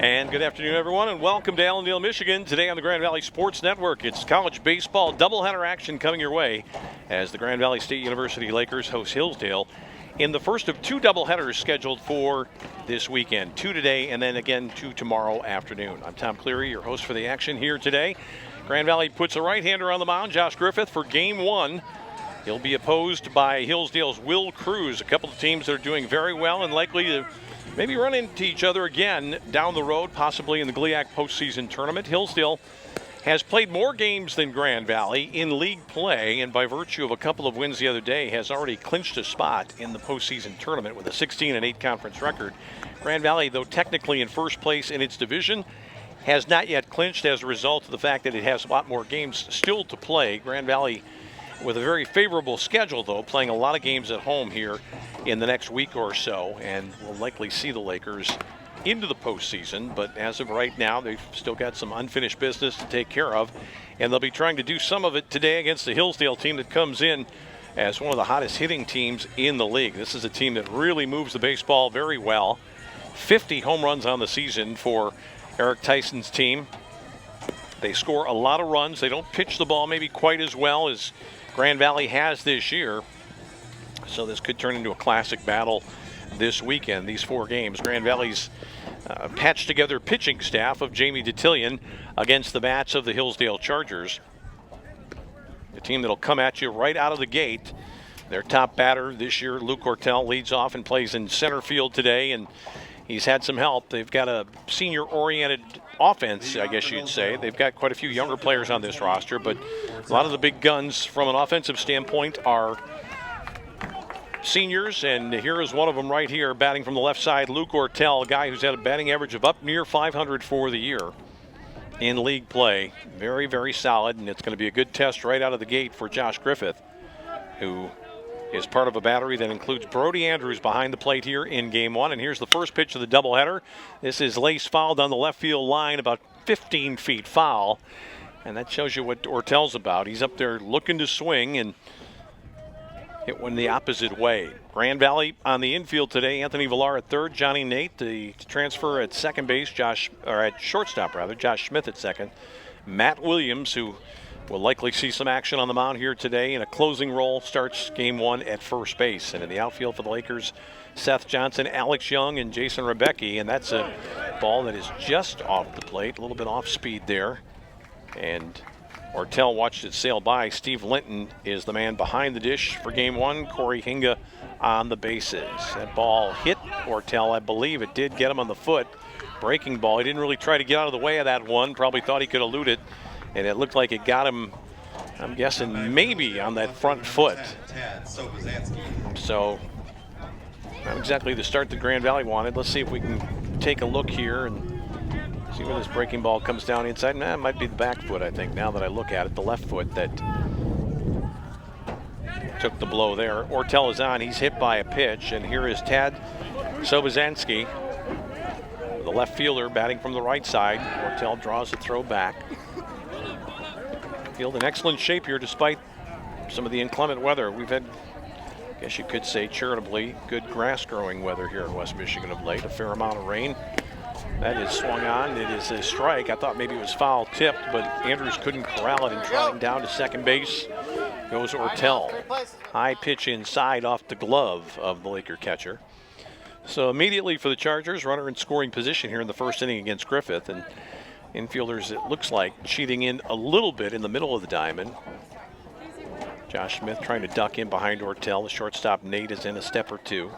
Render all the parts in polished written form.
And good afternoon, everyone, and welcome to Allendale, Michigan. Today on the Grand Valley Sports Network, it's college baseball doubleheader action coming your way as the Grand Valley State University Lakers host Hillsdale in the first of two doubleheaders scheduled for this weekend. Two today and then again two tomorrow afternoon. I'm Tom Cleary, your host for the action here today. Grand Valley puts a right-hander on the mound, Josh Griffith, for game one. He'll be opposed by Hillsdale's Will Cruz, a couple of teams that are doing very well and likely to maybe run into each other again down the road, possibly in the GLIAC postseason tournament. Hillsdale has played more games than Grand Valley in league play, and by virtue of a couple of wins the other day, has already clinched a spot in the postseason tournament with a 16-8 conference record. Grand Valley, though technically in first place in its division, has not yet clinched as a result of the fact that it has a lot more games still to play. Grand Valley with a very favorable schedule, though, playing a lot of games at home here in the next week or so, and we'll likely see the Lakers into the postseason. But as of right now, they've still got some unfinished business to take care of, and they'll be trying to do some of it today against the Hillsdale team that comes in as one of the hottest hitting teams in the league. This is a team that really moves the baseball very well. 50 home runs on the season for Eric Tyson's team. They score a lot of runs. They don't pitch the ball maybe quite as well as Grand Valley has this year. So this could turn into a classic battle this weekend, these four games. Grand Valley's patched together pitching staff of Jamie Detillion against the bats of the Hillsdale Chargers. The team that'll come at you right out of the gate. Their top batter this year, Luke Ortel, leads off and plays in center field today, and he's had some help. They've got a senior-oriented offense, I guess you'd say. They've got quite a few younger players on this roster, but a lot of the big guns from an offensive standpoint are seniors, and here is one of them right here, batting from the left side, Luke Ortel, a guy who's had a batting average of up near 500 for the year in league play. Very, very solid, and it's going to be a good test right out of the gate for Josh Griffith, who is part of a battery that includes Brody Andrews behind the plate here in game one. And here's the first pitch of the doubleheader. This is lace fouled on the left field line, about 15 feet foul. And that shows you what Ortel's about. He's up there looking to swing and hit one the opposite way. Grand Valley on the infield today. Anthony Villar at third, Johnny Nate, the transfer at second base, at shortstop rather, Josh Smith at second. Matt Williams, who we'll likely see some action on the mound here today in a closing role, starts game one at first base. And in the outfield for the Lakers, Seth Johnson, Alex Young, and Jason Rebecki. And that's a ball that is just off the plate, a little bit off speed there. And Ortel watched it sail by. Steve Linton is the man behind the dish for game one. Corey Hinga on the bases. That ball hit Ortel, I believe. It did get him on the foot. Breaking ball. He didn't really try to get out of the way of that one. Probably thought he could elude it. And it looked like it got him, I'm guessing, maybe on that front foot. So, not exactly the start that Grand Valley wanted. Let's see if we can take a look here and see where this breaking ball comes down inside. It might be the back foot, I think, now that I look at it. The left foot that took the blow there. Ortel is on. He's hit by a pitch. And here is Tad Sobozansky, the left fielder, batting from the right side. Ortel draws a throw back. Field in excellent shape here despite some of the inclement weather. We've had, I guess you could say, charitably good grass growing weather here in West Michigan of late. A fair amount of rain. That is swung on. It is a strike. I thought maybe it was foul tipped, but Andrews couldn't corral it, and trotting down to second base goes Ortel. High pitch inside off the glove of the Laker catcher. So immediately for the Chargers, runner in scoring position here in the first inning against Griffith, and infielders, it looks like, cheating in a little bit in the middle of the diamond. Josh Smith trying to duck in behind Ortel. The shortstop, Nate, is in a step or two.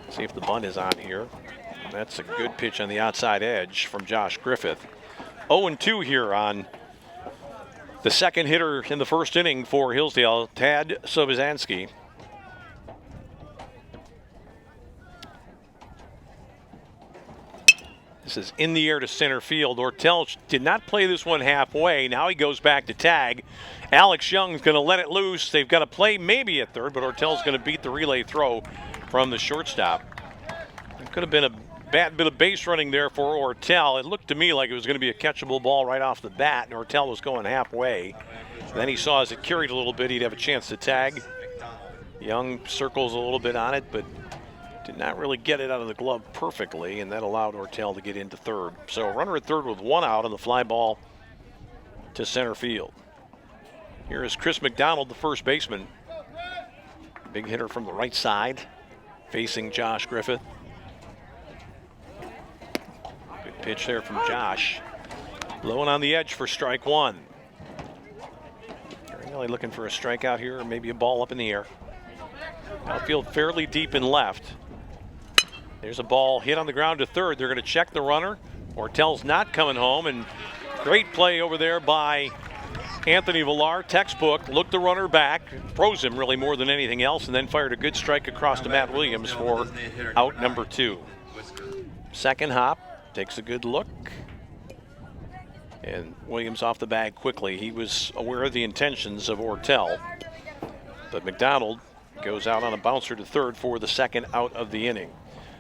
See if the bunt is on here. That's a good pitch on the outside edge from Josh Griffith. 0-2 here on the second hitter in the first inning for Hillsdale, Tad Sobozansky. This is in the air to center field. Ortel did not play this one halfway. Now he goes back to tag. Alex Young's going to let it loose. They've got to play maybe at third, but Ortel's going to beat the relay throw from the shortstop. It could have been a bad bit of base running there for Ortel. It looked to me like it was going to be a catchable ball right off the bat, and Ortel was going halfway. Then he saw as it carried a little bit, he'd have a chance to tag. Young circles a little bit on it, but Did not really get it out of the glove perfectly, and that allowed Ortel to get into third. So runner at third with 1 out on the fly ball to center field. Here is Chris McDonald, the first baseman. Big hitter from the right side, facing Josh Griffith. Good pitch there from Josh. Low and on the edge for strike 1. Really looking for a strikeout here, or maybe a ball up in the air. Outfield fairly deep and left. There's a ball hit on the ground to third. They're going to check the runner. Ortel's not coming home, and great play over there by Anthony Villar. Textbook, looked the runner back, froze him really more than anything else, and then fired a good strike across to Matt Williams for out number 2. Second hop, takes a good look. And Williams off the bag quickly. He was aware of the intentions of Ortel. But McDonald goes out on a bouncer to third for the second out of the inning.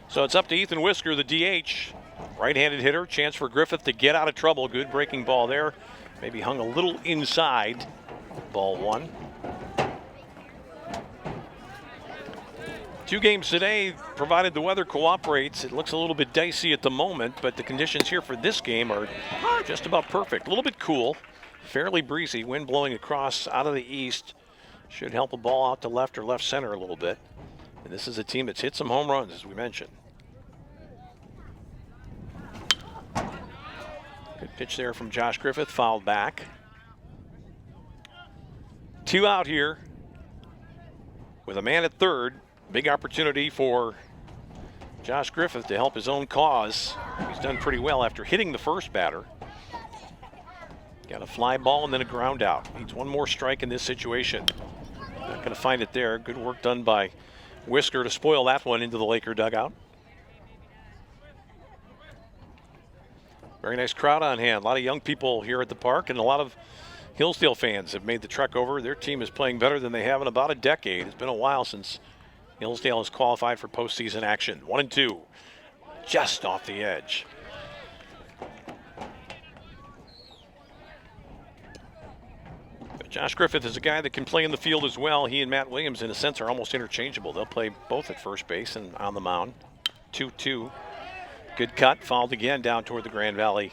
So it's up to Ethan Whisker, the DH. Right-handed hitter. Chance for Griffith to get out of trouble. Good breaking ball there. Maybe hung a little inside. Ball 1. 2 games today, provided the weather cooperates. It looks a little bit dicey at the moment, but the conditions here for this game are just about perfect. A little bit cool, fairly breezy, wind blowing across out of the east. Should help a ball out to left or left center a little bit. And this is a team that's hit some home runs, as we mentioned. Good pitch there from Josh Griffith, fouled back. 2 out here with a man at third. Big opportunity for Josh Griffith to help his own cause. He's done pretty well after hitting the first batter. Got a fly ball and then a ground out. Needs 1 more strike in this situation. Not going to find it there. Good work done by Whisker to spoil that one into the Laker dugout. Very nice crowd on hand. A lot of young people here at the park, and a lot of Hillsdale fans have made the trek over. Their team is playing better than they have in about a decade. It's been a while since Hillsdale has qualified for postseason action. 1-2, just off the edge. But Josh Griffith is a guy that can play in the field as well. He and Matt Williams, in a sense, are almost interchangeable. They'll play both at first base and on the mound. 2-2. Good cut, fouled again down toward the Grand Valley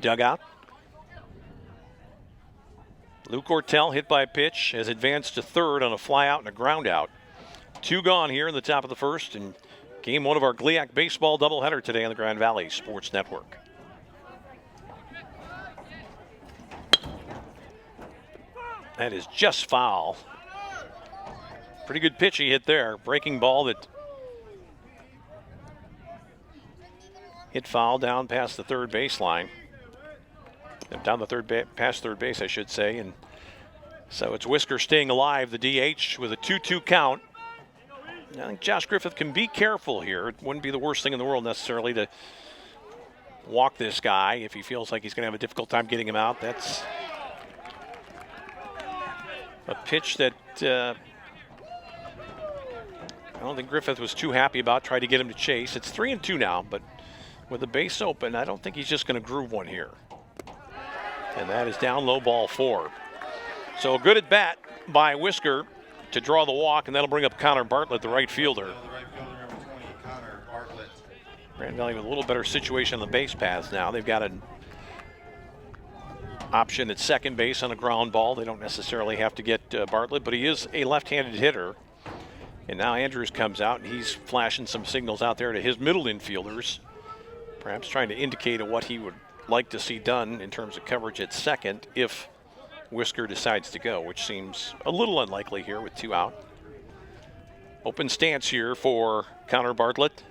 dugout. Luke Ortel, hit by a pitch, has advanced to third on a fly out and a ground out. 2 gone here in the top of the first, and game 1 of our GLIAC baseball doubleheader today on the Grand Valley Sports Network. That is just foul. Pretty good pitch he hit there. Breaking ball that hit foul down past the third baseline. Down the past third base, I should say. And so it's Whisker staying alive, the DH, with a 2-2 count. I think Josh Griffith can be careful here. It wouldn't be the worst thing in the world necessarily to walk this guy if he feels like he's going to have a difficult time getting him out. That's a pitch that I don't think Griffith was too happy about. Tried to get him to chase. It's 3-2 now, but with the base open, I don't think he's just going to groove one here. And that is down low, ball 4. So good at bat by Whisker to draw the walk, and that'll bring up Connor Bartlett, the right fielder. Grand Valley with a little better situation on the base paths now. They've got an option at second base on a ground ball. They don't necessarily have to get Bartlett, but he is a left-handed hitter. And now Andrews comes out, and he's flashing some signals out there to his middle infielders, perhaps trying to indicate what he would like to see done in terms of coverage at second if Whisker decides to go, which seems a little unlikely here with 2 out. Open stance here for Connor Bartlett.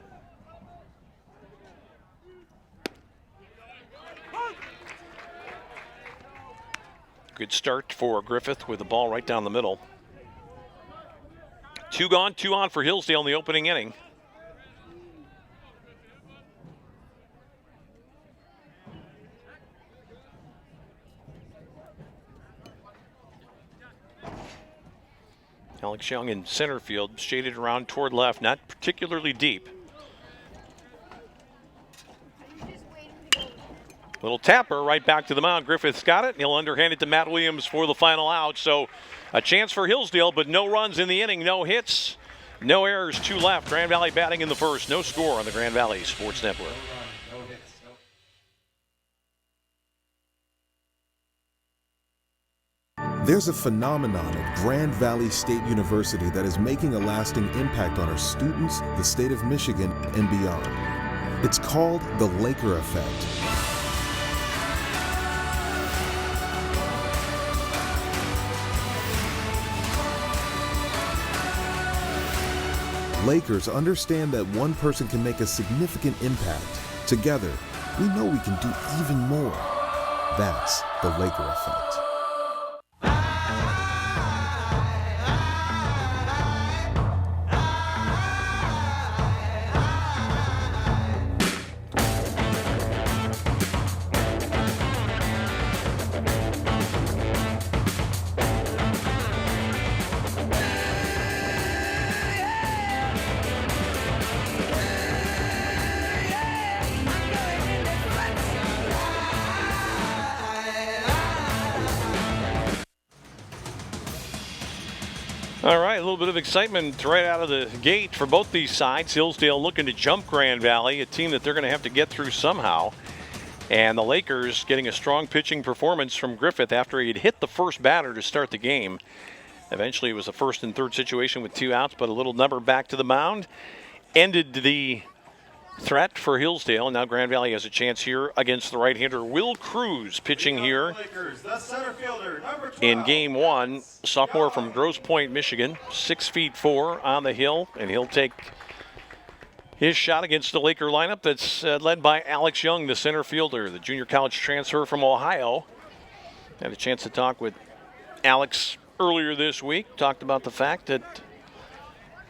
Good start for Griffith with the ball right down the middle. 2 gone, 2 on for Hillsdale in the opening inning. Alex Young in center field, shaded around toward left, not particularly deep. Little tapper right back to the mound. Griffith's got it, and he'll underhand it to Matt Williams for the final out. So a chance for Hillsdale, but no runs in the inning, no hits. No errors, 2 left. Grand Valley batting in the first. No score on the Grand Valley Sports Network. There's a phenomenon at Grand Valley State University that is making a lasting impact on our students, the state of Michigan, and beyond. It's called the Laker Effect. Lakers understand that one person can make a significant impact. Together, we know we can do even more. That's the Laker Effect. All right, a little bit of excitement right out of the gate for both these sides. Hillsdale looking to jump Grand Valley, a team that they're going to have to get through somehow. And the Lakers getting a strong pitching performance from Griffith after he had hit the first batter to start the game. Eventually it was a first and third situation with 2 outs, but a little number back to the mound ended the threat for Hillsdale. And now Grand Valley has a chance here against the right-hander Will Cruz, pitching here in game 1. Sophomore from Grosse Pointe, Michigan, 6'4" on the hill, and he'll take his shot against the Laker lineup that's led by Alex Young, the center fielder, the junior college transfer from Ohio. Had a chance to talk with Alex earlier this week, talked about the fact that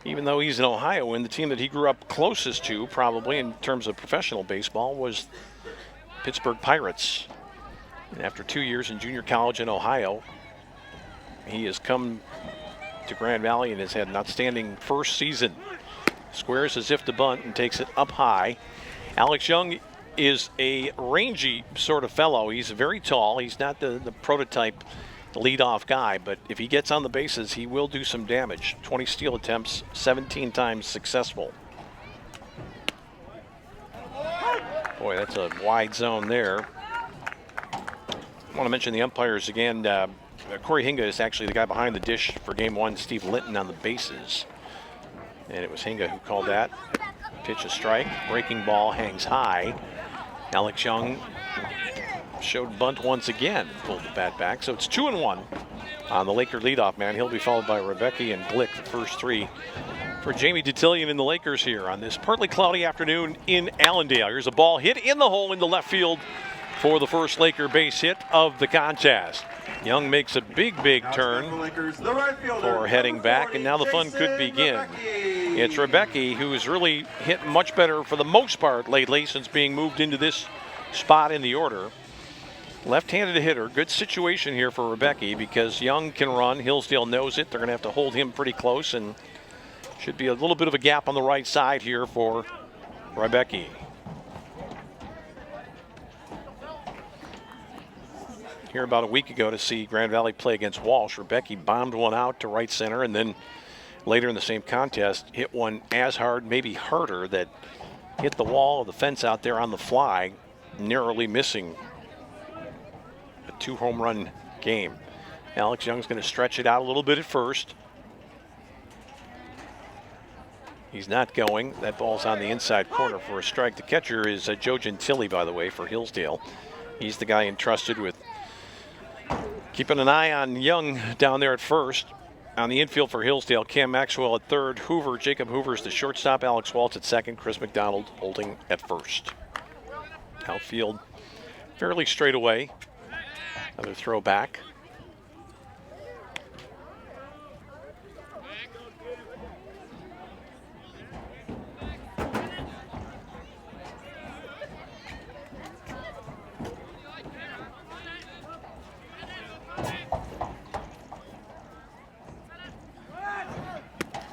even though he's an Ohioan, the team that he grew up closest to, probably in terms of professional baseball, was Pittsburgh Pirates. And after 2 years in junior college in Ohio, he has come to Grand Valley and has had an outstanding first season. Squares as if to bunt and takes it up high. Alex Young is a rangy sort of fellow. He's very tall. He's not the prototype leadoff guy, but if he gets on the bases, he will do some damage. 20 steal attempts, 17 times successful. Boy, that's a wide zone there. I want to mention the umpires again. Corey Hinga is actually the guy behind the dish for game 1. Steve Linton on the bases. And it was Hinga who called that. Pitch a strike. Breaking ball hangs high. Alex Young showed bunt once again, pulled the bat back. So it's 2-1 on the Laker leadoff man. He'll be followed by Rebecki and Glick, the first 3 for Jamie Detillion and the Lakers here on this partly cloudy afternoon in Allendale. Here's a ball hit in the hole in the left field for the first Laker base hit of the contest. Young makes a big turn for heading back, and now the fun could begin. It's Rebecki, who has really hit much better for the most part lately since being moved into this spot in the order. Left-handed hitter, good situation here for Rebecki because Young can run. Hillsdale knows it. They're going to have to hold him pretty close, and should be a little bit of a gap on the right side here for Rebecki. Here about a week ago to see Grand Valley play against Walsh. Rebecki bombed one out to right center, and then later in the same contest hit one as hard, maybe harder, that hit the wall of the fence out there on the fly, narrowly missing a 2-home run game. Alex Young's going to stretch it out a little bit at first. He's not going. That ball's on the inside corner for a strike. The catcher is Joe Gentili, by the way, for Hillsdale. He's the guy entrusted with keeping an eye on Young down there at first. On the infield for Hillsdale, Cam Maxwell at third. Jacob Hoover's the shortstop. Alex Waltz at second. Chris McDonald holding at first. Outfield fairly straight away. Another throw back.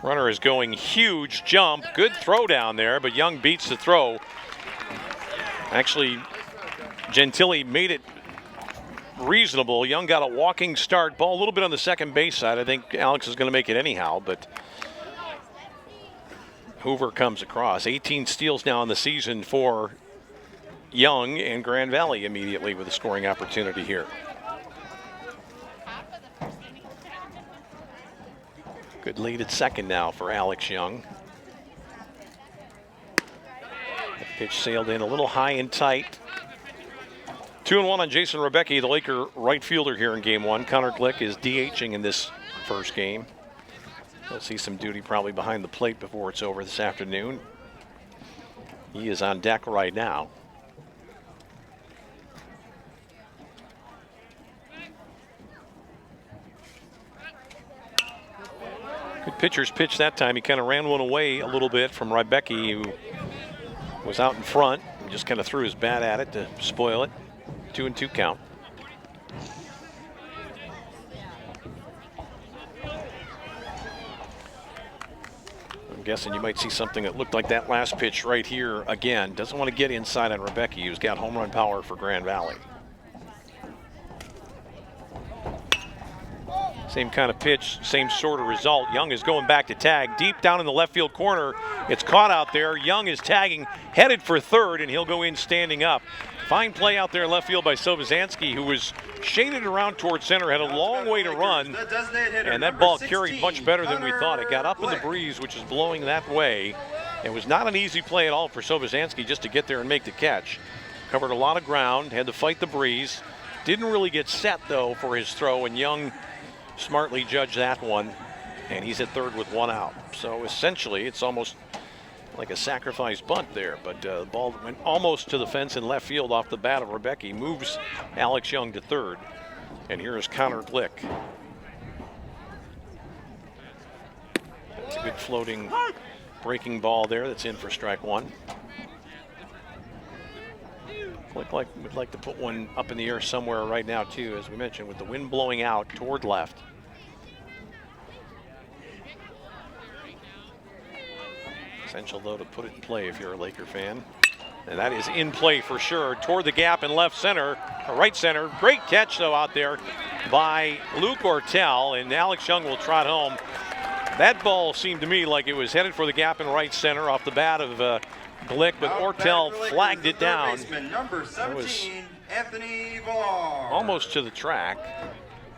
Runner is going huge jump. Good throw down there, but Young beats the throw. Actually, Gentili made it reasonable. Young got a walking start. Ball a little bit on the second base side. I think Alex is going to make it anyhow, but Hoover comes across. 18 steals now in the season for Young, and Grand Valley immediately with a scoring opportunity here. Good lead at second now for Alex Young. The pitch sailed in a little high and tight. 2-1 on Jason Rebecki, the Laker right fielder here in game one. Connor Glick is DHing in this first game. He'll see some duty probably behind the plate before it's over this afternoon. He is on deck right now. Good pitcher's pitch that time. He kind of ran one away a little bit from Rebecki, who was out in front and just kind of threw his bat at it to spoil it. 2-2 count. I'm guessing you might see something that looked like that last pitch right here again. Doesn't want to get inside on Rebecki, who's got home run power for Grand Valley. Same kind of pitch, same sort of result. Young is going back to tag deep down in the left field corner. It's caught out there. Young is tagging, headed for third, and he'll go in standing up. Fine play out there in left field by Sobosanski, who was shaded around towards center, had a long way to run, and that ball carried much better than we thought. It got up in the breeze, which is blowing that way. It was not an easy play at all for Sobosanski just to get there and make the catch. Covered a lot of ground, had to fight the breeze. Didn't really get set, though, for his throw, and Young smartly judged that one, and he's at third with one out. So essentially, it's almost like a sacrifice bunt there, but the ball went almost to the fence in left field off the bat of Rebecki. Moves Alex Young to third, and here is Connor Glick. That's a good floating breaking ball there. That's in for strike one. Glick would like to put one up in the air somewhere right now too, as we mentioned, with the wind blowing out toward left. Essential, though, to put it in play if you're a Laker fan. And that is in play for sure. Toward the gap in left center, or right center. Great catch, though, out there by Luke Ortel, and Alex Young will trot home. That ball seemed to me like it was headed for the gap in right center off the bat of Glick, but Ortel flagged it down. Number 17, was Anthony Villar. Almost to the track.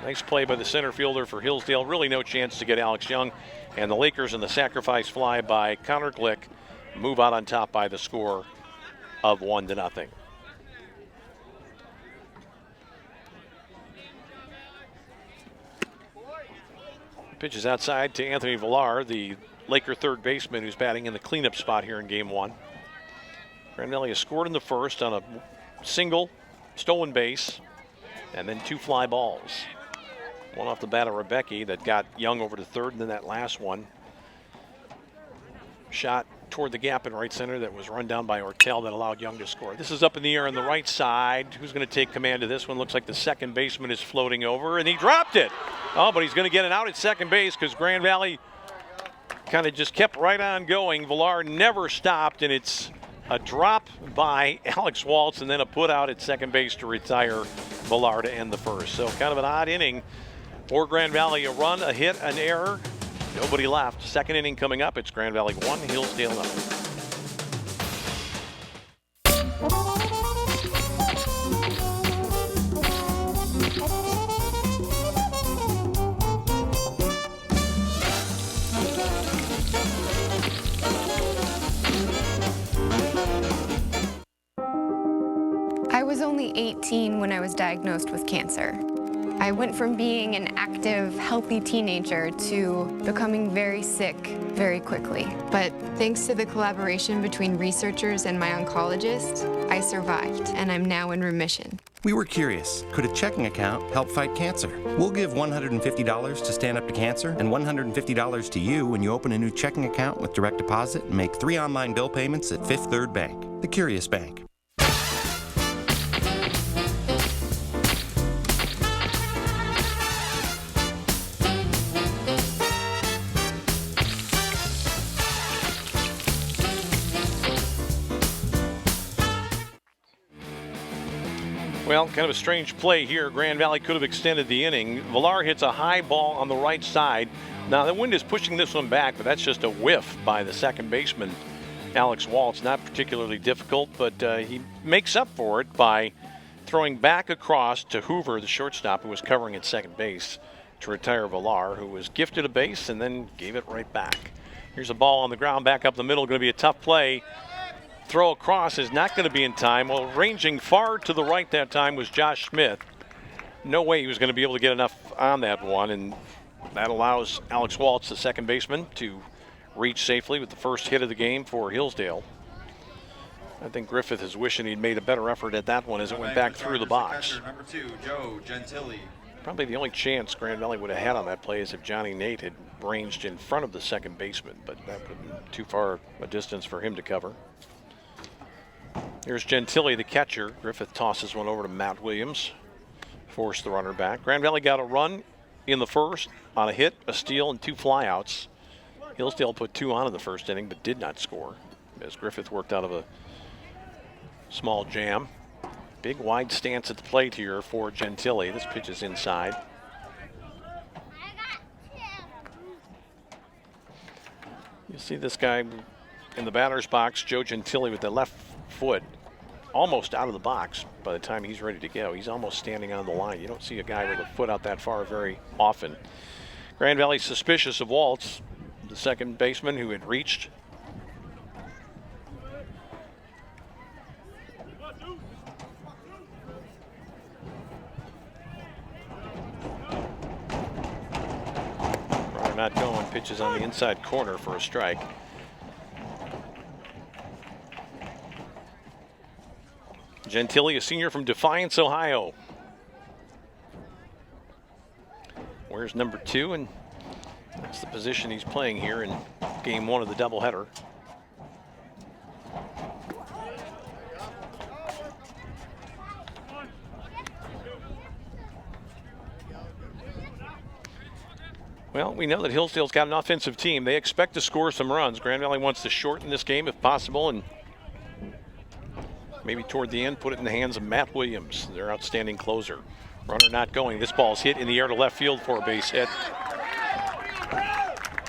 Nice play by the center fielder for Hillsdale. Really no chance to get Alex Young. And the Lakers in the sacrifice fly by Connor Glick move out on top by the score of 1-0. Pitches outside to Anthony Villar, the Laker third baseman who's batting in the cleanup spot here in game one. Grand Valley has scored in the first on a single, stolen base, and then two fly balls. One off the bat of Rebecki that got Young over to third, and then that last one shot toward the gap in right center that was run down by Ortel that allowed Young to score. This is up in the air on the right side. Who's going to take command of this one? Looks like the second baseman is floating over, and he dropped it. Oh, but he's going to get it out at second base because Grand Valley kind of just kept right on going. Villar never stopped, and it's a drop by Alex Waltz and then a put out at second base to retire Villar to end the first. So kind of an odd inning for Grand Valley. A run, a hit, an error. Nobody left. Second inning coming up. It's Grand Valley 1, Hillsdale 0. I was only 18 when I was diagnosed with cancer. I went from being an active, healthy teenager to becoming very sick very quickly. But thanks to the collaboration between researchers and my oncologist, I survived, and I'm now in remission. We were curious, could a checking account help fight cancer? We'll give $150 to Stand Up to Cancer and $150 to you when you open a new checking account with direct deposit and make 3 online bill payments at Fifth Third Bank, the Curious Bank. Well, kind of a strange play here. Grand Valley could have extended the inning. Villar hits a high ball on the right side, Now, the wind is pushing this one back, but that's just a whiff by the second baseman, Alex Waltz. Not particularly difficult, but he makes up for it by throwing back across to Hoover, the shortstop, who was covering at second base, to retire Villar, who was gifted a base and then gave it right back. Here's a ball on the ground, back up the middle, going to be a tough play. Throw across is not going to be in time. Well, ranging far to the right that time was Josh Smith. No way he was going to be able to get enough on that one, and that allows Alex Waltz, the second baseman, to reach safely with the first hit of the game for Hillsdale. I think Griffith is wishing he'd made a better effort at that one as it went back through the box. Number 2, Joe Gentili. Probably the only chance Grand Valley would have had on that play is if Johnny Nate had ranged in front of the second baseman, but that would have been too far a distance for him to cover. Here's Gentili, the catcher. Griffith tosses one over to Matt Williams, forced the runner back. Grand Valley got a run in the first on a hit, a steal, and 2 flyouts. Hillsdale put 2 on in the first inning, but did not score as Griffith worked out of a small jam. Big wide stance at the plate here for Gentili. This pitch is inside. You see this guy in the batter's box, Joe Gentili, with the left foot almost out of the box by the time he's ready to go. He's almost standing on the line. You don't see a guy with a foot out that far very often. Grand Valley suspicious of Waltz, the second baseman who had reached. Runner not going, pitches on the inside corner for a strike. Gentili, a senior from Defiance, Ohio. Where's number 2? And that's the position he's playing here in game 1 of the doubleheader. Well, we know that Hillsdale's got an offensive team. They expect to score some runs. Grand Valley wants to shorten this game if possible, and maybe toward the end put it in the hands of Matt Williams, their outstanding closer. Runner not going. This ball's hit in the air to left field for a base hit.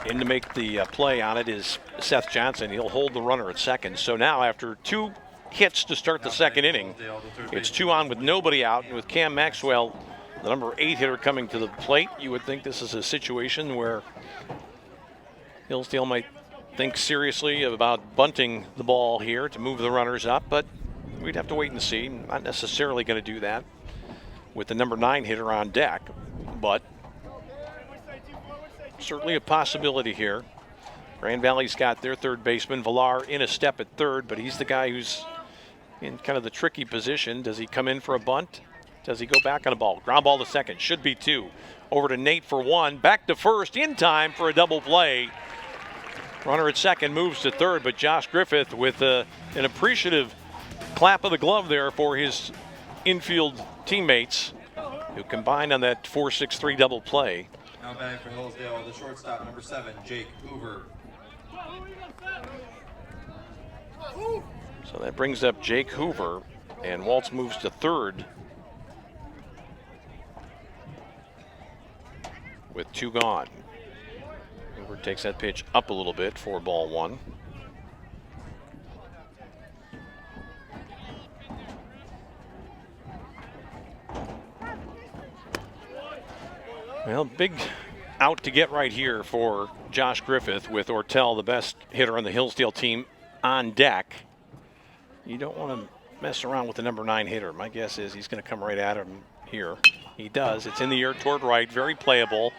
In to make the play on it is Seth Johnson. He'll hold the runner at second. So now after 2 hits to start the second inning, it's 2 on with nobody out. And with Cam Maxwell, the number 8 hitter, coming to the plate, you would think this is a situation where Hillsdale might think seriously about bunting the ball here to move the runners up, but we'd have to wait and see. Not necessarily going to do that with the number 9 hitter on deck, but certainly a possibility here. Grand Valley's got their third baseman, Villar, in a step at third, but he's the guy who's in kind of the tricky position. Does he come in for a bunt? Does he go back on a ball? Ground ball to second, should be 2. Over to Nate for 1, back to first, in time for a double play. Runner at second moves to third, but Josh Griffith with an appreciative clap of the glove there for his infield teammates who combined on that 4-6-3 double play. Now back for Hillsdale, the shortstop, number 7, Jake Hoover. So that brings up Jake Hoover, and Waltz moves to third with 2 gone. Hoover takes that pitch up a little bit for ball 1. Well, big out to get right here for Josh Griffith with Ortel, the best hitter on the Hillsdale team, on deck. You don't want to mess around with the number 9 hitter. My guess is he's going to come right at him here. He does. It's in the air toward right, very playable.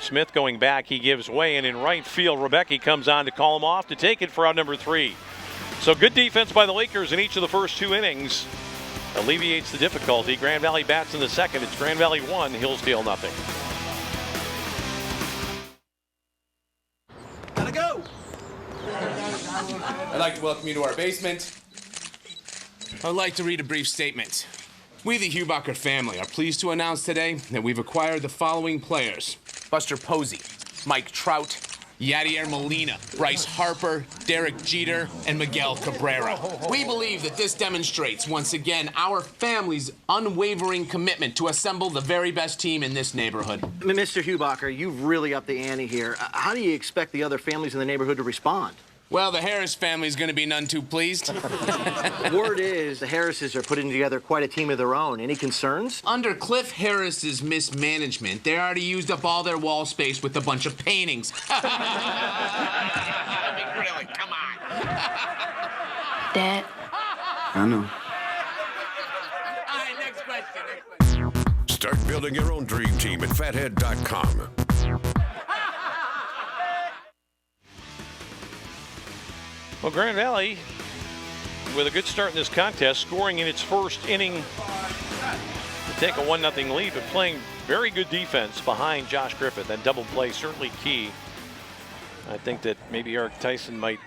Smith going back, he gives way, and in right field, Rebecki comes on to call him off to take it for out number 3. So good defense by the Lakers in each of the first 2 innings. Alleviates the difficulty. Grand Valley bats in the second. It's Grand Valley 1, Hillsdale nothing. Gotta go! I'd like to welcome you to our basement. I'd like to read a brief statement. We, the Hubacher family, are pleased to announce today that we've acquired the following players: Buster Posey, Mike Trout, Yadier Molina, Bryce Harper, Derek Jeter, and Miguel Cabrera. We believe that this demonstrates, once again, our family's unwavering commitment to assemble the very best team in this neighborhood. Mr. Hubacher, you've really upped the ante here. How do you expect the other families in the neighborhood to respond? Well, the Harris family's going to be none too pleased. Word is the Harrises are putting together quite a team of their own. Any concerns? Under Cliff Harris's mismanagement, they already used up all their wall space with a bunch of paintings. I mean, really, come on. Dad. I know. All right, next question. Start building your own dream team at fathead.com. Well, Grand Valley, with a good start in this contest, scoring in its first inning to take a 1-0 lead, but playing very good defense behind Josh Griffith. That double play certainly key. I think that maybe Eric Tyson might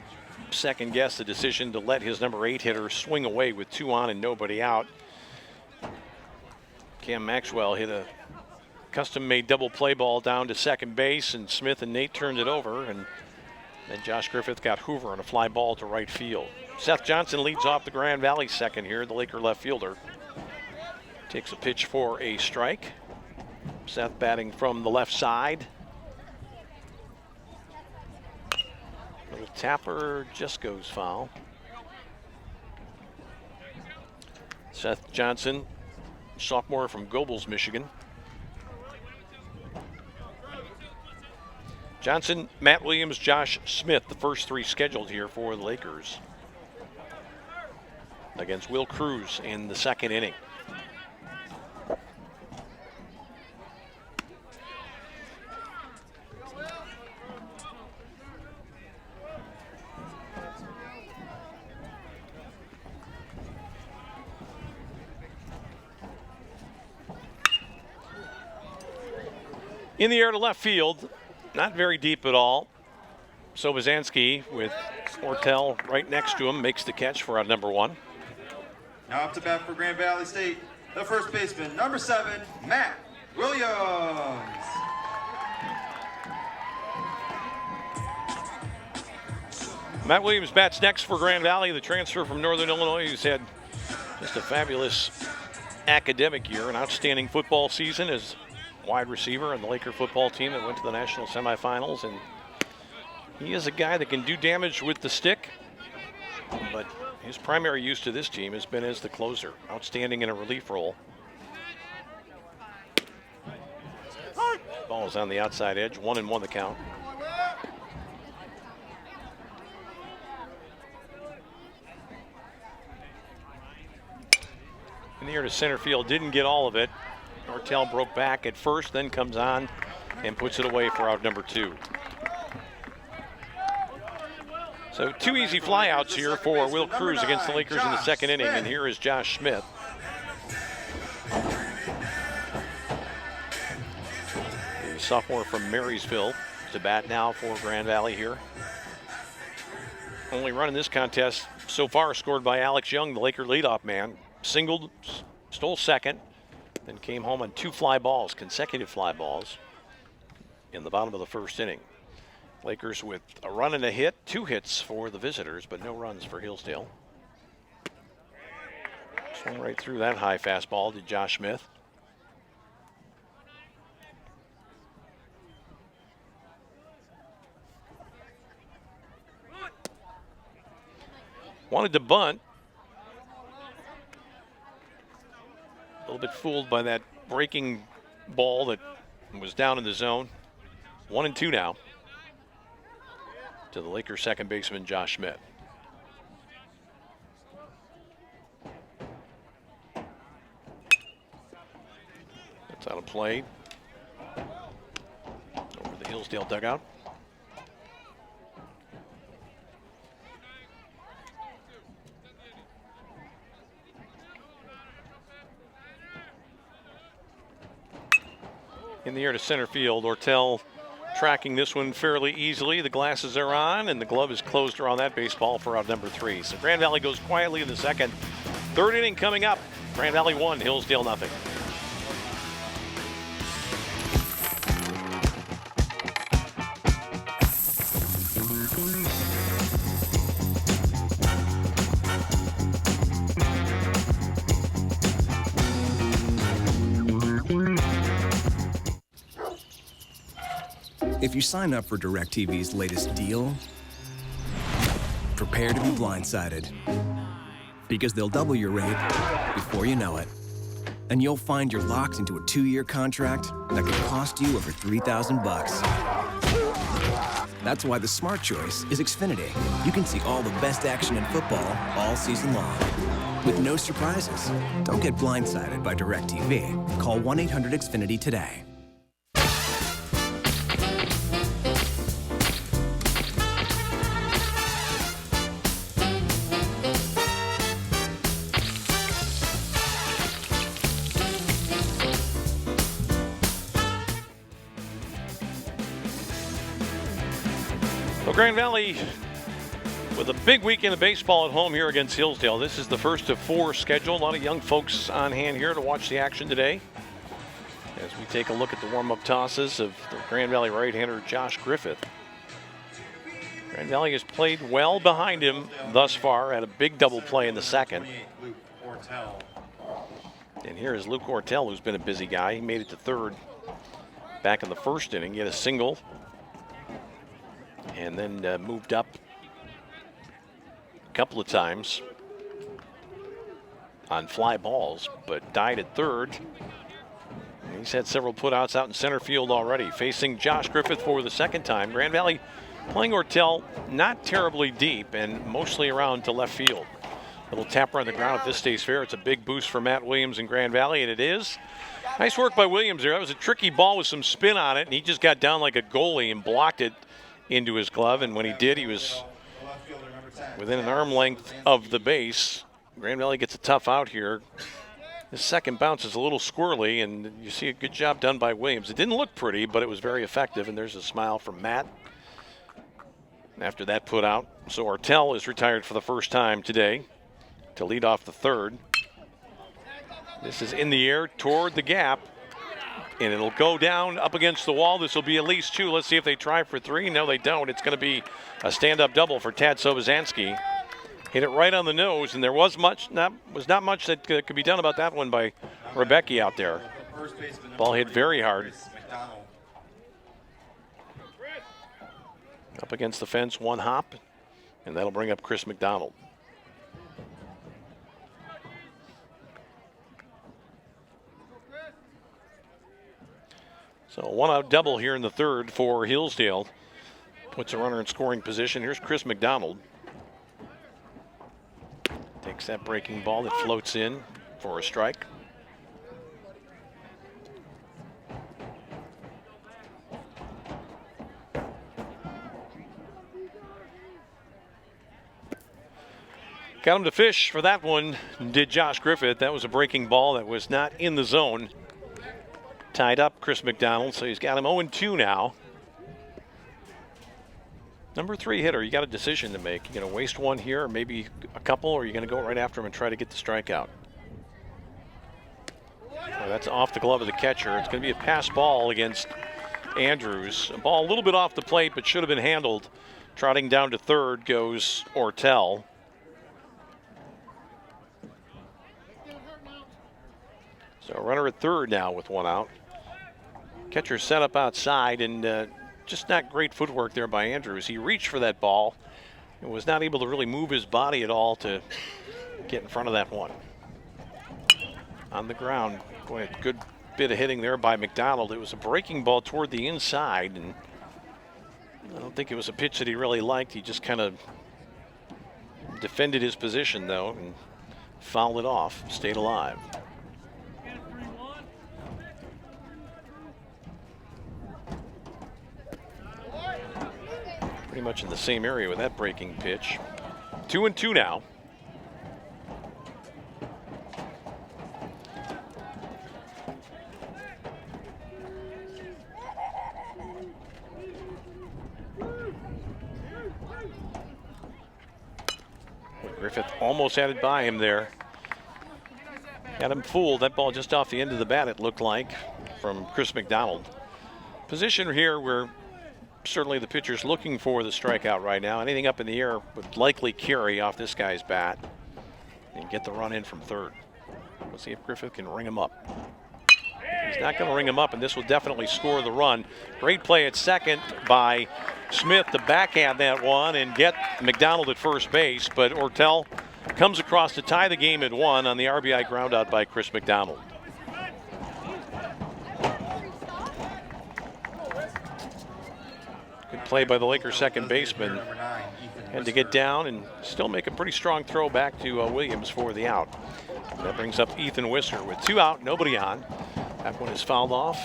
second guess the decision to let his number 8 hitter swing away with 2 on and nobody out. Cam Maxwell hit a custom-made double play ball down to second base, and Smith and Nate turned it over, and then Josh Griffith got Hoover on a fly ball to right field. Seth Johnson leads off the Grand Valley second here, the Laker left fielder. Takes a pitch for a strike. Seth batting from the left side. Little tapper just goes foul. Seth Johnson, sophomore from Gobles, Michigan. Johnson, Matt Williams, Josh Smith, the first 3 scheduled here for the Lakers against Will Cruz in the second inning. In the air to left field. Not very deep at all. So Bazansky with Ortel right next to him makes the catch for out number 1. Now up to bat for Grand Valley State, the first baseman, number 7, Matt Williams. Matt Williams bats next for Grand Valley, the transfer from Northern Illinois, who's had just a fabulous academic year, an outstanding football season as wide receiver on the Laker football team that went to the national semifinals, and he is a guy that can do damage with the stick, but his primary use to this team has been as the closer, outstanding in a relief role. Ball is on the outside edge, 1-1 the count. In the air to center field, didn't get all of it. Ortel broke back at first, then comes on and puts it away for out number 2. So 2 easy flyouts here for Will Cruz against the Lakers in the second inning, and here is Josh Smith. The sophomore from Marysville to bat now for Grand Valley here. Only run in this contest so far scored by Alex Young, the Laker leadoff man. Singled, stole second, then came home on 2 fly balls, consecutive fly balls, in the bottom of the first inning. Lakers with a run and a hit, 2 hits for the visitors, but no runs for Hillsdale. Swung right through that high fastball to Josh Smith. Wanted to bunt. A little bit fooled by that breaking ball that was down in the zone. 1-2 now to the Lakers second baseman, Josh Smith. That's out of play. Over the Hillsdale dugout. In the air to center field, Ortel tracking this one fairly easily. The glasses are on, and the glove is closed around that baseball for out number 3. So Grand Valley goes quietly in the second. Third inning coming up. Grand Valley 1, Hillsdale nothing. If you sign up for DirecTV's latest deal, prepare to be blindsided. Because they'll double your rate before you know it. And you'll find you're locked into a 2-year contract that could cost you over $3,000. That's why the smart choice is Xfinity. You can see all the best action in football all season long, with no surprises. Don't get blindsided by DirecTV. Call 1-800-XFINITY today. Well, Grand Valley with a big weekend of baseball at home here against Hillsdale. This is the first of 4 scheduled. A lot of young folks on hand here to watch the action today. As we take a look at the warm-up tosses of the Grand Valley right-hander Josh Griffith. Grand Valley has played well behind him thus far. Had a big double play in the second. And here is Luke Ortel, who's been a busy guy. He made it to third back in the first inning. He had a single. And then moved up a couple of times on fly balls, but died at third. He's had several putouts out in center field already. Facing Josh Griffith for the second time. Grand Valley playing Ortel not terribly deep and mostly around to left field. Little tapper on the ground if this stays fair. It's a big boost for Matt Williams in Grand Valley, and it is. Nice work by Williams there. That was a tricky ball with some spin on it, and he just got down like a goalie and blocked it into his glove, and when he did, he was within an arm length of the base. Grand Valley gets a tough out here. The second bounce is a little squirrely, and you see a good job done by Williams. It didn't look pretty, but it was very effective, and there's a smile from Matt after that put out. So Ortel is retired for the first time today to lead off the third. This is in the air toward the gap. And it'll go down up against the wall. This will be at least 2. Let's see if they try for 3. No, they don't. It's going to be a stand-up double for Tad Sobozansky. Hit it right on the nose, and there was not much that could be done about that one by Rebecki out there. Ball hit very hard. Up against the fence, 1 hop, and that'll bring up Chris McDonald. So a 1-out double here in the third for Hillsdale. Puts a runner in scoring position. Here's Chris McDonald. Takes that breaking ball that floats in for a strike. Got him to fish for that one, did Josh Griffith. That was a breaking ball that was not in the zone. Tied up Chris McDonald, so he's got him 0-2 now. Number 3 hitter, you got a decision to make. You going to waste one here, or maybe a couple, or are you going to go right after him and try to get the strikeout? Well, that's off the glove of the catcher. It's going to be a pass ball against Andrews. A ball a little bit off the plate, but should have been handled. Trotting down to third goes Ortel. So a runner at third now with 1 out. Catcher set up outside, and just not great footwork there by Andrews. He reached for that ball and was not able to really move his body at all to get in front of that one. On the ground, boy, a good bit of hitting there by McDonald. It was a breaking ball toward the inside, and I don't think it was a pitch that he really liked. He just kind of defended his position, though, and fouled it off, stayed alive. Pretty much in the same area with that breaking pitch. 2-2 now. Griffith almost had it by him there. Got him fooled. That ball just off the end of the bat, it looked like, from Chris McDonald. Position here where certainly the pitcher's looking for the strikeout right now. Anything up in the air would likely carry off this guy's bat and get the run in from third. We'll see if Griffith can ring him up. He's not going to ring him up, and this will definitely score the run. Great play at second by Smith to backhand that one and get McDonald at first base, but Ortel comes across to tie the game at 1 on the RBI groundout by Chris McDonald. Good play by the Lakers second baseman. Had to get down and still make a pretty strong throw back to Williams for the out. That brings up Ethan Whisker with 2 out, nobody on. That one is fouled off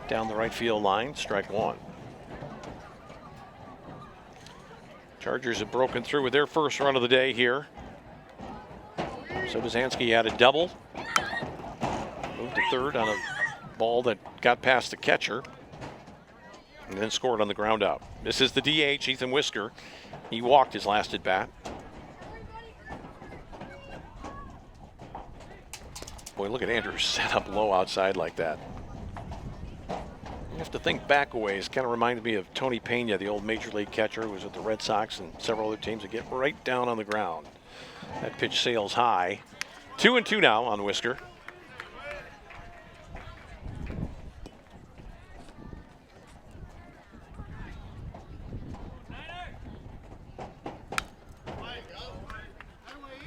down the right field line, strike 1. Chargers have broken through with their first run of the day here. So Bozansky had a double. Moved to third on a ball that got past the catcher. And then scored on the ground out. This is the DH, Ethan Whisker. He walked his last at bat. Boy, look at Andrews set up low outside like that. You have to think back a ways. Kind of reminded me of Tony Pena, the old Major League catcher who was with the Red Sox and several other teams that get right down on the ground. That pitch sails high. 2-2 now on Whisker.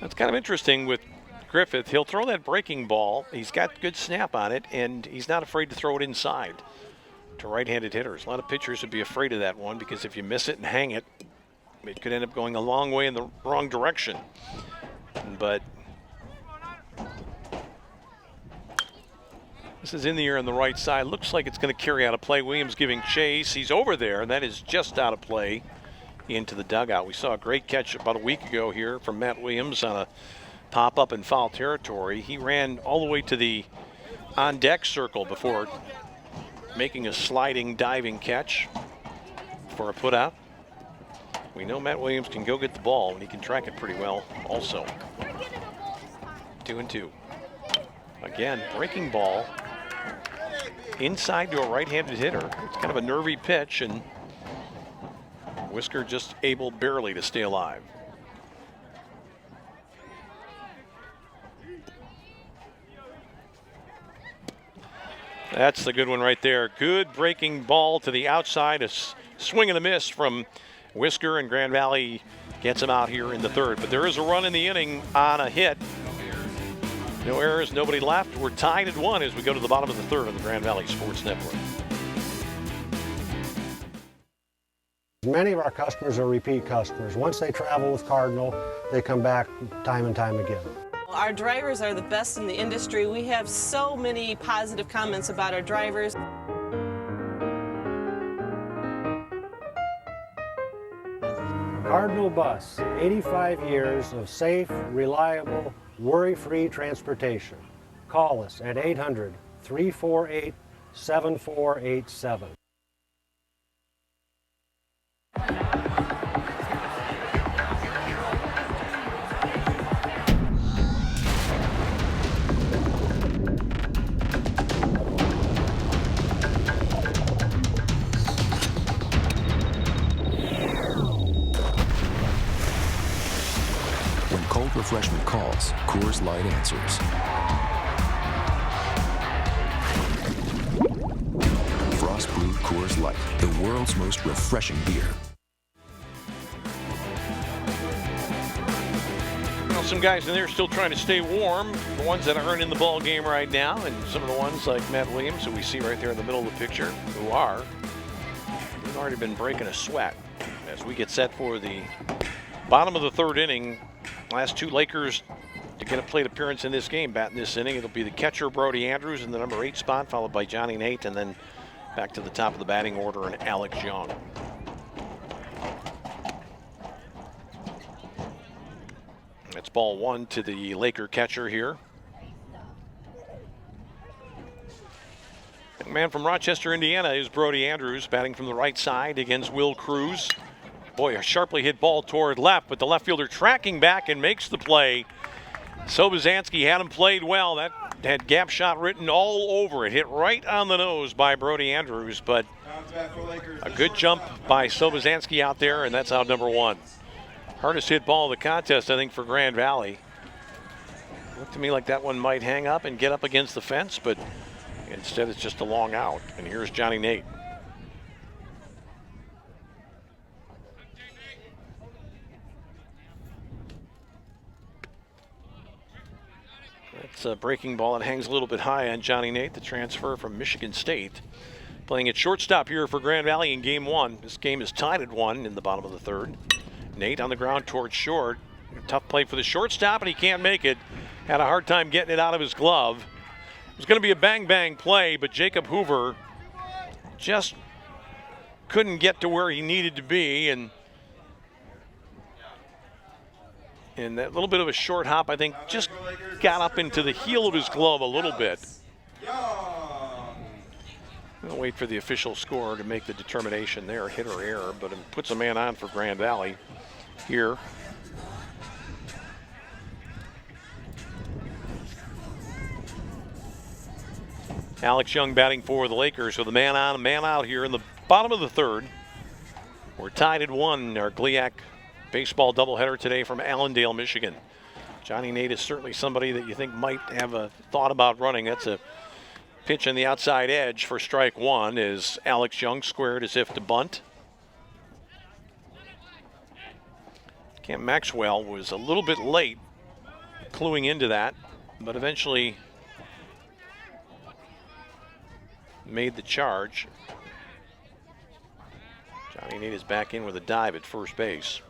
That's kind of interesting with Griffith. He'll throw that breaking ball. He's got good snap on it, and he's not afraid to throw it inside to right-handed hitters. A lot of pitchers would be afraid of that one because if you miss it and hang it, it could end up going a long way in the wrong direction. But this is in the air on the right side. Looks like it's going to carry out a play. Williams giving chase. He's over there, and that is just out of play into the dugout. We saw a great catch about a week ago here from Matt Williams on a pop-up in foul territory. He ran all the way to the on-deck circle before making a sliding, diving catch for a put-out. We know Matt Williams can go get the ball, and he can track it pretty well also. 2-2. Again, breaking ball inside to a right-handed hitter. It's kind of a nervy pitch, and Whisker just able barely to stay alive. That's the good one right there. Good breaking ball to the outside. A swing and a miss from Whisker, and Grand Valley gets him out here in the third. But there is a run in the inning on a hit. No errors, nobody left. We're tied at 1 as we go to the bottom of the third on the Grand Valley Sports Network. Many of our customers are repeat customers. Once they travel with Cardinal, they come back time and time again. Our drivers are the best in the industry. We have so many positive comments about our drivers. Cardinal Bus, 85 years of safe, reliable, worry-free transportation. Call us at 800-348-7487. When cold refreshment calls, Coors Light answers. Frost brewed Coors Light, the world's most refreshing beer. Well, some guys in there still trying to stay warm. The ones that aren't in the ball game right now, and some of the ones like Matt Williams, who we see right there in the middle of the picture, who are. They've already been breaking a sweat as we get set for the bottom of the third inning. Last 2 Lakers to get a plate appearance in this game. Batting this inning, it'll be the catcher Brody Andrews in the number 8 spot, followed by Johnny Nate, and then back to the top of the batting order and Alex Young. That's ball 1 to the Laker catcher here. The man from Rochester, Indiana is Brody Andrews, batting from the right side against Will Cruz. Boy, a sharply hit ball toward left, but the left fielder tracking back and makes the play. Sobozansky had him played well. That had gap shot written all over it. Hit right on the nose by Brody Andrews, but a good jump by Sobozansky out there, and that's out number 1. Hardest hit ball of the contest, I think, for Grand Valley. Looked to me like that one might hang up and get up against the fence, but Instead, it's just a long out. And here's Johnny Nate. It's a breaking ball that hangs a little bit high on Johnny Nate, the transfer from Michigan State. Playing at shortstop here for Grand Valley in game one. This game is tied at 1 in the bottom of the third. Nate on the ground towards short. Tough play for the shortstop, and he can't make it. Had a hard time getting it out of his glove. It was going to be a bang-bang play, but Jacob Hoover just couldn't get to where he needed to be, and that little bit of a short hop, I think, just got up into the heel of his glove a little bit. We'll wait for the official score to make the determination there, hit or error, but it puts a man on for Grand Valley here. Alex Young batting for the Lakers, so the man on, man out here in the bottom of the third. We're tied at 1, our GLIAC baseball doubleheader today from Allendale, Michigan. Johnny Nate is certainly somebody that you think might have a thought about running. That's a pitch on the outside edge for strike 1 is Alex Young squared as if to bunt. Cam Maxwell was a little bit late cluing into that, but eventually made the charge. Johnny Nate is back in with a dive at first base.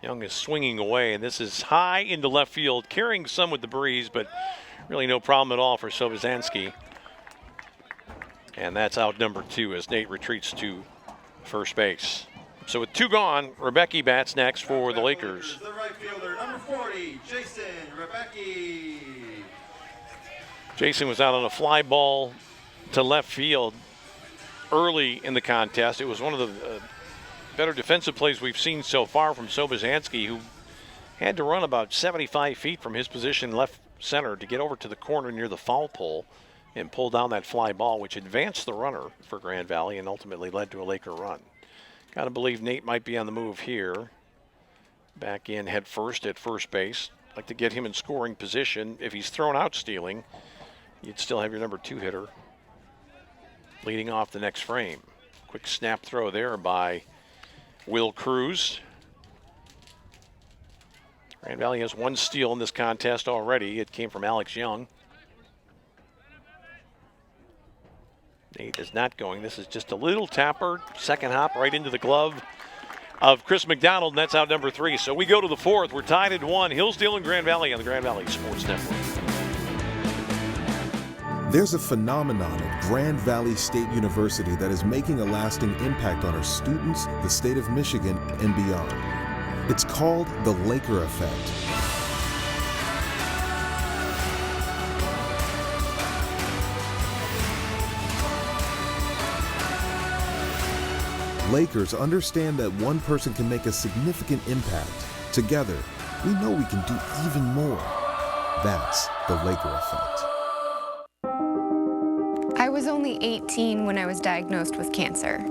Young is swinging away, and this is high into left field, carrying some with the breeze, but really no problem at all for Sobosanski. And that's out number 2 as Nate retreats to first base. So with 2 gone, Rebecki bats next for the Lakers. The right fielder, number 40, Jason Rebecki. Jason was out on a fly ball to left field early in the contest. It was one of the better defensive plays we've seen so far from Sobosanski, who had to run about 75 feet from his position left center to get over to the corner near the foul pole and pull down that fly ball, which advanced the runner for Grand Valley and ultimately led to a Laker run. Got to believe Nate might be on the move here. Back in head first at first base. Like to get him in scoring position. If he's thrown out stealing, you'd still have your number 2 hitter leading off the next frame. Quick snap throw there by Will Cruz. Grand Valley has 1 steal in this contest already. It came from Alex Young. Nate is not going. This is just a little tapper. Second hop right into the glove of Chris McDonald, and that's out number 3. So we go to the 4th. We're tied at 1. Hillsdale and Grand Valley on the Grand Valley Sports Network. There's a phenomenon at Grand Valley State University that is making a lasting impact on our students, the state of Michigan, and beyond. It's called the Laker effect. Lakers understand that one person can make a significant impact. Together, we know we can do even more. That's the Laker effect. I was only 18 when I was diagnosed with cancer.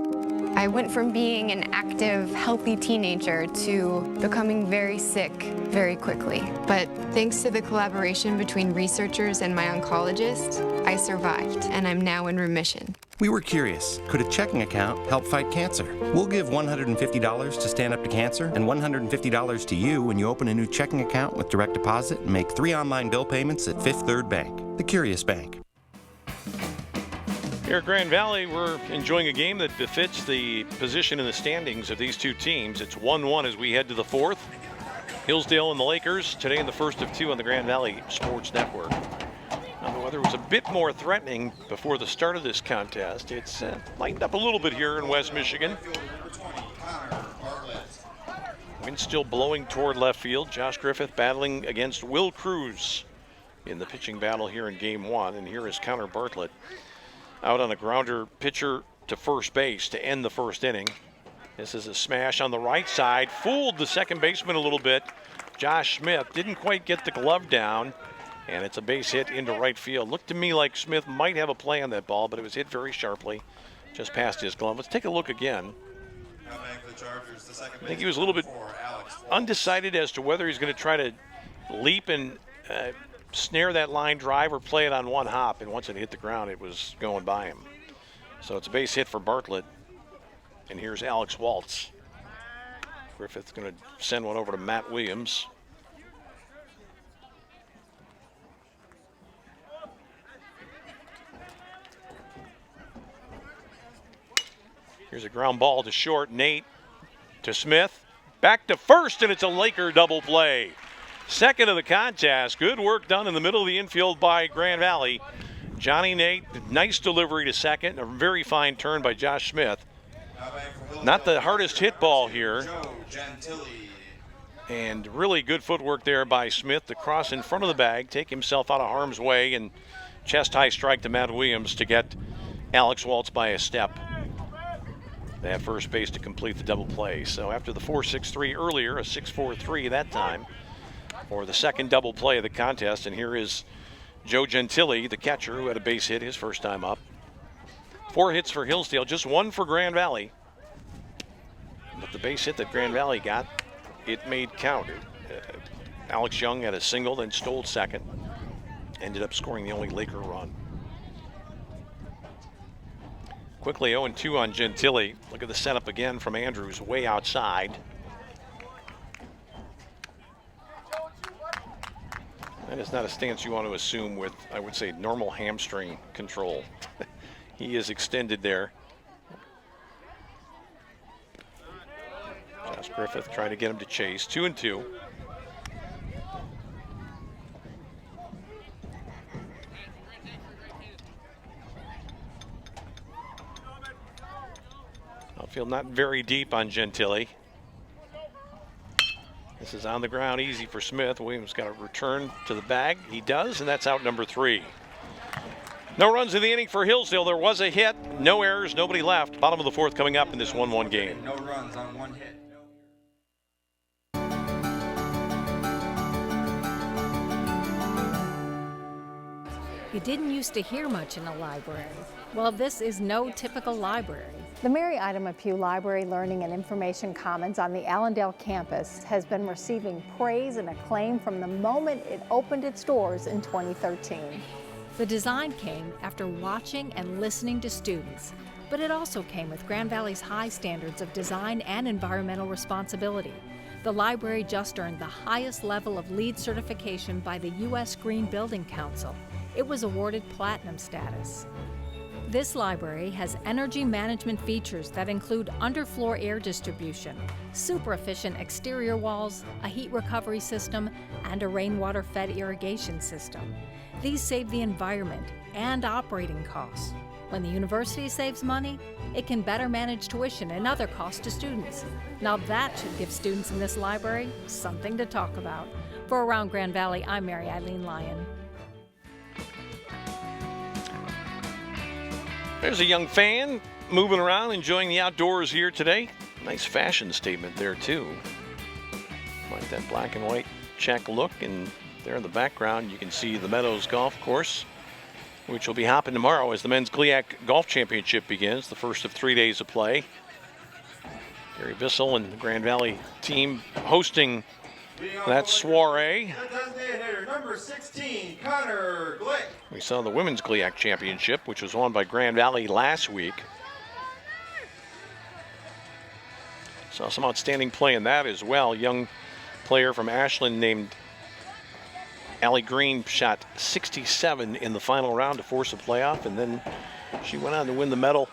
I went from being an active, healthy teenager to becoming very sick very quickly. But thanks to the collaboration between researchers and my oncologist, I survived, and I'm now in remission. We were curious, could a checking account help fight cancer? We'll give $150 to Stand Up to Cancer and $150 to you when you open a new checking account with direct deposit and make 3 online bill payments at Fifth Third Bank, the Curious Bank. Here at Grand Valley, we're enjoying a game that befits the position in the standings of these 2 teams. It's 1-1 as we head to the 4th. Hillsdale and the Lakers today in the first of 2 on the Grand Valley Sports Network. Now, the weather was a bit more threatening before the start of this contest. It's lightened up a little bit here in West Michigan. Wind still blowing toward left field. Josh Griffith battling against Will Cruz in the pitching battle here in game 1. And here is Connor Bartlett out on a grounder pitcher to first base to end the first inning. This is a smash on the right side. Fooled the second baseman a little bit. Josh Smith didn't quite get the glove down. And it's a base hit into right field. Looked to me like Smith might have a play on that ball, but it was hit very sharply, just past his glove. Let's take a look again. I think he was a little bit undecided as to whether he's going to try to leap and snare that line drive or play it on one hop. And once it hit the ground, it was going by him. So it's a base hit for Bartlett. And here's Alex Waltz. Griffith's going to send one over to Matt Williams. Here's a ground ball to short. Nate to Smith. Back to first, and it's a Laker double play. Second of the contest. Good work done in the middle of the infield by Grand Valley. Johnny Nate, nice delivery to second. A very fine turn by Josh Smith. Not the hardest hit ball here. And really good footwork there by Smith to cross in front of the bag, take himself out of harm's way, and chest-high strike to Matt Williams to get Alex Waltz by a step. They have first base to complete the double play. So after the 4-6-3 earlier, a 6-4-3 that time for the second double play of the contest. And here is Joe Gentile, the catcher, who had a base hit his first time up. 4 hits for Hillsdale, just 1 for Grand Valley. But the base hit that Grand Valley got, it made count. Alex Young had a single, then stole second. Ended up scoring the only Laker run. Quickly 0-2 on Gentile. Look at the setup again from Andrews, way outside. That is not a stance you want to assume with, I would say, normal hamstring control. He is extended there. Josh Griffith trying to get him to chase. 2-2. Outfield not very deep on Gentile. This is on the ground, easy for Smith. Williams got to return to the bag. He does, and that's out number 3. No runs in the inning for Hillsdale. There was a hit, no errors, nobody left. Bottom of the 4th coming up in this 1-1 game. No runs on 1 hit. You didn't used to hear much in a library. Well, this is no typical library. The Mary Ida Pugh Library Learning and Information Commons on the Allendale campus has been receiving praise and acclaim from the moment it opened its doors in 2013. The design came after watching and listening to students, but it also came with Grand Valley's high standards of design and environmental responsibility. The library just earned the highest level of LEED certification by the U.S. Green Building Council. It was awarded platinum status. This library has energy management features that include underfloor air distribution, super efficient exterior walls, a heat recovery system, and a rainwater-fed irrigation system. These save the environment and operating costs. When the university saves money, it can better manage tuition and other costs to students. Now that should give students in this library something to talk about. For Around Grand Valley, I'm Mary Eileen Lyon. There's a young fan moving around, enjoying the outdoors here today. Nice fashion statement there, too. Like that black and white check look, and there in the background you can see the Meadows Golf Course, which will be hopping tomorrow as the Men's GLIAC Golf Championship begins, the first of 3 days of play. Gary Bissell and the Grand Valley team hosting that soiree. Number 16, Connor Glick. We saw the Women's GLIAC Championship, which was won by Grand Valley last week. Saw some outstanding play in that as well. Young player from Ashland named Allie Green shot 67 in the final round to force a playoff, and then she went on to win the medal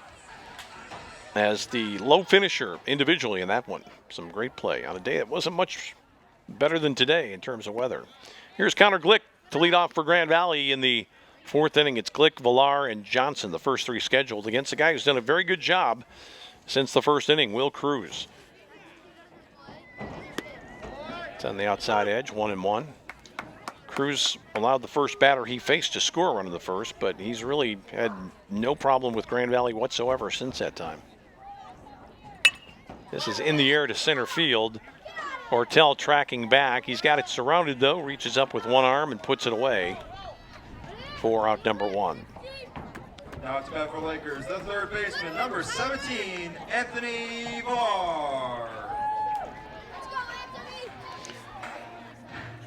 as the low finisher individually in that one. Some great play on a day that wasn't much better than today in terms of weather. Here's Connor Glick to lead off for Grand Valley in the 4th inning. It's Glick, Villar, and Johnson, the first 3 scheduled, against a guy who's done a very good job since the first inning, Will Cruz. It's on the outside edge, 1-1. Cruz allowed the first batter he faced to score a run in the first, but he's really had no problem with Grand Valley whatsoever since that time. This is in the air to center field. Ortel tracking back. He's got it surrounded though, reaches up with one arm and puts it away for out number 1. Now it's bat for Lakers, the third baseman, number 17, Anthony Villar.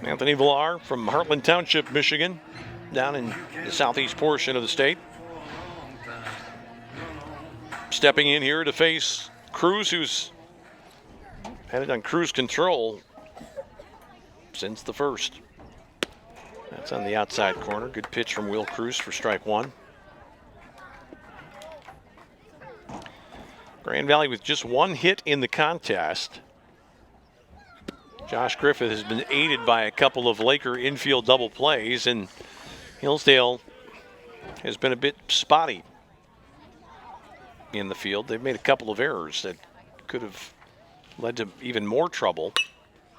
Anthony Villar from Heartland Township, Michigan, down in the southeast portion of the state. Stepping in here to face Cruz, who's had it on cruise control since the first. That's on the outside corner. Good pitch from Will Cruz for strike 1. Grand Valley with just one hit in the contest. Josh Griffith has been aided by a couple of Laker infield double plays, and Hillsdale has been a bit spotty in the field. They've made a couple of errors that could have led to even more trouble.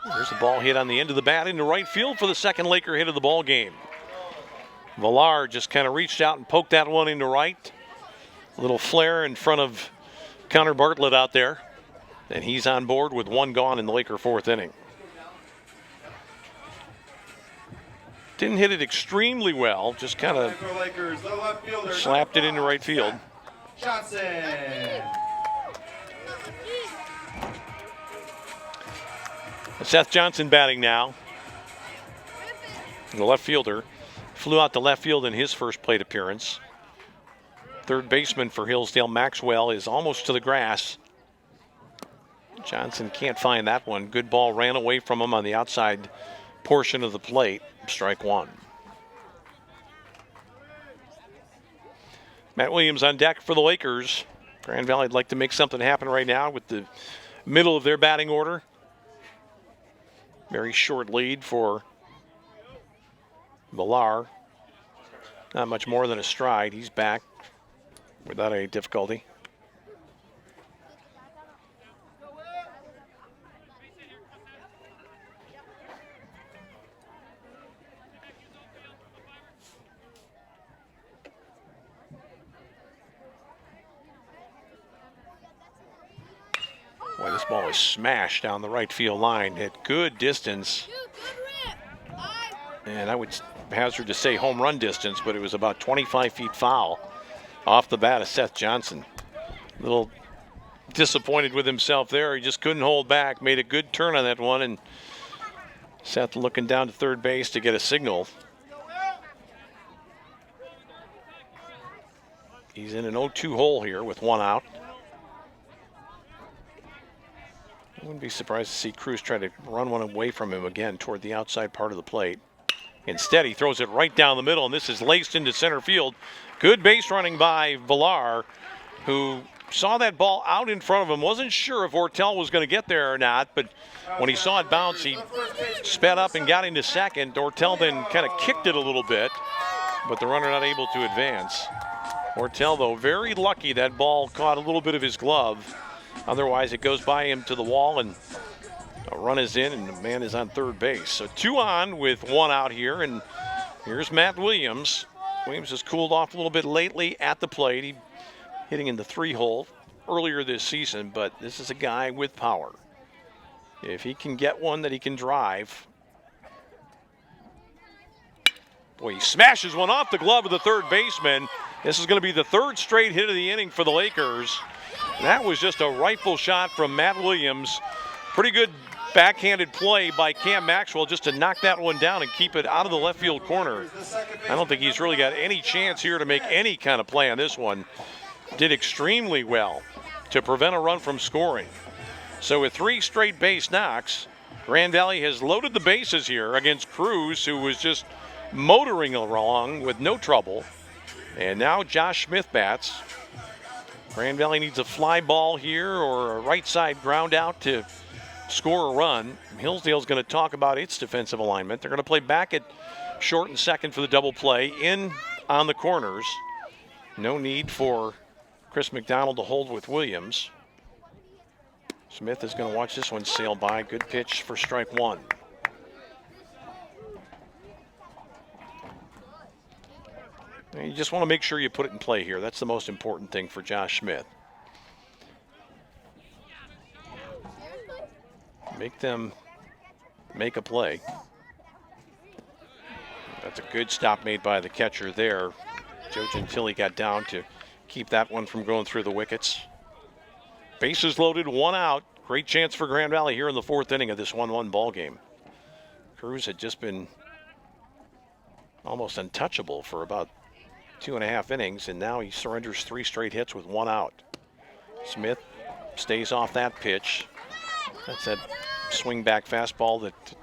There's a ball hit on the end of the bat into right field for the second Laker hit of the ball game. Villar just kind of reached out and poked that one into right. A little flare in front of Connor Bartlett out there, and he's on board with one gone in the Laker fourth inning. Didn't hit it extremely well, just kind of slapped it into right field. Johnson. Seth Johnson batting now. The left fielder flew out to left field in his first plate appearance. Third baseman for Hillsdale, Maxwell, is almost to the grass. Johnson can't find that one. Good ball ran away from him on the outside portion of the plate. Strike 1. Matt Williams on deck for the Lakers. Grand Valley would like to make something happen right now with the middle of their batting order. Very short lead for Villar. Not much more than a stride. He's back without any difficulty. Boy, this ball is smashed down the right field line at good distance. And I would hazard to say home run distance, but it was about 25 feet foul off the bat of Seth Johnson. A little disappointed with himself there. He just couldn't hold back. Made a good turn on that one, and Seth looking down to third base to get a signal. He's in an 0-2 hole here with one out. I wouldn't be surprised to see Cruz try to run one away from him again toward the outside part of the plate. Instead, he throws it right down the middle, and this is laced into center field. Good base running by Villar, who saw that ball out in front of him. Wasn't sure if Ortel was going to get there or not, but when he saw it bounce, he sped up and got into second. Ortel then kind of kicked it a little bit, but the runner not able to advance. Ortel, though, very lucky that ball caught a little bit of his glove. Otherwise, it goes by him to the wall, and a run is in, and the man is on third base. So 2 on with 1 out here, and here's Matt Williams. Williams has cooled off a little bit lately at the plate. He hitting in the 3 hole earlier this season, but this is a guy with power. If he can get one that he can drive. Boy, he smashes one off the glove of the third baseman. This is going to be the 3rd straight hit of the inning for the Lakers. That was just a rifle shot from Matt Williams. Pretty good backhanded play by Cam Maxwell just to knock that one down and keep it out of the left field corner. I don't think he's really got any chance here to make any kind of play on this one. Did extremely well to prevent a run from scoring. So with 3 straight base knocks, Grand Valley has loaded the bases here against Cruz, who was just motoring along with no trouble. And now Josh Smith bats. Grand Valley needs a fly ball here or a right side ground out to score a run. Hillsdale's going to talk about its defensive alignment. They're going to play back at short and second for the double play, in on the corners. No need for Chris McDonald to hold with Williams. Smith is going to watch this one sail by. Good pitch for strike 1. You just want to make sure you put it in play here. That's the most important thing for Josh Smith. Make them make a play. That's a good stop made by the catcher there. Joe Gentili got down to keep that one from going through the wickets. Bases loaded, 1 out. Great chance for Grand Valley here in the 4th inning of this 1-1 ball game. Cruz had just been almost untouchable for about 2.5 innings, and now he surrenders 3 straight hits with 1 out. Smith stays off that pitch. That's that swing back fastball that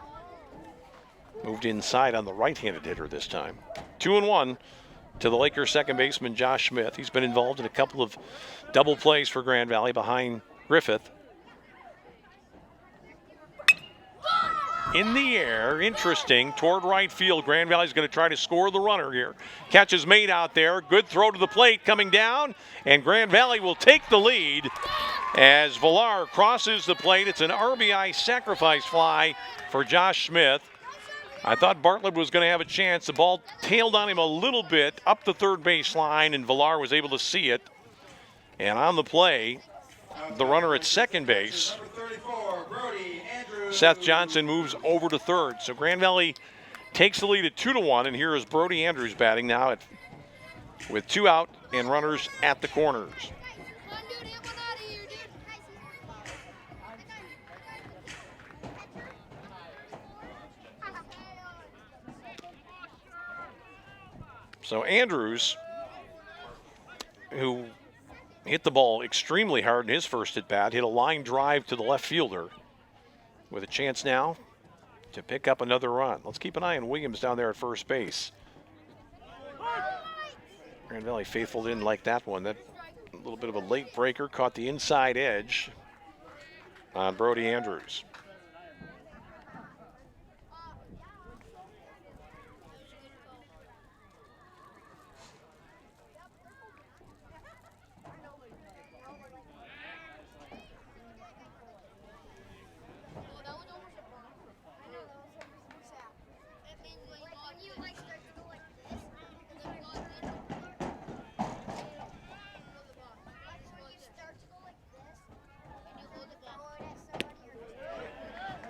moved inside on the right-handed hitter this time. 2-1 to the Lakers second baseman Josh Smith. He's been involved in a couple of double plays for Grand Valley behind Griffith. In the air, interesting, toward right field. Grand Valley's going to try to score the runner here. Catch is made out there. Good throw to the plate coming down, and Grand Valley will take the lead as Villar crosses the plate. It's an RBI sacrifice fly for Josh Smith. I thought Bartlett was going to have a chance. The ball tailed on him a little bit up the third base line, and Villar was able to see it. And on the play, the runner at second base, Seth Johnson, moves over to third. So Grand Valley takes the lead at 2-1, and here is Brody Andrews batting now with 2 out and runners at the corners. So Andrews, who hit the ball extremely hard in his first at bat, hit a line drive to the left fielder, with a chance now to pick up another run. Let's keep an eye on Williams down there at first base. Grand Valley faithful didn't like that one. That a little bit of a late breaker caught the inside edge on Brody Andrews.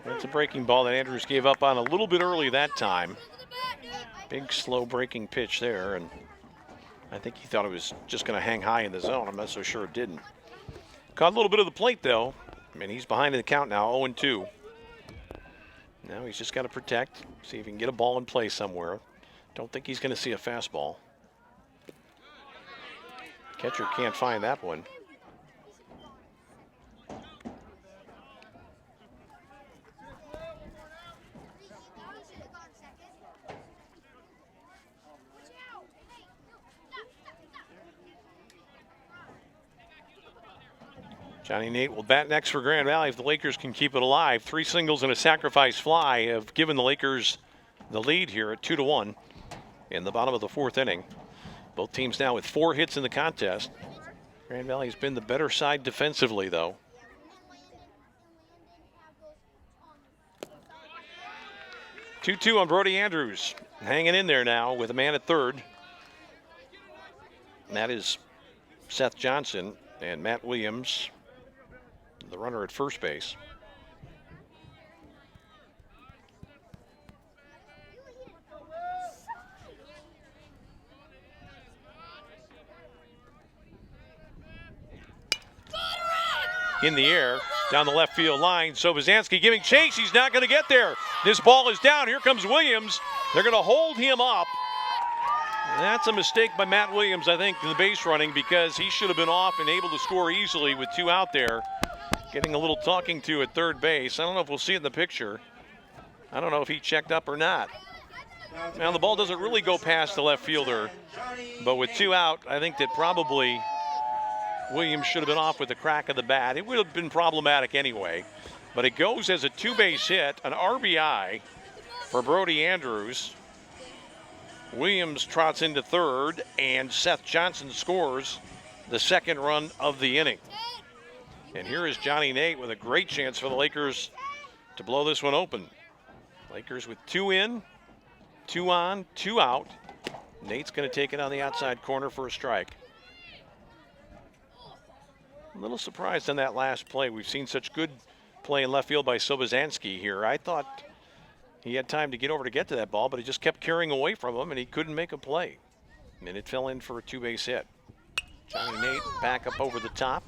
It's a breaking ball that Andrews gave up on a little bit early that time. Big, slow breaking pitch there, and I think he thought it was just going to hang high in the zone. I'm not so sure it didn't. Caught a little bit of the plate, though. I mean, he's behind in the count now, 0-2. Now he's just got to protect, see if he can get a ball in play somewhere. Don't think he's going to see a fastball. Catcher can't find that one. Johnny Nate will bat next for Grand Valley if the Lakers can keep it alive. 3 singles and a sacrifice fly have given the Lakers the lead here at 2-1 in the bottom of the 4th inning. Both teams now with 4 hits in the contest. Grand Valley has been the better side defensively, though. Two-two on Brody Andrews, hanging in there now with a man at third. And that is Seth Johnson and Matt Williams, the runner at first base. In the air, down the left field line. So Sobozansky giving chase. He's not going to get there. This ball is down. Here comes Williams. They're going to hold him up. That's a mistake by Matt Williams, I think, in the base running, because he should have been off and able to score easily with 2 out there. Getting a little talking to at third base. I don't know if we'll see it in the picture. I don't know if he checked up or not. Now, the ball doesn't really go past the left fielder, but with 2 out, I think that probably Williams should have been off with the crack of the bat. It would have been problematic anyway, but it goes as a 2-base hit, an RBI for Brody Andrews. Williams trots into third, and Seth Johnson scores the 2nd run of the inning. And here is Johnny Nate with a great chance for the Lakers to blow this one open. Lakers with 2 in, 2 on, 2 out. Nate's going to take it on the outside corner for a strike. A little surprised on that last play. We've seen such good play in left field by Sobozansky here. I thought He had time to get over to get to that ball, but it just kept carrying away from him, and he couldn't make a play. And it fell in for a 2-base hit. Johnny Nate back up over the top.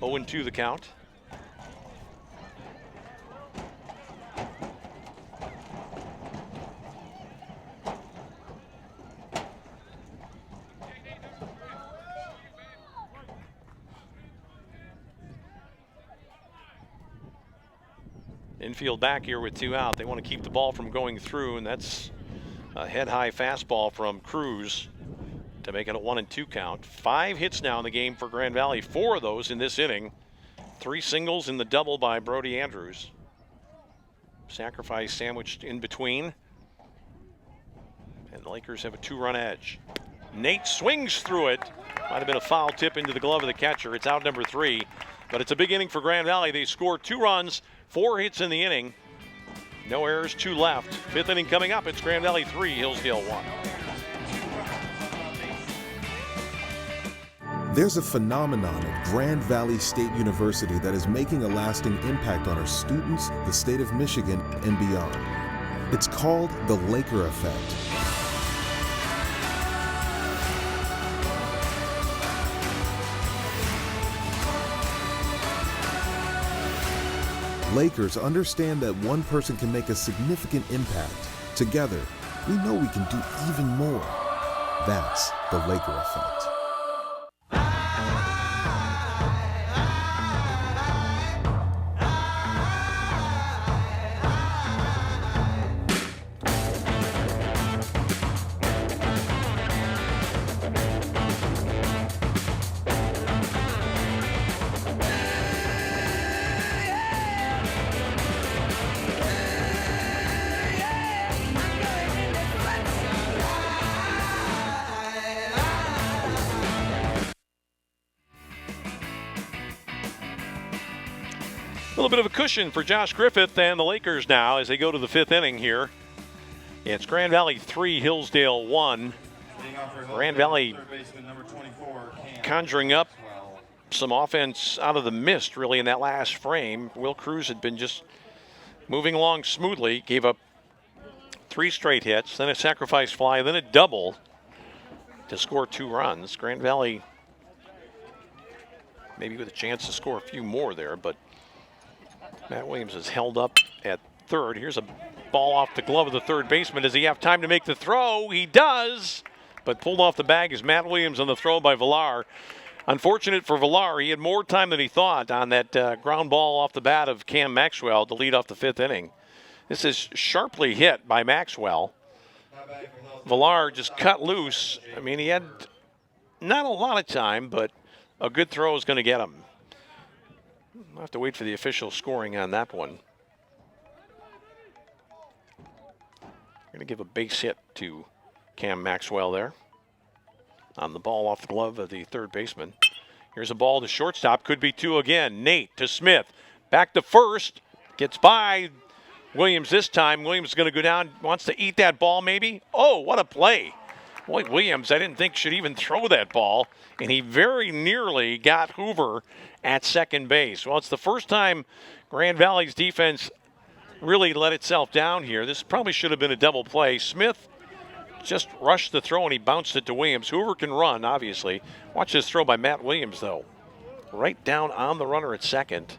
0-2 the count. Infield back here with 2 out. They want to keep the ball from going through, and that's a head-high fastball from Cruz to make it a 1-2 count. 5 hits now in the game for Grand Valley. 4 of those in this inning. 3 singles in the double by Brody Andrews. Sacrifice sandwiched in between. And the Lakers have a 2-run edge. Nate swings through it. Might have been a foul tip into the glove of the catcher. It's out number 3. But it's a big inning for Grand Valley. They score 2 runs, 4 hits in the inning. No errors, 2 left. 5th inning coming up. It's Grand Valley 3, Hillsdale 1. There's a phenomenon at Grand Valley State University that is making a lasting impact on our students, the state of Michigan, and beyond. It's called the Laker effect. Lakers understand that one person can make a significant impact. Together, we know we can do even more. That's the Laker effect. A little bit of a cushion for Josh Griffith and the Lakers now as they go to the 5th inning here. It's Grand Valley 3, Hillsdale 1. Grand Valley conjuring up some offense out of the mist, really, in that last frame. Will Cruz had been just moving along smoothly, gave up 3 straight hits, then a sacrifice fly, then a double to score 2 runs. Grand Valley maybe with a chance to score a few more there, but Matt Williams is held up at third. Here's a ball off the glove of the third baseman. Does he have time to make the throw? He does, but pulled off the bag is Matt Williams on the throw by Villar. Unfortunate for Villar, he had more time than he thought on that ground ball off the bat of Cam Maxwell to lead off the 5th inning. This is sharply hit by Maxwell. Villar just cut loose. I mean, he had not a lot of time, but a good throw is going to get him. I'll have to wait for the official scoring on that one. Going to give a base hit to Cam Maxwell there on the ball off the glove of the third baseman. Here's a ball to shortstop. Could be 2 again. Nate to Smith. Back to first. Gets by Williams this time. Williams is going to go down. Wants to eat that ball maybe. Oh, what a play. Boy, Williams, I didn't think should even throw that ball. And he very nearly got Hoover at second base. Well, it's the first time Grand Valley's defense really let itself down here. This probably should have been a double play. Smith just rushed the throw and he bounced it to Williams. Hoover can run, obviously. Watch this throw by Matt Williams, though. Right down on the runner at second.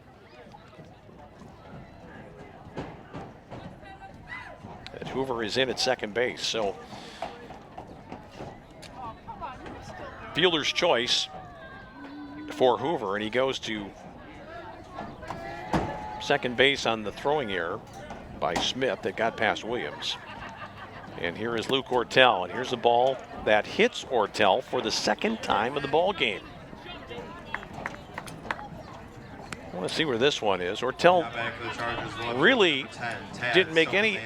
And Hoover is in at second base, so fielder's choice for Hoover, and he goes to second base on the throwing error by Smith that got past Williams. And here is Luke Ortel, and here's a ball that hits Ortel for the 2nd time of the ball game. I want to see where this one is. Ortel really didn't make any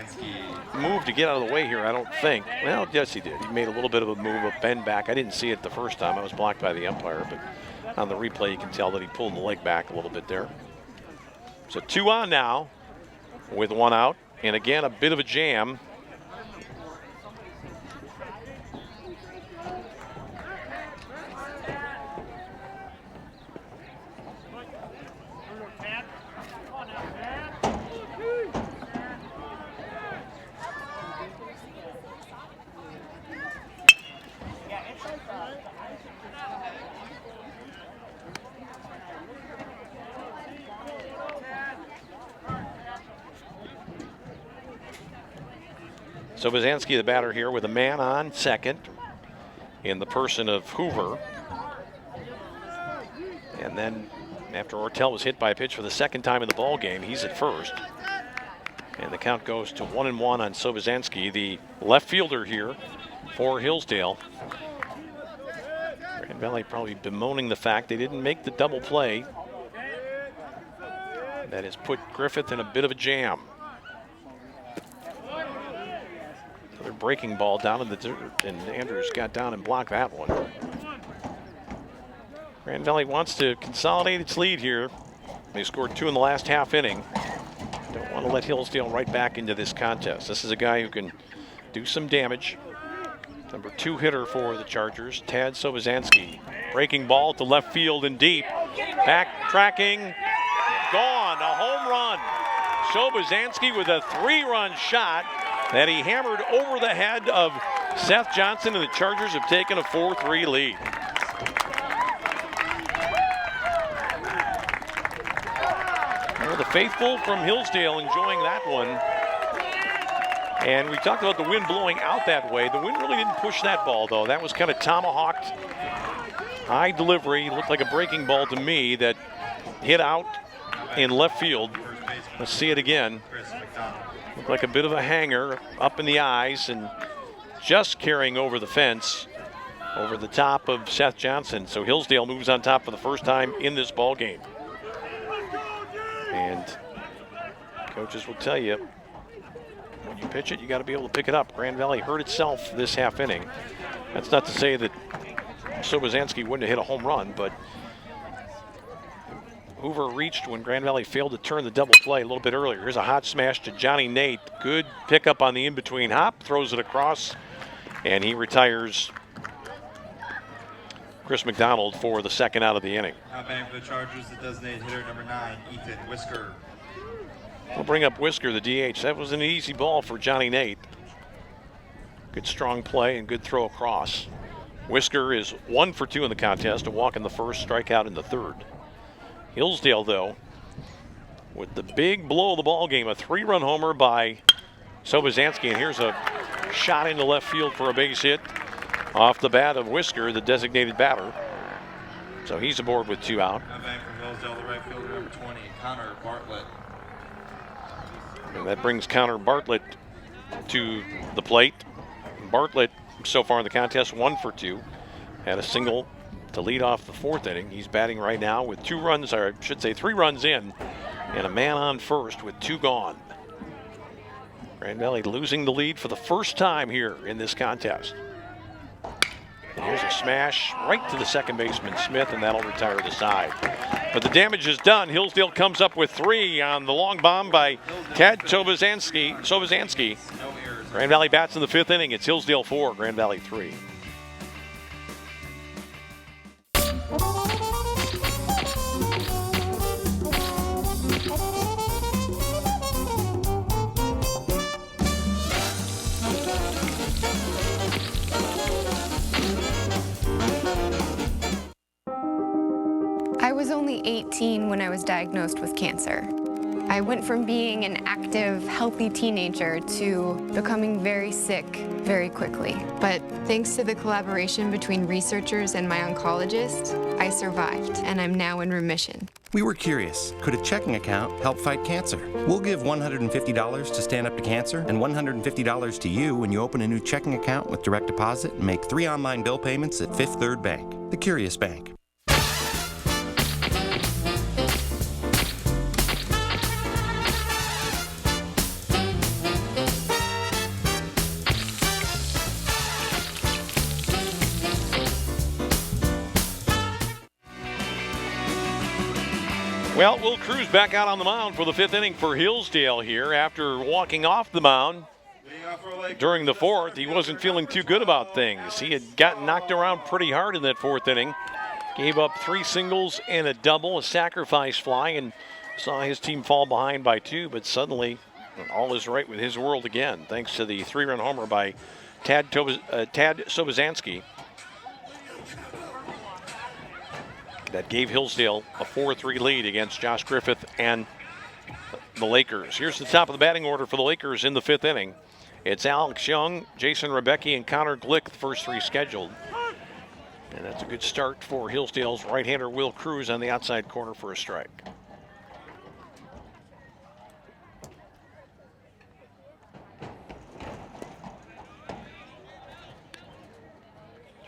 move to get out of the way here, I don't think. Well, yes, he did. He made a little bit of a move, a bend back. I didn't see it the first time. I was blocked by the umpire, but on the replay, you can tell that he pulled the leg back a little bit there. So 2 on now with 1 out, and again, a bit of a jam. Sobosanski, the batter here, with a man on second in the person of Hoover. And then after Ortel was hit by a pitch for the second time in the ball game, he's at first. And the count goes to 1-1 on Sobosanski, the left fielder here for Hillsdale. Grand Valley probably bemoaning the fact they didn't make the double play. That has put Griffith in a bit of a jam. Another breaking ball down in the dirt, and Andrews got down and blocked that one. Grand Valley wants to consolidate its lead here. They scored 2 in the last half inning. Don't want to let Hillsdale right back into this contest. This is a guy who can do some damage. Number 2 hitter for the Chargers, Tad Sobosanski. Breaking ball to left field and deep. Backtracking, gone, a home run. Sobosanski with a 3-run shot that he hammered over the head of Seth Johnson, and the Chargers have taken a 4-3 lead. Well, the faithful from Hillsdale enjoying that one. And we talked about the wind blowing out that way. The wind really didn't push that ball, though. That was kind of tomahawked. High delivery. Looked like a breaking ball to me that hit out in left field. Let's see it again. Looked like a bit of a hanger up in the eyes and just carrying over the fence over the top of Seth Johnson. So Hillsdale moves on top for the first time in this ball game. And coaches will tell you, when you pitch it, you got to be able to pick it up. Grand Valley hurt itself this half inning. That's not to say that Sobosanski wouldn't have hit a home run, but Hoover reached when Grand Valley failed to turn the double play a little bit earlier. Here's a hot smash to Johnny Nate. Good pickup on the in-between hop, throws it across, and he retires Chris McDonald for the second out of the inning. Now batting for the Chargers, the designated hitter, number 9, Ethan Whisker. We'll bring up Whisker, the DH. That was an easy ball for Johnny Nate. Good strong play and good throw across. Whisker is 1 for 2 in the contest, a walk in the first, strikeout in the third. Hillsdale, though, with the big blow of the ball game, a 3-run homer by Sobosanski, and here's a shot into left field for a base hit off the bat of Whisker, the designated batter. So he's aboard with 2 out. Now batting for Hillsdale, the right fielder, number 20, Connor Bartlett. And that brings Connor Bartlett to the plate. Bartlett, so far in the contest, 1 for 2. Had a single to lead off the 4th inning. He's batting right now with 2 runs, or I should say 3 runs in, and a man on first with 2 gone. Grand Valley losing the lead for the first time here in this contest. And here's a smash right to the second baseman, Smith, and that'll retire the side. But the damage is done. Hillsdale comes up with 3 on the long bomb by Tad Sobosanski. Grand Valley bats in the 5th inning. It's Hillsdale 4, Grand Valley 3. I was only 18 when I was diagnosed with cancer. I went from being an active, healthy teenager to becoming very sick very quickly. But thanks to the collaboration between researchers and my oncologist, I survived, and I'm now in remission. We were curious, could a checking account help fight cancer? We'll give $150 to Stand Up to Cancer and $150 to you when you open a new checking account with direct deposit and make 3 online bill payments at Fifth Third Bank, the Curious Bank. Well, we'll cruise back out on the mound for the 5th inning for Hillsdale here. After walking off the mound during the 4th, he wasn't feeling too good about things. He had gotten knocked around pretty hard in that 4th inning. Gave up 3 singles and a double, a sacrifice fly, and saw his team fall behind by 2, but suddenly all is right with his world again, thanks to the 3-run homer by Tad Sobosanski. That gave Hillsdale a 4-3 lead against Josh Griffith and the Lakers. Here's the top of the batting order for the Lakers in the 5th inning. It's Alex Young, Jason Rebecki, and Connor Glick, the first three scheduled. And that's a good start for Hillsdale's right-hander Will Cruz on the outside corner for a strike.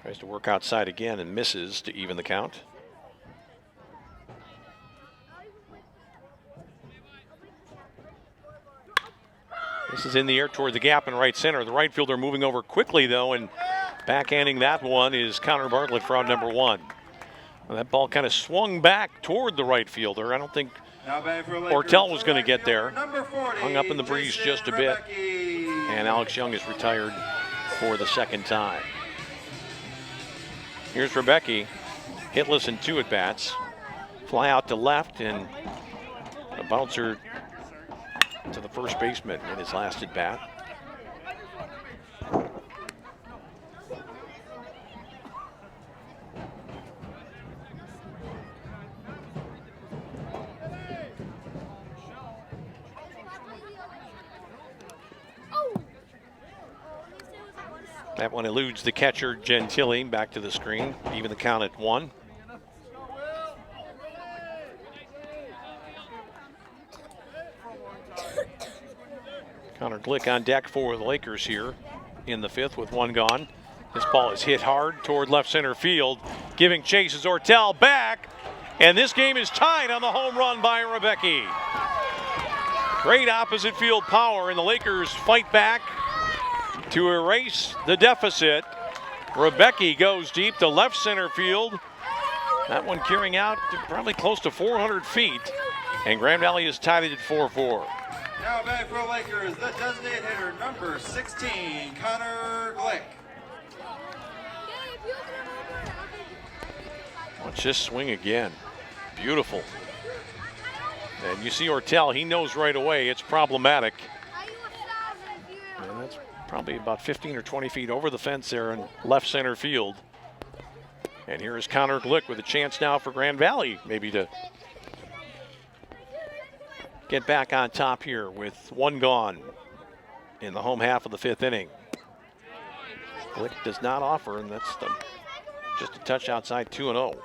Tries to work outside again and misses to even the count. This is in the air toward the gap in right center. The right fielder moving over quickly, though, and backhanding that one is Connor Bartlett for out number one. Well, that ball kind of swung back toward the right fielder. I don't think Ortel was going to get there. Hung up in the breeze just a bit. And Alex Young is retired for the second time. Here's Rebecki, hitless in 2 at-bats. Fly out to left and a bouncer to the first baseman in his last at-bat. That one eludes the catcher, Gentili, back to the screen. Even the count at 1. Connor Glick on deck for the Lakers here in the 5th with 1 gone. This ball is hit hard toward left center field. Giving chase is Ortel back. And this game is tied on the home run by Rebecki. Great opposite field power, and the Lakers fight back to erase the deficit. Rebecki goes deep to left center field. That one carrying out to probably close to 400 feet. And Grand Valley is tied at 4-4. Now back for Lakers, the designated hitter, number 16, Connor Glick. Watch this swing again. Beautiful. And you see Ortel, he knows right away it's problematic. And that's probably about 15 or 20 feet over the fence there in left center field. And here is Connor Glick with a chance now for Grand Valley maybe to get back on top here with 1 gone in the home half of the 5th inning. Glick does not offer, and that's just a touch outside 2-0.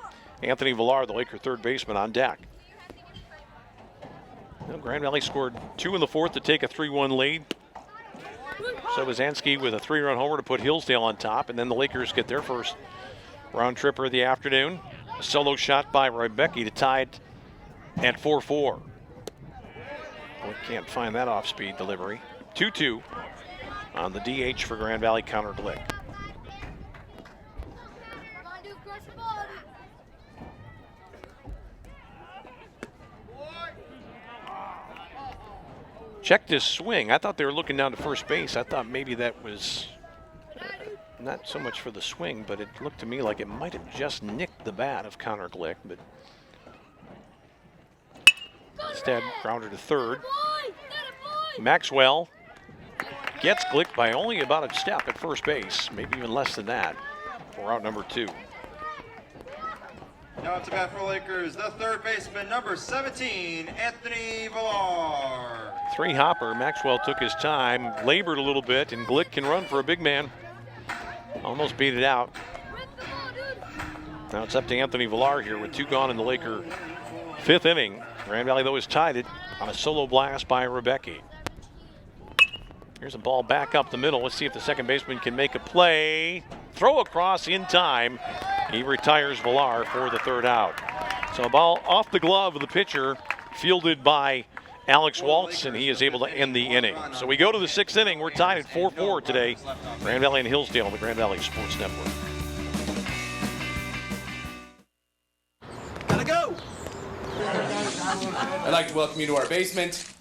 Anthony Villar, the Laker third baseman, on deck. Well, Grand Valley scored 2 in the 4th to take a 3-1 lead. So Wazansky with a 3-run homer to put Hillsdale on top, and then the Lakers get their first round tripper of the afternoon. A solo shot by Rebecki to tie it at 4-4. We can't find that off-speed delivery. 2-2 on the DH for Grand Valley, Connor Glick. Check this swing. I thought they were looking down to first base. I thought maybe that was not so much for the swing, but it looked to me like it might have just nicked the bat of Connor Glick. But instead, grounder to third. Maxwell gets Glick by only about a step at first base, maybe even less than that, for out number 2. Now up to bat for Lakers, the third baseman, number 17, Anthony Villar. 3 hopper. Maxwell took his time, labored a little bit, and Glick can run for a big man. Almost beat it out. Now it's up to Anthony Villar here with 2 gone in the Laker 5th inning. Grand Valley, though, is tied it on a solo blast by Rebecki. Here's a ball back up the middle. Let's see if the second baseman can make a play. Throw across in time. He retires Villar for the 3rd out. So a ball off the glove of the pitcher, fielded by Alex Waltz, and he is able to end the inning. So we go to the 6th inning. We're tied at 4-4 today. Grand Valley and Hillsdale on the Grand Valley Sports Network. Gotta go! I'd like to welcome you to our basement.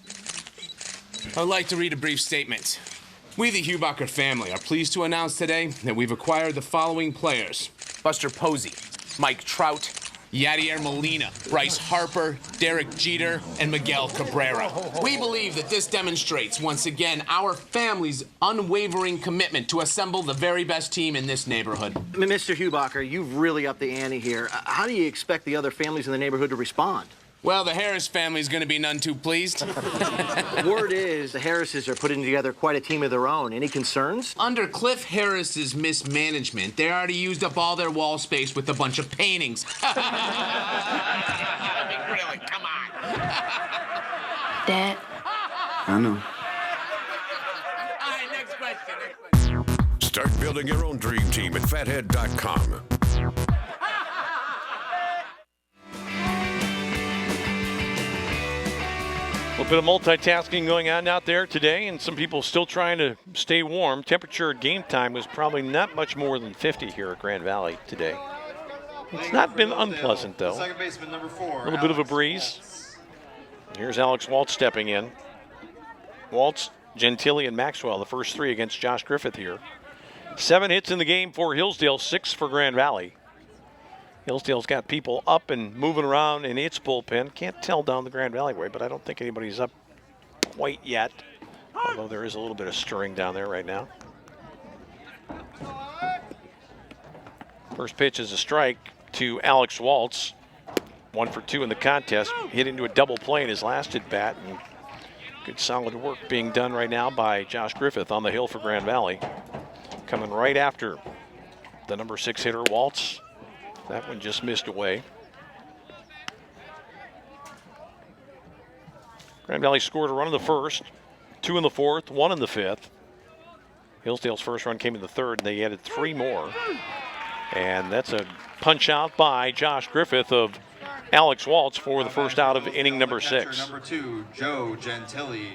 I would like to read a brief statement. We, the Hubacher family, are pleased to announce today that we've acquired the following players: Buster Posey, Mike Trout, Yadier Molina, Bryce Harper, Derek Jeter, and Miguel Cabrera. We believe that this demonstrates, once again, our family's unwavering commitment to assemble the very best team in this neighborhood. Mr. Hubacher, you've really upped the ante here. How do you expect the other families in the neighborhood to respond? Well, the Harris family's going to be none too pleased. Word is the Harrises are putting together quite a team of their own. Any concerns? Under Cliff Harris's mismanagement, they already used up all their wall space with a bunch of paintings. I mean, really, come on. Dad. I know. All right, next question. Start building your own dream team at fathead.com. A little bit of multitasking going on out there today, and some people still trying to stay warm. Temperature at game time was probably not much more than 50 here at Grand Valley today. It's not been unpleasant, though. Second baseman, number 4. A little bit of a breeze. Here's Alex Waltz stepping in. Waltz, Gentili, and Maxwell, the first 3 against Josh Griffith here. 7 hits in the game for Hillsdale, 6 for Grand Valley. Hillsdale's got people up and moving around in its bullpen. Can't tell down the Grand Valley way, but I don't think anybody's up quite yet. Although there is a little bit of stirring down there right now. First pitch is a strike to Alex Waltz. 1 for 2 in the contest. Hit into a double play in his last at bat. And good solid work being done right now by Josh Griffith on the hill for Grand Valley. Coming right after the number 6 hitter, Waltz. That one just missed away. Grand Valley scored a run in the first, 2 in the fourth, 1 in the fifth. Hillsdale's first run came in the third, and they added 3 more. And that's a punch out by Josh Griffith of Alex Waltz for the first out of inning number 6. Number 2, Joe Gentili.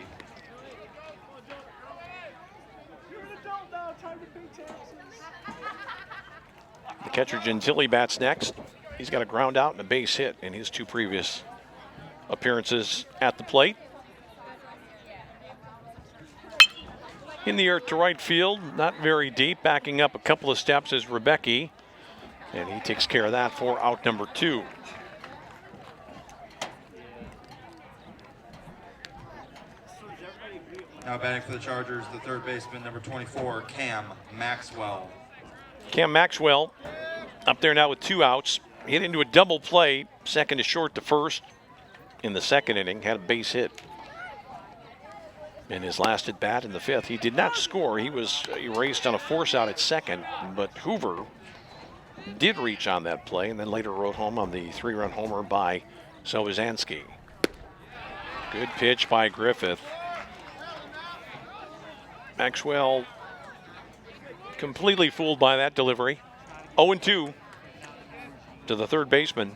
The catcher Gentili bats next. He's got a ground out and a base hit in his 2 previous appearances at the plate. In the air to right field, not very deep. Backing up a couple of steps is Rebecki, and he takes care of that for out number 2. Now batting for the Chargers, the third baseman, number 24, Cam Maxwell. Cam Maxwell up there now with 2 outs. Hit into a double play, second to short to first in the second inning. Had a base hit in his last at bat in the 5th. He did not score. He was erased on a force out at second, but Hoover did reach on that play and then later rode home on the 3-run homer by Sowazansky. Good pitch by Griffith. Maxwell completely fooled by that delivery. 0-2 to the third baseman.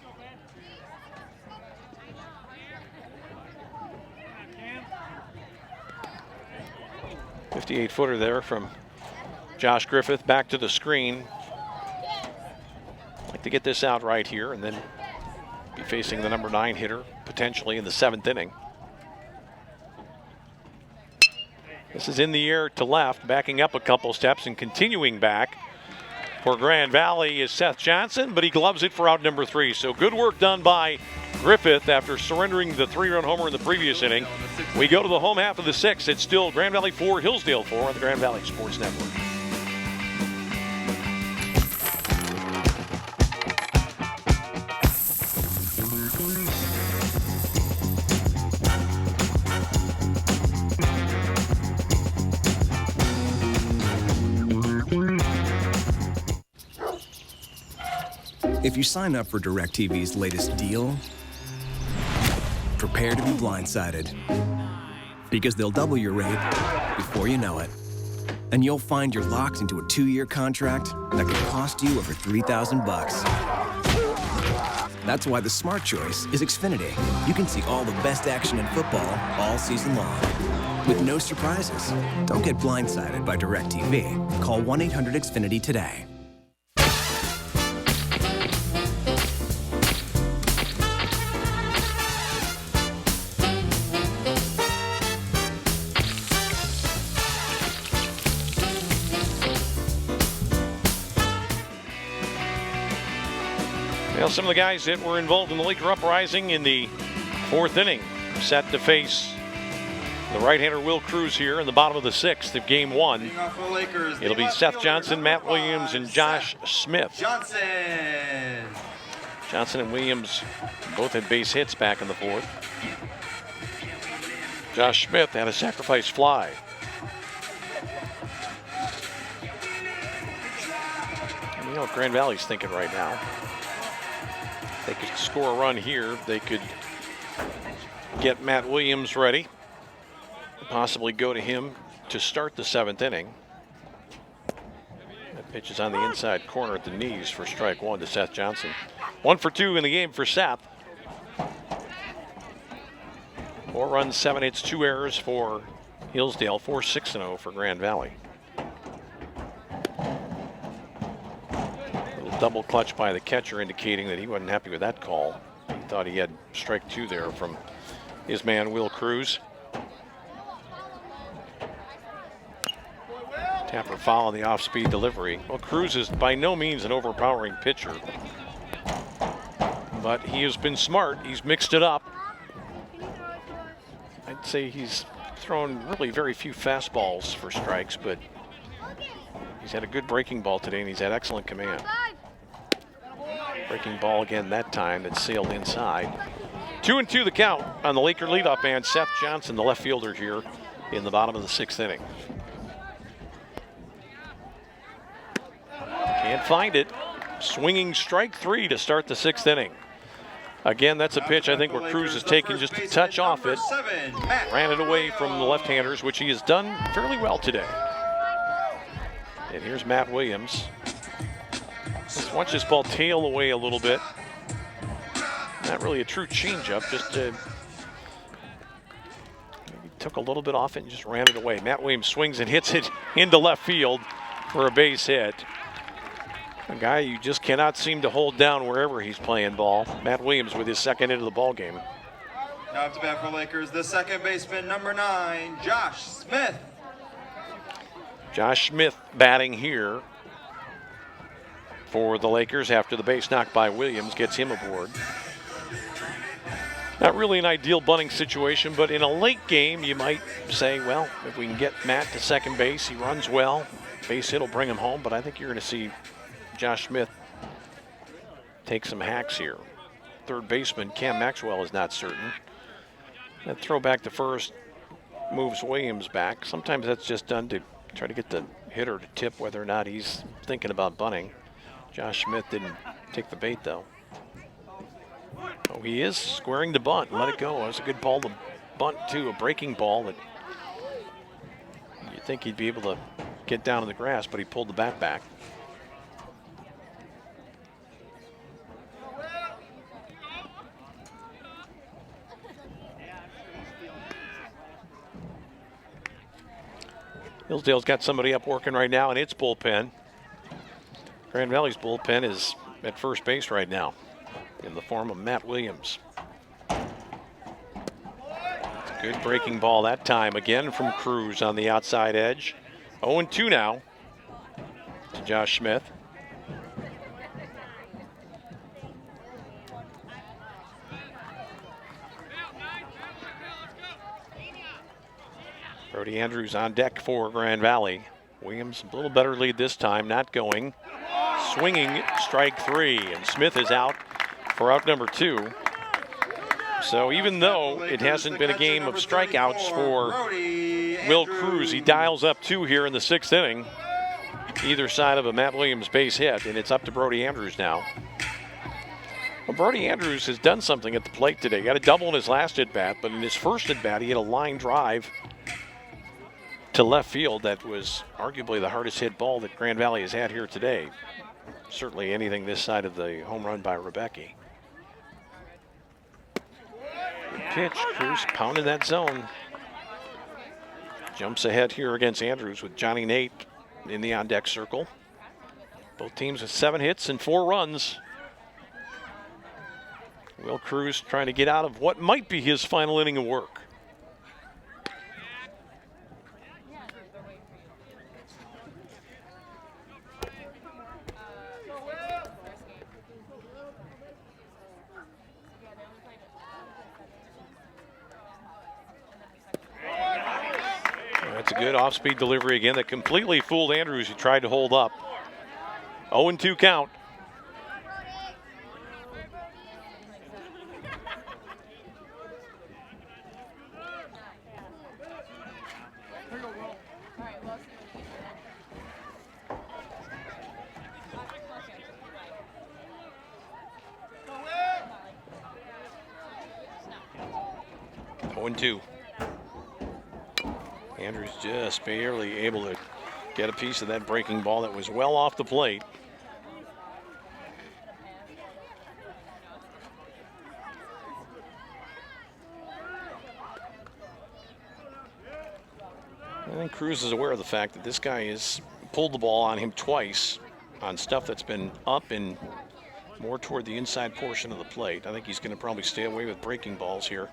.58-footer there from Josh Griffith back to the screen. Like to get this out right here and then be facing the number 9 hitter potentially in the 7th inning. This is in the air to left, backing up a couple steps and continuing back for Grand Valley is Seth Johnson, but he gloves it for out number 3. So good work done by Griffith after surrendering the 3-run homer in the previous inning. We go to the home half of the 6th. It's still Grand Valley 4, Hillsdale 4 on the Grand Valley Sports Network. If you sign up for DirecTV's latest deal, prepare to be blindsided. Because they'll double your rate before you know it. And you'll find you're locked into a 2-year contract that could cost you over $3,000 bucks. That's why the smart choice is Xfinity. You can see all the best action in football all season long. With no surprises. Don't get blindsided by DirecTV. Call 1-800-XFINITY today. Well, some of the guys that were involved in the Laker uprising in the 4th inning set to face the right-hander Will Cruz here in the bottom of the 6th of Game 1. It'll be Seth Johnson, Matt Williams, and Josh Smith. Johnson. Johnson and Williams both had base hits back in the fourth. Josh Smith had a sacrifice fly. You know what Grand Valley's thinking right now. They could score a run here. They could get Matt Williams ready. Possibly go to him to start the 7th inning. That pitch is on the inside corner at the knees for strike one to Seth Johnson. 1 for 2 in the game for Seth. 4 runs, 7 hits, 2 errors for Hillsdale. 4-6-0 for Grand Valley. Little double clutch by the catcher indicating that he wasn't happy with that call. He thought he had strike 2 there from his man Will Cruz. Tapper foul on the off-speed delivery. Well, Cruz is by no means an overpowering pitcher, but he has been smart. He's mixed it up. I'd say he's thrown really very few fastballs for strikes, but he's had a good breaking ball today, and he's had excellent command. Breaking ball again that time that sailed inside. 2-2 the count on the Laker leadoff man, Seth Johnson, the left fielder here in the bottom of the 6th inning. Can't find it. Swinging strike 3 to start the 6th inning. Again, that's a pitch I think where Cruz has taken just a touch off it. Ran it away from the left-handers, which he has done fairly well today. And here's Matt Williams. Let's watch this ball tail away a little bit. Not really a true changeup, just maybe took a little bit off it and just ran it away. Matt Williams swings and hits it into left field for a base hit. A guy you just cannot seem to hold down wherever he's playing ball. Matt Williams with his 2nd hit of the ball game. Now up to bat for Lakers, the 2nd baseman, number 9, Josh Smith. Josh Smith batting here for the Lakers after the base knock by Williams gets him aboard. Not really an ideal bunting situation, but in a late game, you might say, well, if we can get Matt to second base, he runs well. Base hit will bring him home, but I think you're going to see Josh Smith take some hacks here. 3rd baseman Cam Maxwell is not certain. That throw back to first moves Williams back. Sometimes that's just done to try to get the hitter to tip whether or not he's thinking about bunting. Josh Smith didn't take the bait though. Oh, he is squaring to bunt. Let it go. It was a good ball to bunt too, a breaking ball that you'd think he'd be able to get down in the grass, but he pulled the bat back. Hillsdale's got somebody up working right now in its bullpen. Grand Valley's bullpen is at first base right now in the form of Matt Williams. Good breaking ball that time again from Cruz on the outside edge. 0-2 now to Josh Smith. Brody Andrews on deck for Grand Valley. Williams a little better lead this time, not going. Swinging strike 3, and Smith is out for out number 2. So even though it hasn't been a game of strikeouts for Will Cruz, he dials up 2 here in the 6th inning, either side of a Matt Williams base hit, and it's up to Brody Andrews now. Well, Brody Andrews has done something at the plate today. He got a double in his last at-bat, but in his first at-bat, he had a line drive to left field that was arguably the hardest hit ball that Grand Valley has had here today. Certainly anything this side of the home run by Rebecki. Good pitch, Cruz pounding that zone. Jumps ahead here against Andrews with Johnny Nate in the on-deck circle. Both teams with 7 hits and 4 runs. Will Cruz trying to get out of what might be his final inning of work. That's a good off-speed delivery again that completely fooled Andrews. He tried to hold up. 0-2 count. 0-2. Andrews just barely able to get a piece of that breaking ball that was well off the plate. I think Cruz is aware of the fact that this guy has pulled the ball on him twice on stuff that's been up and more toward the inside portion of the plate. I think he's going to probably stay away with breaking balls here,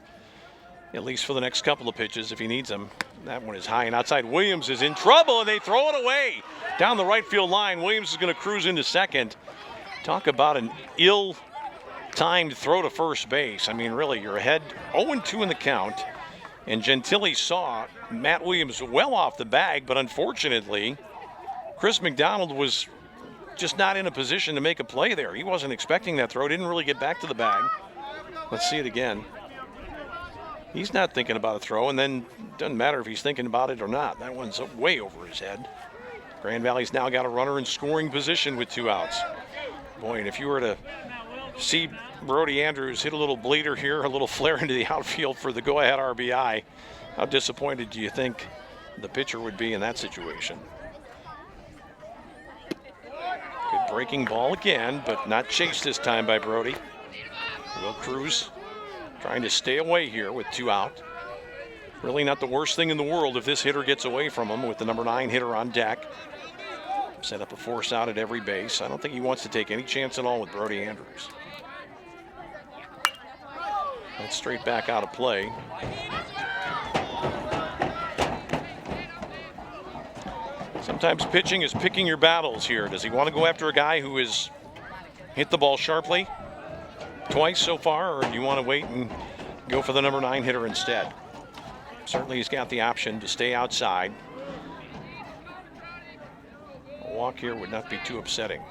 at least for the next couple of pitches if he needs them. That one is high and outside. Williams is in trouble, and they throw it away down the right field line. Williams is going to cruise into second. Talk about an ill-timed throw to first base. I mean, really, you're ahead 0-2 in the count. And Gentile saw Matt Williams well off the bag, but unfortunately, Chris McDonald was just not in a position to make a play there. He wasn't expecting that throw, didn't really get back to the bag. Let's see it again. He's not thinking about a throw, and then doesn't matter if he's thinking about it or not. That one's way over his head. Grand Valley's now got a runner in scoring position with 2 outs. Boy, and if you were to see Brody Andrews hit a little bleeder here, a little flare into the outfield for the go-ahead RBI, how disappointed do you think the pitcher would be in that situation? Good breaking ball again, but not chased this time by Brody. Will Cruz trying to stay away here with 2 out. Really not the worst thing in the world if this hitter gets away from him with the number 9 hitter on deck. Set up a force out at every base. I don't think he wants to take any chance at all with Brody Andrews. That's straight back out of play. Sometimes pitching is picking your battles here. Does he want to go after a guy who has hit the ball sharply twice so far, or do you want to wait and go for the number 9 hitter instead? Certainly he's got the option to stay outside. A walk here would not be too upsetting.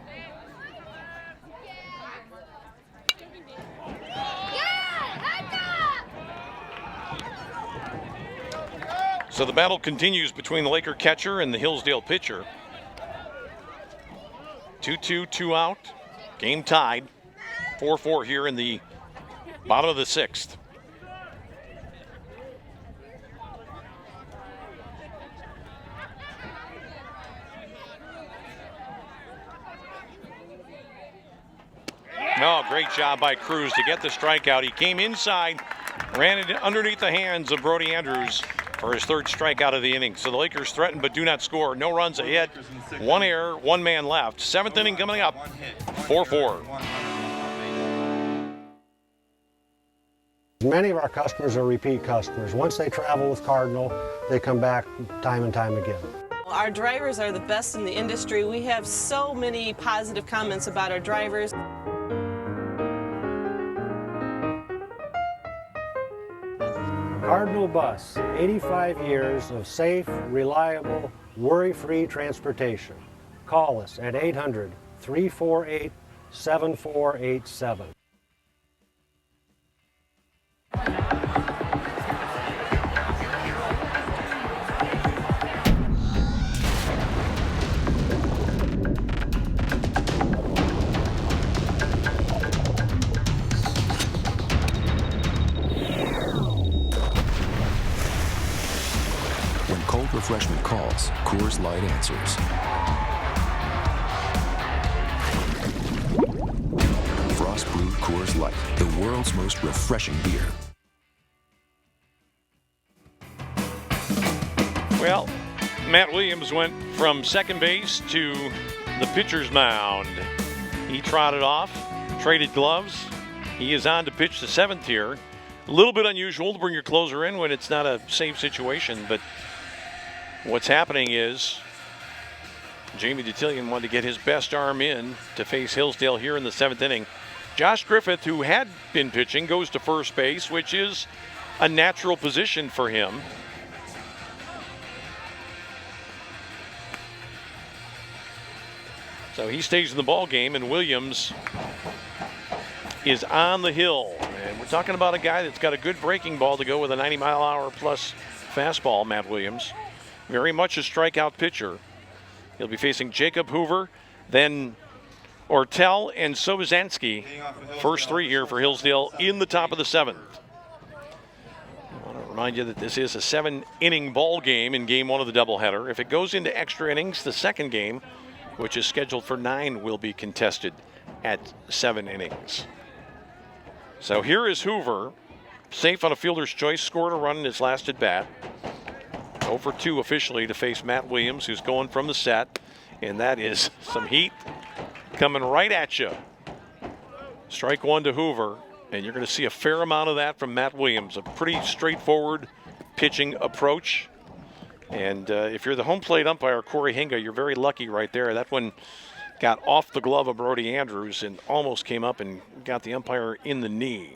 So the battle continues between the Laker catcher and the Hillsdale pitcher. 2-2, 2 out. Game tied. 4-4 here in the bottom of the 6th. Oh, great job by Cruz to get the strikeout. He came inside, ran it underneath the hands of Brody Andrews for his 3rd strikeout of the inning. So the Lakers threaten but do not score. No runs ahead. 1 error, 1 man left. 7th inning coming up. 4-4. Many of our customers are repeat customers. Once they travel with Cardinal, they come back time and time again. Our drivers are the best in the industry. We have so many positive comments about our drivers. Cardinal Bus, 85 years of safe, reliable, worry-free transportation. Call us at 800-348-7487. Cold refreshment calls, Coors Light answers. Frost brewed Coors Light, the world's most refreshing beer. Well, Matt Williams went from second base to the pitcher's mound. He trotted off, traded gloves. He is on to pitch the 7th here. A little bit unusual to bring your closer in when it's not a safe situation, but what's happening is Jamie Detillion wanted to get his best arm in to face Hillsdale here in the 7th inning. Josh Griffith, who had been pitching, goes to first base, which is a natural position for him. So he stays in the ball game, and Williams is on the hill. And we're talking about a guy that's got a good breaking ball to go with a 90-mile-an-hour plus fastball, Matt Williams. Very much a strikeout pitcher. He'll be facing Jacob Hoover, then Ortel and Sobozansky. First 3 here for Hillsdale in the top of the 7th. I want to Remind you that this is a 7-inning ball game in game 1 of the doubleheader. If it goes into extra innings, the second game, which is scheduled for 9, will be contested at 7 innings. So here is Hoover, safe on a fielder's choice, scored a run in his last at bat. 0 for 2 officially to face Matt Williams, who's going from the set, and that is some heat coming right at you. Strike 1 to Hoover, and you're going to see a fair amount of that from Matt Williams. A pretty straightforward pitching approach. And if you're the home plate umpire, Corey Hinga, you're very lucky right there. That one got off the glove of Brody Andrews and almost came up and got the umpire in the knee.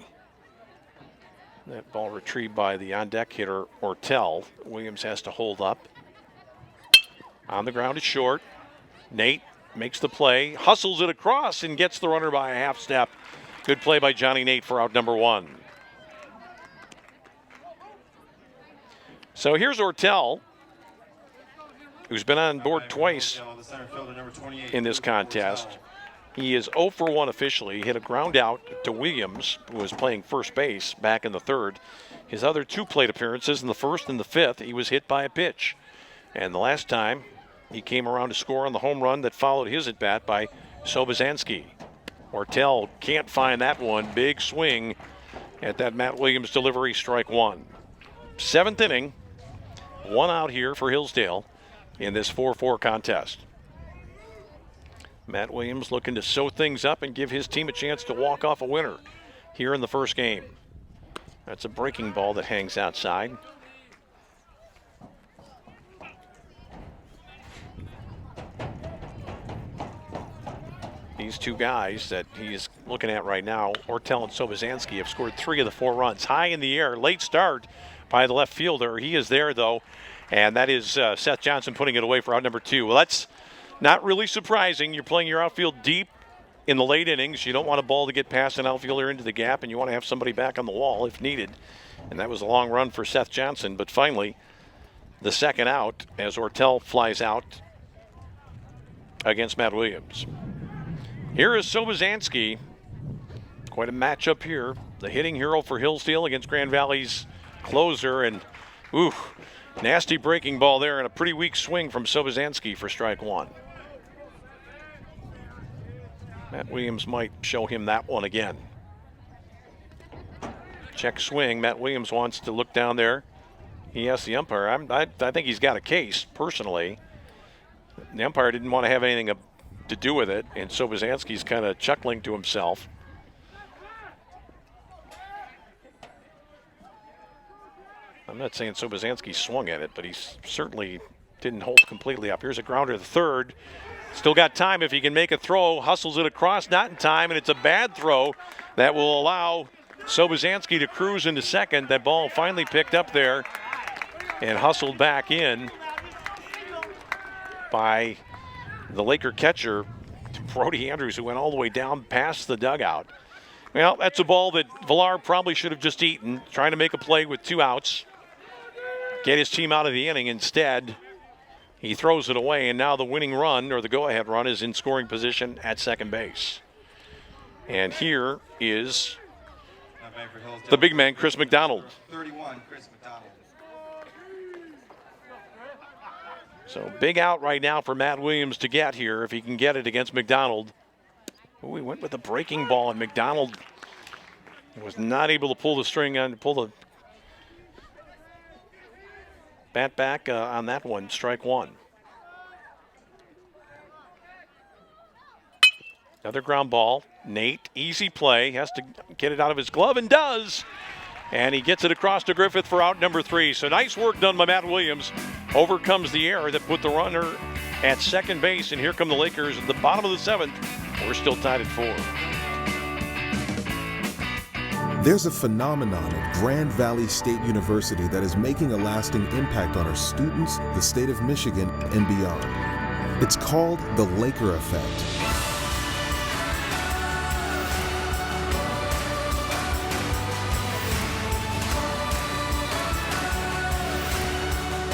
That ball retrieved by the on-deck hitter, Ortel. Williams has to hold up. On the ground, it's short. Nate makes the play, hustles it across, and gets the runner by a half step. Good play by Johnny Nate for out number 1. So here's Ortel, who's been on board twice in this contest. He is 0 for 1 officially. He hit a ground out to Williams, who was playing first base back in the 3rd. His other 2 plate appearances, in the 1st and the 5th, he was hit by a pitch. And the last time, he came around to score on the home run that followed his at bat by Sobosanski. Ortel can't find that one. Big swing at that Matt Williams delivery, strike 1. 7th inning, 1 out here for Hillsdale in this 4-4 contest. Matt Williams looking to sew things up and give his team a chance to walk off a winner here in the first game. That's a breaking ball that hangs outside. These 2 guys that he's looking at right now, Ortel and Sobosanski, have scored 3 of the 4 runs. High in the air, late start by the left fielder. He is there, though, and that is Seth Johnson putting it away for out number 2. Well, that's not really surprising. You're playing your outfield deep in the late innings. You don't want a ball to get past an outfielder into the gap, and you want to have somebody back on the wall if needed. And that was a long run for Seth Johnson, but finally the second out as Ortel flies out against Matt Williams. Here is Sobosanski. Quite a matchup here. The hitting hero for Hillsdale against Grand Valley's closer, and nasty breaking ball there and a pretty weak swing from Sobosanski for strike 1. Matt Williams might show him that one again. Check swing. Matt Williams wants to look down there. He asked the umpire. I think he's got a case, personally. The umpire didn't want to have anything to do with it, and Sobosanski's kind of chuckling to himself. I'm not saying Sobosanski swung at it, but he certainly didn't hold completely up. Here's a grounder to the 3rd. Still got time if he can make a throw. Hustles it across, not in time, and it's a bad throw that will allow Sobosanski to cruise into 2nd. That ball finally picked up there and hustled back in by the Laker catcher, Brody Andrews, who went all the way down past the dugout. Well, that's a ball that Villar probably should have just eaten, trying to make a play with 2 outs, get his team out of the inning. Instead, he throws it away, and now the winning run, or the go-ahead run, is in scoring position at second base. And here is the big man, Chris McDonald. 31, Chris McDonald. So big out right now for Matt Williams to get here if he can get it against McDonald. Oh, he went with a breaking ball, and McDonald was not able to pull the string on, pull the bat back on that one. Strike 1. Another ground ball. Nate, easy play, has to get it out of his glove and does. And he gets it across to Griffith for out number 3. So nice work done by Matt Williams. Overcomes the error that put the runner at second base. And here come the Lakers at the bottom of the 7th. We're still tied at 4. There's a phenomenon at Grand Valley State University that is making a lasting impact on our students, the state of Michigan, and beyond. It's called the Laker effect.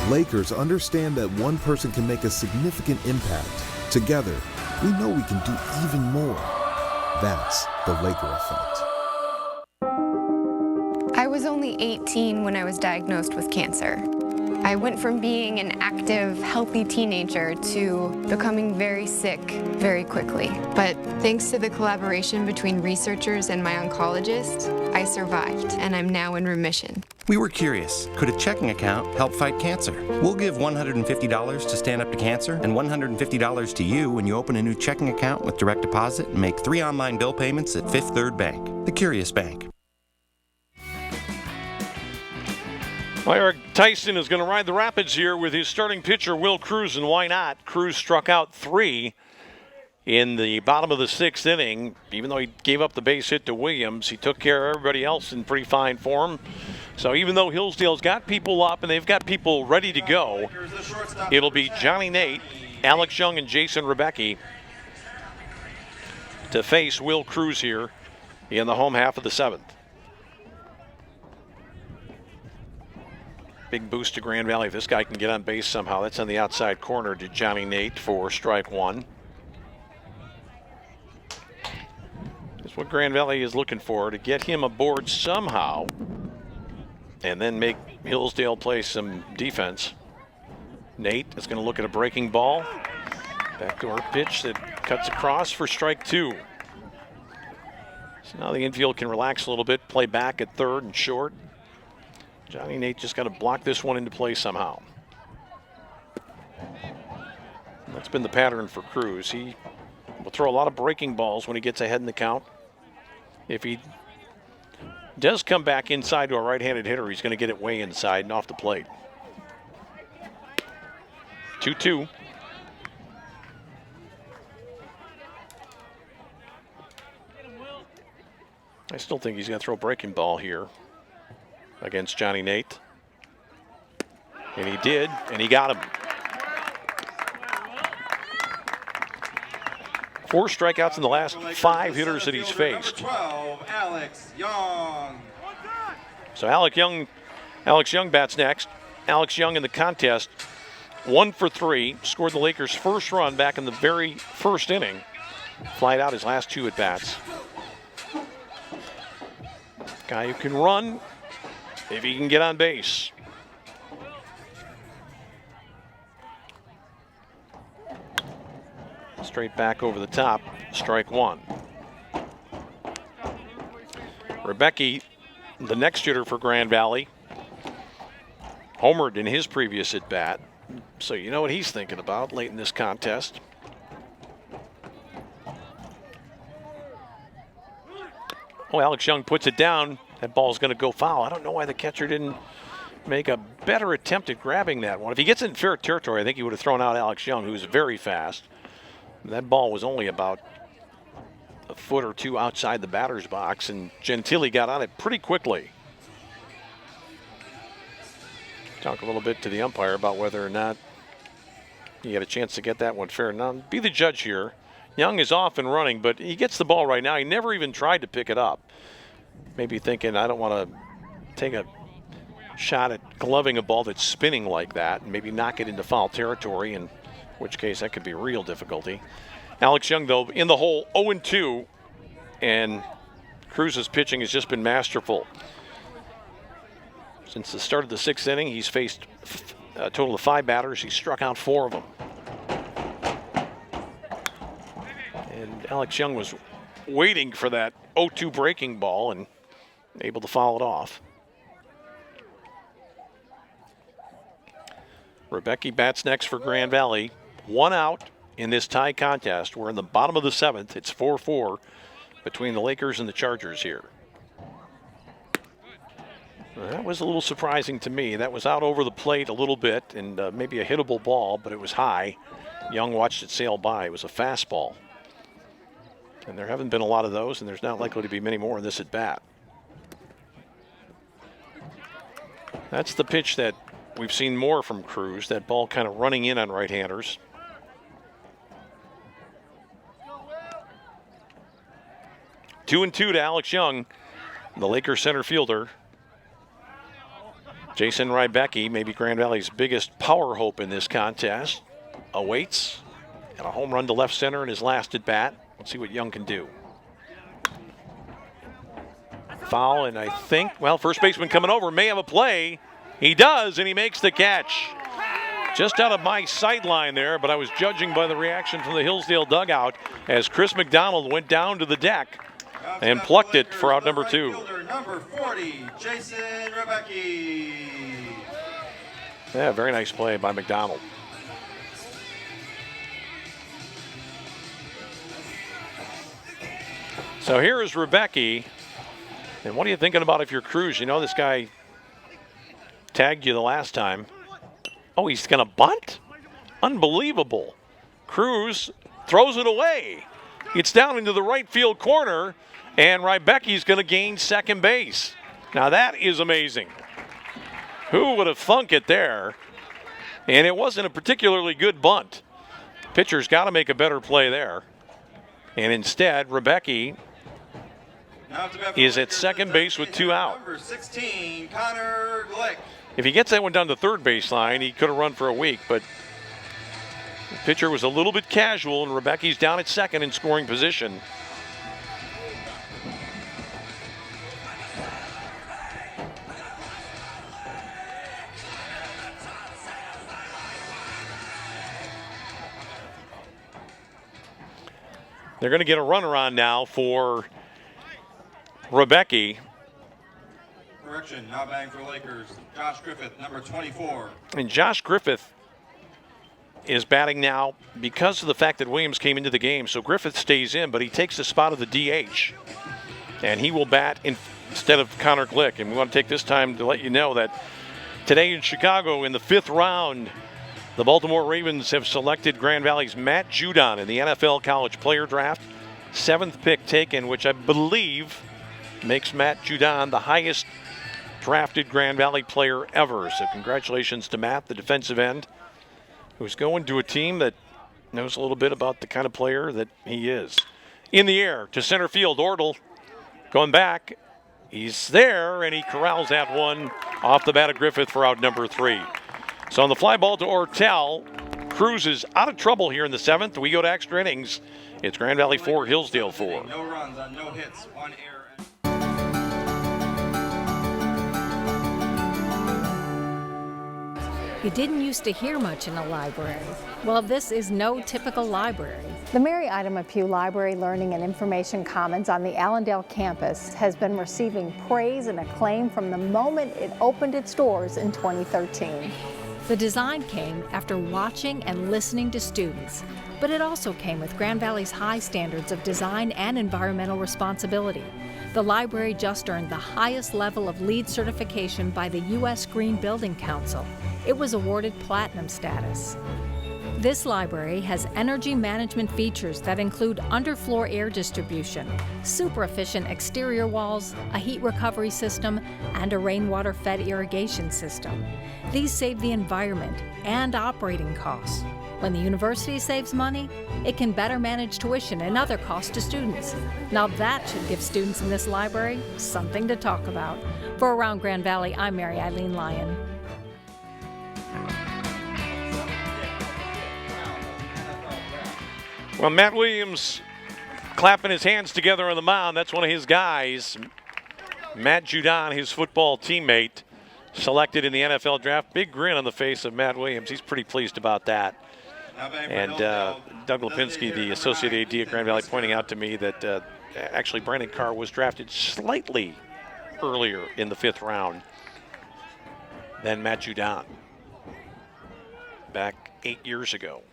Lakers understand that one person can make a significant impact. Together, we know we can do even more. That's the Laker effect. I was only only 18 when I was diagnosed with cancer. I went from being an active, healthy teenager to becoming very sick very quickly. But thanks to the collaboration between researchers and my oncologist, I survived, and I'm now in remission. We were curious, could a checking account help fight cancer? We'll give $150 to Stand Up to Cancer and $150 to you when you open a new checking account with direct deposit and make 3 online bill payments at Fifth Third Bank, the Curious Bank. Well, Eric Tyson is going to ride the Rapids here with his starting pitcher, Will Cruz, and why not? Cruz struck out 3 in the bottom of the 6th inning. Even though he gave up the base hit to Williams, he took care of everybody else in pretty fine form. So even though Hillsdale's got people up and they've got people ready to go, it'll be Johnny Nate, Alex Young, and Jason Rebecki to face Will Cruz here in the home half of the 7th. Big boost to Grand Valley. If this guy can get on base somehow, that's on the outside corner to Johnny Nate for strike 1. That's what Grand Valley is looking for, to get him aboard somehow and then make Hillsdale play some defense. Nate is going to look at a breaking ball. Backdoor pitch that cuts across for strike 2. So now the infield can relax a little bit, play back at third and short. Johnny Nate just got to block this one into play somehow. That's been the pattern for Cruz. He will throw a lot of breaking balls when he gets ahead in the count. If he does come back inside to a right-handed hitter, he's going to get it way inside and off the plate. 2-2. I still think he's going to throw a breaking ball here against Johnny Nate. And he did, and he got him. 4 strikeouts in the last 5 hitters that he's faced. 12, Alex Young. So Alex Young bats next. Alex Young in the contest, 1 for 3, scored the Lakers' first run back in the very first inning. Flied out his last 2 at bats. Guy who can run if he can get on base. Straight back over the top, strike 1. Rebecki, the next hitter for Grand Valley, homered in his previous at bat. So you know what he's thinking about late in this contest. Oh, Alex Young puts it down. That ball's going to go foul. I don't know why the catcher didn't make a better attempt at grabbing that one. If he gets in fair territory, I think he would have thrown out Alex Young, who's very fast. That ball was only about a foot or 2 outside the batter's box, and Gentili got on it pretty quickly. Talk a little bit to the umpire about whether or not he had a chance to get that one fair. Now, be the judge here. Young is off and running, but he gets the ball right now. He never even tried to pick it up. Maybe thinking, I don't want to take a shot at gloving a ball that's spinning like that and maybe knock it into foul territory, in which case that could be real difficulty. Alex Young, though, in the hole, 0-2, and Cruz's pitching has just been masterful. Since the start of the 6th inning, he's faced a total of 5 batters. He struck out 4 of them. And Alex Young was waiting for that 0-2 breaking ball and able to foul it off. Rebecki bats next for Grand Valley. 1 out in this tie contest. We're in the bottom of the 7th. It's 4-4 between the Lakers and the Chargers here. Well, that was a little surprising to me. That was out over the plate a little bit and maybe a hittable ball, but it was high. Young watched it sail by. It was a fastball. And there haven't been a lot of those, and there's not likely to be many more in this at bat. That's the pitch that we've seen more from Cruz, that ball kind of running in on right-handers. Two and two to Alex Young, the Lakers center fielder. Jason Rybecki, maybe Grand Valley's biggest power hope in this contest, awaits, and a home run to left center in his last at bat. Let's see what Young can do. Foul, and I think, well, first baseman coming over may have a play. He does, and he makes the catch. Just out of my sight line there, but I was judging by the reaction from the Hillsdale dugout as Chris McDonald went down to the deck and plucked it for out number 2. Number 40, Jason Rebecki. Yeah, very nice play by McDonald. So here is Rebecki. And what are you thinking about if you're Cruz? You know this guy tagged you the last time. Oh, he's going to bunt? Unbelievable. Cruz throws it away. It's down into the right field corner, and Rebecki's going to gain second base. Now that is amazing. Who would have thunk it there? And it wasn't a particularly good bunt. Pitcher's got to make a better play there. And instead, Rebecki is at second base with 2 out. Number 16, Connor Glick. If he gets that one down to third baseline, he could have run for a week, but the pitcher was a little bit casual, and Rebecki's down at second in scoring position. They're going to get a runner on now for Rebecki. Correction, now batting for Lakers, Josh Griffith, number 24. And Josh Griffith is batting now because of the fact that Williams came into the game. So Griffith stays in, but he takes the spot of the DH. And he will bat instead of Connor Glick. And we want to take this time to let you know that today in Chicago in the 5th round, the Baltimore Ravens have selected Grand Valley's Matt Judon in the NFL College Player Draft. 7th pick taken, which I believe makes Matt Judon the highest drafted Grand Valley player ever. So congratulations to Matt, the defensive end, who's going to a team that knows a little bit about the kind of player that he is. In the air to center field, Ortle going back. He's there, and he corrals that one off the bat of Griffith for out number 3. So on the fly ball to Ortel, Cruz is out of trouble here in the 7th. We go to extra innings. It's Grand Valley 4, Hillsdale 4. No runs on no hits, 1 error. You didn't used to hear much in a library. Well, this is no typical library. The Mary Ida Pugh Library Learning and Information Commons on the Allendale campus has been receiving praise and acclaim from the moment it opened its doors in 2013. The design came after watching and listening to students, but it also came with Grand Valley's high standards of design and environmental responsibility. The library just earned the highest level of LEED certification by the U.S. Green Building Council. It was awarded platinum status. This library has energy management features that include underfloor air distribution, super efficient exterior walls, a heat recovery system, and a rainwater-fed irrigation system. These save the environment and operating costs. When the university saves money, it can better manage tuition and other costs to students. Now that should give students in this library something to talk about. For Around Grand Valley, I'm Mary Eileen Lyon. Well, Matt Williams clapping his hands together on the mound. That's one of his guys. Matt Judon, his football teammate, selected in the NFL draft. Big grin on the face of Matt Williams. He's pretty pleased about that. And Doug Lipinski, the associate AD at Grand Valley, pointing out to me that actually Brandon Carr was drafted slightly earlier in the 5th round than Matt Judon back 8 years ago.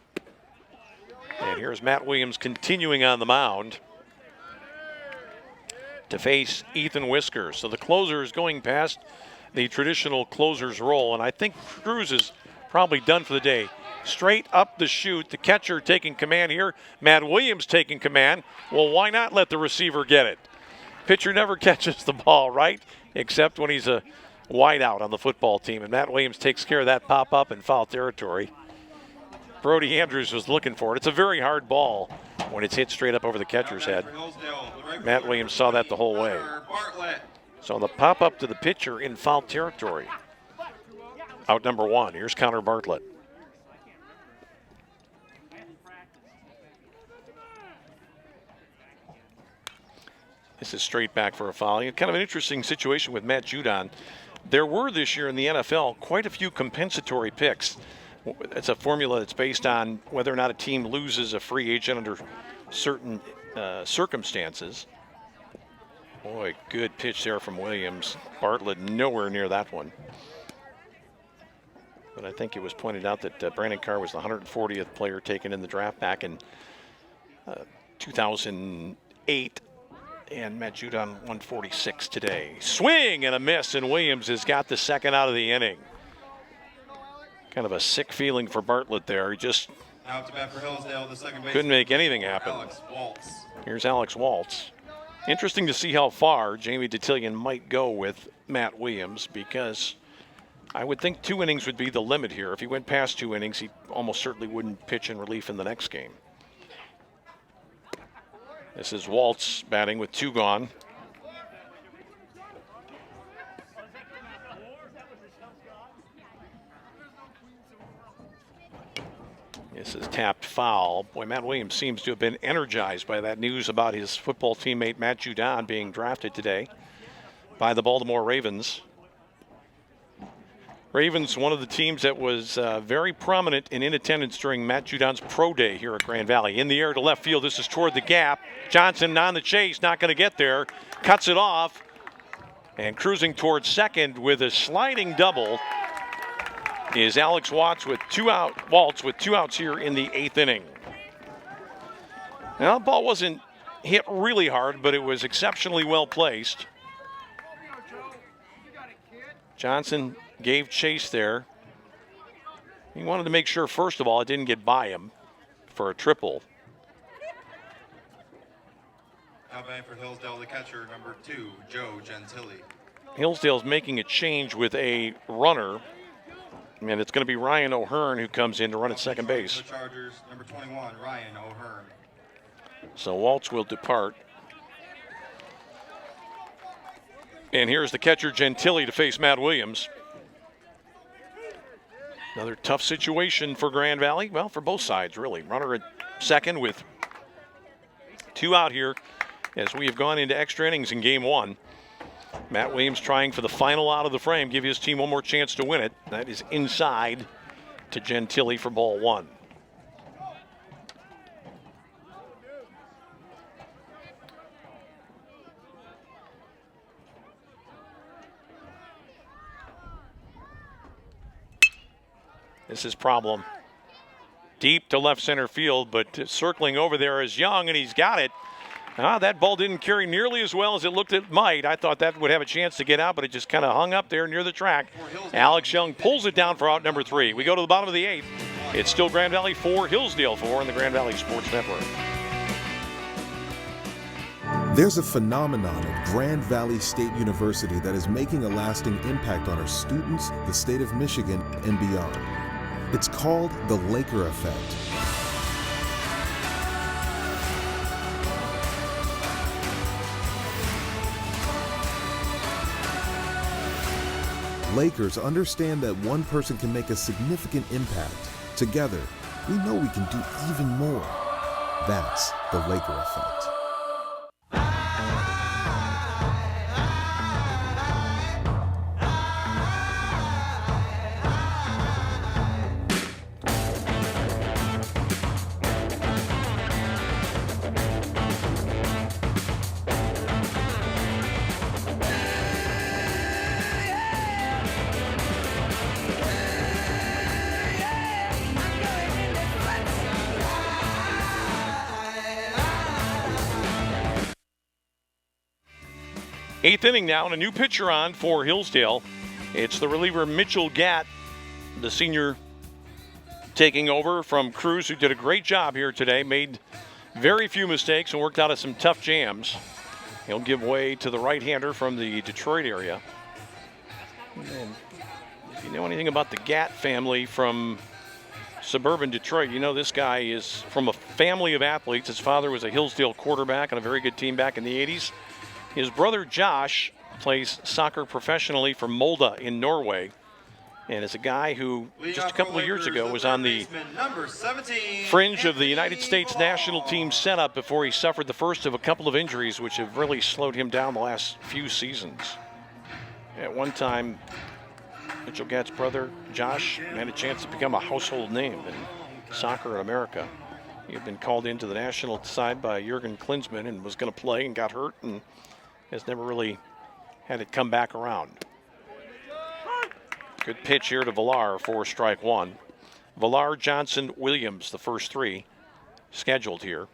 And here's Matt Williams continuing on the mound to face Ethan Whiskers. So the closer is going past the traditional closer's role, and I think Cruz is probably done for the day. Straight up the chute, the catcher taking command here. Matt Williams taking command. Well, why not let the receiver get it? Pitcher never catches the ball, right? Except when he's a wide out on the football team, and Matt Williams takes care of that pop-up in foul territory. Brody Andrews was looking for it. It's a very hard ball when it's hit straight up over the catcher's head. Matt Williams saw that the whole way. So the pop-up to the pitcher in foul territory. Out number 1. Here's Connor Bartlett. This is straight back for a foul. Kind of an interesting situation with Matt Judon. There were this year in the NFL quite a few compensatory picks. It's a formula that's based on whether or not a team loses a free agent under certain circumstances. Boy, good pitch there from Williams. Bartlett nowhere near that one. But I think it was pointed out that Brandon Carr was the 140th player taken in the draft back in 2008. And Matt Judon 146 today. Swing and a miss, and Williams has got the second out of the inning. Kind of a sick feeling for Bartlett there. He just Now to bat for Hillsdale, the second baseman. couldn't make anything happen. Here's Alex Waltz. Interesting to see how far Jamie Detillion might go with Matt Williams, because I would think 2 innings would be the limit here. If he went past 2 innings, he almost certainly wouldn't pitch in relief in the next game. This is Waltz batting with 2 gone. This is tapped foul. Boy, Matt Williams seems to have been energized by that news about his football teammate Matt Judon being drafted today by the Baltimore Ravens. Ravens, one of the teams that was very prominent and in attendance during Matt Judon's pro day here at Grand Valley. In the air to left field, this is toward the gap. Johnson on the chase, not going to get there. Cuts it off, and cruising towards second with a sliding double is Alex Waltz with 2 outs here in the 8th inning. Now, the ball wasn't hit really hard, but it was exceptionally well placed. Johnson gave chase there. He wanted to make sure, first of all, it didn't get by him for a triple. Now batting for Hillsdale, the catcher, number 2, Joe Gentile. Hillsdale's making a change with a runner, and it's going to be Ryan O'Hearn who comes in to run at second base. The Chargers, number 21, Ryan O'Hearn. So Waltz will depart. And here's the catcher Gentile to face Matt Williams. Another tough situation for Grand Valley. Well, for both sides, really. Runner at second with 2 out here as we have gone into extra innings in game 1. Matt Williams trying for the final out of the frame, give his team one more chance to win it. That is inside to Gentile for ball 1. This is problem. Deep to left center field, but circling over there is Young, and he's got it. That ball didn't carry nearly as well as it looked it might. I thought that would have a chance to get out, but it just kind of hung up there near the track. Alex Young pulls it down for out number 3. We go to the bottom of the 8th. It's still Grand Valley 4, Hillsdale 4 on the Grand Valley Sports Network. There's a phenomenon at Grand Valley State University that is making a lasting impact on our students, the state of Michigan, and beyond. It's called the Laker effect. Lakers understand that one person can make a significant impact. Together, we know we can do even more. That's the Laker effect. Eighth inning now, and a new pitcher on for Hillsdale. It's the reliever Mitchell Gatt, the senior, taking over from Cruz, who did a great job here today, made very few mistakes and worked out of some tough jams. He'll give way to the right-hander from the Detroit area. And if you know anything about the Gatt family from suburban Detroit, you know this guy is from a family of athletes. His father was a Hillsdale quarterback on a very good team back in the 80s. His brother Josh plays soccer professionally for Molde in Norway. and is a guy who just a couple of years ago was on the number 17, fringe of the United States national team setup before he suffered the first of a couple of injuries which have really slowed him down the last few seasons. At one time, Mitchell Gatt's brother, Josh, had a chance to become a household name in soccer in America. He had been called into the national side by Jurgen Klinsmann and was going to play and got hurt and has never really had it come back around. Good pitch here to Villar for strike one. Villar, Johnson, Williams, the first three scheduled here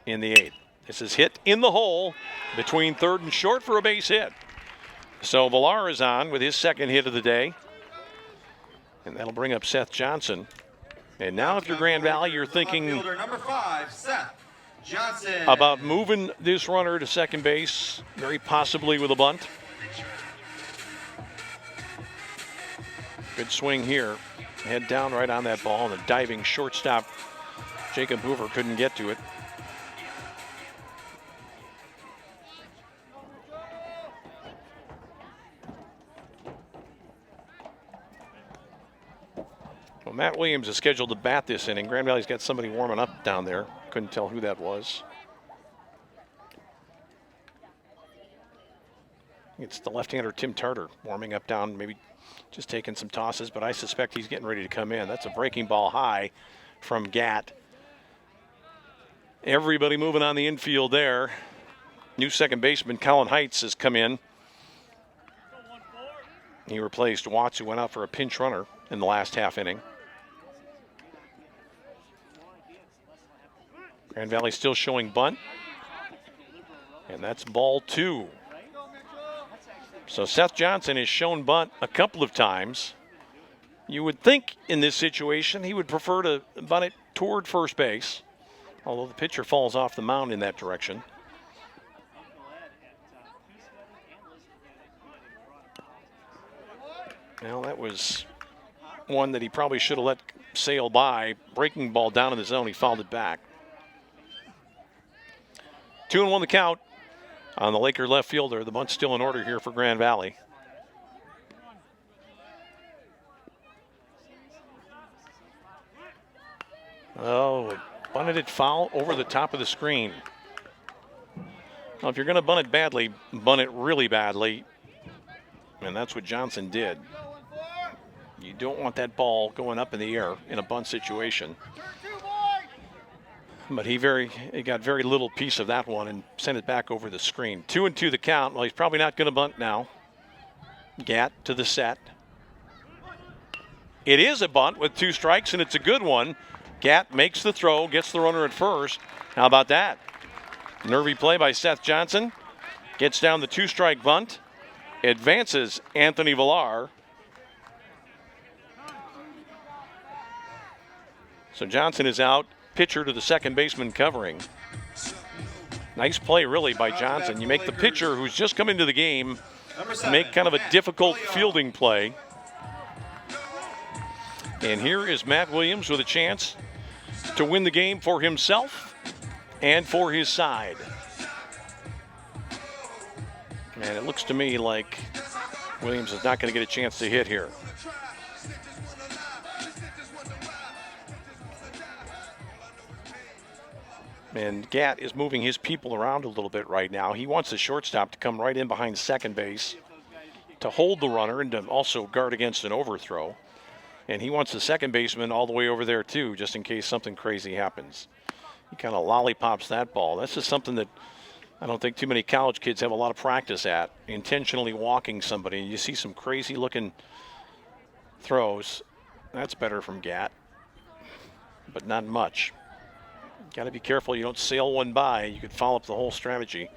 in the eighth. This is hit in the hole between third and short for a base hit. So Villar is on with his second hit of the day. And that'll bring up Seth Johnson. And now if you're Grand Valley, you're thinking number 5, Seth Johnson, about moving this runner to second base, very possibly with a bunt. Good swing here. Head down right on that ball, and the diving shortstop, Jacob Hoover, couldn't get to it. Well, Matt Williams is scheduled to bat this inning. Grand Valley's got somebody warming up down there. Couldn't tell who that was. It's the left-hander Tim Tarter warming up down, maybe just taking some tosses, but I suspect he's getting ready to come in. That's a breaking ball high from Gatt. Everybody moving on the infield there. New second baseman Colin Heights has come in. He replaced Watts, who went out for a pinch runner in the last half inning. Grand Valley still showing bunt. And that's ball 2. So Seth Johnson has shown bunt a couple of times. You would think in this situation he would prefer to bunt it toward first base, although the pitcher falls off the mound in that direction. Well, that was one that he probably should have let sail by. Breaking ball down in the zone, he fouled it back. 2-1 the count on the Laker left fielder. The bunt's still in order here for Grand Valley. Oh, bunted it foul over the top of the screen. Now, if you're going to bunt it badly, bunt it really badly. And that's what Johnson did. You don't want that ball going up in the air in a bunt situation. But he got very little piece of that one and sent it back over the screen. 2-2 the count. Well, he's probably not going to bunt now. Gatt to the set. It is a bunt with 2 strikes, and it's a good one. Gatt makes the throw, gets the runner at first. How about that? Nervy play by Seth Johnson. Gets down the 2-strike bunt. Advances Anthony Villar. So Johnson is out. Pitcher to the second baseman covering. Nice play really by Johnson. You make the pitcher who's just come into the game make kind of a difficult fielding play. And here is Matt Williams with a chance to win the game for himself and for his side. And it looks to me like Williams is not going to get a chance to hit here. And Gatt is moving his people around a little bit right now. He wants the shortstop to come right in behind second base to hold the runner and to also guard against an overthrow. And he wants the second baseman all the way over there too, just in case something crazy happens. He kind of lollipops that ball. That's just something that I don't think too many college kids have a lot of practice at, intentionally walking somebody. You see some crazy looking throws. That's better from Gatt, but not much. Got to be careful you don't sail one by. You could follow up the whole strategy.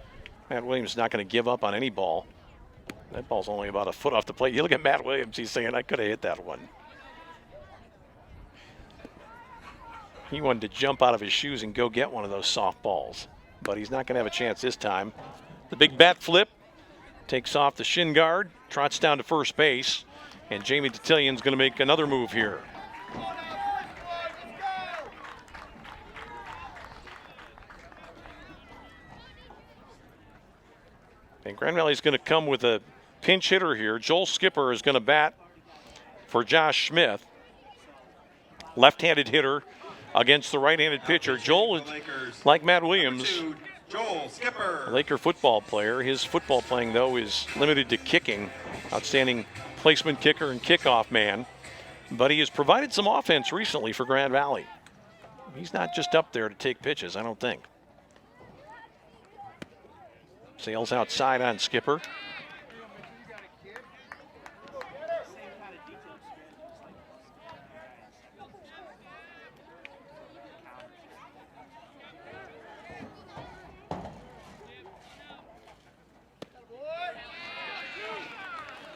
Matt Williams is not going to give up on any ball. That ball's only about a foot off the plate. You look at Matt Williams, he's saying, I could have hit that one. He wanted to jump out of his shoes and go get one of those soft balls, but he's not going to have a chance this time. The big bat flip takes off the shin guard, trots down to first base, and Jamie Detillian's going to make another move here. And Grand Valley's going to come with a pinch hitter here. Joel Skipper is going to bat for Josh Smith. Left-handed hitter against the right-handed pitcher. Joel is like Matt Williams, Joel Skipper. a Laker football player. His football playing, though, is limited to kicking. Outstanding placement kicker and kickoff man. But he has provided some offense recently for Grand Valley. He's not just up there to take pitches, I don't think. Sails outside on Skipper.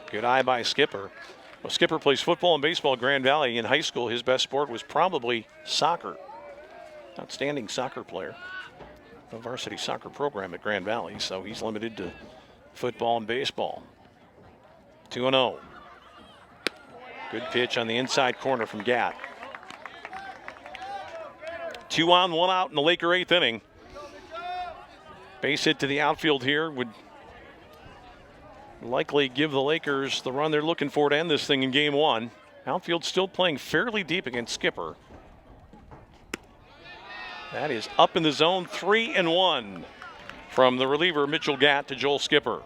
Good eye by Skipper. Well, Skipper plays football and baseball at Grand Valley. In high school, his best sport was probably soccer. Outstanding soccer player. A varsity soccer program at Grand Valley, so he's limited to football and baseball. 2-0. Good pitch on the inside corner from Gatt. 2 on, 1 out in the Laker 8th inning. Base hit to the outfield here would likely give the Lakers the run they're looking for to end this thing in game 1. Outfield still playing fairly deep against Skipper. That is up in the zone, 3-1 from the reliever Mitchell Gatt to Joel Skipper.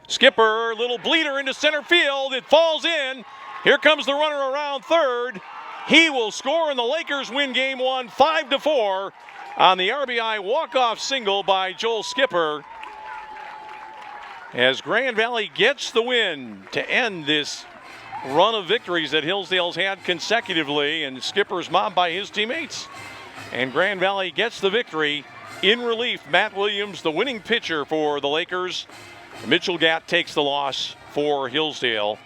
Skipper, little bleeder into center field. It falls in. Here comes the runner around third. He will score, and the Lakers win game 1, 5-4 on the RBI walk-off single by Joel Skipper. As Grand Valley gets the win to end this run of victories that Hillsdale's had consecutively, and Skipper's mobbed by his teammates. And Grand Valley gets the victory. In relief, Matt Williams, the winning pitcher for the Lakers. Mitchell Gatt takes the loss for Hillsdale.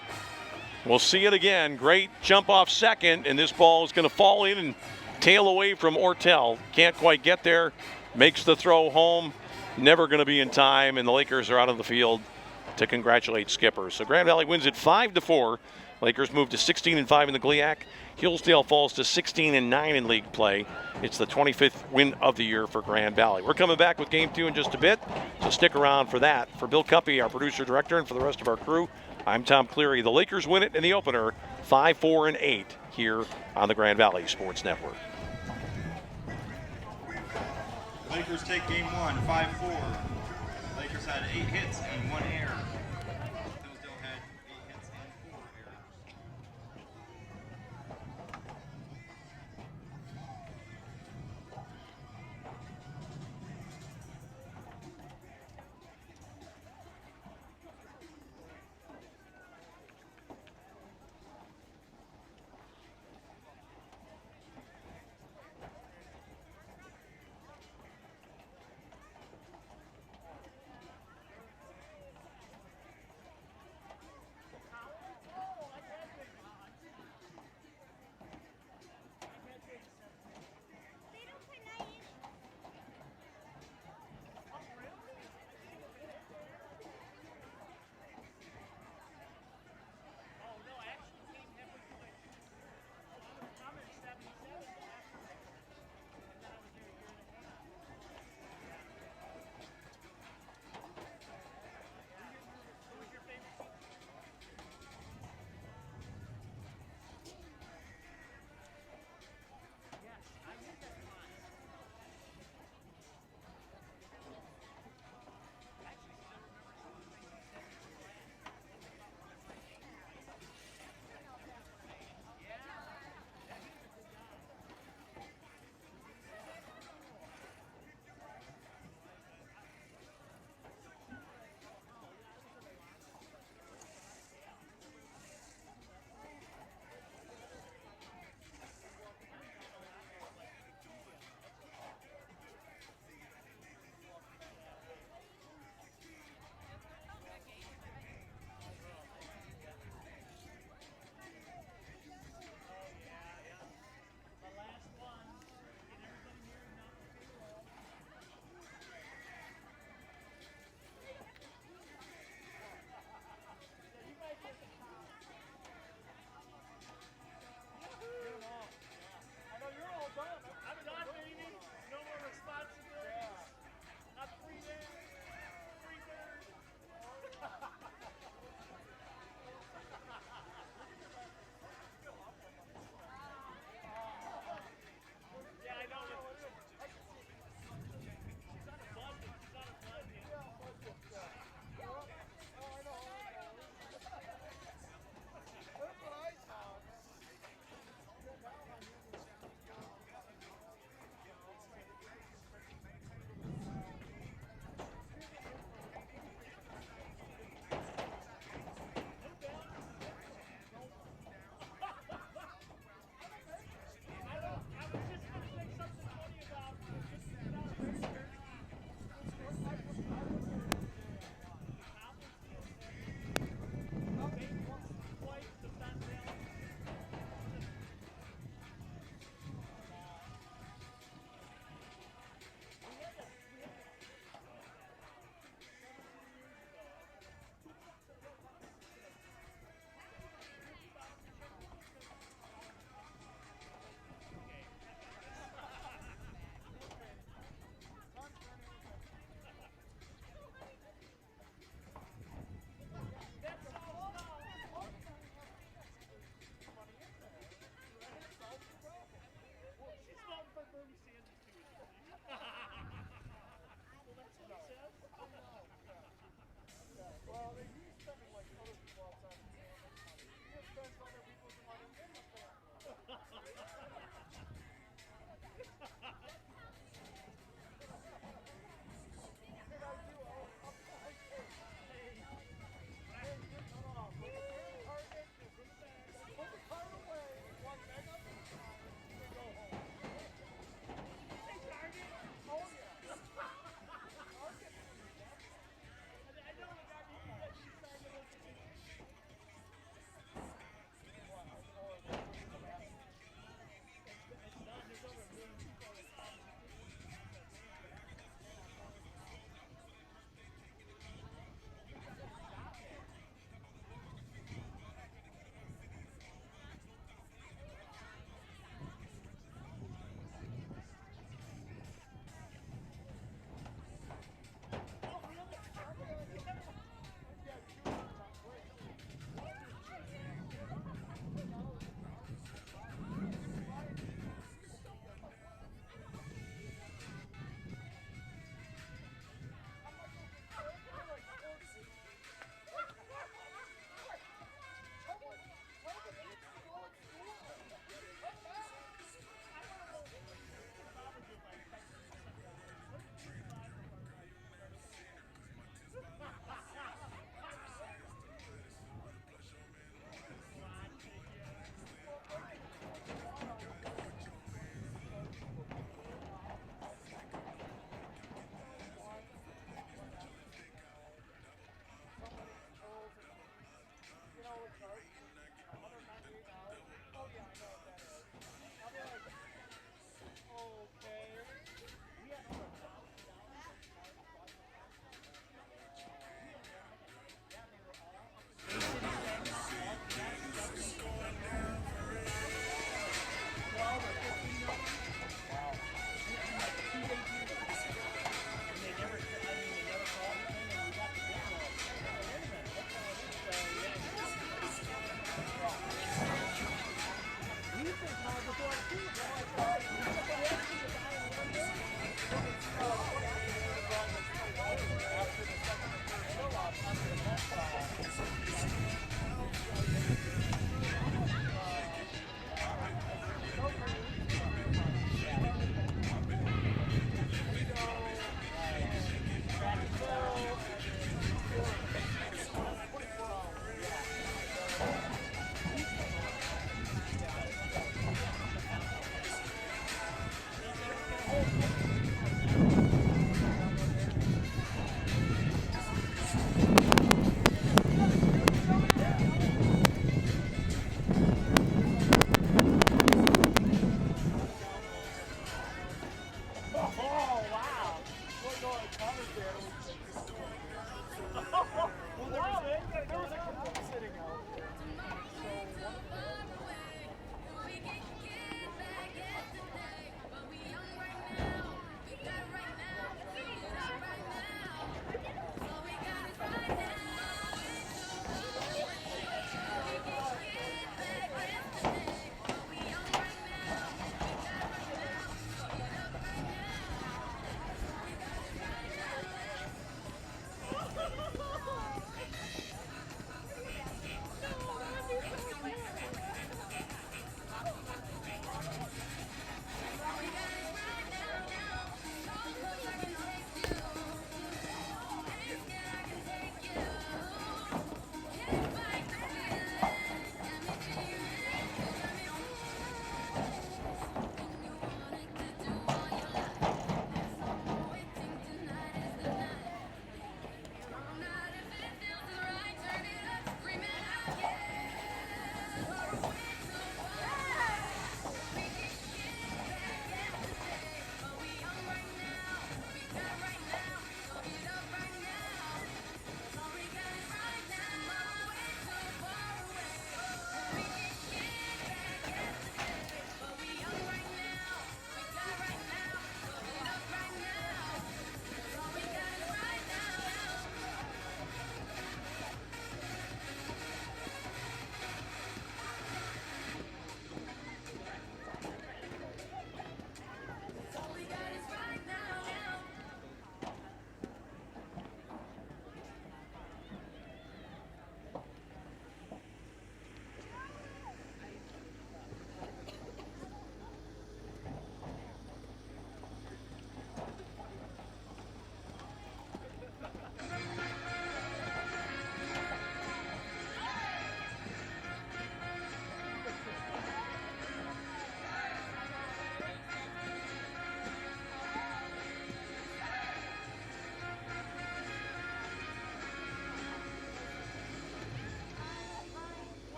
We'll see it again. Great jump off second, and this ball is going to fall in and tail away from Ortel. Can't quite get there. Makes the throw home. Never going to be in time, and the Lakers are out of the field to congratulate Skipper. So Grand Valley wins it 5-4. Lakers move to 16-5 in the GLIAC. Hillsdale falls to 16-9 in league play. It's the 25th win of the year for Grand Valley. We're coming back with game 2 in just a bit, so stick around for that. For Bill Cuppy, our producer-director, and for the rest of our crew, I'm Tom Cleary. The Lakers win it in the opener, 5-4-8 here on the Grand Valley Sports Network. Lakers take game 1, 5-4. Lakers had 8 hits and 1 error. Hillsdale had 8 hits and 4 errors.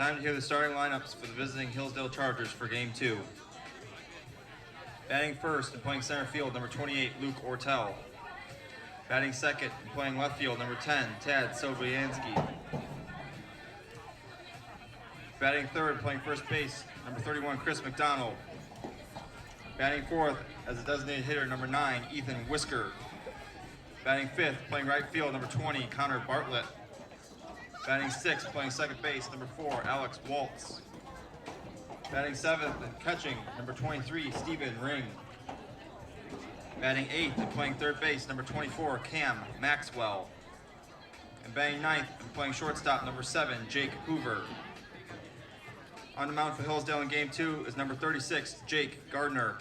Time to hear the starting lineups for the visiting Hillsdale Chargers for Game 2. Batting first and playing center field, number 28, Luke Ortel. Batting second and playing left field, number 10, Tad Sobianski. Batting third, playing first base, number 31, Chris McDonald. Batting fourth, as a designated hitter, number 9, Ethan Whisker. Batting fifth, playing right field, number 20, Connor Bartlett. Batting sixth, playing second base, number 4, Alex Waltz. Batting seventh and catching, number 23, Stephen Ring. Batting eighth and playing third base, number 24, Cam Maxwell. And batting ninth and playing shortstop, number 7, Jake Hoover. On the mound for Hillsdale in Game 2 is number 36, Jake Gardner.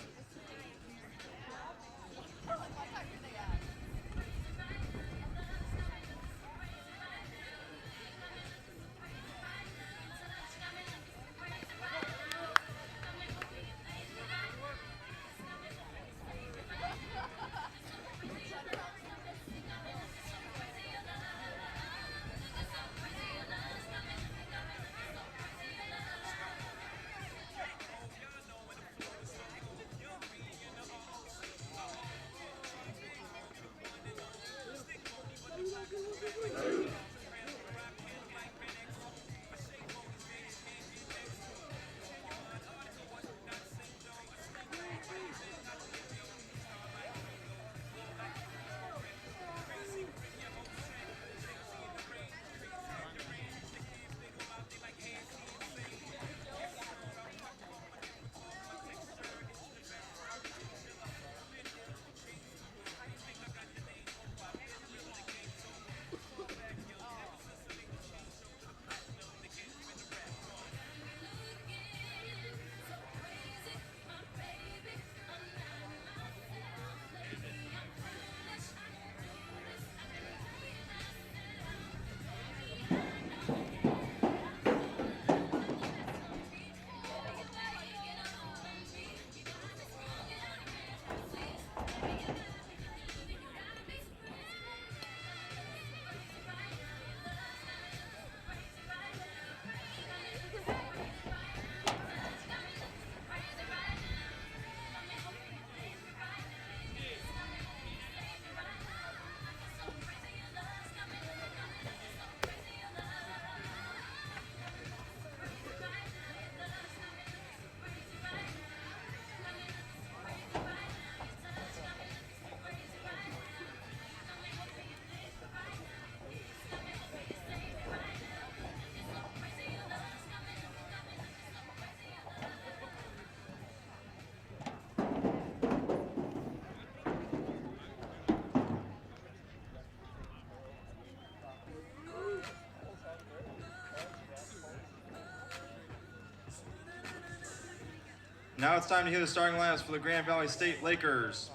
Now it's time to hear the starting lineups for the Grand Valley State Lakers.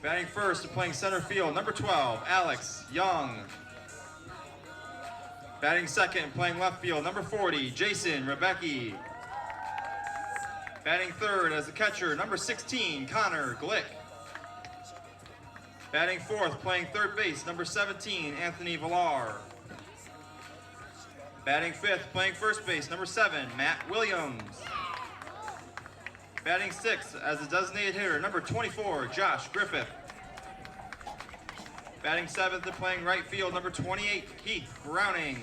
Batting first and playing center field, number 12, Alex Young. Batting second and playing left field, number 40, Jason Rebecki. Batting third as the catcher, number 16, Connor Glick. Batting fourth, playing third base, number 17, Anthony Villar. Batting fifth, playing first base, number 7, Matt Williams. Batting sixth as a designated hitter, number 24, Josh Griffith. Batting seventh and playing right field, number 28, Keith Browning.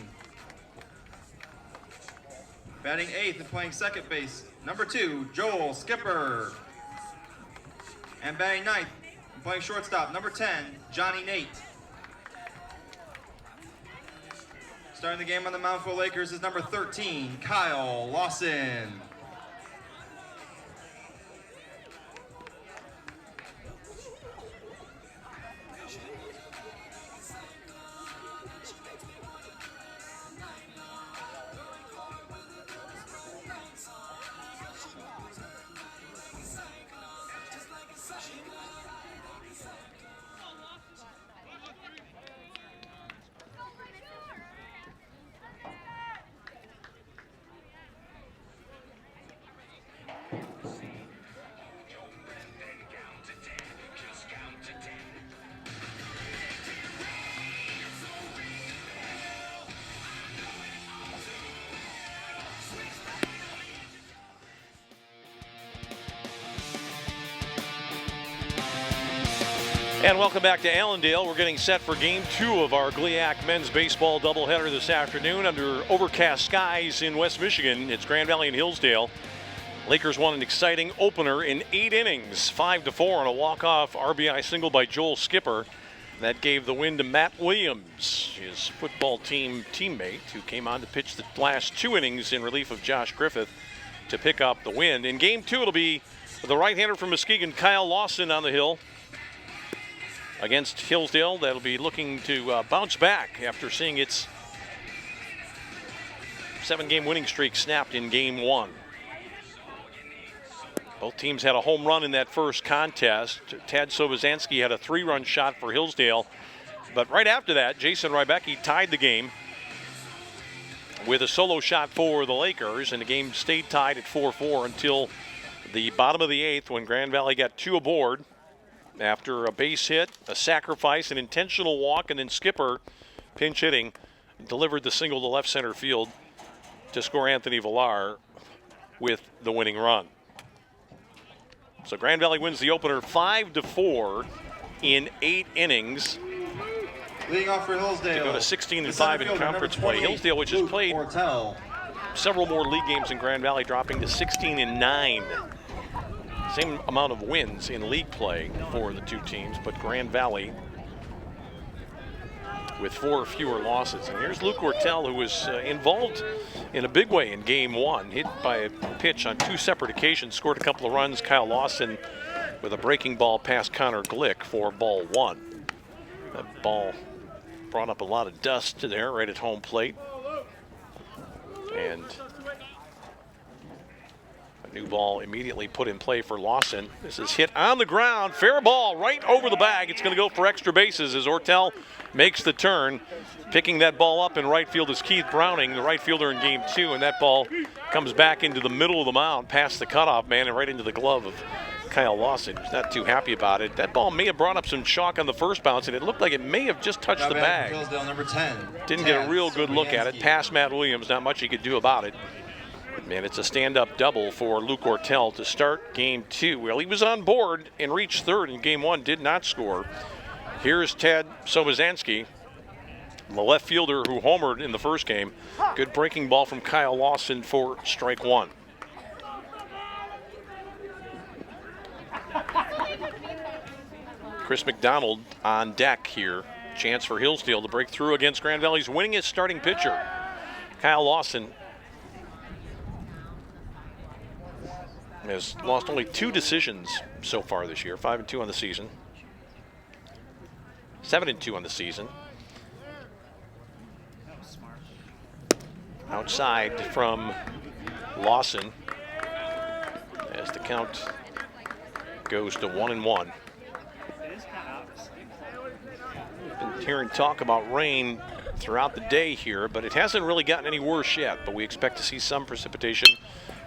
Batting eighth and playing second base, number 2, Joel Skipper. And batting ninth and playing shortstop, number 10, Johnny Nate. Starting the game on the mound for the Lakers is number 13, Kyle Lawson. And welcome back to Allendale. We're getting set for Game 2 of our GLIAC men's baseball doubleheader this afternoon under overcast skies in West Michigan. It's Grand Valley and Hillsdale. Lakers won an exciting opener in 8 innings, 5-4 on a walk-off RBI single by Joel Skipper. That gave the win to Matt Williams, his football team teammate, who came on to pitch the last 2 innings in relief of Josh Griffith to pick up the win. In Game 2, it'll be the right-hander from Muskegon, Kyle Lawson, on the hill against Hillsdale. That'll be looking to bounce back after seeing its 7-game winning streak snapped in Game 1. Both teams had a home run in that first contest. Tad Sobosanski had a 3-run shot for Hillsdale. But right after that, Jason Rybecki tied the game with a solo shot for the Lakers, and the game stayed tied at 4-4 until the bottom of the 8th when Grand Valley got 2 aboard after a base hit, a sacrifice, an intentional walk, and then Skipper, pinch hitting, delivered the single to left center field to score Anthony Villar with the winning run. So Grand Valley wins the opener 5-4 in 8 innings. Leading off for Hillsdale, to go to 16-5 in conference play. Hillsdale, which has played several more league games than Grand Valley, dropping to 16-9. Same amount of wins in league play for the 2 teams, but Grand Valley with 4 fewer losses. And here's Luke Ortel, who was involved in a big way in Game 1, hit by a pitch on 2 separate occasions, scored a couple of runs. Kyle Lawson with a breaking ball past Connor Glick for ball 1. That ball brought up a lot of dust there right at home plate. And a new ball immediately put in play for Lawson. This is hit on the ground, fair ball right over the bag. It's going to go for extra bases as Ortel makes the turn. Picking that ball up in right field is Keith Browning, the right fielder in Game 2, and that ball comes back into the middle of the mound past the cutoff man and right into the glove of Kyle Lawson. He's not too happy about it. That ball may have brought up some chalk on the first bounce, and it looked like it may have just touched the bag. Hillsdale, number 10. Didn't get a real good look at it. Past Matt Williams, not much he could do about it. And it's a stand-up double for Luke Ortel to start Game 2. Well, he was on board and reached third in Game 1, did not score. Here's Tad Sobosanski, the left fielder who homered in the first game. Good breaking ball from Kyle Lawson for strike 1. Chris McDonald on deck here. Chance for Hillsdale to break through against Grand Valley's winningest starting pitcher. Kyle Lawson has lost only 2 decisions so far this year, 5-2 on the season, 7-2 on the season. Outside from Lawson as the count goes to 1-1. Been hearing talk about rain throughout the day here, but it hasn't really gotten any worse yet, but we expect to see some precipitation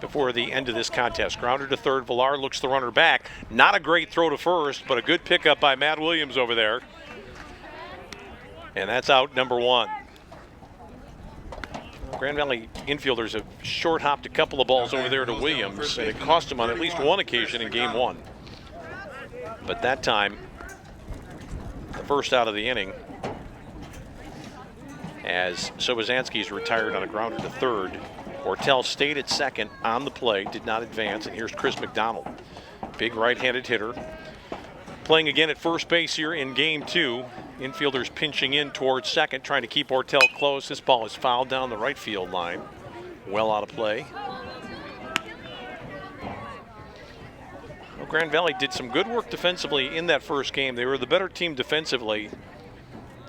before the end of this contest. Grounder to third, Villar looks the runner back. Not a great throw to first, but a good pickup by Matt Williams over there. And that's out number 1. Grand Valley infielders have short-hopped a couple of balls over there to Williams, and it cost him on at least one occasion in Game 1. But that time, the first out of the inning, as Sobosanski's retired on a grounder to third. Ortel stayed at second on the play, did not advance, and here's Chris McDonald, big right-handed hitter. Playing again at first base here in Game 2. Infielders pinching in towards second, trying to keep Ortel close. This ball is fouled down the right field line. Well out of play. Well, Grand Valley did some good work defensively in that first game. They were the better team defensively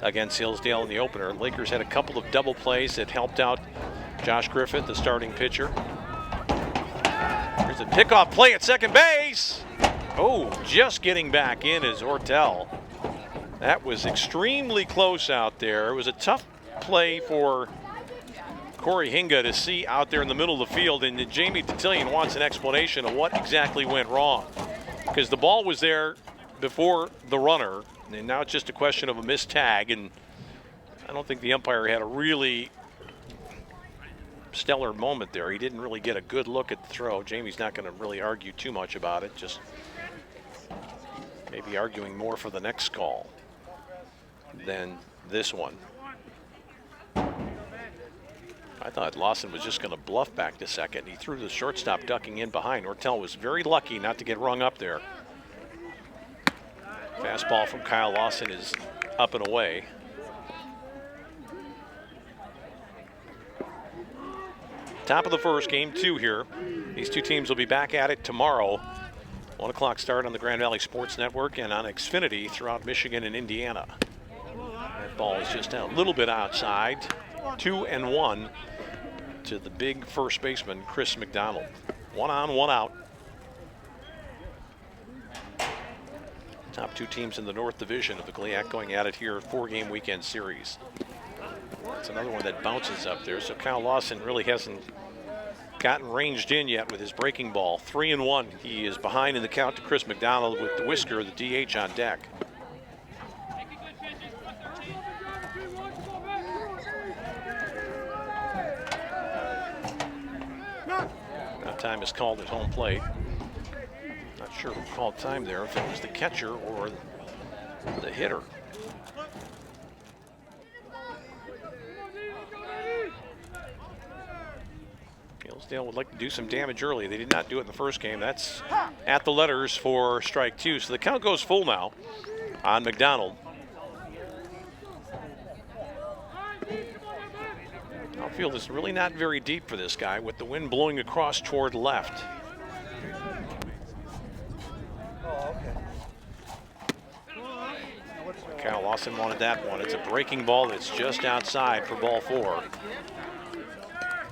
against Hillsdale in the opener. Lakers had a couple of double plays that helped out Josh Griffith, the starting pitcher. Here's a pickoff play at second base. Oh, just getting back in is Ortel. That was extremely close out there. It was a tough play for Corey Hinga to see out there in the middle of the field, and Jamie Titillion wants an explanation of what exactly went wrong. Because the ball was there before the runner, and now it's just a question of a missed tag, and I don't think the umpire had a really stellar moment there. He didn't really get a good look at the throw. Jamie's not going to really argue too much about it. Just Maybe arguing more for the next call than this one. I thought Lawson was just going to bluff back to second. He threw the shortstop ducking in behind. Ortel was very lucky not to get rung up there. Fastball from Kyle Lawson is up and away. Top of the first, game 2 here. These two teams will be back at it tomorrow. 1 o'clock start on the Grand Valley Sports Network and on Xfinity throughout Michigan and Indiana. That ball is just a little bit outside. 2-1 to the big first baseman, Chris McDonald. 1 on, 1 out. Top 2 teams in the North Division of the GLIAC going at it here, 4-game weekend series. That's another one that bounces up there. So Kyle Lawson really hasn't gotten ranged in yet with his breaking ball. 3-1. He is behind in the count to Chris McDonald with the Whisker, the DH, on deck. Now time is called at home plate. Not sure who called time there, if it was the catcher or the hitter. Hillsdale would like to do some damage early. They did not do it in the first game. That's at the letters for strike 2. So the count goes full now on McDonald. Outfield is really not very deep for this guy with the wind blowing across toward left. Kyle Lawson wanted that one. It's a breaking ball that's just outside for ball 4.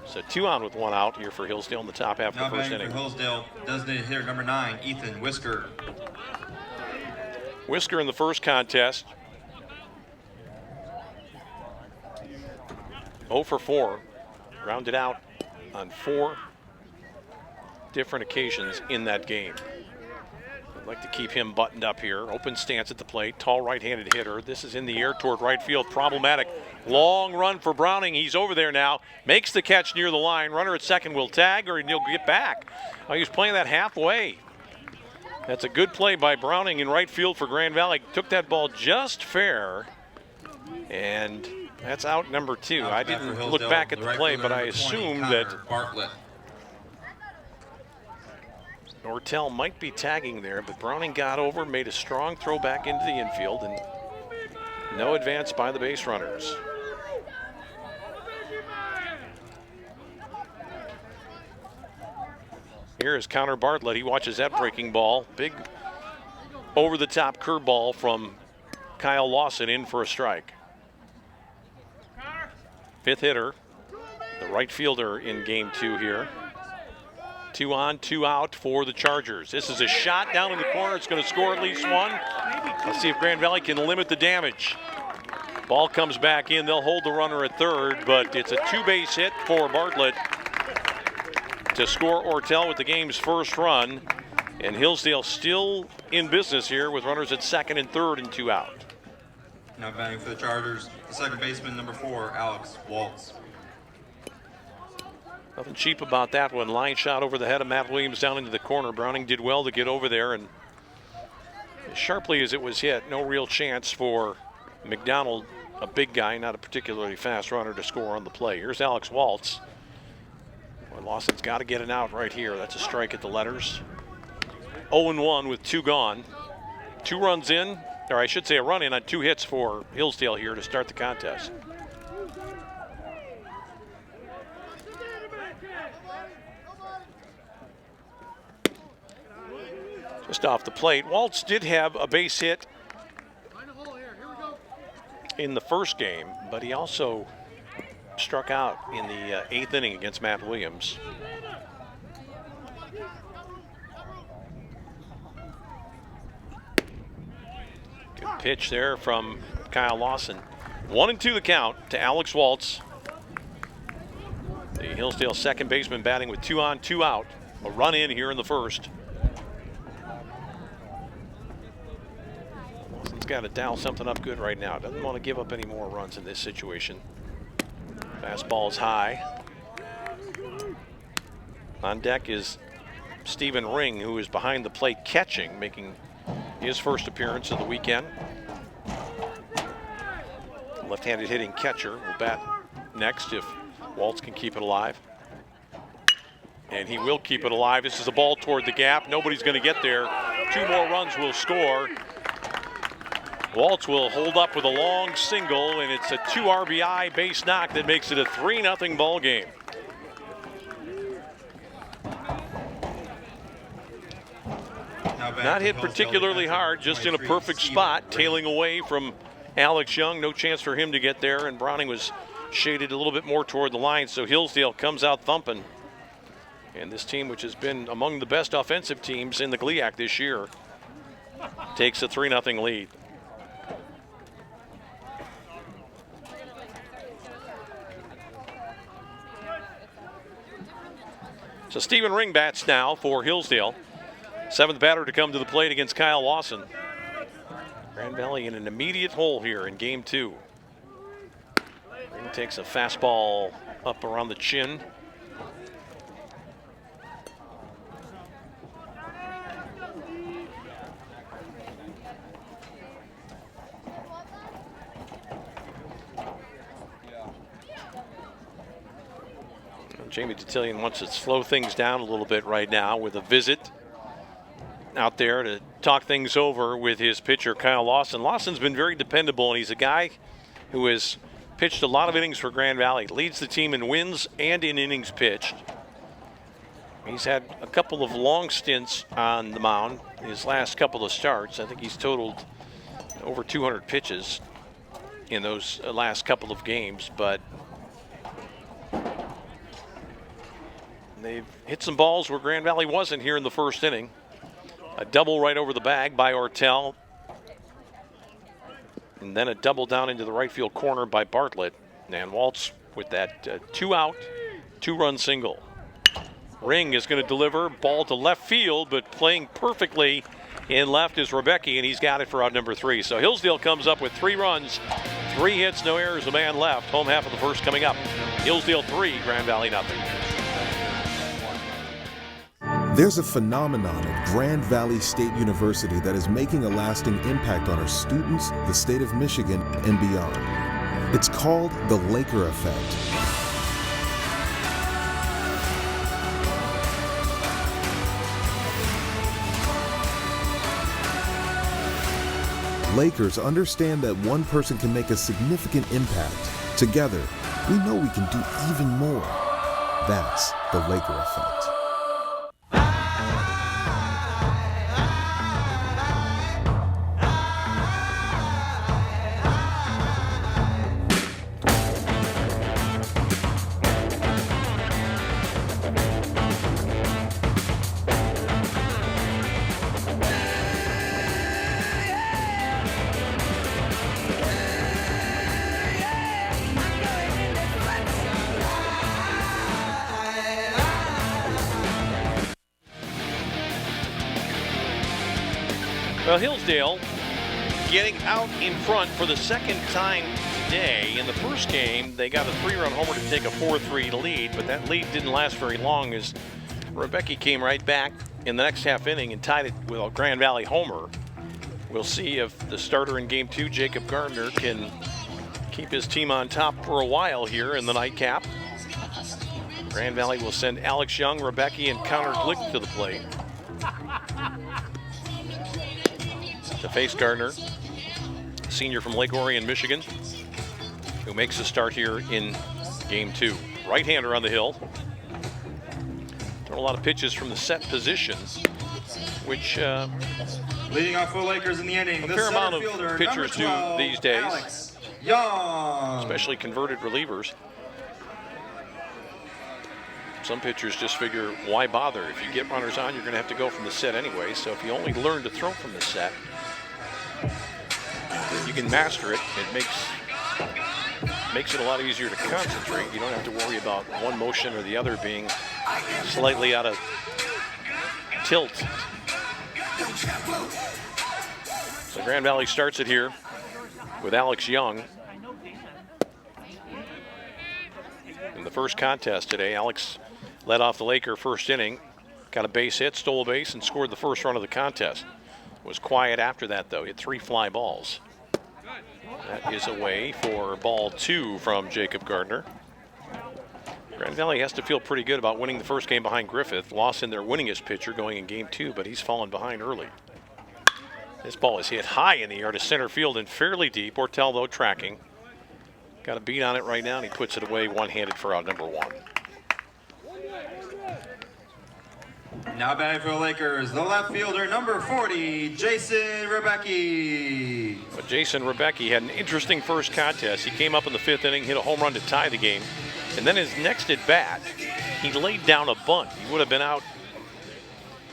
So 2 on with 1 out here for Hillsdale in the top half of the first inning. For Hillsdale, designated hitter number 9, Ethan Whisker. Whisker in the first contest. 0 for 4. Grounded out on 4 different occasions in that game. I'd like to keep him buttoned up here. Open stance at the plate. Tall right-handed hitter. This is in the air toward right field. Problematic. Long run for Browning. He's over there now. Makes the catch near the line. Runner at second will tag or he'll get back. Oh, he was playing that halfway. That's a good play by Browning in right field for Grand Valley. Took that ball just fair. And that's out number 2. I didn't look back at the play, but I assumed that Ortel might be tagging there, but Browning got over, made a strong throw back into the infield, and no advance by the base runners. Here is Connor Bartlett. He watches that breaking ball. Big over-the-top curveball from Kyle Lawson in for a strike. 5th hitter, the right fielder in game 2 here. 2 on, 2 out for the Chargers. This is a shot down in the corner. It's going to score at least 1. Let's see if Grand Valley can limit the damage. Ball comes back in. They'll hold the runner at third, but it's a 2-base hit for Bartlett to score Ortel with the game's first run. And Hillsdale still in business here with runners at second and third and 2 out. Now batting for the Chargers, the second baseman, number 4, Alex Waltz. Nothing cheap about that one. Line shot over the head of Matt Williams down into the corner. Browning did well to get over there, and as sharply as it was hit, no real chance for McDonald, a big guy, not a particularly fast runner, to score on the play. Here's Alex Waltz. Boy, Lawson's got to get an out right here. That's a strike at the letters. 0-1 with 2 gone. 2 runs in, or I should say a run in on 2 hits for Hillsdale here to start the contest. Just off the plate. Waltz did have a base hit in the first game, but he also struck out in the 8th inning against Matt Williams. Good pitch there from Kyle Lawson. 1-2 the count to Alex Waltz. The Hillsdale second baseman batting with 2 on, 2 out. A run in here in the first. Lawson's got to dial something up good right now. Doesn't want to give up any more runs in this situation. Fastball is high. On deck is Stephen Ring, who is behind the plate catching, making his first appearance of the weekend. Left-handed hitting catcher will bat next if Waltz can keep it alive. And he will keep it alive. This is a ball toward the gap. Nobody's going to get there. 2 more runs will score. Waltz will hold up with a long single, and it's a 2 RBI base knock that makes it a 3-0 ball game. Not hit particularly hard, just in a perfect spot, tailing away from Alex Young. No chance for him to get there, and Browning was shaded a little bit more toward the line, so Hillsdale comes out thumping. And this team, which has been among the best offensive teams in the GLIAC this year, takes a 3-0 lead. So Stephen Ring bats now for Hillsdale. 7th batter to come to the plate against Kyle Lawson. Grand Valley in an immediate hole here in game 2. Ring takes a fastball up around the chin. Jamie Titillion wants to slow things down a little bit right now with a visit out there to talk things over with his pitcher, Kyle Lawson. Lawson's been very dependable, and he's a guy who has pitched a lot of innings for Grand Valley. Leads the team in wins and in innings pitched. He's had a couple of long stints on the mound his last couple of starts. I think he's totaled over 200 pitches in those last couple of games, but they've hit some balls where Grand Valley wasn't here in the first inning. A double right over the bag by Ortel. And then a double down into the right field corner by Bartlett. And Waltz with that 2-out, 2-run single. Ring is going to deliver, ball to left field, but playing perfectly in left is Rebecki, and he's got it for out number 3. So Hillsdale comes up with 3 runs, 3 hits, no errors, a man left. Home half of the first coming up. Hillsdale 3, Grand Valley nothing. There's a phenomenon at Grand Valley State University that is making a lasting impact on our students, the state of Michigan, and beyond. It's called the Laker effect. Lakers understand that one person can make a significant impact. Together, we know we can do even more. That's the Laker effect. Well, Hillsdale getting out in front for the second time today. In the first game, they got a 3-run homer to take a 4-3 lead, but that lead didn't last very long as Rebecki came right back in the next half inning and tied it with a Grand Valley homer. We'll see if the starter in game 2, Jacob Gardner, can keep his team on top for a while here in the nightcap. Grand Valley will send Alex Young, Rebecki, and Connor Glick to the plate. To face Gardner, senior from Lake Orion, Michigan, who makes a start here in game 2. Right-hander on the hill. Thrown a lot of pitches from the set position, which leading off for Lakers in the inning, a fair amount of pitchers do these days, Alex Young. Especially converted relievers. Some pitchers just figure, why bother? If you get runners on, you're going to have to go from the set anyway. So if you only learn to throw from the set, you can master it. It makes it a lot easier to concentrate. You don't have to worry about one motion or the other being slightly out of tilt. So Grand Valley starts it here with Alex Young. In the first contest today, Alex led off the Laker first inning, got a base hit, stole a base, and scored the first run of the contest. Was quiet after that, though. Hit 3 fly balls. That is away for ball 2 from Jacob Gardner. Grand Valley has to feel pretty good about winning the first game behind Griffith. Lost in their winningest pitcher going in game 2, but he's fallen behind early. This ball is hit high in the air to center field and fairly deep. Ortel, though, tracking. Got a beat on it right now, and he puts it away one-handed for out number 1. Now batting for the Lakers, the left fielder, number 40, Jason Rebecki. But Jason Rebecki had an interesting first contest. He came up in the 5th inning, hit a home run to tie the game. And then his next at bat, he laid down a bunt. He would have been out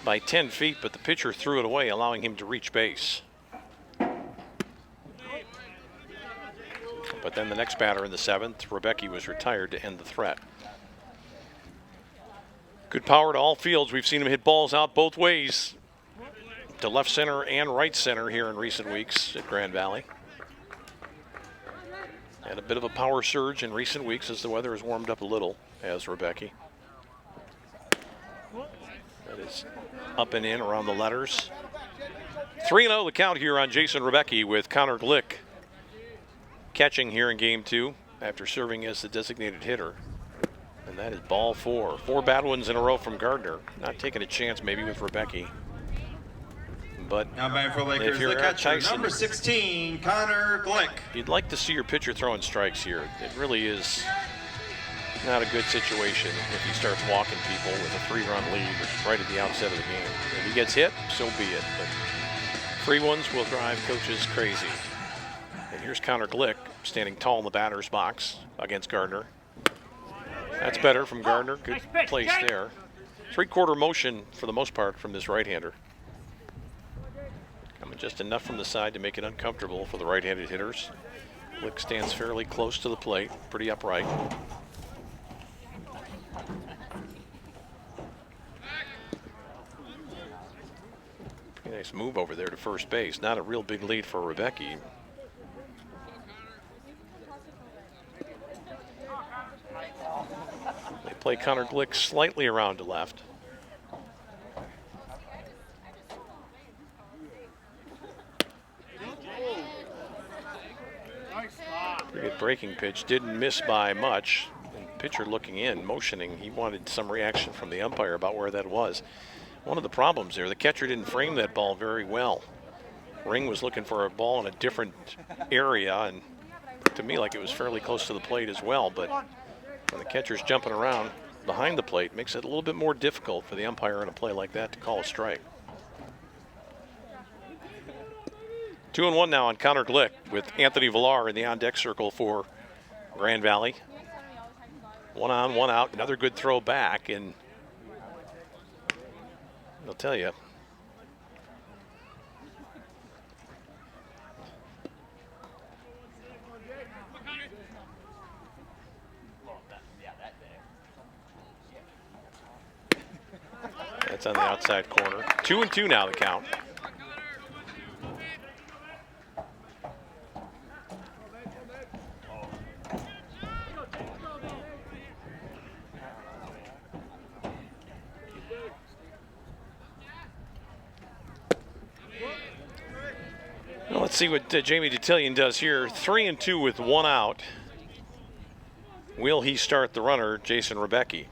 by 10 feet, but the pitcher threw it away, allowing him to reach base. But then the next batter in the 7th, Rebecki was retired to end the threat. Good power to all fields. We've seen him hit balls out both ways, to left center and right center here in recent weeks at Grand Valley. Had a bit of a power surge in recent weeks as the weather has warmed up a little, as Rebecki. That is up and in around the letters. 3-0 the count here on Jason Rebecki, with Connor Glick catching here in game 2 after serving as the designated hitter. And that is ball 4. 4 bad ones in a row from Gardner. Not taking a chance maybe with Rebecki. But now batting for Lakers, if you're the catcher, Tyson, number 16, Connor Glick. You'd like to see your pitcher throwing strikes here. It really is not a good situation if he starts walking people with a 3-run lead right at the outset of the game. If he gets hit, so be it. But free ones will drive coaches crazy. And here's Connor Glick standing tall in the batter's box against Gardner. That's better from Gardner. Good place there. 3/4 motion for the most part from this right-hander. Coming just enough from the side to make it uncomfortable for the right-handed hitters. Glick stands fairly close to the plate, pretty upright. Pretty nice move over there to first base. Not a real big lead for Rebecki. They play Connor Glick slightly around to left. Pretty good breaking pitch, didn't miss by much. And pitcher looking in, motioning, he wanted some reaction from the umpire about where that was. One of the problems there, the catcher didn't frame that ball very well. Ring was looking for a ball in a different area, and to me like it was fairly close to the plate as well, but when the catcher's jumping around behind the plate, makes it a little bit more difficult for the umpire in a play like that to call a strike. 2-1 now on Connor Glick, with Anthony Villar in the on-deck circle for Grand Valley. 1 on, 1 out, another good throw back, and I'll tell you, that's on the outside corner. 2-2 now the count. Well, let's see what Jamie Detillion does here. 3-2 with 1 out. Will he start the runner, Jason Rebecki?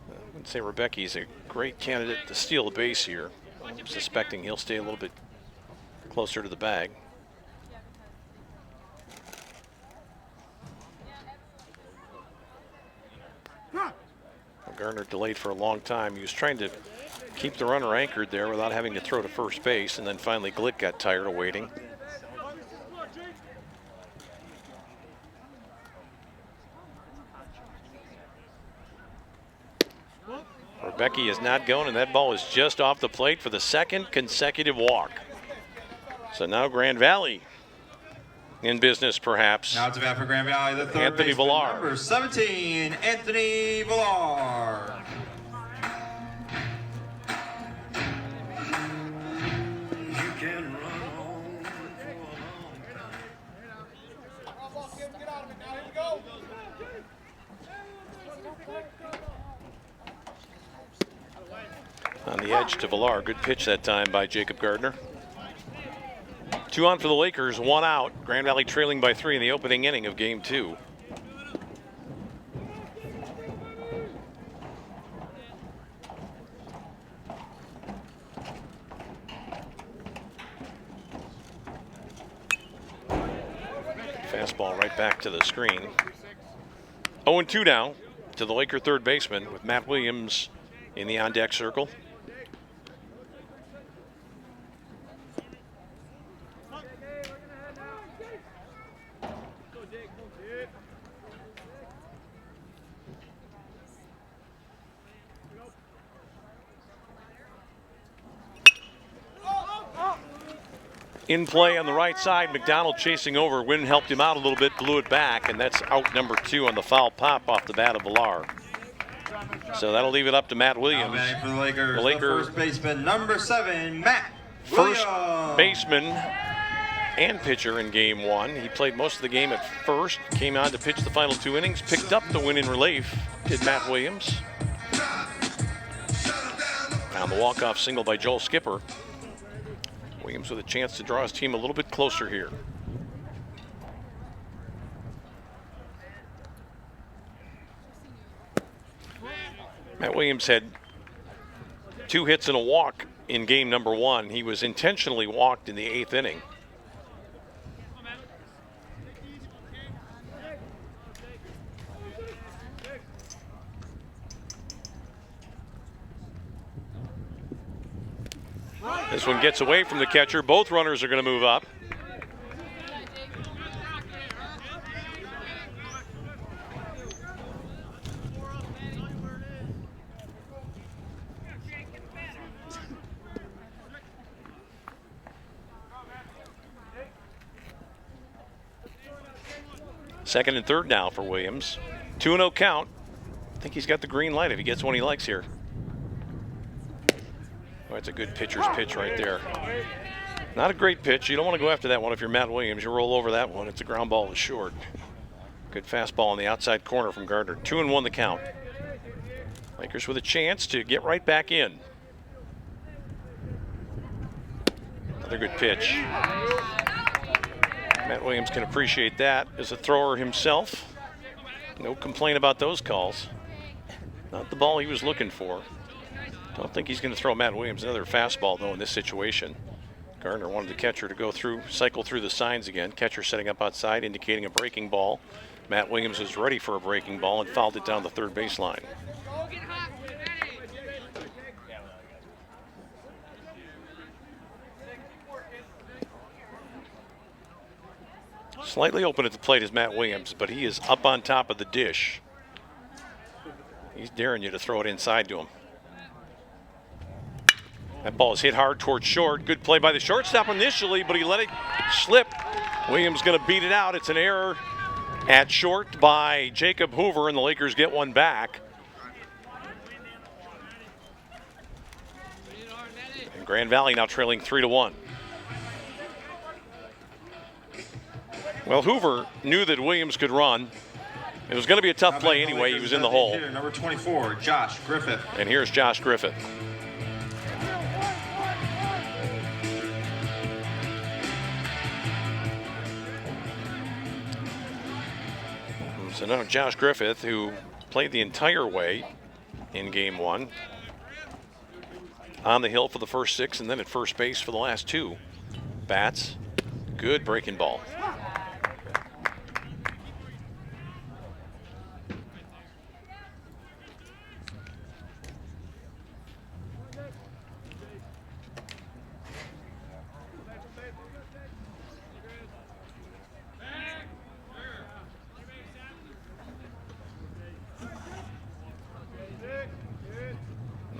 I would say Rebecki's a great candidate to steal the base here. I'm suspecting he'll stay a little bit closer to the bag. Gardner delayed for a long time. He was trying to keep the runner anchored there without having to throw to first base, and then finally Glick got tired of waiting. Rebecki is not going, and that ball is just off the plate for the 2nd consecutive walk. So now Grand Valley in business, perhaps. Now it's a bat for Grand Valley, the third Anthony baseman, Villar. number 17, Anthony Villar. On the edge to Villar. Good pitch that time by Jacob Gardner. 2 on for the Lakers, 1 out. Grand Valley trailing by 3 in the opening inning of game 2. Fastball right back to the screen. 0-2 now to the Laker third baseman with Matt Williams in the on-deck circle. In play on the right side, McDonald chasing over. Wynn helped him out a little bit, blew it back, and that's out number 2 on the foul pop off the bat of Villar. So that'll leave it up to Matt Williams. Batting for the Lakers, the first baseman, number 7, Matt First Williams. baseman and pitcher in game 1. He played most of the game at first, came on to pitch the final 2 innings, picked up the win in relief, did Matt Williams. On the walk-off single by Joel Skipper. Williams with a chance to draw his team a little bit closer here. Matt Williams had 2 hits and a walk in game number 1. He was intentionally walked in the 8th inning. This one gets away from the catcher. Both runners are going to move up. Second and third now for Williams. 2-0 count. I think he's got the green light if he gets one he likes here. Oh, that's a good pitcher's pitch right there. Not a great pitch. You don't want to go after that one if you're Matt Williams. You roll over that one. It's a ground ball to short. Good fastball on the outside corner from Gardner. 2-1 the count. Lakers with a chance to get right back in. Another good pitch. Matt Williams can appreciate that as a thrower himself. No complaint about those calls. Not the ball he was looking for. Don't think he's going to throw Matt Williams another fastball, though, in this situation. Gardner wanted the catcher to go through, cycle through the signs again. Catcher setting up outside, indicating a breaking ball. Matt Williams was ready for a breaking ball and fouled it down the third baseline. Slightly open at the plate is Matt Williams, but he is up on top of the dish. He's daring you to throw it inside to him. That ball is hit hard towards short. Good play by the shortstop initially, but he let it slip. Williams going to beat it out. It's an error at short by Jacob Hoover, and the Lakers get one back. And Grand Valley now trailing 3-1. Well, Hoover knew that Williams could run. It was going to be a tough play anyway. He was in the hole. Hitter, number 24, Josh Griffith. And here's Josh Griffith. So now Josh Griffith, who played the entire way in game 1, on the hill for the first 6 and then at first base for the last 2 bats. Good breaking ball.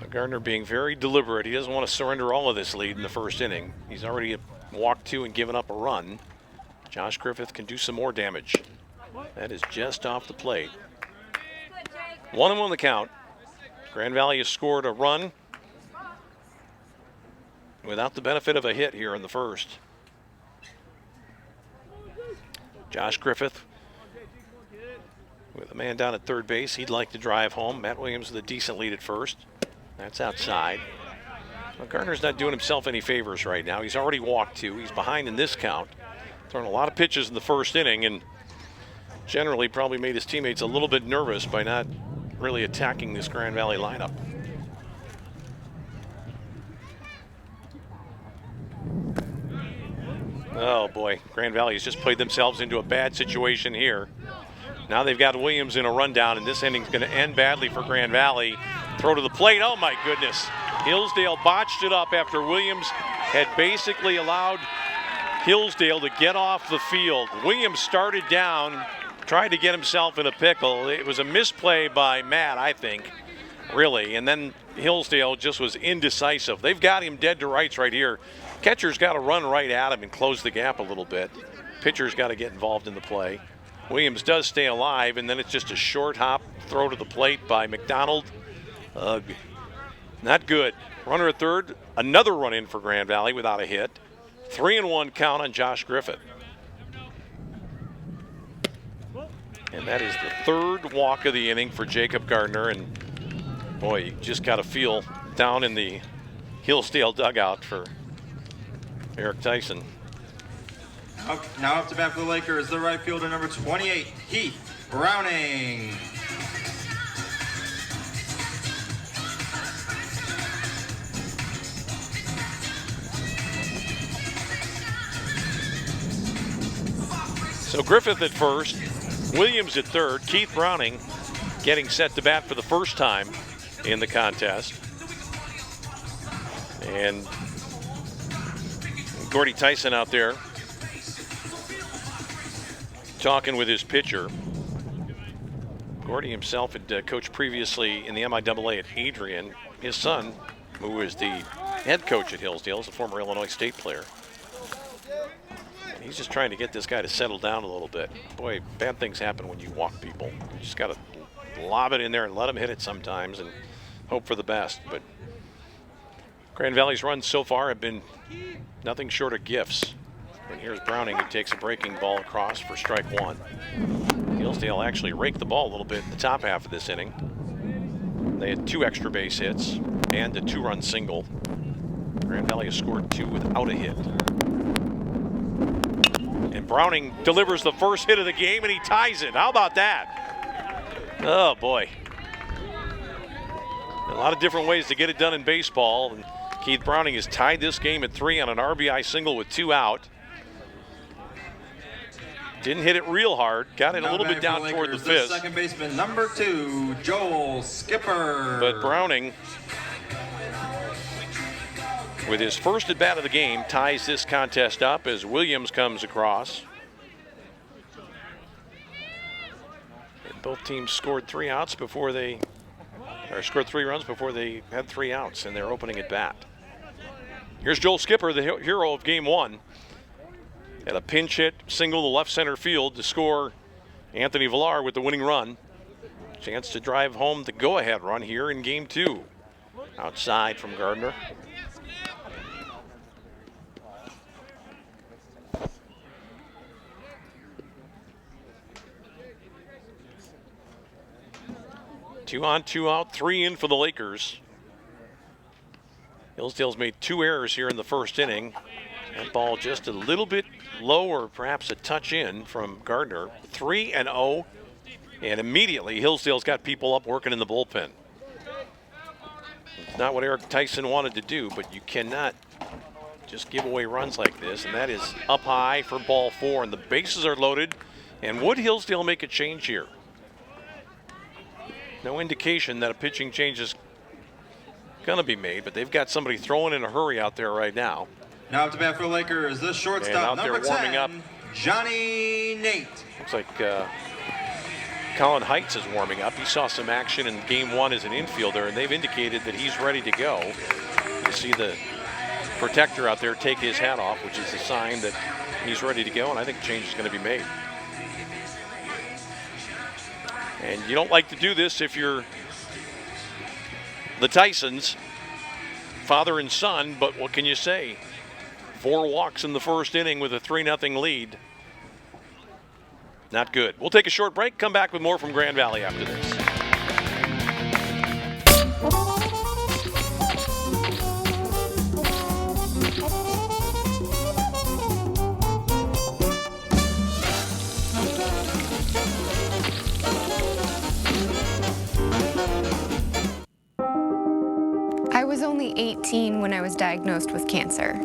Gardner being very deliberate. He doesn't want to surrender all of this lead in the first inning. He's already walked 2 and given up a run. Josh Griffith can do some more damage. That is just off the plate. 1-1 the count. Grand Valley has scored a run without the benefit of a hit here in the first. Josh Griffith with a man down at third base. He'd like to drive home. Matt Williams with a decent lead at first. That's outside. Well, Gardner's not doing himself any favors right now. He's already walked 2. He's behind in this count. Throwing a lot of pitches in the first inning and generally probably made his teammates a little bit nervous by not really attacking this Grand Valley lineup. Oh boy, Grand Valley's just played themselves into a bad situation here. Now they've got Williams in a rundown, and this inning's going to end badly for Grand Valley. Throw to the plate, oh my goodness. Hillsdale botched it up after Williams had basically allowed Hillsdale to get off the field. Williams started down, tried to get himself in a pickle. It was a misplay by Matt, I think, really, and then Hillsdale just was indecisive. They've got him dead to rights right here. Catcher's got to run right at him and close the gap a little bit. Pitcher's got to get involved in the play. Williams does stay alive, and then it's just a short hop throw to the plate by McDonald. Not good. Runner at third, another run in for Grand Valley without a hit. 3-1 count on Josh Griffith. And that is the third walk of the inning for Jacob Gardner. And boy, you just got to feel down in the Hillsdale dugout for Eric Tyson. Now up to bat for the Lakers, the right fielder, number 28, Heath Browning. So Griffith at first, Williams at third, Keith Browning getting set to bat for the first time in the contest. And Gordy Tyson out there talking with his pitcher. Gordy himself had coached previously in the MIAA at Adrian. His son, who is the head coach at Hillsdale, is a former Illinois State player. And he's just trying to get this guy to settle down a little bit. Boy, bad things happen when you walk people. You just got to lob it in there and let them hit it sometimes and hope for the best. But Grand Valley's runs so far have been nothing short of gifts. And here's Browning, who takes a breaking ball across for strike 1. Hillsdale actually raked the ball a little bit in the top half of this inning. They had 2 extra base hits and a 2-run single. Grand Valley has scored 2 without a hit. And Browning delivers the first hit of the game, and he ties it. How about that? Oh, boy. A lot of different ways to get it done in baseball. And Keith Browning has tied this game at 3 on an RBI single with 2 out. Didn't hit it real hard. Got it a little bit down toward the fist. Second baseman, number 2, Joel Skipper. But Browning, with his first at bat of the game, ties this contest up as Williams comes across. And both teams scored 3 outs before they, or scored 3 runs before they had 3 outs in their opening at bat. Here's Joel Skipper, the hero of game 1. At a pinch hit single to left center field to score Anthony Villar with the winning run. Chance to drive home the go-ahead run here in game 2. Outside from Gardner. Two on, 2 out, 3 in for the Lakers. Hillsdale's made 2 errors here in the first inning. That ball just a little bit low, or perhaps a touch in from Gardner. 3-0, and immediately Hillsdale's got people up working in the bullpen. It's not what Eric Tyson wanted to do, but you cannot just give away runs like this, and that is up high for ball 4, and the bases are loaded. And would Hillsdale make a change here? No indication that a pitching change is going to be made, but they've got somebody throwing in a hurry out there right now. Now up to bat for the Lakers, the shortstop, number 10, up, Johnny Nate. Looks like Colin Heights is warming up. He saw some action in game 1 as an infielder, and they've indicated that he's ready to go. You see the protector out there take his hat off, which is a sign that he's ready to go, and I think a change is going to be made. And you don't like to do this if you're the Tysons, father and son, but what can you say? 4 walks in the first inning with a 3-0 lead. Not good. We'll take a short break, come back with more from Grand Valley after this. I was only 18 when I was diagnosed with cancer.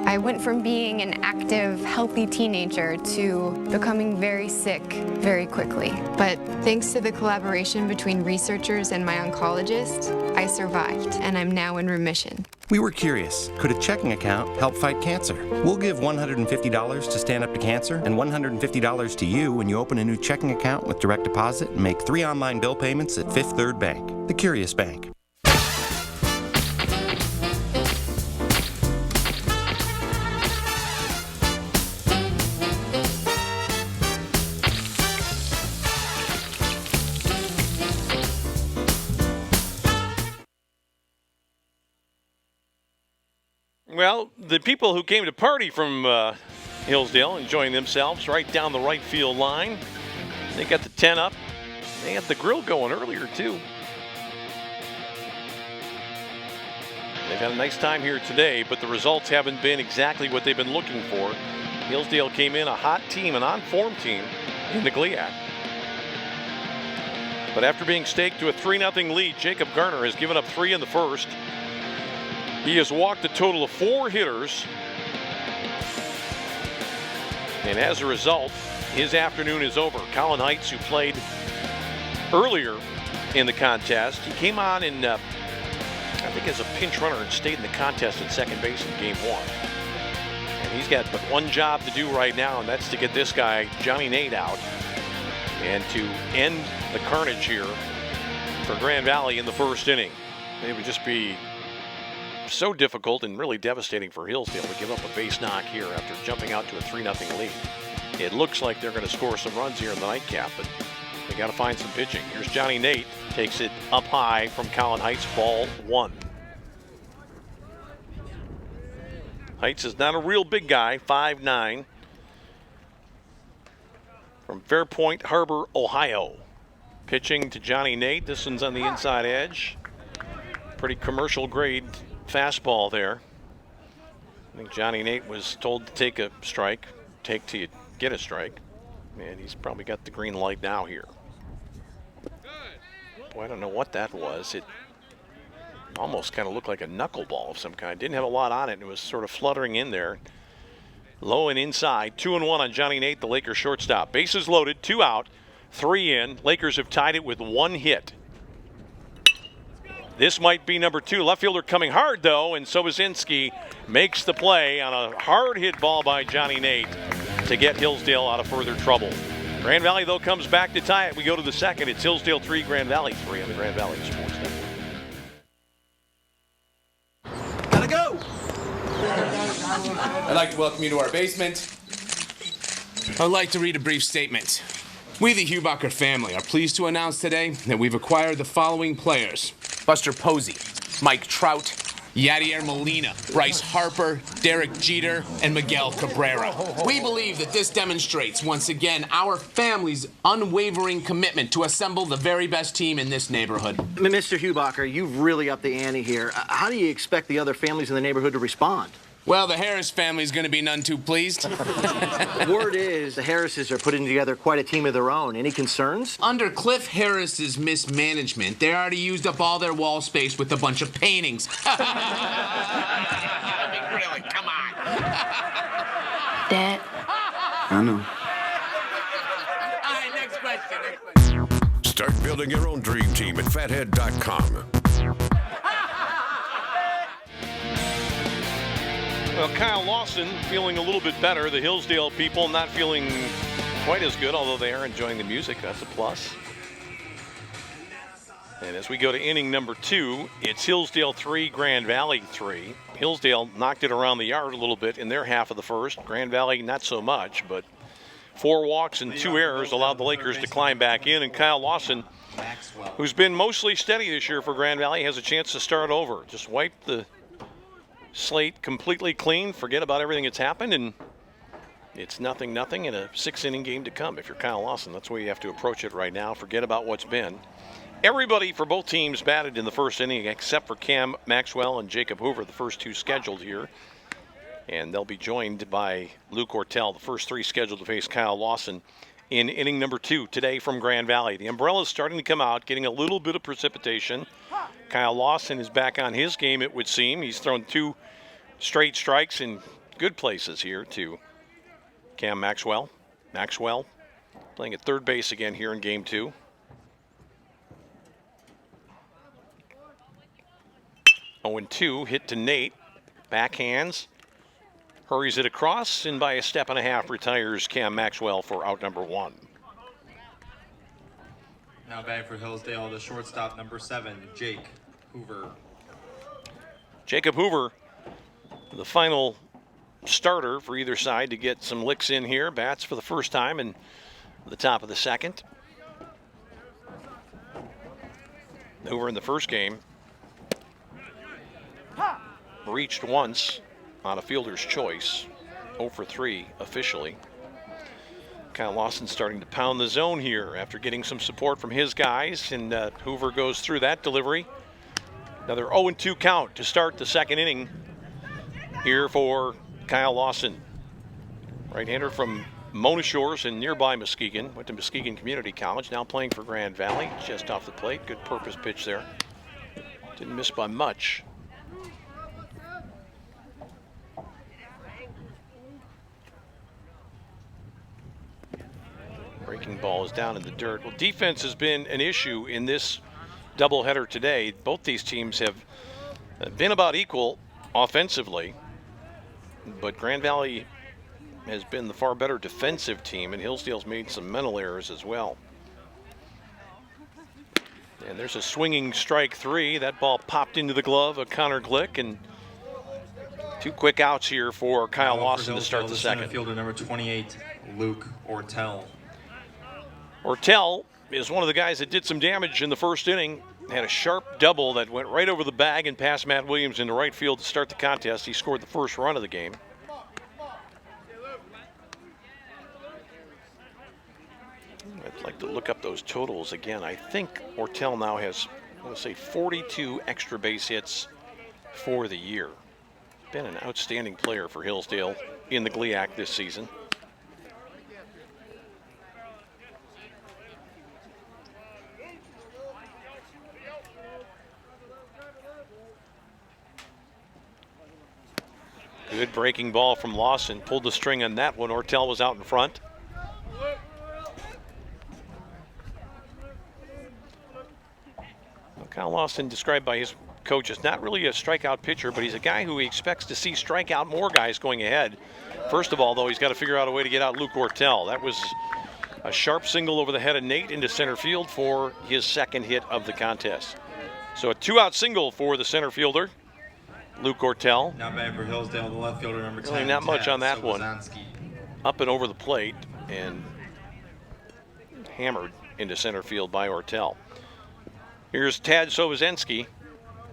I went from being an active, healthy teenager to becoming very sick very quickly. But thanks to the collaboration between researchers and my oncologist, I survived, and I'm now in remission. We were curious, could a checking account help fight cancer? We'll give $150 to Stand Up to Cancer and $150 to you when you open a new checking account with direct deposit and make 3 online bill payments at Fifth Third Bank, the Curious Bank. Well, the people who came to party from Hillsdale enjoying themselves right down the right field line. They got the tent up. They had the grill going earlier, too. They've had a nice time here today, but the results haven't been exactly what they've been looking for. Hillsdale came in a hot team, an on-form team in the GLIAC. But after being staked to a 3-0 lead, Jacob Garner has given up 3 in the first. He has walked a total of 4 hitters. And as a result, his afternoon is over. Colin Heights, who played earlier in the contest, he came on in, I think as a pinch runner and stayed in the contest at second base in game 1. And he's got but one job to do right now, and that's to get this guy, Johnny Nate, out and to end the carnage here for Grand Valley in the first inning. It would just be so difficult and really devastating for Hillsdale to give up a base knock here after jumping out to a 3-0 lead. It looks like they're going to score some runs here in the nightcap, but they got to find some pitching. Here's Johnny Nate, takes it up high from Colin Heights, ball 1. Heights is not a real big guy, 5'9", from Fairpoint Harbor, Ohio. Pitching to Johnny Nate. This one's on the inside edge. Pretty commercial grade fastball there. I think Johnny Nate was told to take a strike, take till you get a strike, and he's probably got the green light now here. Boy, I don't know what that was. It almost kind of looked like a knuckleball of some kind. Didn't have a lot on it, and it was sort of fluttering in there. Low and inside, 2-1 on Johnny Nate, the Lakers shortstop. Bases loaded, 2 out, 3 in. Lakers have tied it with 1 hit. This might be number 2. Left fielder coming hard, though, and Sobozinski makes the play on a hard hit ball by Johnny Nate to get Hillsdale out of further trouble. Grand Valley, though, comes back to tie it. We go to the second. It's Hillsdale 3, Grand Valley 3 on the Grand Valley Sports Network. Gotta go! I'd like to welcome you to our basement. I'd like to read a brief statement. We, the Hubacher family, are pleased to announce today that we've acquired the following players: Buster Posey, Mike Trout, Yadier Molina, Bryce Harper, Derek Jeter, and Miguel Cabrera. We believe that this demonstrates, once again, our family's unwavering commitment to assemble the very best team in this neighborhood. Mr. Hubacher, you've really upped the ante here. How do you expect the other families in the neighborhood to respond? Well, the Harris family's going to be none too pleased. Word is the Harrises are putting together quite a team of their own. Any concerns? Under Cliff Harris's mismanagement, they already used up all their wall space with a bunch of paintings. I mean, really, come on. Dad. I know. All right, next question. Start building your own dream team at fathead.com. Well, Kyle Lawson feeling a little bit better. The Hillsdale people not feeling quite as good, although they are enjoying the music. That's a plus. And as we go to inning number 2, it's Hillsdale 3, Grand Valley 3. Hillsdale knocked it around the yard a little bit in their half of the first. Grand Valley not so much, but 4 walks and 2 errors allowed the Lakers to climb back in. And Kyle Lawson, who's been mostly steady this year for Grand Valley, has a chance to start over. Just wipe the slate completely clean, forget about everything that's happened, and it's 0-0 in a 6-inning game to come. If you're Kyle Lawson, that's the way you have to approach it right now. Forget about what's been. Everybody for both teams batted in the first inning except for Cam Maxwell and Jacob Hoover, the first 2 scheduled here. And they'll be joined by Luke Ortel, the first 3 scheduled to face Kyle Lawson in inning number 2 today from Grand Valley. The umbrella's starting to come out, getting a little bit of precipitation. Kyle Lawson is back on his game, it would seem. He's thrown 2 straight strikes in good places here to Cam Maxwell. Maxwell playing at third base again here in game 2. Oh, and 2 hit to Nate. Backhands. Hurries it across, and by a step and a half retires Cam Maxwell for out number 1. Now batting for Hillsdale, the shortstop, number 7, Jake Hoover. Jacob Hoover, the final starter for either side to get some licks in here. Bats for the first time in the top of the second. Hoover in the first game reached once on a fielder's choice. 0 for 3 officially. Kyle Lawson starting to pound the zone here after getting some support from his guys, and Hoover goes through that delivery. Another 0-2 count to start the second inning here for Kyle Lawson. Right-hander from Mona Shores in nearby Muskegon. Went to Muskegon Community College, now playing for Grand Valley. Just off the plate, good purpose pitch there. Didn't miss by much. Breaking ball is down in the dirt. Well, defense has been an issue in this doubleheader today. Both these teams have been about equal offensively, but Grand Valley has been the far better defensive team, and Hillsdale's made some mental errors as well. And there's a swinging strike 3. That ball popped into the glove of Connor Glick, and 2 quick outs here for Kyle Lawson to start the second. Fielder number 28, Luke Ortel. Ortel is one of the guys that did some damage in the first inning. Had a sharp double that went right over the bag and past Matt Williams into right field to start the contest. He scored the first run of the game. I'd like to look up those totals again. I think Ortel now has, I want to say, 42 extra base hits for the year. Been an outstanding player for Hillsdale in the GLIAC this season. Good breaking ball from Lawson. Pulled the string on that one. Ortel was out in front. Well, Kyle Lawson, described by his coach, is not really a strikeout pitcher, but he's a guy who he expects to see strike out more guys going ahead. First of all, though, he's got to figure out a way to get out Luke Ortel. That was a sharp single over the head of Nate into center field for his second hit of the contest. So a 2-out single for the center fielder, Luke Ortel. Now batting for Hillsdale, the left fielder, number 10. Really not much on that one. Sobosanski. Up and over the plate and hammered into center field by Ortel. Here's Tad Sobosanski.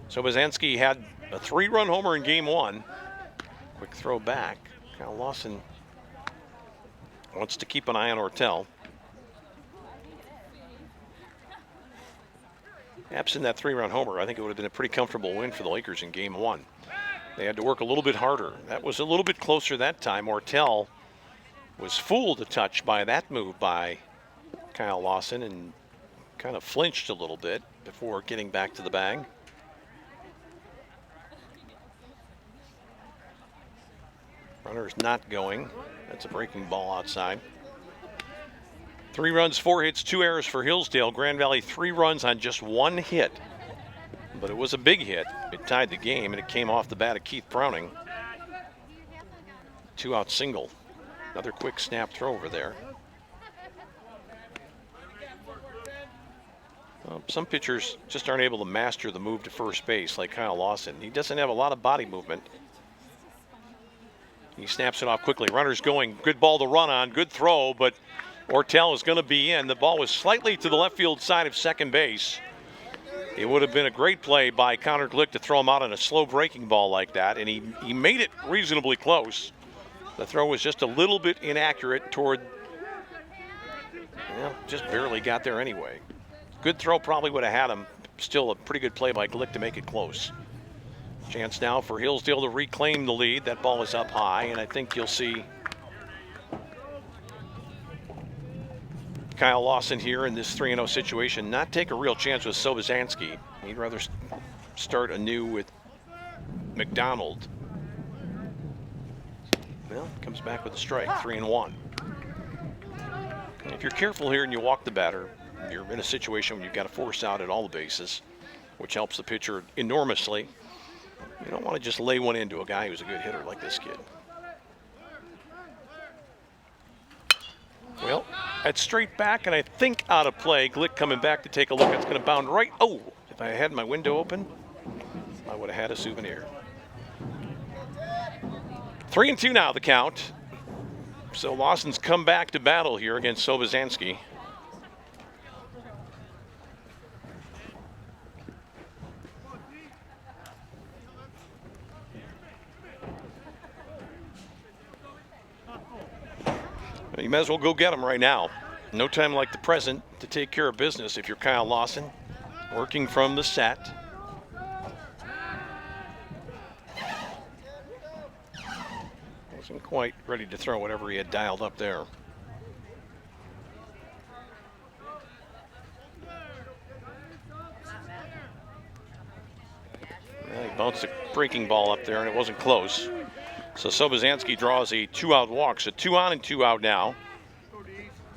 Sobosanski had a 3-run homer in game 1. Quick throw back. Kyle Lawson wants to keep an eye on Ortel. Absent that 3-run homer, I think it would have been a pretty comfortable win for the Lakers in game 1. They had to work a little bit harder. That was a little bit closer that time. Ortel was fooled a touch by that move by Kyle Lawson and kind of flinched a little bit before getting back to the bag. Runner's not going. That's a breaking ball outside. 3 runs, 4 hits, 2 errors for Hillsdale. Grand Valley 3 runs on just 1 hit. But it was a big hit. It tied the game, and it came off the bat of Keith Browning. 2-out single. Another quick snap throw over there. Well, some pitchers just aren't able to master the move to first base like Kyle Lawson. He doesn't have a lot of body movement. He snaps it off quickly. Runner's going. Good ball to run on. Good throw, but Ortel is going to be in. The ball was slightly to the left field side of second base. It would have been a great play by Connor Glick to throw him out on a slow breaking ball like that, and he made it reasonably close. The throw was just a little bit inaccurate toward, well, just barely got there anyway. Good throw, probably would have had him. Still a pretty good play by Glick to make it close. Chance now for Hillsdale to reclaim the lead. That ball is up high, and I think you'll see Kyle Lawson here in this 3-0 situation not take a real chance with Sobosanski. He'd rather start anew with McDonald. Well, comes back with a strike, 3-1. If you're careful here and you walk the batter, you're in a situation where you've got to force out at all the bases, which helps the pitcher enormously. You don't want to just lay one into a guy who's a good hitter like this kid. Well, that's straight back, and I think out of play. Glick coming back to take a look. It's going to bound right. Oh, if I had my window open, I would have had a souvenir. 3-2 now, the count. So Lawson's come back to battle here against Sobozansky. You might as well go get him right now. No time like the present to take care of business if you're Kyle Lawson, working from the set. Wasn't quite ready to throw whatever he had dialed up there. Well, he bounced a breaking ball up there and it wasn't close. So Sobozansky draws a 2-out walk. So 2 on and 2 out now.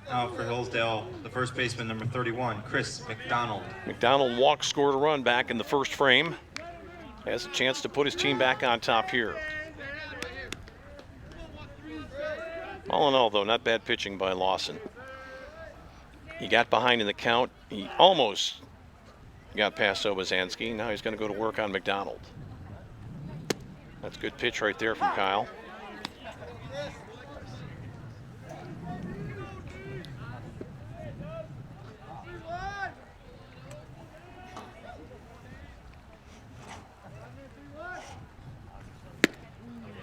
Now for Hillsdale, the first baseman, number 31, Chris McDonald. McDonald walked, scored a run back in the first frame. Has a chance to put his team back on top here. All in all, though, not bad pitching by Lawson. He got behind in the count. He almost got past Sobozansky. Now he's going to go to work on McDonald. That's a good pitch right there from Kyle.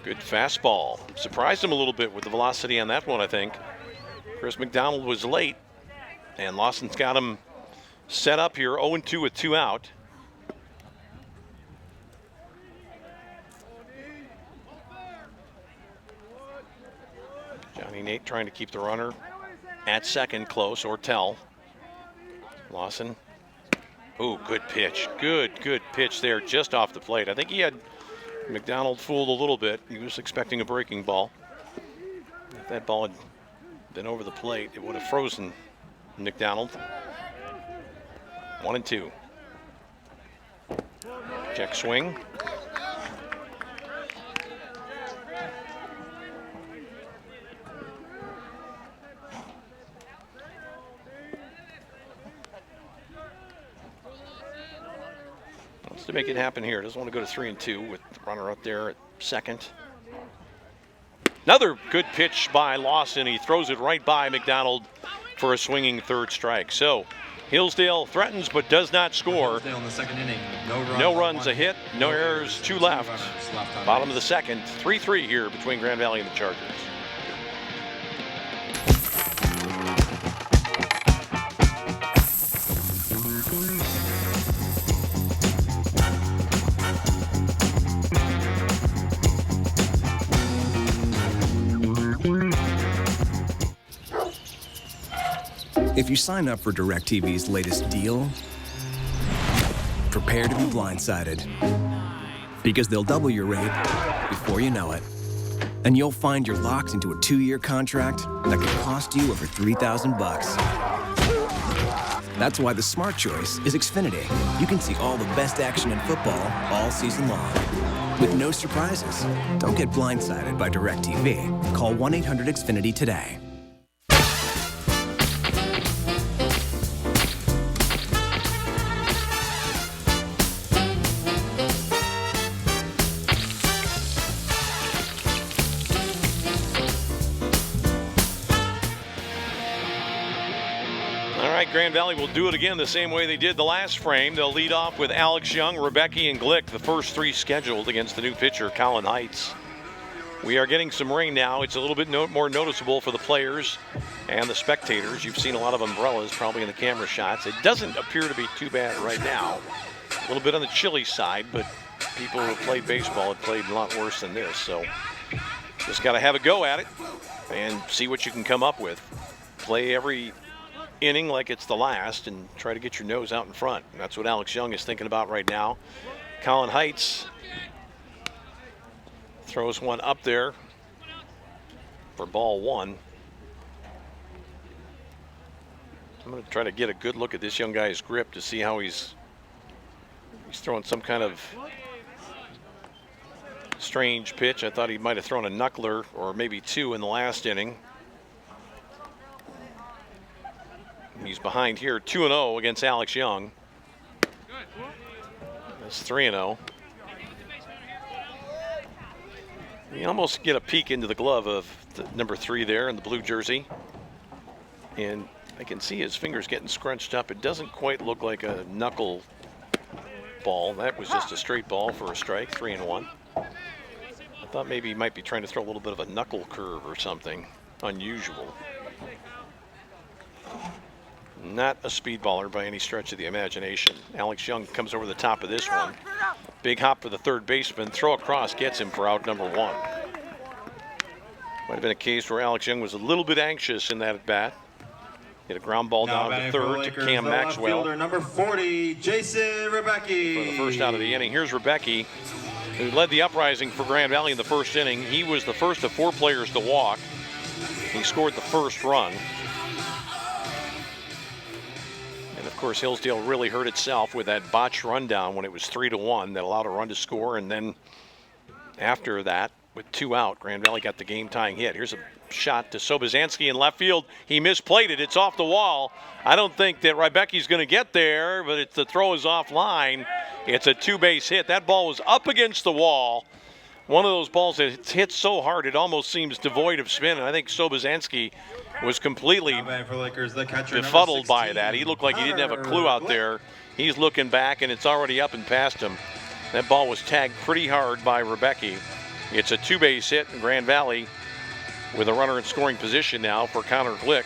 Good fastball. Surprised him a little bit with the velocity on that one, I think. Chris McDonald was late, and Lawson's got him set up here, 0-2 with 2 out. Johnny Nate trying to keep the runner at second close, Ortel. Lawson. Ooh, good pitch. Good pitch there just off the plate. I think he had McDonald fooled a little bit. He was expecting a breaking ball. If that ball had been over the plate, it would have frozen McDonald. 1-2. Check swing. Wants to make it happen here. Doesn't want to go to 3-2 with the runner up there at second. Another good pitch by Lawson. He throws it right by McDonald for a swinging third strike. So Hillsdale threatens but does not score. Hillsdale in the second inning. No runs, a hit, no errors, 2 left. Bottom of the second, 3-3 here between Grand Valley and the Chargers. If you sign up for DirecTV's latest deal, prepare to be blindsided. Because they'll double your rate before you know it. And you'll find you're locked into a 2-year contract that could cost you over $3,000. That's why the smart choice is Xfinity. You can see all the best action in football all season long. With no surprises. Don't get blindsided by DirecTV. Call 1-800-XFINITY today. Grand Valley will do it again the same way they did the last frame. They'll lead off with Alex Young, Rebecki, and Glick, the first 3 scheduled against the new pitcher, Colin Heights. We are getting some rain now. It's a little bit more noticeable for the players and the spectators. You've seen a lot of umbrellas probably in the camera shots. It doesn't appear to be too bad right now. A little bit on the chilly side, but people who play baseball have played a lot worse than this. So just got to have a go at it and see what you can come up with. Play every inning like it's the last and try to get your nose out in front. And that's what Alex Young is thinking about right now. Colin Heights throws one up there for ball one. I'm going to try to get a good look at this young guy's grip to see how he's throwing some kind of strange pitch. I thought he might have thrown a knuckler or maybe two in the last inning. He's behind here 2-0 against Alex Young. That's 3-0. You almost get a peek into the glove of the number 3 there in the blue jersey. And I can see his fingers getting scrunched up. It doesn't quite look like a knuckle ball. That was just a straight ball for a strike, 3-1. I thought maybe he might be trying to throw a little bit of a knuckle curve or something unusual. Not a speedballer by any stretch of the imagination. Alex Young comes over the top of this one. Big hop for the third baseman. Throw across gets him for out number 1. Might have been a case where Alex Young was a little bit anxious in that at bat. Hit a ground ball down to third to Cam Maxwell. Number 40, Jason Rebecki. For the first out of the inning. Here's Rebecki, who led the uprising for Grand Valley in the first inning. He was the first of 4 players to walk. He scored the first run. And of course, Hillsdale really hurt itself with that botched rundown when it was 3-1 that allowed a run to score. And then after that, with 2 out, Grand Valley got the game-tying hit. Here's a shot to Sobozansky in left field. He misplayed it. It's off the wall. I don't think that Rebecki's going to get there, but the throw is offline. It's a 2-base hit. That ball was up against the wall. One of those balls that hits so hard it almost seems devoid of spin, and I think Sobozansky was completely befuddled by that. He looked like he didn't have a clue out there. He's looking back, and it's already up and past him. That ball was tagged pretty hard by Rebecki. It's a 2-base hit in Grand Valley with a runner in scoring position now for Connor Glick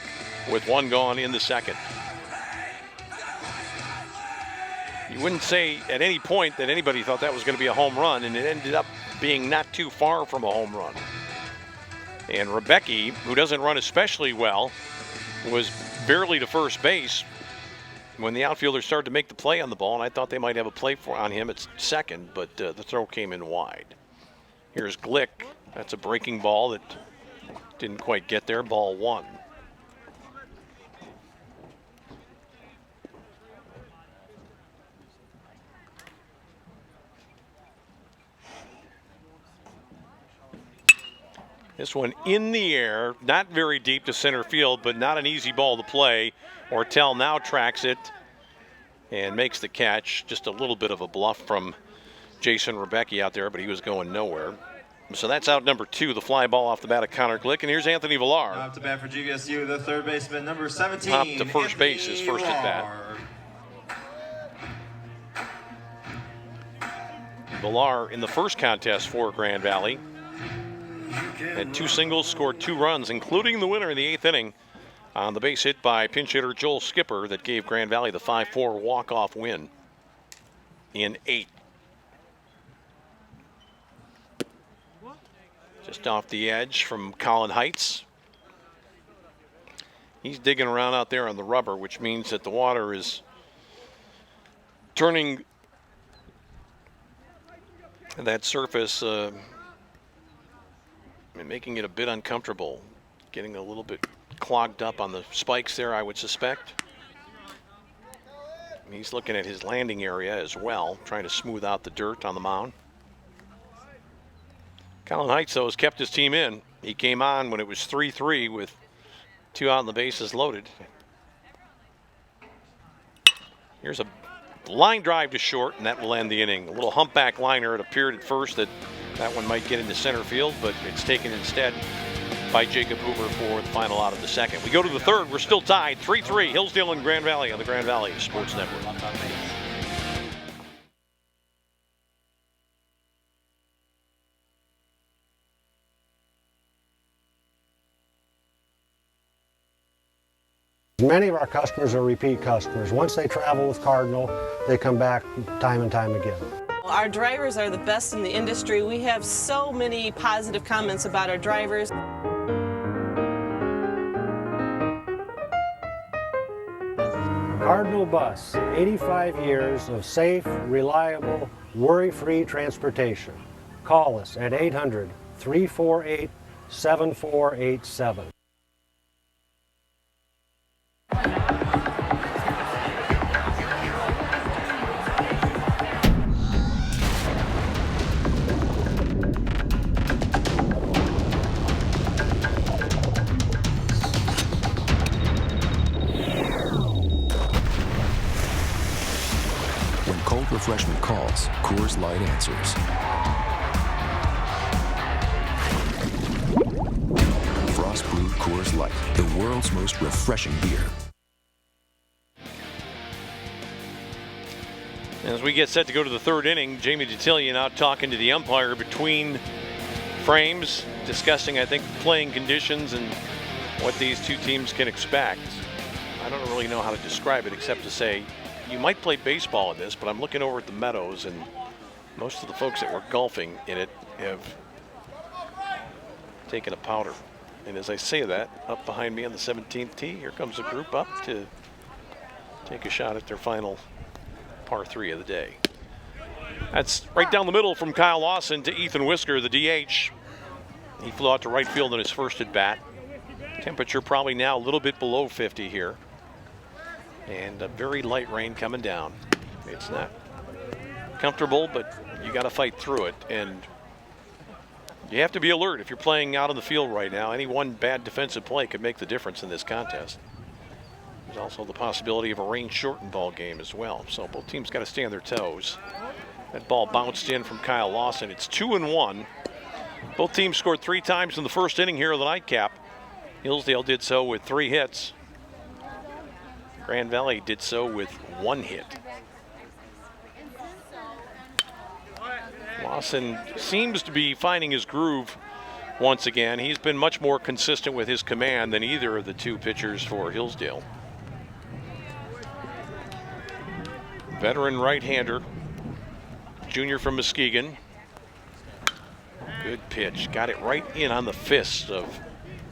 with 1 gone in the second. You wouldn't say at any point that anybody thought that was going to be a home run, and it ended up being not too far from a home run. And Rebecki, who doesn't run especially well, was barely to first base when the outfielder started to make the play on the ball, and I thought they might have a play on him at second, but the throw came in wide. Here's Glick. That's a breaking ball that didn't quite get there. Ball 1. This one in the air, not very deep to center field, but not an easy ball to play. Ortel now tracks it and makes the catch. Just a little bit of a bluff from Jason Rebecki out there, but he was going nowhere. So that's out number 2, the fly ball off the bat of Connor Glick. And here's Anthony Villar. Off the bat for GVSU, the third baseman, number 17. Top to first base, his first at bat. Villar in the first contest for Grand Valley had 2 singles, scored 2 runs, including the winner in the 8th inning on the base hit by pinch hitter Joel Skipper that gave Grand Valley the 5-4 walk-off win in 8. Just off the edge from Colin Heights. He's digging around out there on the rubber, which means that the water is turning that surface and making it a bit uncomfortable. Getting a little bit clogged up on the spikes there, I would suspect. He's looking at his landing area as well, trying to smooth out the dirt on the mound. Colin Heights, though, has kept his team in. He came on when it was 3-3 with 2 out and the bases loaded. Here's a line drive to short, and that will end the inning. A little humpback liner. It appeared at first that one might get into center field, but it's taken instead by Jacob Hoover for the final out of the second. We go to the third. We're still tied, 3-3, Hillsdale and Grand Valley on the Grand Valley Sports Network. Many of our customers are repeat customers. Once they travel with Cardinal, they come back time and time again. Our drivers are the best in the industry. We have so many positive comments about our drivers. Cardinal Bus, 85 years of safe, reliable, worry-free transportation. Call us at 800-348-7487. When cold refreshment calls, Coors Light answers. Frost brewed Coors Light, the world's most refreshing beer. As we get set to go to the third inning, Jamie Detillion out talking to the umpire between frames, discussing, I think, playing conditions and what these two teams can expect. I don't really know how to describe it except to say you might play baseball in this, but I'm looking over at the meadows, and most of the folks that were golfing in it have taken a powder. And as I say that, up behind me on the 17th tee, here comes a group up to take a shot at their final par 3 of the day. That's right down the middle from Kyle Lawson to Ethan Whisker, the DH. He flew out to right field in his first at bat. Temperature probably now a little bit below 50 here. And a very light rain coming down. It's not comfortable, but you got to fight through it. And you have to be alert if you're playing out on the field right now. Any one bad defensive play could make the difference in this contest. There's also the possibility of a rain-shortened ball game as well. So both teams got to stay on their toes. That ball bounced in from Kyle Lawson. It's 2-1. Both teams scored 3 times in the first inning here of the nightcap. Hillsdale did so with 3 hits. Grand Valley did so with 1 hit. Lawson seems to be finding his groove once again. He's been much more consistent with his command than either of the 2 pitchers for Hillsdale. Veteran right-hander, junior from Muskegon. Good pitch. Got it right in on the fist of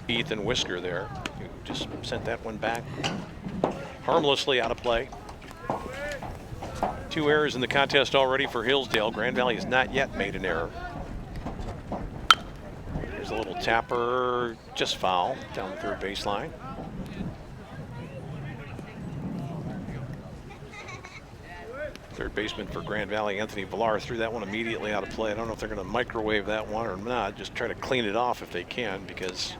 Ethan Whisker there. Who just sent that one back harmlessly out of play. 2 errors in the contest already for Hillsdale. Grand Valley has not yet made an error. Here's a little tapper, just foul down the third baseline. Third baseman for Grand Valley, Anthony Villar, threw that one immediately out of play. I don't know if they're going to microwave that one or not. Just try to clean it off if they can, because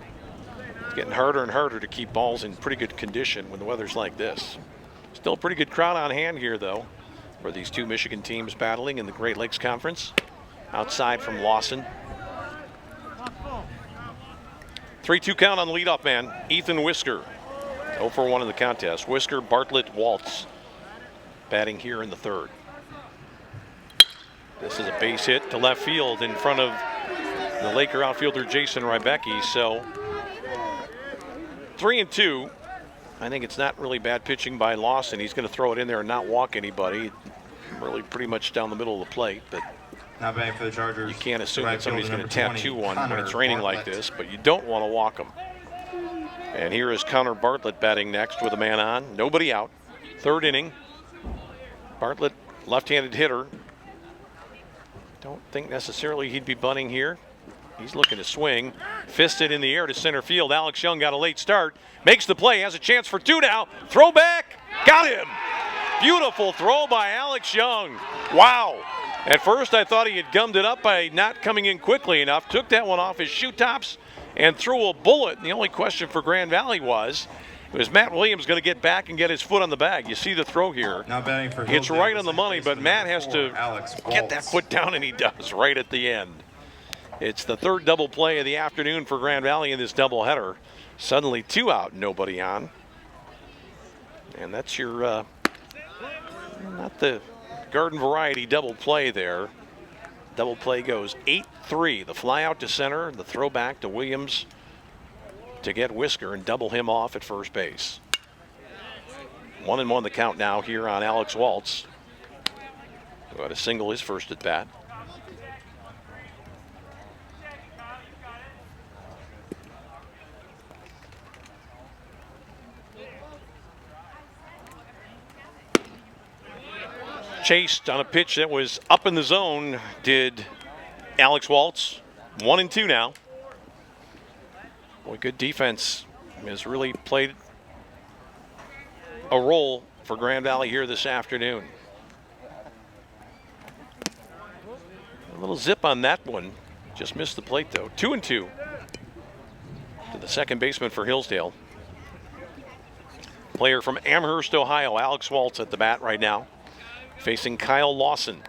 it's getting harder and harder to keep balls in pretty good condition when the weather's like this. Still a pretty good crowd on hand here, though, for these 2 Michigan teams battling in the Great Lakes Conference. Outside from Lawson. 3-2 count on the leadoff man, Ethan Whisker. 0 for 1 in the contest. Whisker, Bartlett, Waltz batting here in the third. This is a base hit to left field in front of the Laker outfielder Jason Rybecki. So 3-2. I think it's not really bad pitching by Lawson. He's going to throw it in there and not walk anybody. Really pretty much down the middle of the plate, but Now batting for the Chargers. You can't assume right that somebody's going to fielder, number tattoo 20, one when Connor it's raining like Bartlett. this, but you don't want to walk them. And here is Connor Bartlett batting next with a man on. Nobody out. Third inning. Bartlett, left-handed hitter. Don't think necessarily he'd be bunting here. He's looking to swing. Fisted in the air to center field. Alex Young got a late start. Makes the play. Has a chance for 2 now. Throw back. Got him. Beautiful throw by Alex Young. Wow. At first I thought he had gummed it up by not coming in quickly enough. Took that one off his shoe tops and threw a bullet. And the only question for Grand Valley was Matt Williams going to get back and get his foot on the bag? You see the throw here. Now batting for It's Hillsdale right on is the money, but baseman Matt number has 4, to Alex get that Waltz. foot down, and he does right at the end. It's the third double play of the afternoon for Grand Valley in this doubleheader. Suddenly 2 out, nobody on. And that's your, not the garden variety double play there. Double play goes 8-3. The fly out to center, the throw back to Williams to get Whisker and double him off at first base. 1-1 the count now here on Alex Waltz, who had a single his first at bat. chased on a pitch that was up in the zone, did Alex Waltz. 1-2 now. Boy, good defense has really played a role for Grand Valley here this afternoon. A little zip on that one. Just missed the plate, though. 2-2 to the second baseman for Hillsdale. Player from Amherst, Ohio, Alex Waltz at the bat right now, facing Kyle Lawson.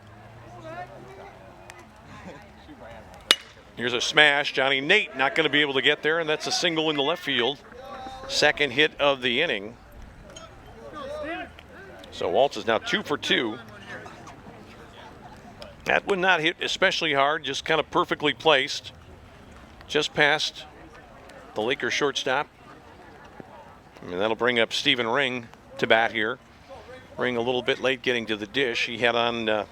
Here's a smash. Johnny Nate not going to be able to get there, and that's a single in the left field. Second hit of the inning. So Waltz is now 2 for 2. That would not hit especially hard, just kind of perfectly placed. Just past the Lakers shortstop. And that'll bring up Stephen Ring to bat here. Ring a little bit late getting to the dish. He had on the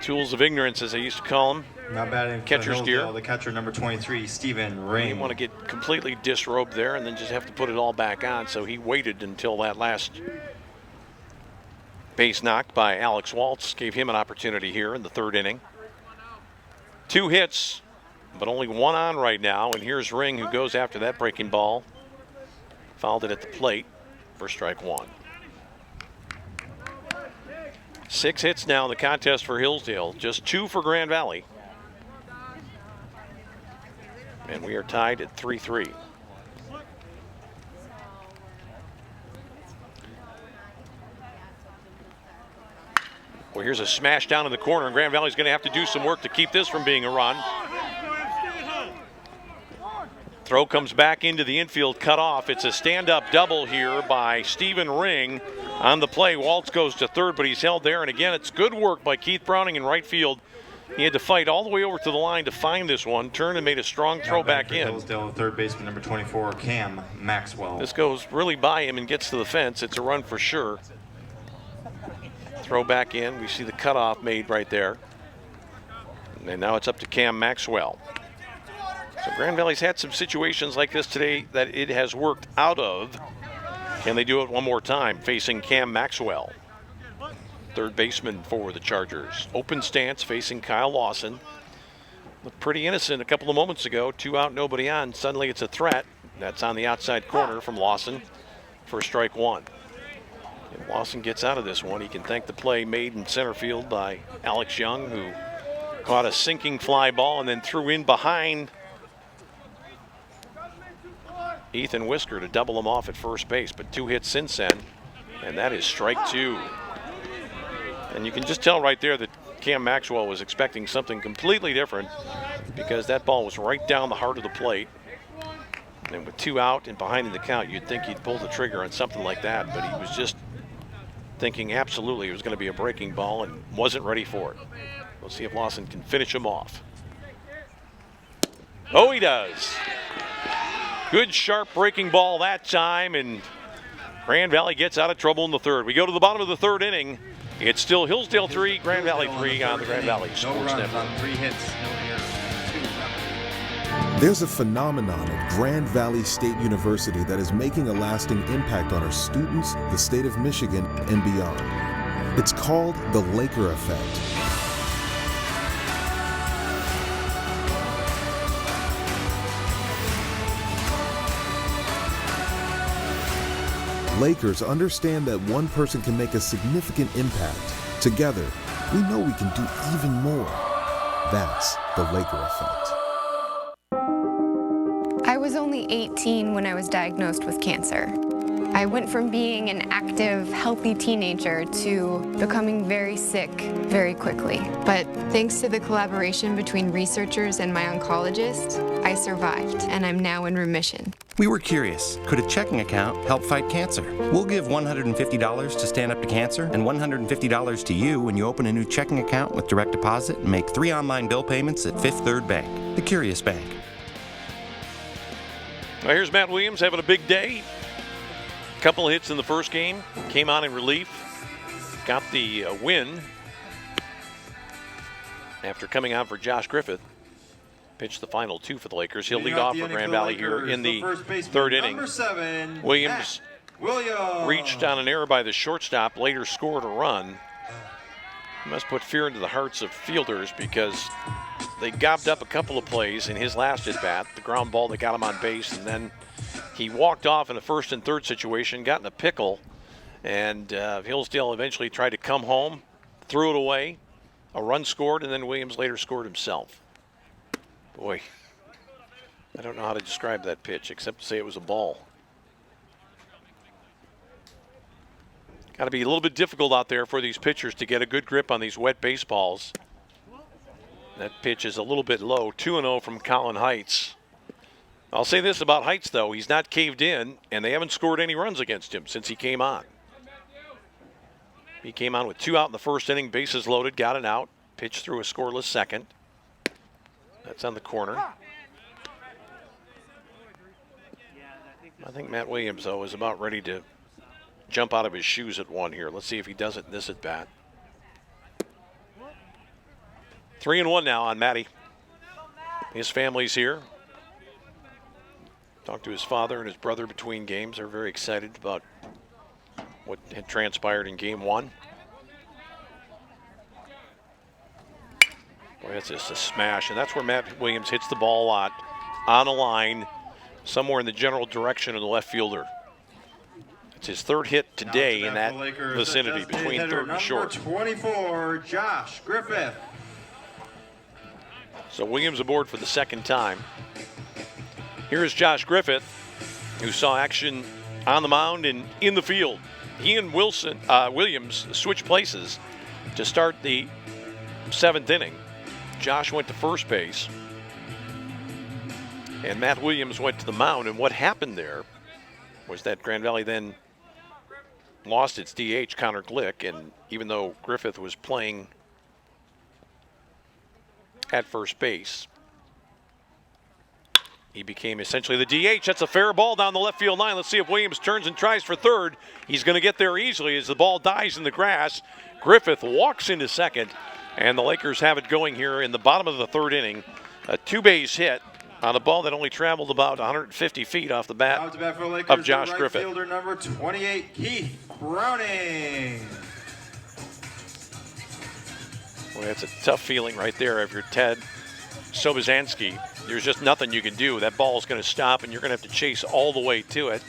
tools of ignorance, as they used to call them. Now batting catcher's gear. The catcher, number 23, Stephen Ring. He didn't want to get completely disrobed there and then just have to put it all back on, so he waited until that last base knocked by Alex Waltz gave him an opportunity here in the third inning. 2 hits, but only 1 on right now, and here's Ring, who goes after that breaking ball. Fouled it at the plate for strike 1. 6 hits now in the contest for Hillsdale, just 2 for Grand Valley. And we are tied at 3-3. Well, here's a smash down in the corner, and Grand Valley's going to have to do some work to keep this from being a run. Throw comes back into the infield, cut off. It's a stand-up double here by Stephen Ring on the play. Waltz goes to third, but he's held there. And again, it's good work by Keith Browning in right field. He had to fight all the way over to the line to find this one. Turned and made a strong throw back in. Hillsdale, third baseman, number 24, Cam Maxwell. This goes really by him and gets to the fence. It's a run for sure. Throw back in. We see the cutoff made right there. And now it's up to Cam Maxwell. So Grand Valley's had some situations like this today that it has worked out of. Can they do it one more time? Facing Cam Maxwell, third baseman for the Chargers. Open stance facing Kyle Lawson. Looked pretty innocent a couple of moments ago. 2 out, nobody on. Suddenly it's a threat. That's on the outside corner from Lawson for strike 1. If Lawson gets out of this one, he can thank the play made in center field by Alex Young, who caught a sinking fly ball and then threw in behind Ethan Whisker to double him off at first base. But 2 hits since then, and that is strike 2. And you can just tell right there that Cam Maxwell was expecting something completely different, because that ball was right down the heart of the plate. And with 2 out and behind in the count, you'd think he'd pull the trigger on something like that, but he was just thinking absolutely it was going to be a breaking ball and wasn't ready for it. We'll see if Lawson can finish him off. Oh, he does. Good sharp breaking ball that time, and Grand Valley gets out of trouble in the third. We go to the bottom of the third inning. It's still Hillsdale 3, Grand Valley 3 on the Grand Valley Sports Network. On 3 hits, no errors. There's a phenomenon at Grand Valley State University that is making a lasting impact on our students, the state of Michigan, and beyond. It's called the Laker effect. Lakers understand that one person can make a significant impact. Together, we know we can do even more. That's the Laker effect. I was only 18 when I was diagnosed with cancer. I went from being an active, healthy teenager to becoming very sick very quickly. But thanks to the collaboration between researchers and my oncologist, I survived, and I'm now in remission. We were curious, could a checking account help fight cancer? We'll give $150 to Stand Up to Cancer and $150 to you when you open a new checking account with direct deposit and make 3 online bill payments at Fifth Third Bank, the Curious Bank. Well, here's Matt Williams having a big day. Couple of hits in the first game, came on in relief, got the win after coming on for Josh Griffith. Pitched the final 2 for the Lakers. He'll lead off for Grand Valley here in the third inning. Number 7, Williams Williams. Reached on an error by the shortstop, later scored a run. Must put fear into the hearts of fielders because they gobbed up a couple of plays in his last at-bat, the ground ball that got him on base, and then he walked off in a first and third situation, got in a pickle, and Hillsdale eventually tried to come home, threw it away, a run scored, and then Williams later scored himself. Boy, I don't know how to describe that pitch except to say it was a ball. Got to be a little bit difficult out there for these pitchers to get a good grip on these wet baseballs. That pitch is a little bit low. 2-0 from Colin Heights. I'll say this about Heights, though. He's not caved in, and they haven't scored any runs against him since he came on. He came on with 2 out in the first inning, bases loaded, got an out, pitched through a scoreless second. That's on the corner. I think Matt Williams, though, is about ready to jump out of his shoes at one here. Let's see if he does it in this at bat. 3-1 now on Matty. His family's here. Talked to his father and his brother between games. They're very excited about what had transpired in game 1. Boy, that's just a smash, and that's where Matt Williams hits the ball a lot. On a line, somewhere in the general direction of the left fielder. It's his third hit today in that vicinity between third and short. 24, Josh Griffith. So Williams aboard for the second time. Here's Josh Griffith, who saw action on the mound and in the field. He and Williams switched places to start the 7th inning. Josh went to first base, and Matt Williams went to the mound. And what happened there was that Grand Valley then lost its DH, Connor Glick, and even though Griffith was playing at first base, he became essentially the DH. That's a fair ball down the left field line. Let's see if Williams turns and tries for third. He's going to get there easily as the ball dies in the grass. Griffith walks into second, and the Lakers have it going here in the bottom of the 3rd inning. A 2-base hit on a ball that only traveled about 150 feet off the bat of Josh Griffith. Fielder number 28, Keith Browning. Boy, that's a tough feeling right there if you're Ted Sobozansky. There's just nothing you can do. That ball is going to stop, and you're going to have to chase all the way to it,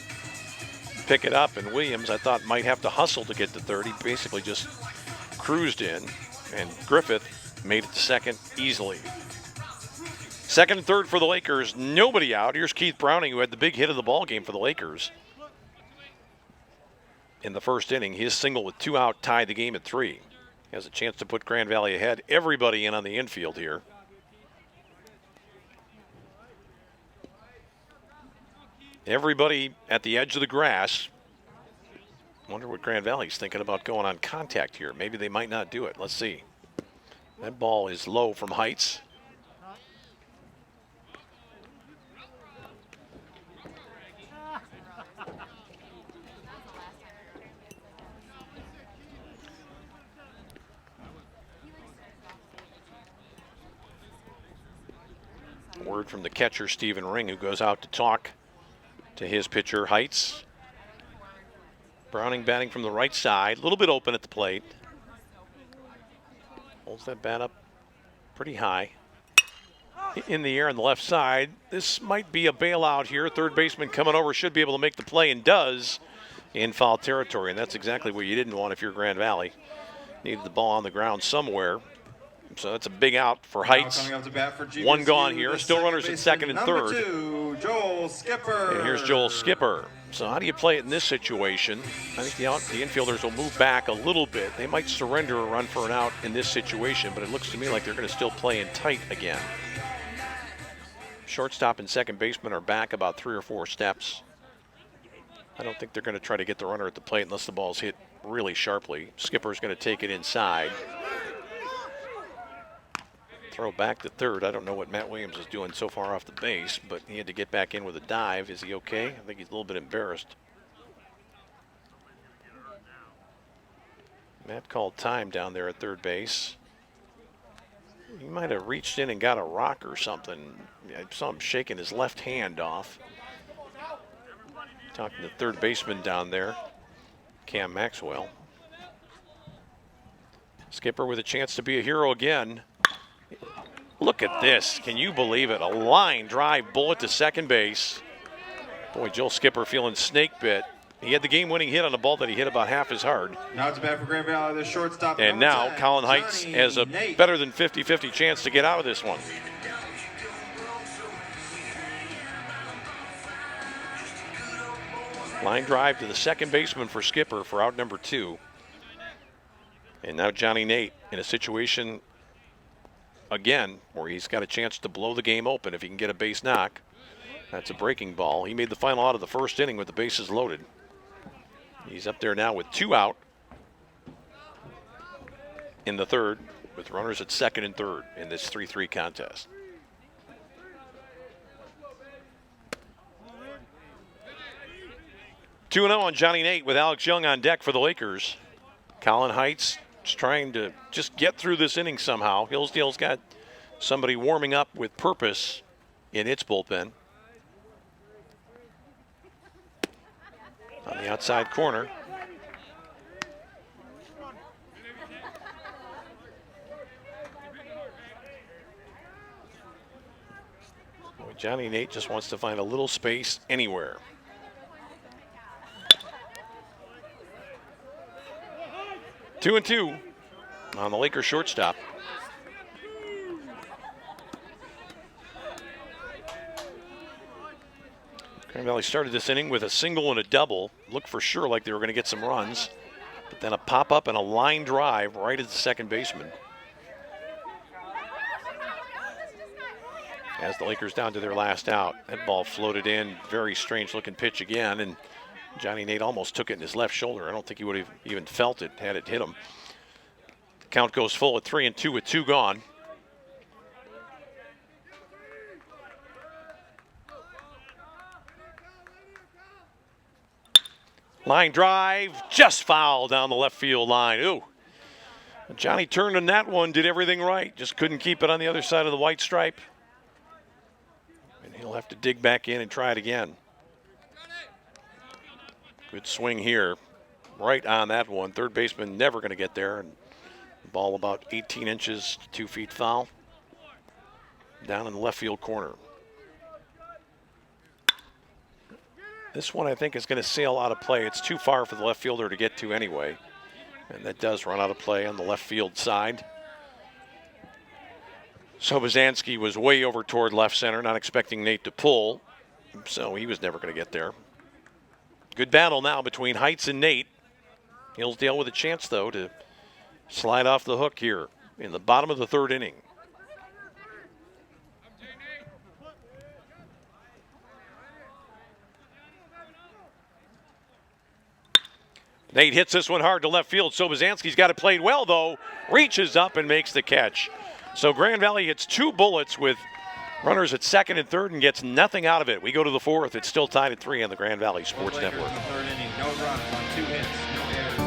pick it up. And Williams, I thought, might have to hustle to get to third. He basically just cruised in, and Griffith made it to second easily. Second and third for the Lakers, nobody out. Here's Keith Browning, who had the big hit of the ball game for the Lakers in the first inning. His single with 2 out tied the game at 3. He has a chance to put Grand Valley ahead. Everybody in on the infield here. Everybody at the edge of the grass. Wonder what Grand Valley's thinking about going on contact here. Maybe they might not do it. Let's see. That ball is low from Heights. Word from the catcher, Stephen Ring, who goes out to talk to his pitcher, Heights. Browning batting from the right side, a little bit open at the plate. Holds that bat up pretty high. In the air on the left side. This might be a bailout here. Third baseman coming over should be able to make the play, and does, in foul territory. And that's exactly what you didn't want if you're Grand Valley. Needed the ball on the ground somewhere. So that's a big out for Heights. One gone here. Still runners at second and third. Number 2, Joel Skipper. And here's Joel Skipper. So how do you play it in this situation? I think the infielders will move back a little bit. They might surrender a run for an out in this situation, but it looks to me like they're going to still play in tight again. Shortstop and second baseman are back about 3 or 4 steps. I don't think they're going to try to get the runner at the plate unless the ball's hit really sharply. Skipper's going to take it inside. Throw back to third. I don't know what Matt Williams is doing so far off the base, but he had to get back in with a dive. Is he okay? I think he's a little bit embarrassed. Matt called time down there at third base. He might have reached in and got a rock or something. I saw him shaking his left hand off. Talking to third baseman down there, Cam Maxwell. Skipper with a chance to be a hero again. Look at this. Can you believe it? A line drive bullet to second base. Boy, Joel Skipper feeling snake bit. He had the game-winning hit on a ball that he hit about half as hard. Now it's back for Grand Valley, the shortstop. And now 10, Colin Heights Johnny has a Nate. better than 50-50 chance to get out of this one. Line drive to the second baseman for Skipper for out number 2. And now Johnny Nate in a situation, again, where he's got a chance to blow the game open if he can get a base knock. That's a breaking ball. He made the final out of the first inning with the bases loaded. He's up there now with 2 out in the third, with runners at second and third in this 3-3 contest. Two 2-0 on Johnny Nate with Alex Young on deck for the Lakers. Colin Heights just trying to just get through this inning somehow. Hillsdale's got somebody warming up with purpose in its bullpen. On the outside corner. Boy, Johnny Nate just wants to find a little space anywhere. Two and two on the Lakers shortstop. Grand Valley started this inning with a single and a double. Looked for sure like they were going to get some runs, but then a pop-up and a line drive right at the second baseman. As the Lakers down to their last out, that ball floated in, very strange looking pitch again, and Johnny Nate almost took it in his left shoulder. I don't think he would have even felt it had it hit him. The count goes full at 3-2 with 2 gone. Line drive, just foul down the left field line. Ooh. Johnny turned on that one, did everything right. Just couldn't keep it on the other side of the white stripe. And he'll have to dig back in and try it again. Good swing here. Right on that one. Third baseman never going to get there. And the ball about 18 inches, 2 feet foul. Down in the left field corner. This one, I think, is going to sail out of play. It's too far for the left fielder to get to anyway. And that does run out of play on the left field side. Sobozansky was way over toward left center, not expecting Nate to pull. So he was never going to get there. Good battle now between Heights and Nate. Hillsdale with a chance, though, to slide off the hook here in the bottom of the third inning. Nate hits this one hard to left field. Sobozansky's got it played well, though. Reaches up and makes the catch. So Grand Valley hits 2 bullets with runners at second and third and gets nothing out of it. We go to the fourth. It's still tied at 3 on the Grand Valley Sports Network. In the third inning, no runs on 2 hits, no errors.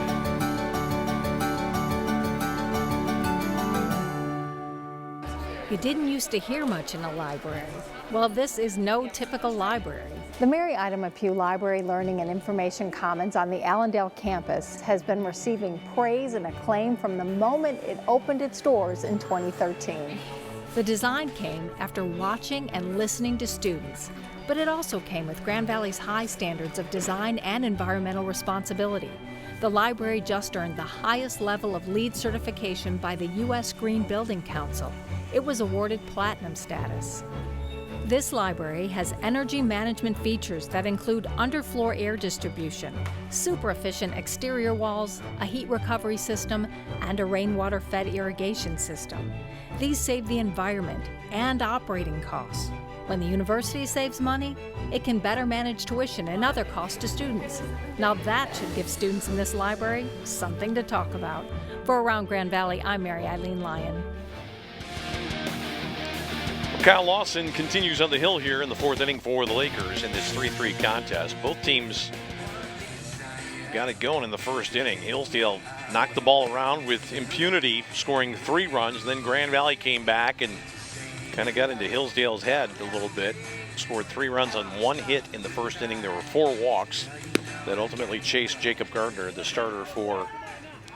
You didn't used to hear much in a library. Well, this is no typical library. The Mary Ida Pugh Library Learning and Information Commons on the Allendale campus has been receiving praise and acclaim from the moment it opened its doors in 2013. The design came after watching and listening to students, but it also came with Grand Valley's high standards of design and environmental responsibility. The library just earned the highest level of LEED certification by the U.S. Green Building Council. It was awarded platinum status. This library has energy management features that include underfloor air distribution, super efficient exterior walls, a heat recovery system, and a rainwater-fed irrigation system. These save the environment and operating costs. When the university saves money, it can better manage tuition and other costs to students. Now that should give students in this library something to talk about. For Around Grand Valley, I'm Mary Eileen Lyon. Kyle Lawson continues on the hill here in the fourth inning for the Lakers in this 3-3 contest. Both teams got it going in the first inning. Hillsdale knocked the ball around with impunity, scoring 3 runs. Then Grand Valley came back and kind of got into Hillsdale's head a little bit. scored 3 runs on 1 hit in the first inning. There were 4 walks that ultimately chased Jacob Gardner, the starter for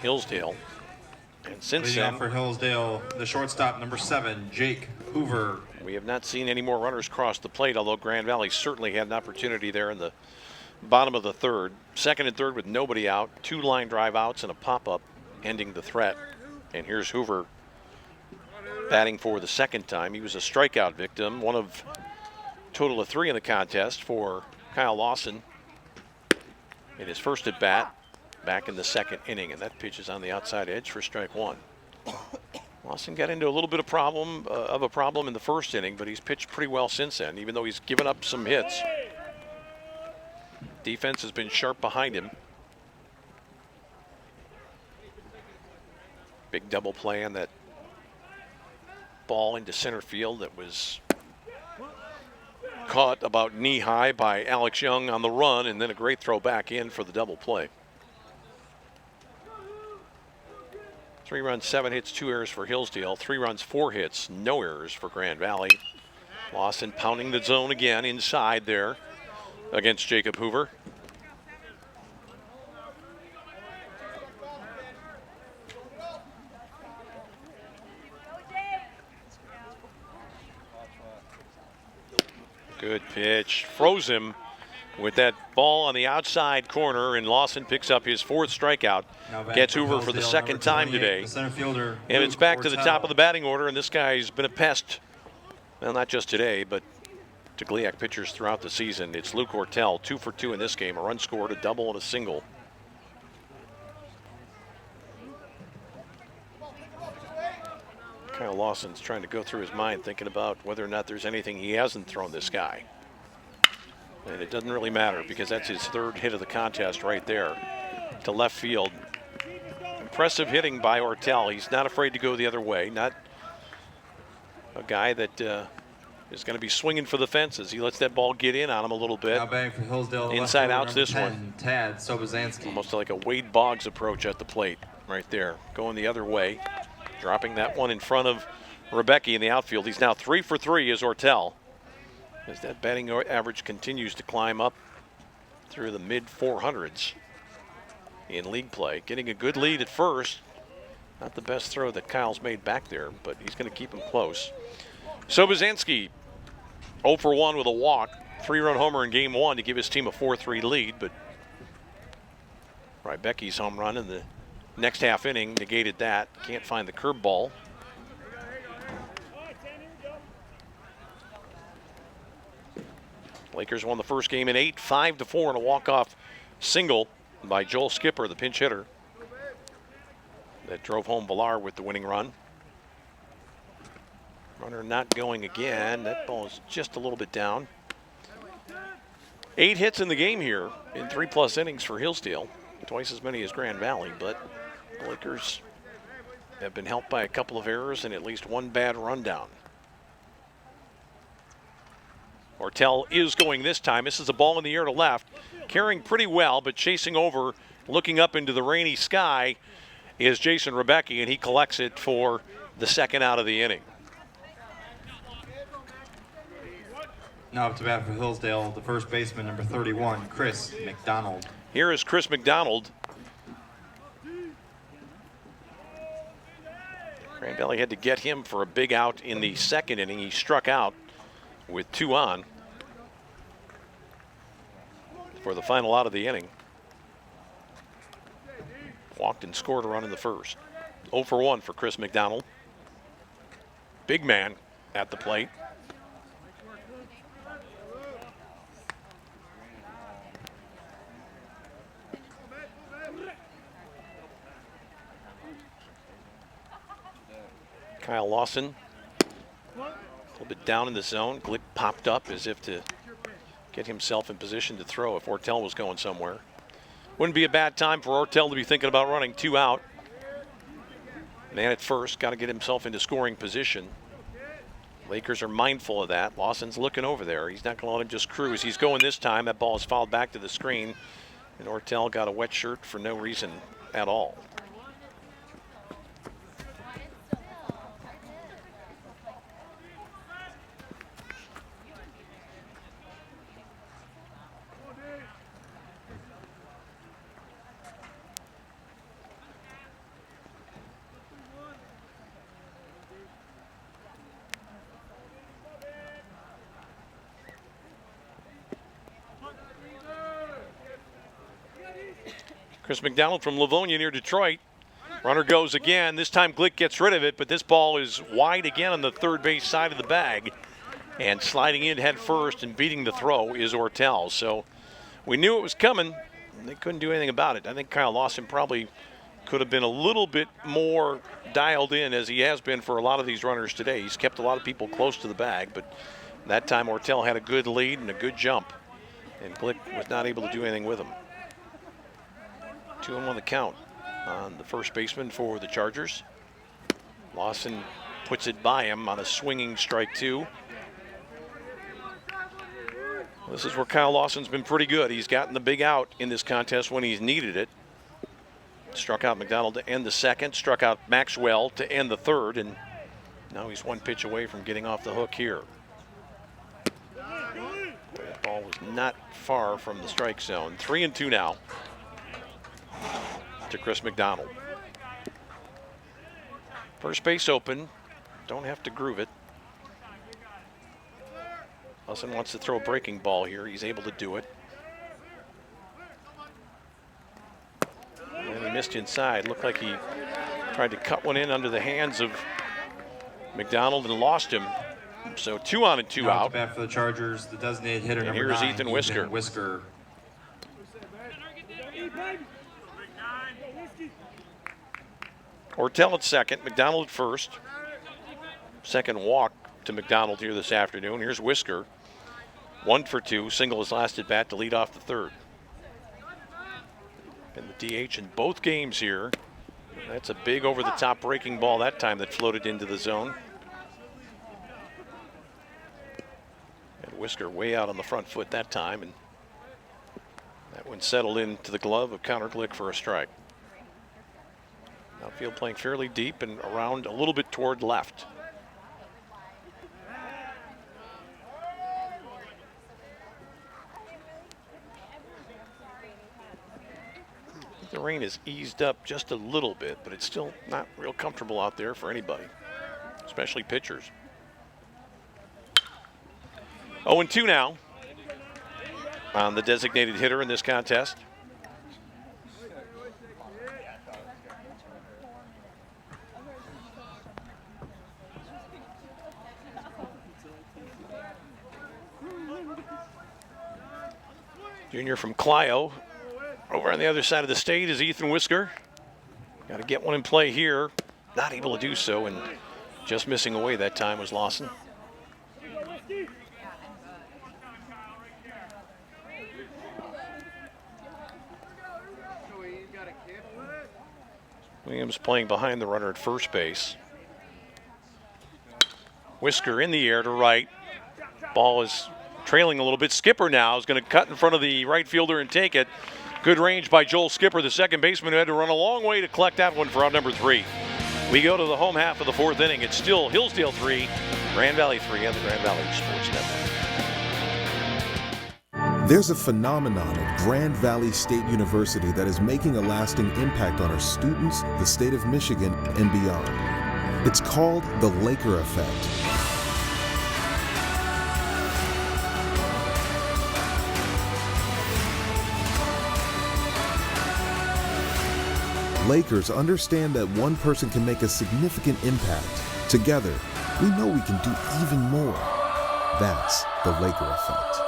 Hillsdale. And since Leading then, off for Hillsdale, the shortstop, number 7, Jake Hoover. we have not seen any more runners cross the plate, although Grand Valley certainly had an opportunity there in the bottom of the third. Second and third with nobody out, 2 line drive outs and a pop-up ending the threat. And here's Hoover batting for the second time. He was a strikeout victim, one of a total of 3 in the contest for Kyle Lawson in his first at bat back in the second inning, and that pitch is on the outside edge for strike 1. Lawson got into a little bit of a problem in the first inning, but he's pitched pretty well since then, even though he's given up some hits. Defense has been sharp behind him. Big double play on that ball into center field that was caught about knee-high by Alex Young on the run, and then a great throw back in for the double play. 3 runs, 7 hits, 2 errors for Hillsdale. 3 runs, 4 hits, no errors for Grand Valley. Lawson pounding the zone again inside there against Jacob Hoover. Good pitch. Froze him with that ball on the outside corner, and Lawson picks up his 4th strikeout. Gets Hoover for the second time today. And it's back to the top of the batting order, and this guy's been a pest. Well, not just today, but to GLIAC pitchers throughout the season. It's Luke Ortel, 2 for 2 in this game. A run scored, a double, and a single. Kyle Lawson's trying to go through his mind, thinking about whether or not there's anything he hasn't thrown this guy. And it doesn't really matter because that's his 3rd hit of the contest right there to left field. Impressive hitting by Ortel. He's not afraid to go the other way. Not a guy that is going to be swinging for the fences. He lets that ball get in on him a little bit. Now batting for Hillsdale, inside outs this 10, one. Tad Sobozansky. Almost like a Wade Boggs approach at the plate right there. Going the other way. Dropping that one in front of Rebecki in the outfield. He's now 3 for 3 as Ortel, as that batting average continues to climb up through the mid-400s in league play. Getting a good lead at first. Not the best throw that Kyle's made back there, but he's going to keep him close. Sobozansky 0 for 1 with a walk. 3-run homer in game 1 to give his team a 4-3 lead, but Rebecki's home run in the next half inning negated that. Can't find the curveball. Lakers won the first game in 8, 5-4 in a walk-off single by Joel Skipper, the pinch hitter, that drove home Villar with the winning run. Runner not going again. That ball is just a little bit down. 8 hits in the game here in 3+ innings for Hillsdale. Twice as many as Grand Valley, but the Lakers have been helped by a couple of errors and at least 1 bad rundown. Ortel is going this time. This is a ball in the air to left. Carrying pretty well, but chasing over, looking up into the rainy sky is Jason Rebecki, and he collects it for the 2nd out of the inning. Now up to bat for Hillsdale, the first baseman, number 31, Chris McDonald. Here is Chris McDonald. Grand Valley had to get him for a big out in the 2nd inning. He struck out with 2 on for the final out of the inning. Walked and scored a run in the first. 0 for 1 for Chris McDonald. Big man at the plate. Kyle Lawson, a little bit down in the zone. Glick popped up as if to get himself in position to throw if Ortel was going somewhere. Wouldn't be a bad time for Ortel to be thinking about running 2 out. Man at first, got to get himself into scoring position. Lakers are mindful of that. Lawson's looking over there. He's not going to let him just cruise. He's going this time. That ball is fouled back to the screen, and Ortel got a wet shirt for no reason at all. Chris McDonald from Livonia near Detroit. Runner goes again. This time Glick gets rid of it, but this ball is wide again on the third base side of the bag. And sliding in head first and beating the throw is Ortel. So we knew it was coming. They couldn't do anything about it. I think Kyle Lawson probably could have been a little bit more dialed in, as he has been for a lot of these runners today. He's kept a lot of people close to the bag, but that time Ortel had a good lead and a good jump. And Glick was not able to do anything with him. 2-1 the count on the first baseman for the Chargers. Lawson puts it by him on a swinging strike 2. This is where Kyle Lawson's been pretty good. He's gotten the big out in this contest when he's needed it. Struck out McDonald to end the second, struck out Maxwell to end the third, and now he's one pitch away from getting off the hook here. That ball was not far from the strike zone. 3-2 now to Chris McDonald. First base open. Don't have to groove it. Lawson wants to throw a breaking ball here. He's able to do it. And he missed inside. Looked like he tried to cut one in under the hands of McDonald and lost him. So 2 on and 2 out. Bat for the Chargers, the designated hitter, and number here's 9, Ethan Whisker. Ortel at second, McDonald at first. Second walk to McDonald here this afternoon. Here's Whisker. 1 for 2, single his last at bat to lead off the third. And the DH in both games here. That's a big over-the-top breaking ball that time that floated into the zone. And Whisker way out on the front foot that time, and that one settled into the glove of Connor Glick for a strike. Outfield playing fairly deep and around a little bit toward left. The rain has eased up just a little bit, but it's still not real comfortable out there for anybody, especially pitchers. 0-2 now on the designated hitter in this contest. Junior from Clio. Over on the other side of the state is Ethan Whisker. Got to get one in play here. Not able to do so, and just missing away that time was Lawson. Williams playing behind the runner at first base. Whisker in the air to right. Ball is trailing a little bit. Skipper now is going to cut in front of the right fielder and take it. Good range by Joel Skipper, the second baseman, who had to run a long way to collect that one for out number 3. We go to the home half of the 4th inning. It's still Hillsdale 3, Grand Valley 3 on the Grand Valley Sports Network. There's a phenomenon at Grand Valley State University that is making a lasting impact on our students, the state of Michigan, and beyond. It's called the Laker effect. Lakers understand that one person can make a significant impact. Together, we know we can do even more. That's the Laker effect.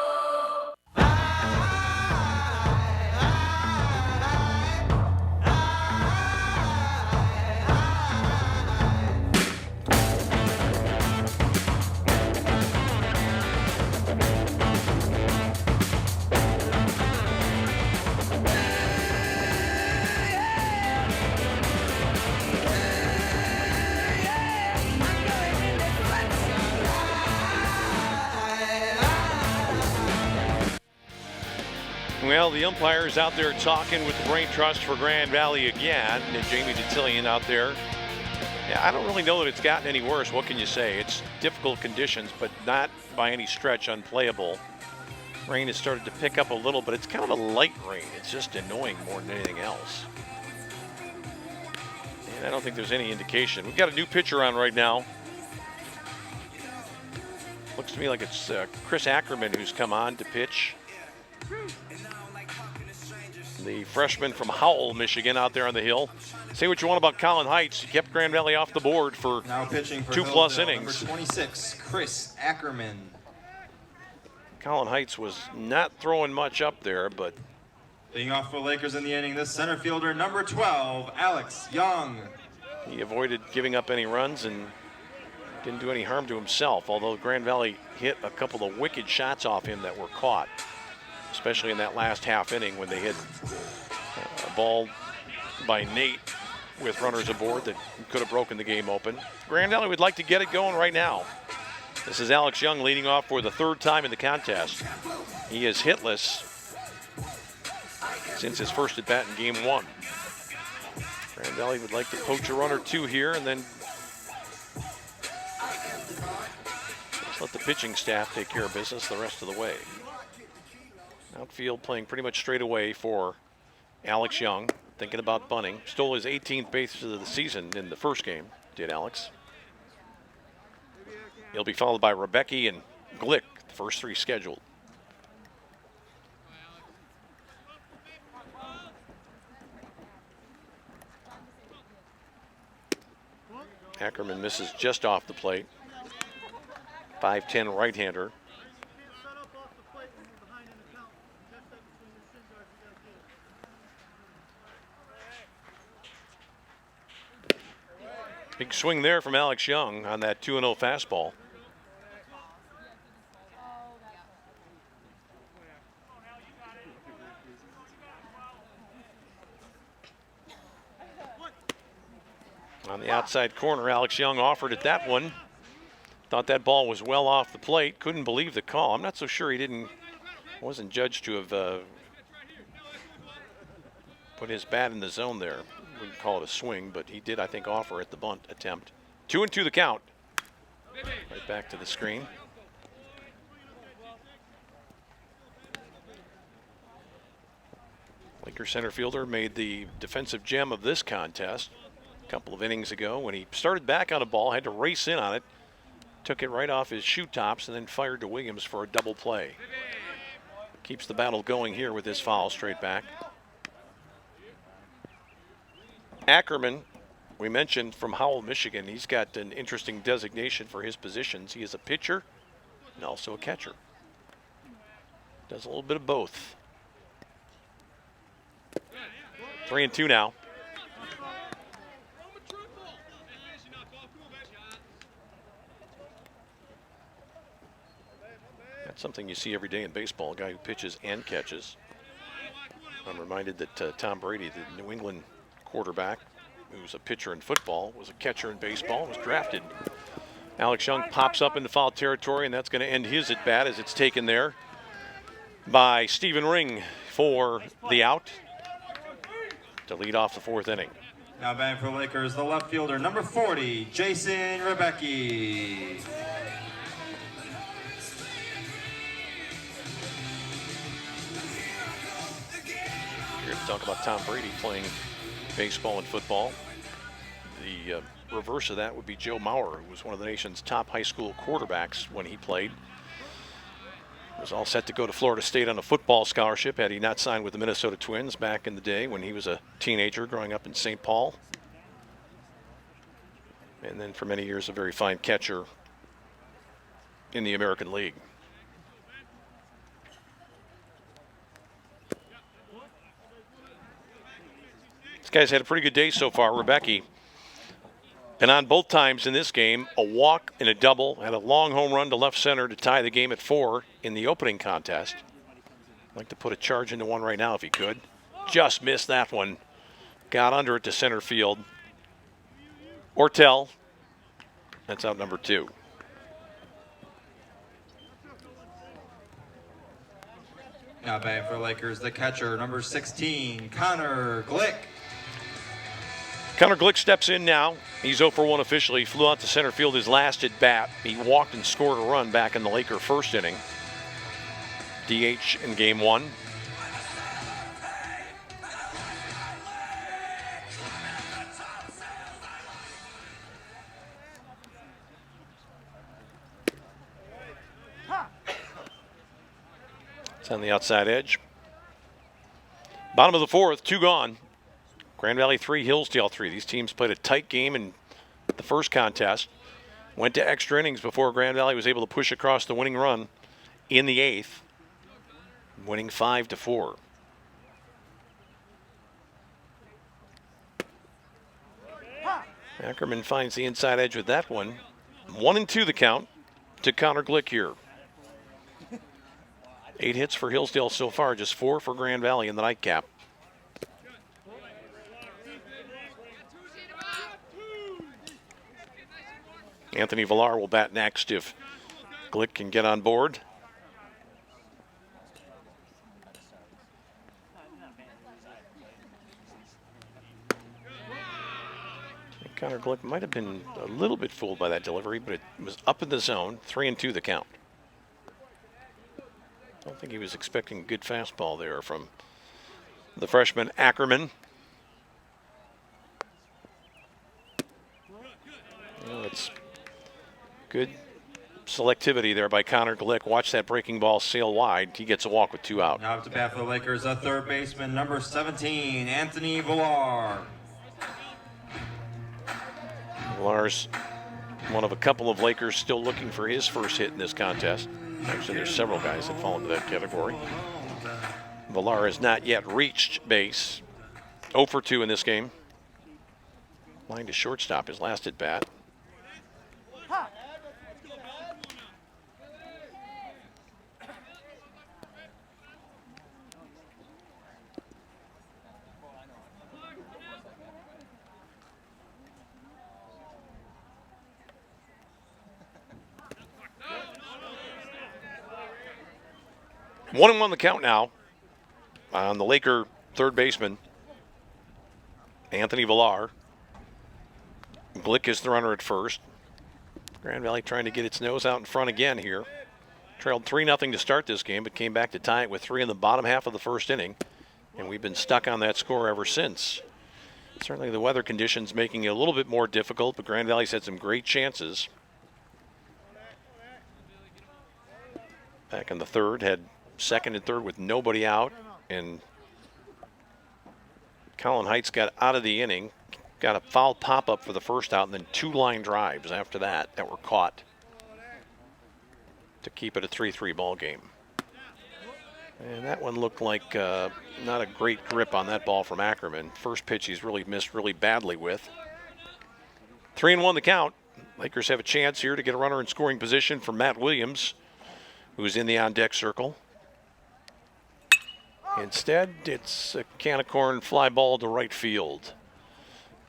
Well, the umpires out there talking with the Brain Trust for Grand Valley again, and Jamie Detillion out there. Yeah, I don't really know that it's gotten any worse. What can you say? It's difficult conditions, but not by any stretch unplayable. Rain has started to pick up a little, but it's kind of a light rain. It's just annoying more than anything else. And I don't think there's any indication. We've got a new pitcher on right now. Looks to me like it's Chris Ackerman who's come on to pitch. the freshman from Howell, Michigan, out there on the hill. Say what you want about Colin Heights. He kept Grand Valley off the board for Now pitching for 2+ Hillsdale, innings. Number 26, Chris Ackerman. Colin Heights was not throwing much up there, but Leading off for Lakers in the inning, this center fielder, number 12, Alex Young. he avoided giving up any runs and didn't do any harm to himself, although Grand Valley hit a couple of wicked shots off him that were caught, especially in that last half inning when they hit a ball by Nate with runners aboard that could have broken the game open. Grand Valley would like to get it going right now. This is Alex Young leading off for the third time in the contest. He is hitless since his first at bat in game 1. Grand Valley would like to poach a run or two here and then just let the pitching staff take care of business the rest of the way. Outfield playing pretty much straight away for Alex Young, thinking about bunting. Stole his 18th base of the season in the first game, did Alex. He'll be followed by Rebecki and Glick, the first 3 scheduled. Ackerman misses just off the plate. 5'10" right-hander. Big swing there from Alex Young on that 2-0 fastball. On the outside corner, Alex Young offered at that one. Thought that ball was well off the plate. Couldn't believe the call. I'm not so sure he wasn't judged to have put his bat in the zone there. Wouldn't call it a swing, but he did, I think, offer at the bunt attempt. 2-2 the count. Right back to the screen. Laker center fielder made the defensive gem of this contest a couple of innings ago when he started back on a ball, had to race in on it, took it right off his shoe tops, and then fired to Williams for a double play. Keeps the battle going here with his foul straight back. Ackerman, we mentioned, from Howell, Michigan. He's got an interesting designation for his positions. He is a pitcher and also a catcher. Does a little bit of both. 3-2 now. That's something you see every day in baseball, a guy who pitches and catches. I'm reminded that Tom Brady, the New England quarterback, who's a pitcher in football, was a catcher in baseball, was drafted. Alex Young pops up into foul territory, and that's going to end his at bat as it's taken there by Stephen Ring for the out to lead off the 4th inning. Now batting for Lakers, the left fielder, number 40, Jason Rebecki. Here to talk about Tom Brady playing baseball and football. The reverse of that would be Joe Mauer, who was one of the nation's top high school quarterbacks when he played. Was all set to go to Florida State on a football scholarship had he not signed with the Minnesota Twins back in the day when he was a teenager growing up in St. Paul. And then for many years a very fine catcher in the American League. This guy's had a pretty good day so far, Rebecki. And on both times in this game, a walk and a double, had a long home run to left center to tie the game at 4 in the opening contest. I'd like to put a charge into one right now if he could. Just missed that one. Got under it to center field. Ortel, that's out number 2. Now batting for Lakers, the catcher, number 16, Connor Glick. Connor Glick steps in now. He's 0 for 1 officially. Flew out to center field his last at bat. He walked and scored a run back in the Laker first inning. DH in game 1. It's on the outside edge. Bottom of the fourth, 2 gone. Grand Valley 3, Hillsdale 3. These teams played a tight game in the first contest. Went to extra innings before Grand Valley was able to push across the winning run in the 8th, winning 5-4. Ackerman finds the inside edge with that one. 1-2 the count to Connor Glick here. 8 hits for Hillsdale so far, just 4 for Grand Valley in the nightcap. Anthony Villar will bat next if Glick can get on board. Connor Glick might have been a little bit fooled by that delivery, but it was up in the zone. 3-2 the count. I don't think he was expecting a good fastball there from the freshman Ackerman. Well, it's good selectivity there by Connor Glick. Watch that breaking ball sail wide. He gets a walk with 2 out. Now up to bat for the Lakers, a third baseman, number 17, Anthony Villar. Villar's one of a couple of Lakers still looking for his first hit in this contest. Actually, there's several guys that fall into that category. Villar has not yet reached base. 0 for 2 in this game. Line to shortstop his last at bat. One and one the count now on the Laker third baseman, Anthony Villar. Glick is the runner at first. Grand Valley trying to get its nose out in front again here. Trailed 3-0 to start this game, but came back to tie it with 3 in the bottom half of the first inning. And we've been stuck on that score ever since. Certainly the weather conditions making it a little bit more difficult, but Grand Valley's had some great chances. Back in the third, had second and third with nobody out, and Colin Heights got out of the inning, got a foul pop-up for the first out, and then 2 line drives after that were caught to keep it a 3-3 ball game. And that one looked like not a great grip on that ball from Ackerman. First pitch he's really missed really badly with. 3-1 the count. Lakers have a chance here to get a runner in scoring position for Matt Williams, who's in the on-deck circle. Instead, it's a can of corn fly ball to right field.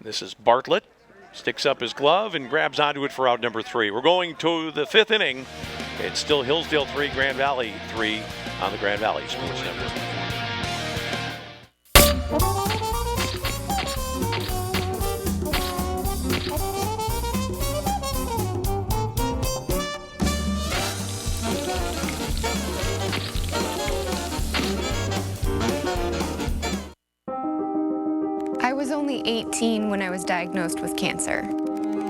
This is Bartlett. Sticks up his glove and grabs onto it for out number 3. We're going to the 5th inning. It's still Hillsdale 3, Grand Valley 3 on the Grand Valley Sports Network. I was only 18 when I was diagnosed with cancer.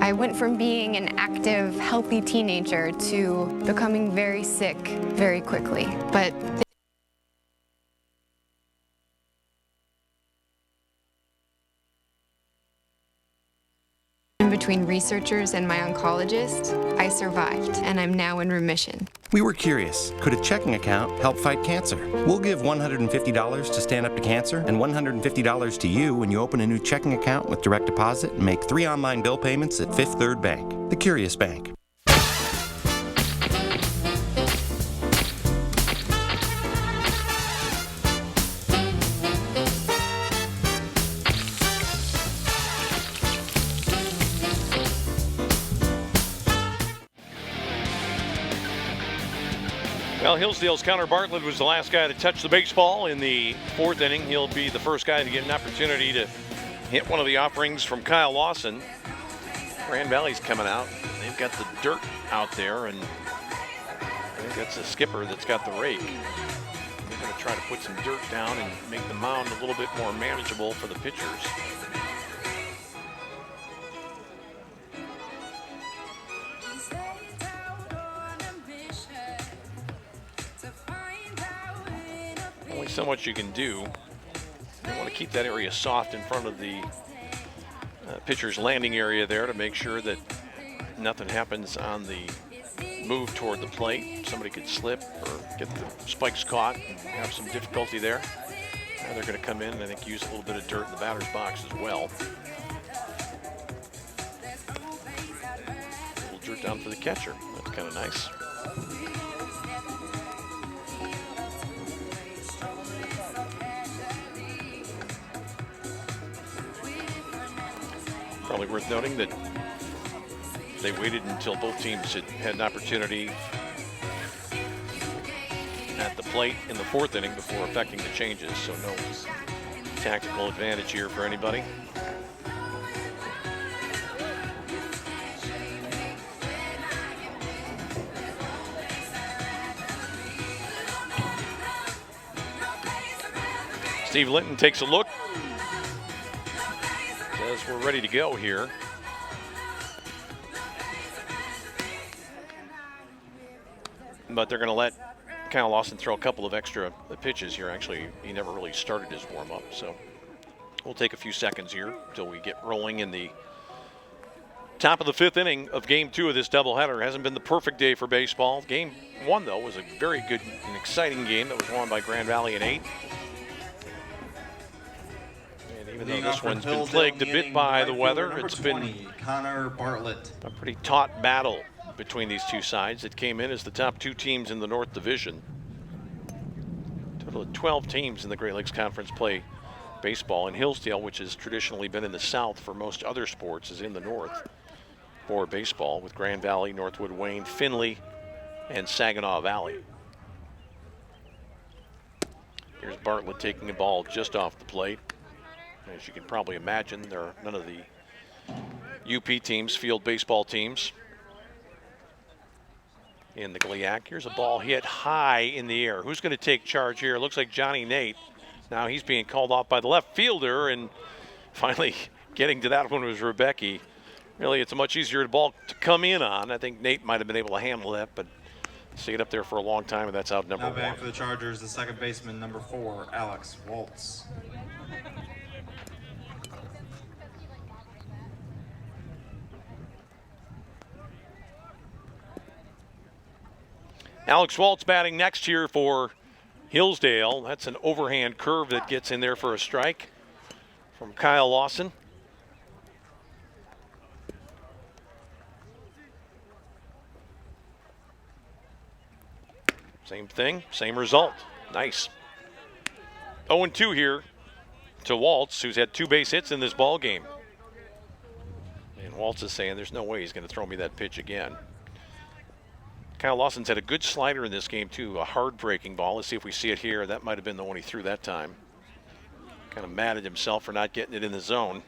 I went from being an active, healthy teenager to becoming very sick very quickly. But in between researchers and my oncologist, I survived, and I'm now in remission. We were curious, could a checking account help fight cancer? We'll give $150 to Stand Up to Cancer and $150 to you when you open a new checking account with direct deposit and make 3 online bill payments at Fifth Third Bank, the Curious Bank. Well, Hillsdale's Connor Bartlett was the last guy to touch the baseball in the 4th inning. He'll be the first guy to get an opportunity to hit one of the offerings from Kyle Lawson. Grand Valley's coming out. They've got the dirt out there, and I think that's the skipper that's got the rake. They're going to try to put some dirt down and make the mound a little bit more manageable for the pitchers. Only so much you can do keep that area soft in front of the pitcher's landing area there to make sure that nothing happens on the move toward the plate. Somebody could slip or get the spikes caught and have some difficulty there. Now they're going to come in and I think use a little bit of dirt in the batter's box as well. A little dirt down for the catcher. That's kind of nice. Probably worth noting that they waited until both teams had an opportunity at the plate in the fourth inning before effecting the changes, so no tactical advantage here for anybody. Steve Linton takes a look. Says we're ready to go here. But they're going to let Kyle Lawson throw a couple of extra pitches here. Actually, he never really started his warm-up, so we'll take a few seconds here until we get rolling in the top of the fifth inning of Game 2 of this doubleheader. Hasn't been the perfect day for baseball. Game 1, though, was a very good and exciting game that was won by Grand Valley in 8. And even though this one's been plagued a bit by the weather, it's been Connor Bartlett. A pretty taut battle between these two sides. It came in as the top two teams in the North Division. Total of 12 teams in the Great Lakes Conference play baseball, and Hillsdale, which has traditionally been in the South for most other sports, is in the North for baseball with Grand Valley, Northwood Wayne, Findlay, and Saginaw Valley. Here's Bartlett taking a ball just off the plate. As you can probably imagine, there are none of the UP teams, field baseball teams, in the GLIAC. Here's a ball hit high in the air. Who's going to take charge here? It looks like Johnny Nate. Now he's being called off by the left fielder, and finally getting to that one was Rebecki. Really, it's a much easier ball to come in on. I think Nate might have been able to handle that, but stayed up there for a long time, and that's out number Now one. back for the Chargers, the second baseman, number 4, Alex Waltz. Alex Waltz batting next here for Hillsdale. That's an overhand curve that gets in there for a strike from Kyle Lawson. Same thing, same result. Nice. 0-2 here to Waltz, who's had 2 base hits in this ball game. And Waltz is saying there's no way he's going to throw me that pitch again. Kyle Lawson's had a good slider in this game, too, a hard breaking ball. Let's see if we see it here. That might have been the one he threw that time. Kind of mad at himself for not getting it in the zone.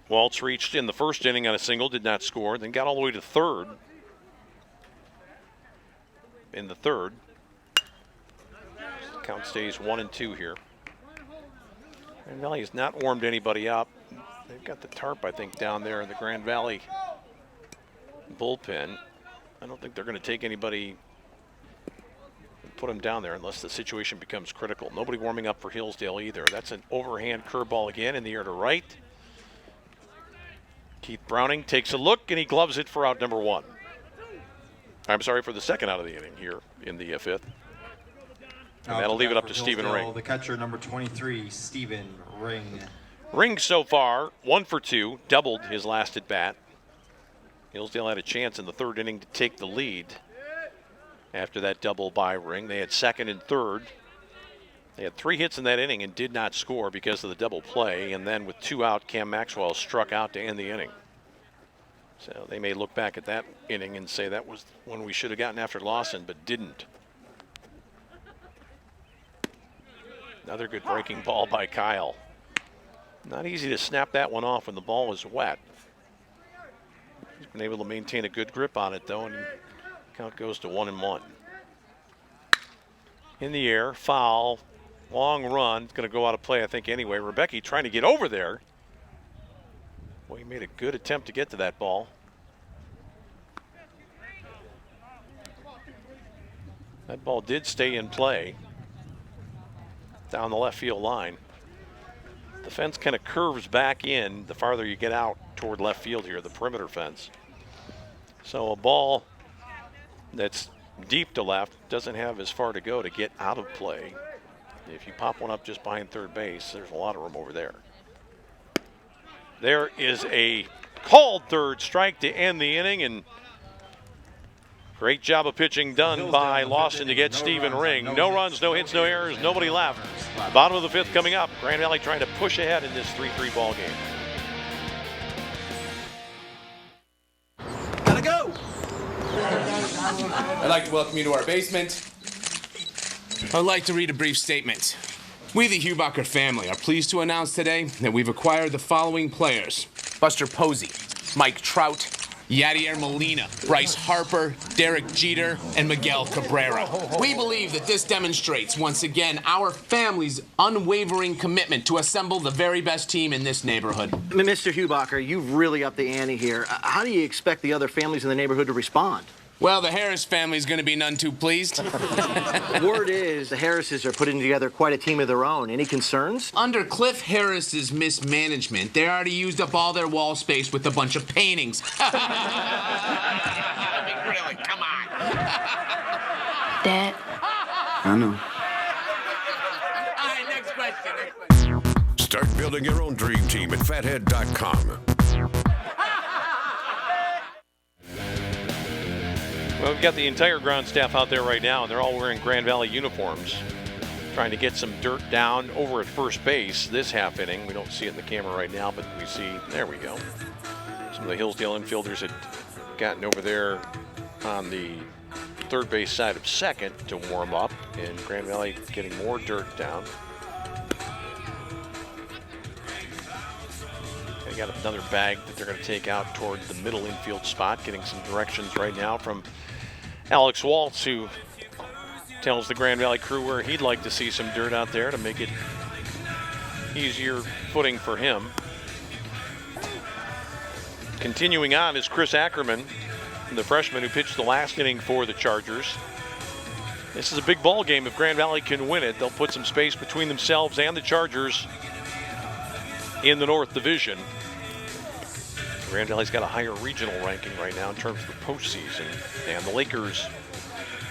Waltz reached in the first inning on a single, did not score, then got all the way to third. In the third. Count stays 1-2 here. Grand Valley has not warmed anybody up. They've got the tarp, I think, down there in the Grand Valley bullpen. I don't think they're going to take anybody and put them down there unless the situation becomes critical. Nobody warming up for Hillsdale either. That's an overhand curveball again in the air to right. Keith Browning takes a look, and he gloves it for out number 1. I'm sorry, for the second out of the inning here in the fifth. And that'll leave it up to Stephen Ring. The catcher, number 23, Stephen Ring. Ring so far, 1 for 2, doubled his last at bat. Hillsdale had a chance in the third inning to take the lead after that double by Ring. They had second and third. They had 3 hits in that inning and did not score because of the double play. And then with 2 out, Cam Maxwell struck out to end the inning. So they may look back at that inning and say that was when we should have gotten after Lawson, but didn't. Another good breaking ball by Kyle. Not easy to snap that one off when the ball is wet. He's been able to maintain a good grip on it, though, and count goes to 1-1. In the air, foul, long run. It's going to go out of play, I think, anyway. Rebecki trying to get over there. Well, he made a good attempt to get to that ball. That ball did stay in play down the left field line. The fence kind of curves back in the farther you get out toward left field here, the perimeter fence. So a ball that's deep to left doesn't have as far to go to get out of play. If you pop one up just behind third base, there's a lot of room over there. There is a called third strike to end the inning, and great job of pitching done by Lawson to get Stephen Ring. No runs, no hits, no errors, nobody left. Bottom of the fifth coming up. Grand Valley trying to push ahead in this 3-3 ball game. Gotta go! I'd like to welcome you to our basement. I'd like to read a brief statement. We, the Hubacher family, are pleased to announce today that we've acquired the following players: Buster Posey, Mike Trout, Yadier Molina, Bryce Harper, Derek Jeter, and Miguel Cabrera. We believe that this demonstrates, once again, our family's unwavering commitment to assemble the very best team in this neighborhood. Mr. Hubacher, you've really upped the ante here. How do you expect the other families in the neighborhood to respond? Well, the Harris family's going to be none too pleased. Word is the Harrises are putting together quite a team of their own. Any concerns? Under Cliff Harris's mismanagement, they already used up all their wall space with a bunch of paintings. I mean, really, come on. Dad. I know. All right, next question. Start building your own dream team at fathead.com. Well, we've got the entire ground staff out there right now, and they're all wearing Grand Valley uniforms, trying to get some dirt down over at first base this half inning. We don't see it in the camera right now, but we see, there we go. Some of the Hillsdale infielders had gotten over there on the third base side of second to warm up, and Grand Valley getting more dirt down. They got another bag that they're going to take out toward the middle infield spot, getting some directions right now from Alex Waltz, who tells the Grand Valley crew where he'd like to see some dirt out there to make it easier footing for him. Continuing on is Chris Ackerman, the freshman who pitched the last inning for the Chargers. This is a big ball game. If Grand Valley can win it, they'll put some space between themselves and the Chargers in the North Division. Grand Valley's got a higher regional ranking right now in terms of the postseason, and the Lakers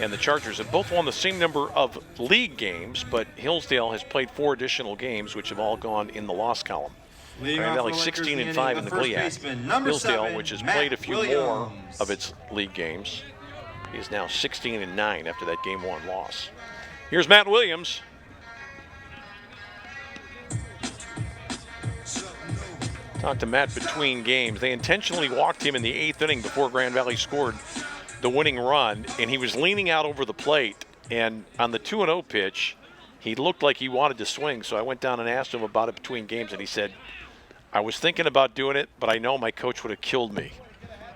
and the Chargers have both won the same number of league games, but Hillsdale has played 4 additional games, which have all gone in the loss column. Grand Valley 16-5 in the GLIAC. Hillsdale, which has played a few more of its league games, is now 16-9 after that Game 1 loss. Here's Matt Williams. Talked to Matt between games. They intentionally walked him in the 8th inning before Grand Valley scored the winning run, and he was leaning out over the plate, and on the 2-0 pitch, he looked like he wanted to swing, so I went down and asked him about it between games, and he said, I was thinking about doing it, but I know my coach would have killed me.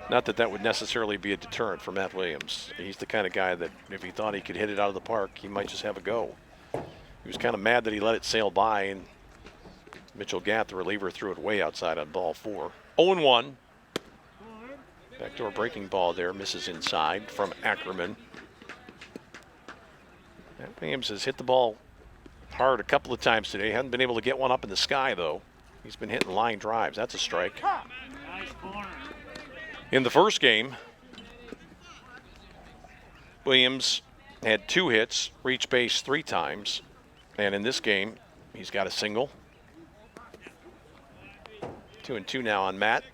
Not that that would necessarily be a deterrent for Matt Williams. He's the kind of guy that if he thought he could hit it out of the park, he might just have a go. He was kind of mad that he let it sail by, and Mitchell Gatt, the reliever, threw it way outside on ball 4. 0-1. Backdoor breaking ball there, misses inside from Ackerman. Matt Williams has hit the ball hard a couple of times today. Hasn't been able to get one up in the sky, though. He's been hitting line drives. That's a strike. In the first game, Williams had 2 hits, reached base 3 times. And in this game, he's got a single. 2-2 now on Matt.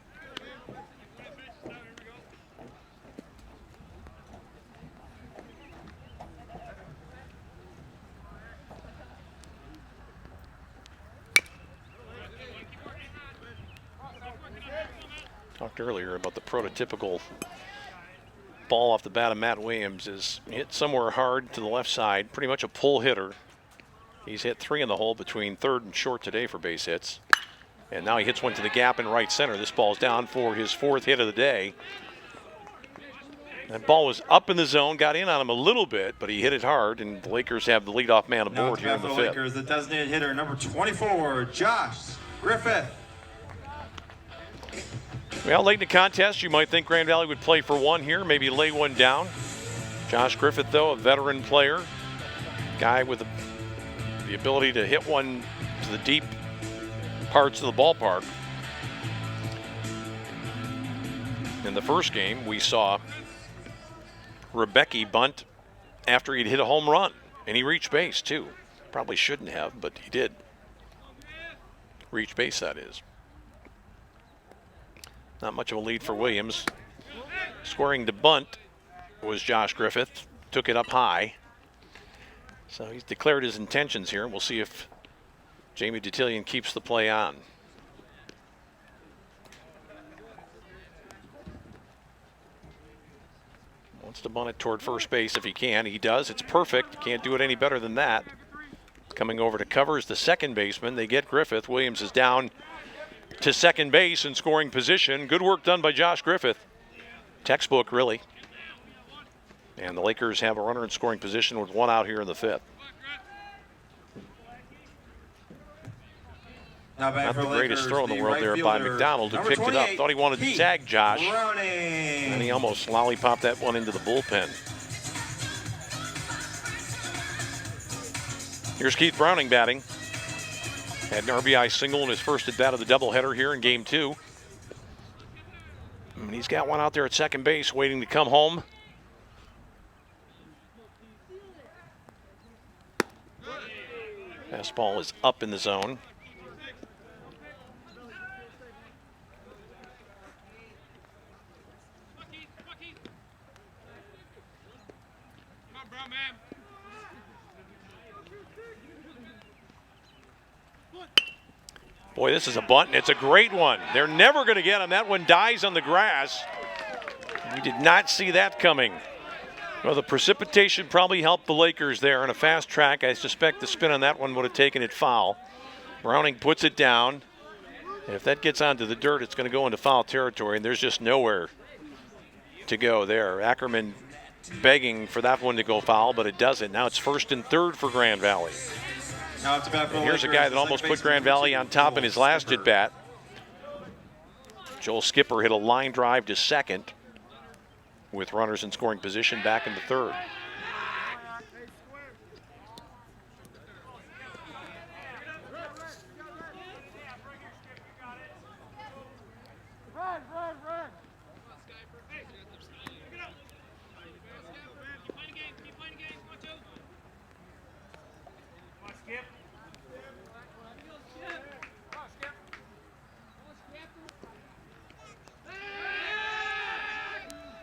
Talked earlier about the prototypical ball off the bat of Matt Williams is hit somewhere hard to the left side, pretty much a pull hitter. He's hit 3 in the hole between third and short today for base hits. And now he hits one to the gap in right center. This ball's down for his 4th hit of the day. That ball was up in the zone, got in on him a little bit, but he hit it hard, and the Lakers have the leadoff man aboard here in the 5th. Lakers, the designated hitter, number 24, Josh Griffith. Well, late in the contest, you might think Grand Valley would play for one here, maybe lay one down. Josh Griffith, though, a veteran player, guy with the ability to hit one to the deep parts of the ballpark. In the first game, we saw Rebecki bunt after he'd hit a home run, and he reached base, too. Probably shouldn't have, but he did. Reach base, that is. Not much of a lead for Williams. Scoring to bunt was Josh Griffith. Took it up high. So he's declared his intentions here. We'll see if Jamie Detillion keeps the play on. Wants to bunt it toward first base if he can. He does. It's perfect. Can't do it any better than that. Coming over to cover is the second baseman. They get Griffith. Williams is down to second base in scoring position. Good work done by Josh Griffith. Textbook, really. And the Lakers have a runner in scoring position with one out here in the fifth. Not the greatest throw in the world there by McDonald, who picked it up. Thought he wanted to tag Josh. And he almost lollipopped that one into the bullpen. Here's Keith Browning batting. Had an RBI single in his first at bat of the doubleheader here in game 2. And he's got one out there at second base waiting to come home. Fastball is up in the zone. Boy, this is a bunt, and it's a great one. They're never going to get him. That one dies on the grass. We did not see that coming. Well, the precipitation probably helped the Lakers there on a fast track. I suspect the spin on that one would have taken it foul. Browning puts it down. And if that gets onto the dirt, it's going to go into foul territory, and there's just nowhere to go there. Ackerman begging for that one to go foul, but it doesn't. Now it's first and third for Grand Valley. Now it's about and here's a guy that almost put Grand Valley on top in his last at bat. Joel Skipper hit a line drive to second with runners in scoring position back into third.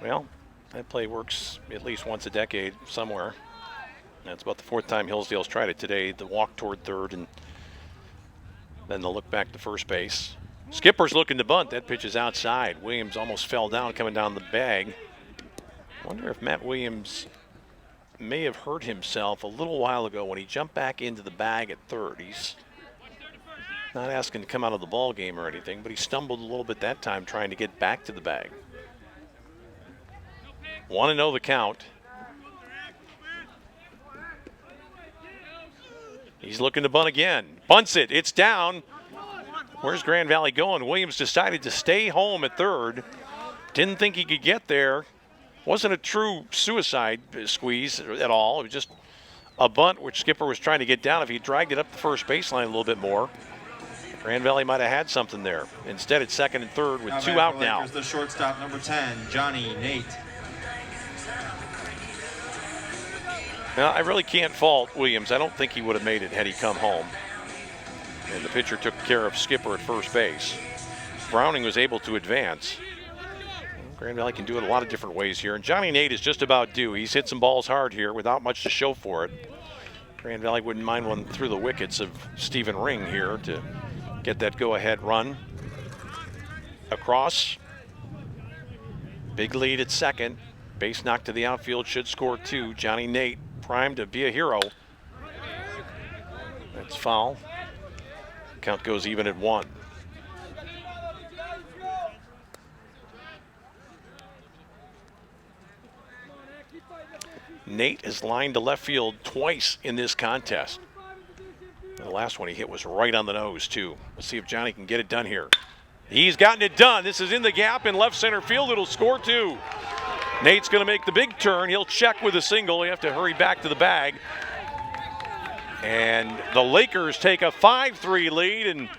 Well, that play works at least once a decade somewhere. That's about the fourth time Hillsdale's tried it today. The walk toward third and then the look back to first base. Skipper's looking to bunt. That pitch is outside. Williams almost fell down coming down the bag. I wonder if Matt Williams may have hurt himself a little while ago when he jumped back into the bag at third. He's not asking to come out of the ball game or anything, but he stumbled a little bit that time trying to get back to the bag. 1-0 the count. He's looking to bunt again. Bunts it. It's down. Where's Grand Valley going? Williams decided to stay home at third. Didn't think he could get there. Wasn't a true suicide squeeze at all. It was just a bunt which Skipper was trying to get down. If he dragged it up the first baseline a little bit more, Grand Valley might have had something there. Instead, it's second and third with two out now. Here's the shortstop, number 10, Johnny Nate. Now, I really can't fault Williams. I don't think he would have made it had he come home. And the pitcher took care of Skipper at first base. Browning was able to advance. Grand Valley can do it a lot of different ways here. And Johnny Nate is just about due. He's hit some balls hard here without much to show for it. Grand Valley wouldn't mind one through the wickets of Stephen Ring here to get that go-ahead run. Across. Big lead at second. Base knock to the outfield, should score 2. Johnny Nate primed to be a hero. That's foul. Count goes even at 1. Nate is lined to left field twice in this contest. The last one he hit was right on the nose, too. Let's see if Johnny can get it done here. He's gotten it done. This is in the gap in left center field. It'll score 2. Nate's going to make the big turn. He'll check with a single. You have to hurry back to the bag. And the Lakers take a 5-3 lead, and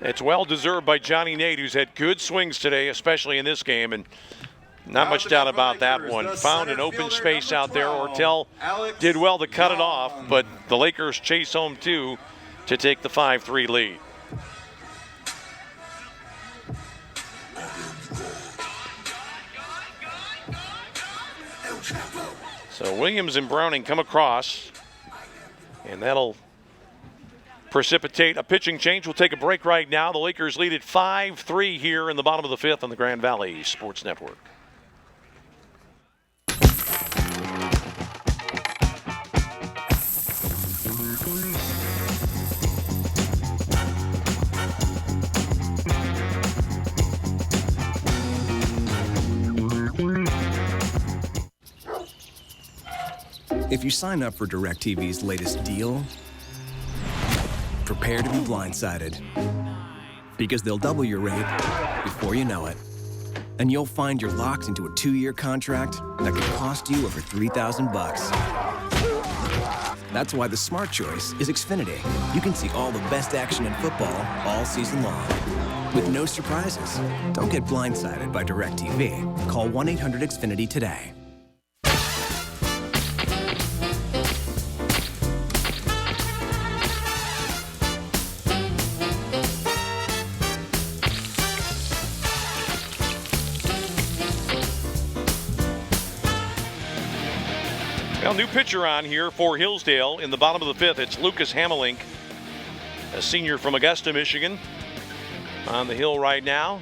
it's well deserved by Johnny Nate, who's had good swings today, especially in this game, and not much doubt about that one. Found an open space out there. Ortel did well to cut it off, but the Lakers chase home 2 to take the 5-3 lead. So Williams and Browning come across, and that'll precipitate a pitching change. We'll take a break right now. The Lakers lead at 5-3 here in the bottom of the 5th on the Grand Valley Sports Network. If you sign up for DirecTV's latest deal, prepare to be blindsided. Because they'll double your rate before you know it. And you'll find you're locked into a 2-year contract that could cost you over $3,000. That's why the smart choice is Xfinity. You can see all the best action in football all season long, with no surprises. Don't get blindsided by DirecTV. Call 1-800-XFINITY today. Well, new pitcher on here for Hillsdale in the bottom of the 5th. It's Lucas Hamelink, a senior from Augusta, Michigan, on the hill right now.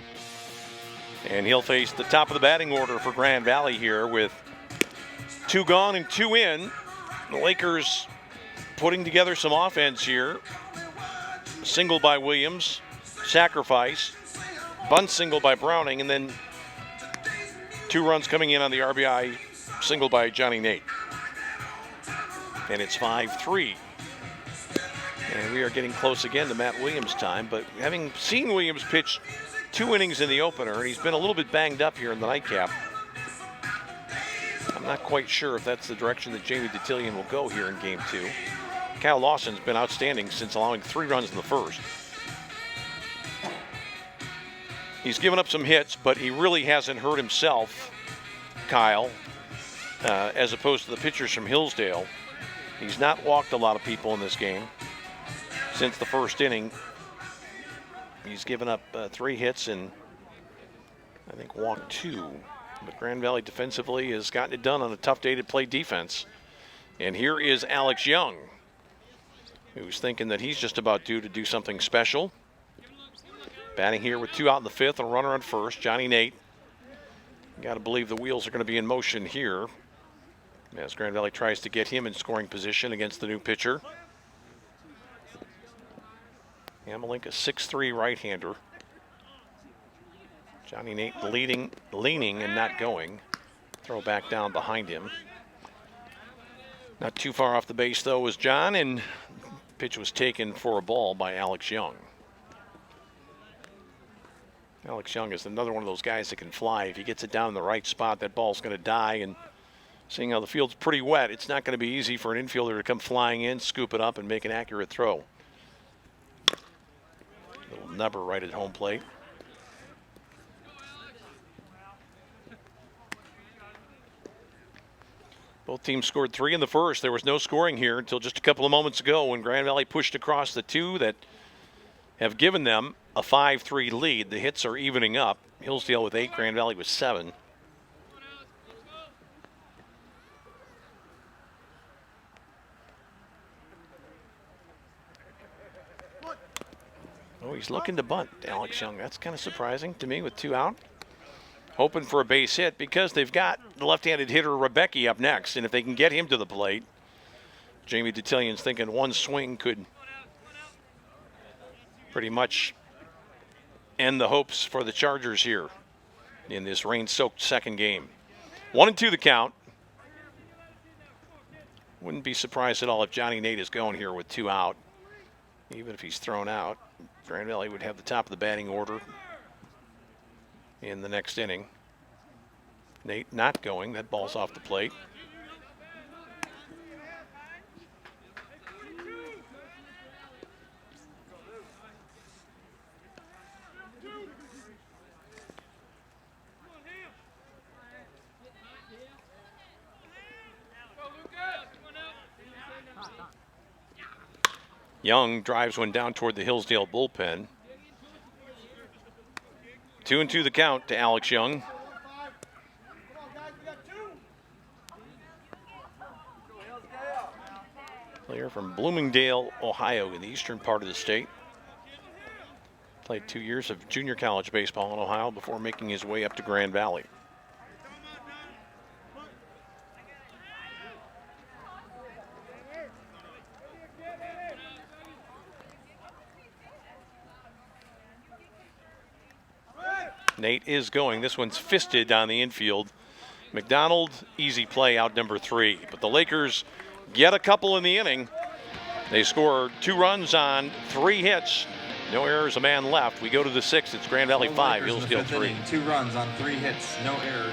And he'll face the top of the batting order for Grand Valley here with 2 gone and 2 in. The Lakers putting together some offense here. Single by Williams, sacrifice, bunt single by Browning, and then 2 runs coming in on the RBI single by Johnny Nate. And it's 5-3. And we are getting close again to Matt Williams' time, but having seen Williams pitch 2 innings in the opener, and he's been a little bit banged up here in the nightcap, I'm not quite sure if that's the direction that Jamie Detillion will go here in Game 2. Kyle Lawson's been outstanding since allowing 3 runs in the first. He's given up some hits, but he really hasn't hurt himself, Kyle, as opposed to the pitchers from Hillsdale. He's not walked a lot of people in this game since the first inning. He's given up 3 hits and I think walked 2. But Grand Valley defensively has gotten it done on a tough day to play defense. And here is Alex Young, who's thinking that he's just about due to do something special. Batting here with 2 out in the 5th and a runner on first. Johnny Nate. Got to believe the wheels are going to be in motion here as Grand Valley tries to get him in scoring position against the new pitcher. Hamelink, a 6'3" right-hander. Johnny Nate leaning and not going. Throw back down behind him. Not too far off the base, though, was John, and pitch was taken for a ball by Alex Young. Alex Young is another one of those guys that can fly. If he gets it down in the right spot, that ball's going to die, and seeing how the field's pretty wet, it's not going to be easy for an infielder to come flying in, scoop it up, and make an accurate throw. Little nubber right at home plate. Both teams scored 3 in the first. There was no scoring here until just a couple of moments ago when Grand Valley pushed across the 2 that have given them a 5-3 lead. The hits are evening up. Hillsdale with 8, Grand Valley with 7. Oh, he's looking to bunt, Alex Young. That's kind of surprising to me with 2 out. Hoping for a base hit because they've got the left-handed hitter Rebecki up next. And if they can get him to the plate, Jamie Detillion's thinking one swing could pretty much end the hopes for the Chargers here in this rain-soaked second game. 1-2 the count. Wouldn't be surprised at all if Johnny Nate is going here with 2 out. Even if he's thrown out, Grand Valley would have the top of the batting order in the next inning. Nate not going. That ball's off the plate. Young drives one down toward the Hillsdale bullpen. 2-2 the count to Alex Young. Player from Bloomingdale, Ohio, in the eastern part of the state. Played 2 years of junior college baseball in Ohio before making his way up to Grand Valley. Nate is going. This one's fisted on the infield. McDonald, easy play, out number 3. But the Lakers get a couple in the inning. They score 2 runs on 3 hits. No errors, a man left. We go to the 6th. It's Grand Valley 5, Hillsdale 3. 2 runs on 3 hits, no errors.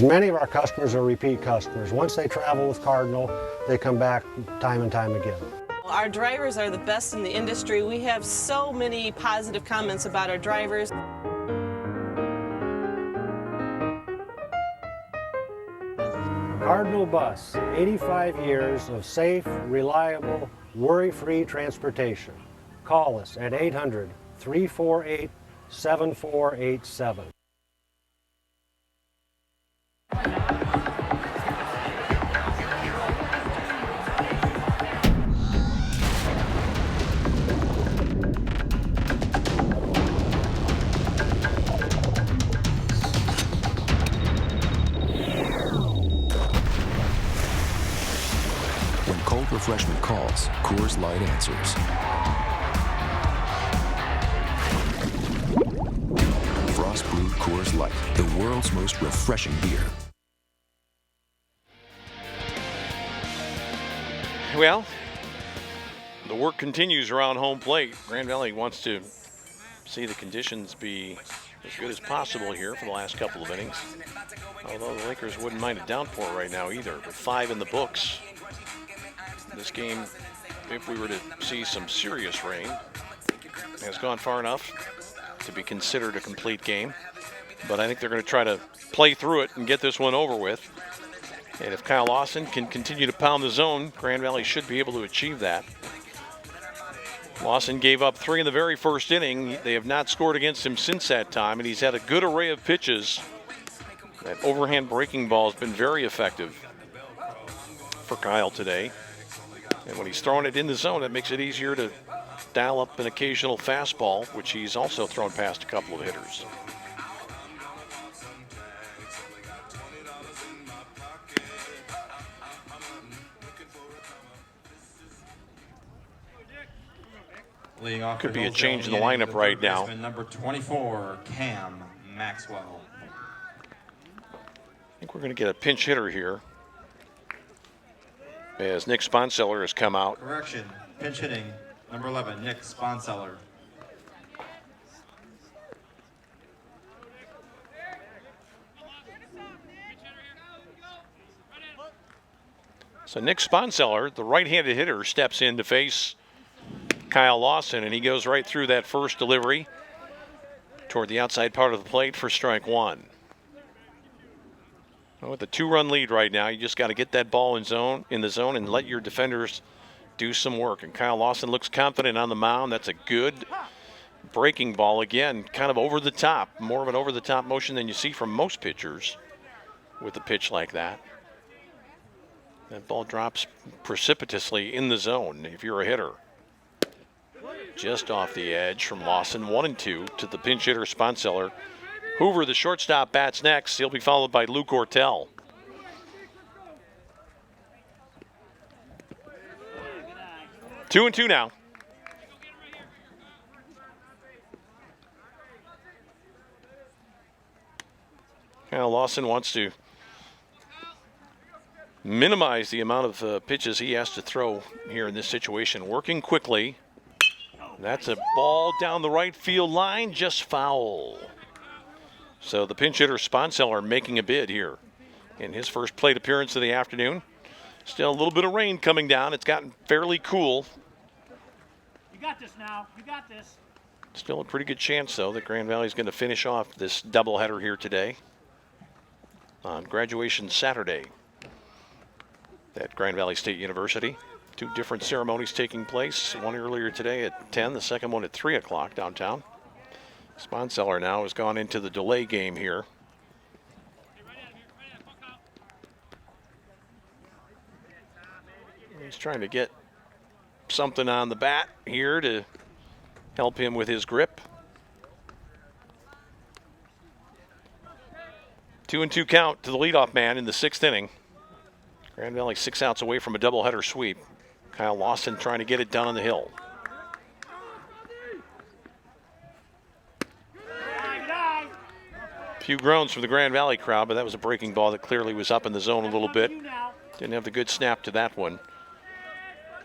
Many of our customers are repeat customers. Once they travel with Cardinal, they come back time and time again. Our drivers are the best in the industry. We have so many positive comments about our drivers. Cardinal Bus, 85 years of safe, reliable, worry-free transportation. Call us at 800-348-7487. Refreshment calls, Coors Light answers. Frost brewed Coors Light, the world's most refreshing beer. Well, the work continues around home plate. Grand Valley wants to see the conditions be as good as possible here for the last couple of innings. Although the Lakers wouldn't mind a downpour right now either, with 5 in the books. This game, if we were to see some serious rain, has gone far enough to be considered a complete game. But I think they're going to try to play through it and get this one over with. And if Kyle Lawson can continue to pound the zone, Grand Valley should be able to achieve that. Lawson gave up 3 in the very first inning. They have not scored against him since that time, and he's had a good array of pitches. That overhand breaking ball has been very effective for Kyle today. And when he's throwing it in the zone, it makes it easier to dial up an occasional fastball, which he's also thrown past a couple of hitters. Leading off could be a change in the lineup right now. Number 24, Cam Maxwell. I think we're going to get a pinch hitter here, as Nick Sponseller has come out. Correction, pinch hitting, number 11, Nick Sponseller. So Nick Sponseller, the right-handed hitter, steps in to face Kyle Lawson, and he goes right through that first delivery toward the outside part of the plate for strike 1. With a 2-run lead right now, you just got to get that ball in the zone and let your defenders do some work. And Kyle Lawson looks confident on the mound. That's a good breaking ball. Again, kind of over the top, more of an over the top motion than you see from most pitchers with a pitch like that. That ball drops precipitously in the zone if you're a hitter. Just off the edge from Lawson, 1-2 to the pinch hitter Sponseller. Hoover, the shortstop, bats next. He'll be followed by Luke Ortel. Two and two now. Kyle Lawson wants to minimize the amount of pitches he has to throw here in this situation. Working quickly. That's a ball down the right field line, just foul. So the pinch hitter Sponseller making a bid here in his first plate appearance of the afternoon. Still a little bit of rain coming down. It's gotten fairly cool. You got this now. You got this. Still a pretty good chance, though, that Grand Valley's going to finish off this doubleheader here today on graduation Saturday at Grand Valley State University. Two different ceremonies taking place, one earlier today at 10, the second one at 3 o'clock downtown. Sponseller now has gone into the delay game here. He's trying to get something on the bat here to help him with his grip. 2-2 count to the leadoff man in the 6th inning. Grand Valley 6 outs away from a doubleheader sweep. Kyle Lawson trying to get it done on the hill. Few groans from the Grand Valley crowd, but that was a breaking ball that clearly was up in the zone a little bit. Didn't have the good snap to that one.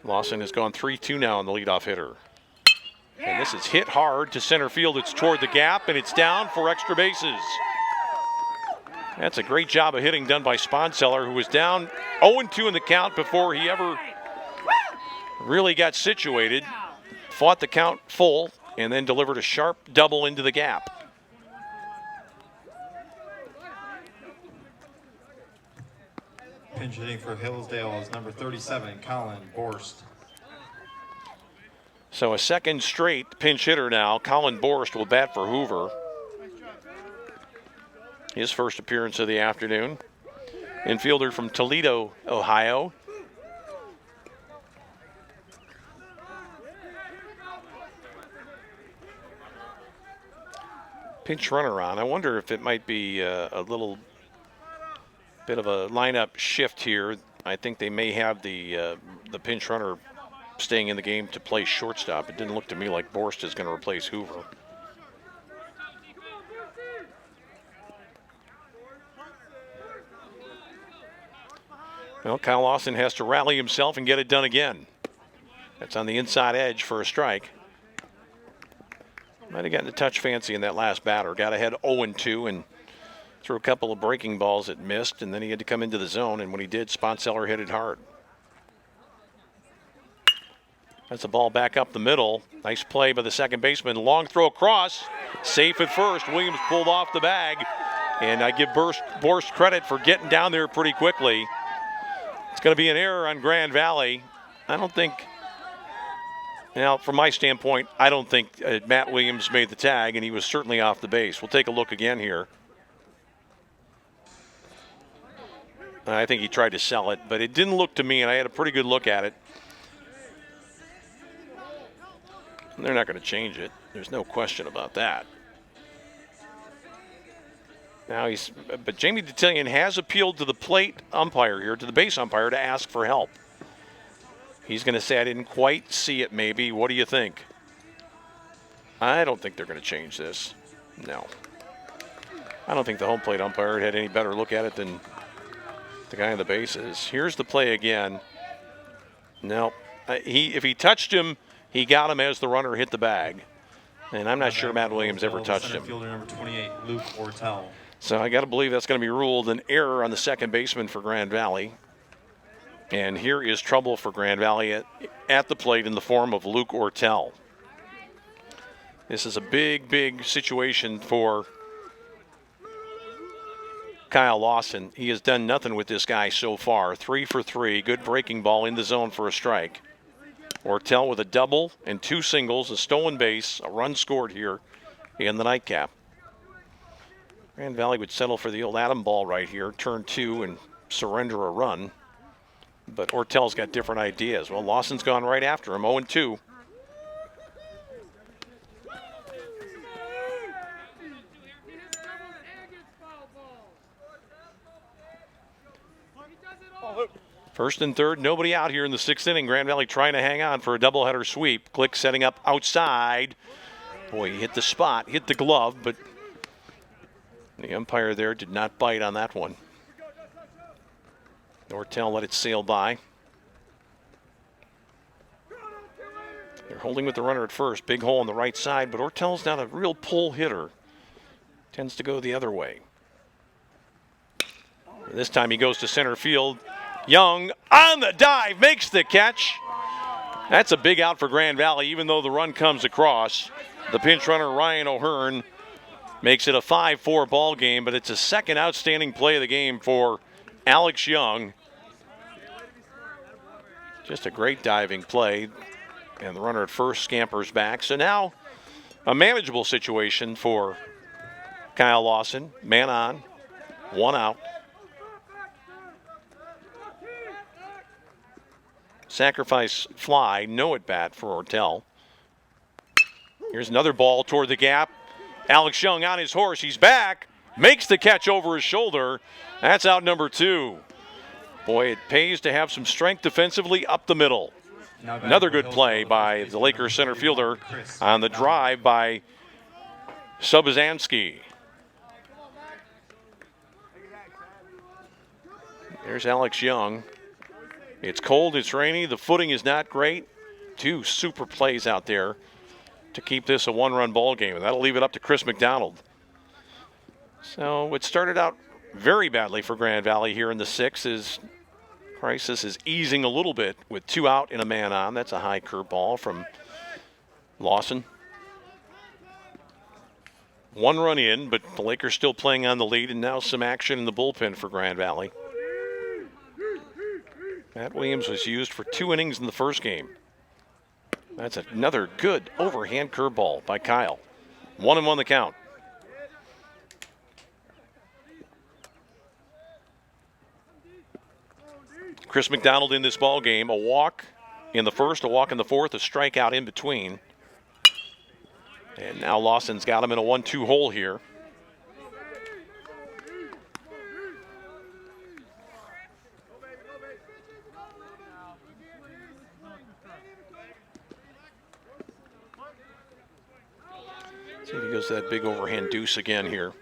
Lawson has gone 3-2 now on the leadoff hitter. And this is hit hard to center field. It's toward the gap, and it's down for extra bases. That's a great job of hitting done by Sponseller, who was down 0-2 in the count before he ever really got situated. Fought the count full, and then delivered a sharp double into the gap. Pinch hitting for Hillsdale is number 37, Colin Borst. So a second straight pinch hitter now. Colin Borst will bat for Hoover. His first appearance of the afternoon. Infielder from Toledo, Ohio. Pinch runner on. I wonder if it might be a little bit of a lineup shift here. I think they may have the pinch runner staying in the game to play shortstop. It didn't look to me like Borst is going to replace Hoover. Well, Kyle Lawson has to rally himself and get it done again. That's on the inside edge for a strike. Might have gotten a touch fancy in that last batter. Got ahead 0-2 and threw a couple of breaking balls that missed, and then he had to come into the zone, and when he did, Sponseller hit it hard. That's a ball back up the middle. Nice play by the second baseman. Long throw across. Safe at first. Williams pulled off the bag, and I give Borst credit for getting down there pretty quickly. It's going to be an error on Grand Valley. I don't think, now from my standpoint, I don't think Matt Williams made the tag, and he was certainly off the base. We'll take a look again here. I think he tried to sell it, but it didn't look to me, and I had a pretty good look at it. And they're not going to change it. There's no question about that. Now but Jamie Detillion has appealed to the plate umpire here, to the base umpire, to ask for help. He's going to say, I didn't quite see it maybe. What do you think? I don't think they're going to change this. No. I don't think the home plate umpire had any better look at it than the guy on the bases. Here's the play again. No. If he touched him, he got him as the runner hit the bag. And I'm not sure Matt Williams ever touched him. Fielder number 28, Luke Ortel. So I got to believe that's going to be ruled an error on the second baseman for Grand Valley. And here is trouble for Grand Valley at the plate in the form of Luke Ortel. This is a big, big situation for Kyle Lawson. He has done nothing with this guy so far. 3 for 3. Good breaking ball in the zone for a strike. Ortel with a double and 2 singles, a stolen base, a run scored here in the nightcap. Grand Valley would settle for the old Adam ball right here, turn 2 and surrender a run. But Ortel's got different ideas. Well, Lawson's gone right after him, 0-2. First and third, nobody out here in the 6th inning. Grand Valley trying to hang on for a doubleheader sweep. Click setting up outside. Boy, he hit the spot, hit the glove, but the umpire there did not bite on that one. Ortel let it sail by. They're holding with the runner at first. Big hole on the right side, but Ortel's not a real pull hitter. Tends to go the other way. This time he goes to center field. Young on the dive, makes the catch. That's a big out for Grand Valley, even though the run comes across. The pinch runner, Ryan O'Hearn, makes it a 5-4 ball game, but it's a second outstanding play of the game for Alex Young. Just a great diving play. And the runner at first scampers back. So now a manageable situation for Kyle Lawson. Man on, one out. Sacrifice fly, no at bat for Ortel. Here's another ball toward the gap. Alex Young on his horse, he's back, makes the catch over his shoulder. That's out number 2. Boy, it pays to have some strength defensively up the middle. Another good play by the Lakers center fielder on the drive by Subazanski. There's Alex Young. It's cold, it's rainy, the footing is not great. 2 super plays out there to keep this a 1-run ball game, and that'll leave it up to Chris McDonald. So it started out very badly for Grand Valley here in the 6th. As crisis is easing a little bit with 2 out and a man on. That's a high curve ball from Lawson. 1 run in, but the Lakers still playing on the lead, and now some action in the bullpen for Grand Valley. Matt Williams was used for 2 innings in the first game. That's another good overhand curveball by Kyle. 1-1 the count. Chris McDonald in this ball game, a walk in the first, a walk in the fourth, a strikeout in between. And now Lawson's got him in a 1-2 hole here. See if he goes to that big overhand deuce again here.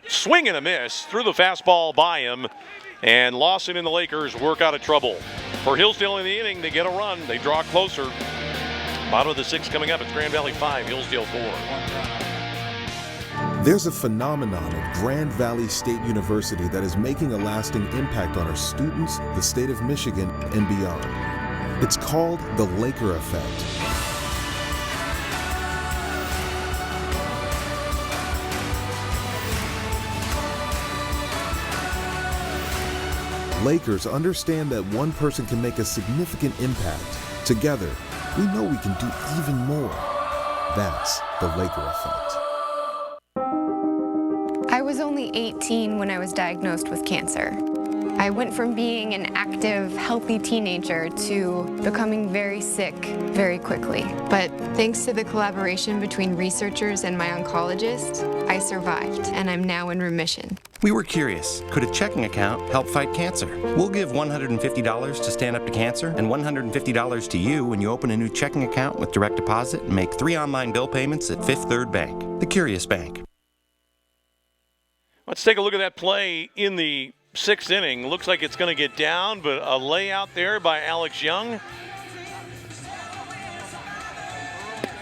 Swing and a miss, threw the fastball by him, and Lawson and the Lakers work out of trouble. For Hillsdale in the inning, they get a run, they draw closer. Bottom of the 6th coming up, it's Grand Valley 5, Hillsdale 4. There's a phenomenon at Grand Valley State University that is making a lasting impact on our students, the state of Michigan, and beyond. It's called the Laker effect. Lakers understand that one person can make a significant impact. Together, we know we can do even more. That's the Laker effect. I was only 18 when I was diagnosed with cancer. I went from being an active, healthy teenager to becoming very sick very quickly. But thanks to the collaboration between researchers and my oncologist, I survived, and I'm now in remission. We were curious, could a checking account help fight cancer? We'll give $150 to Stand Up to Cancer and $150 to you when you open a new checking account with direct deposit and make 3 online bill payments at Fifth Third Bank, the Curious Bank. Let's take a look at that play in the 6th inning. Looks like it's going to get down, but a layout there by Alex Young.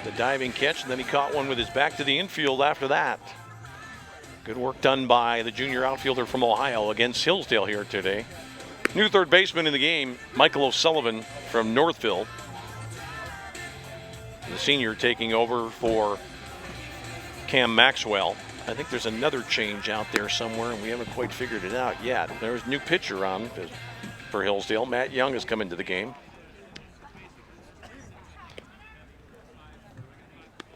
The diving catch, and then he caught one with his back to the infield after that. Good work done by the junior outfielder from Ohio against Hillsdale here today. New third baseman in the game, Michael O'Sullivan from Northville. The senior taking over for Cam Maxwell. I think there's another change out there somewhere, and we haven't quite figured it out yet. There's a new pitcher on for Hillsdale. Matt Young has come into the game.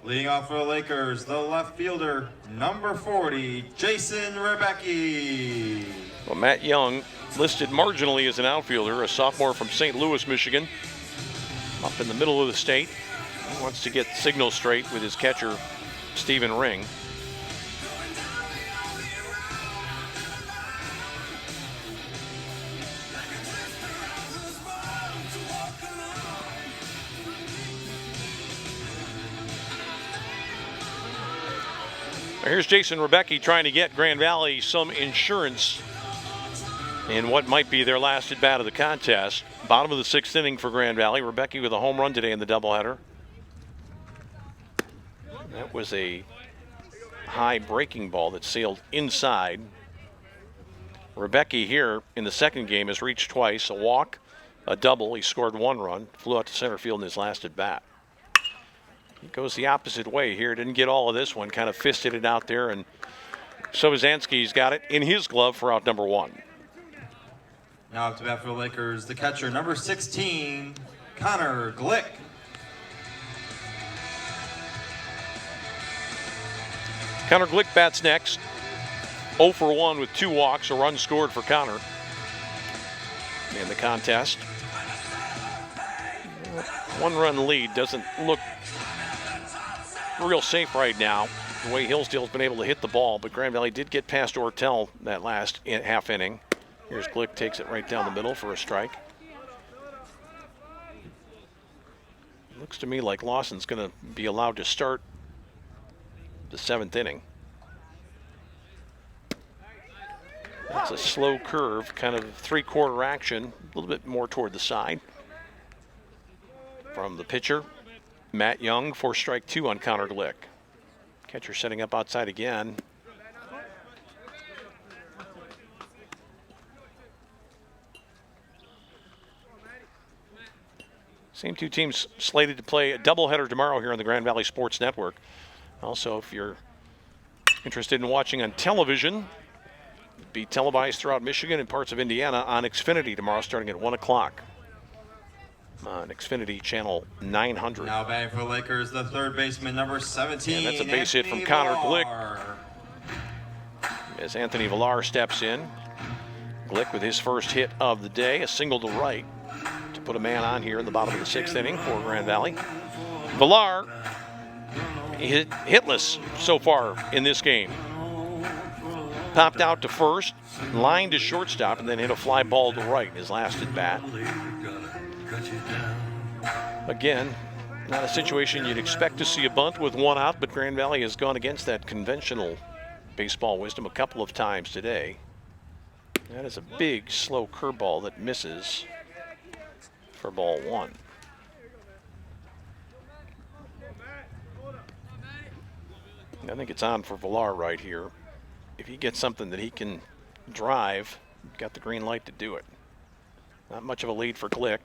Leading off for the Lakers, the left fielder, number 40, Jason Rebecki. Well, Matt Young, listed marginally as an outfielder, a sophomore from St. Louis, Michigan, up in the middle of the state. He wants to get signals straight with his catcher, Stephen Ring. Here's Jason Rebecki trying to get Grand Valley some insurance in what might be their last at bat of the contest. Bottom of the 6th inning for Grand Valley. Rebecca with a home run today in the doubleheader. That was a high breaking ball that sailed inside. Rebecca here in the second game has reached twice, a walk, a double. He scored 1 run, flew out to center field in his last at bat. He goes the opposite way here. Didn't get all of this one, kind of fisted it out there, and Sobozansky's got it in his glove for out number 1. Now up to bat for the Lakers, the catcher, number 16, Connor Glick. Connor Glick bats next. 0 for 1 with 2 walks, a run scored for Connor in the contest. 1-run lead doesn't look real safe right now, the way Hillsdale's been able to hit the ball, but Grand Valley did get past Ortel that last half inning. Here's Glick, takes it right down the middle for a strike. Looks to me like Lawson's going to be allowed to start the 7th inning. That's a slow curve, kind of 3/4 action, a little bit more toward the side. From the pitcher, Matt Young, for strike 2 on Connor Glick. Catcher setting up outside again. Same two teams slated to play a doubleheader tomorrow here on the Grand Valley Sports Network. Also, if you're interested in watching on television, it'll be televised throughout Michigan and parts of Indiana on Xfinity tomorrow starting at 1 o'clock on Xfinity channel 900. Now batting for the Lakers, the third baseman, number 17. And that's a base hit from Connor Glick as Anthony Villar steps in. Glick with his first hit of the day, a single to right to put a man on here in the bottom of the 6th inning for Grand Valley. Villar hitless so far in this game. Popped out to first, lined to shortstop, and then hit a fly ball to right in his last at bat. Again, not a situation you'd expect to see a bunt with 1 out, but Grand Valley has gone against that conventional baseball wisdom a couple of times today. That is a big, slow curveball that misses for ball 1. I think it's on for Villar right here. If he gets something that he can drive, got the green light to do it. Not much of a lead for Glick.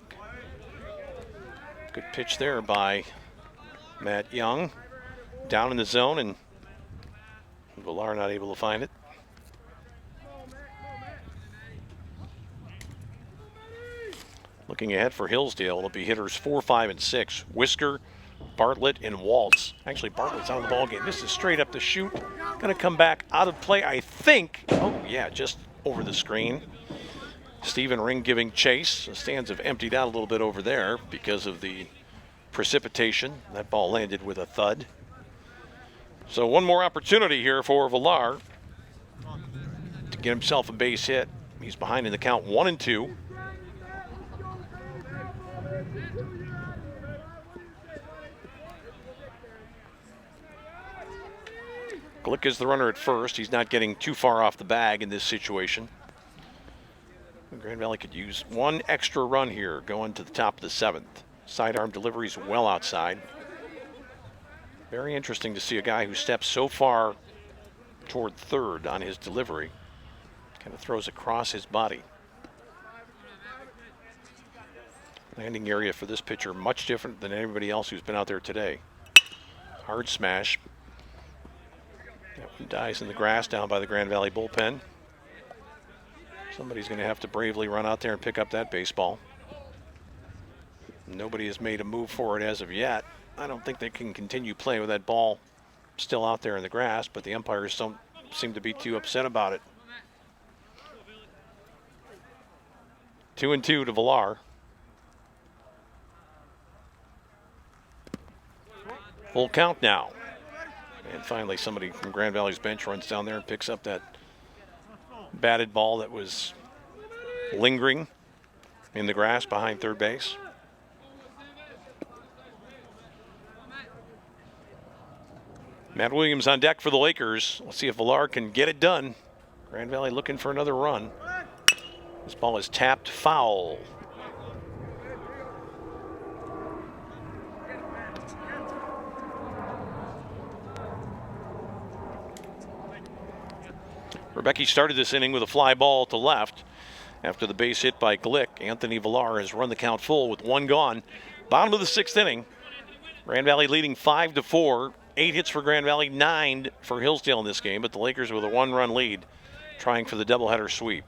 Good pitch there by Matt Young. Down in the zone, and Villar not able to find it. Looking ahead for Hillsdale, it'll be hitters 4, 5, and 6. Whisker, Bartlett, and Waltz. Actually, Bartlett's out of the ball game. This is straight up the chute. Going to come back out of play, I think. Oh, yeah, just over the screen. Stephen Ring giving chase. The stands have emptied out a little bit over there because of the precipitation. That ball landed with a thud. So one more opportunity here for Villar to get himself a base hit. He's behind in the count 1-2. Glick is the runner at first. He's not getting too far off the bag in this situation. Grand Valley could use 1 extra run here going to the top of the 7th. Sidearm deliveries well outside. Very interesting to see a guy who steps so far toward third on his delivery. Kind of throws across his body. Landing area for this pitcher much different than everybody else who's been out there today. Hard smash. That one dies in the grass down by the Grand Valley bullpen. Somebody's going to have to bravely run out there and pick up that baseball. Nobody has made a move for it as of yet. I don't think they can continue playing with that ball still out there in the grass, but the umpires don't seem to be too upset about it. 2-2 to Villar. Full count now. And finally somebody from Grand Valley's bench runs down there and picks up that batted ball that was lingering in the grass behind third base. Matt Williams on deck for the Lakers. Let's see if Villar can get it done. Grand Valley looking for another run. This ball is tapped foul. Rebecki started this inning with a fly ball to left. After the base hit by Glick, Anthony Villar has run the count full with one gone. Bottom of the 6th inning. Grand Valley leading 5-4. 8 hits for Grand Valley, 9 for Hillsdale in this game, but the Lakers with a 1-run lead, trying for the doubleheader sweep.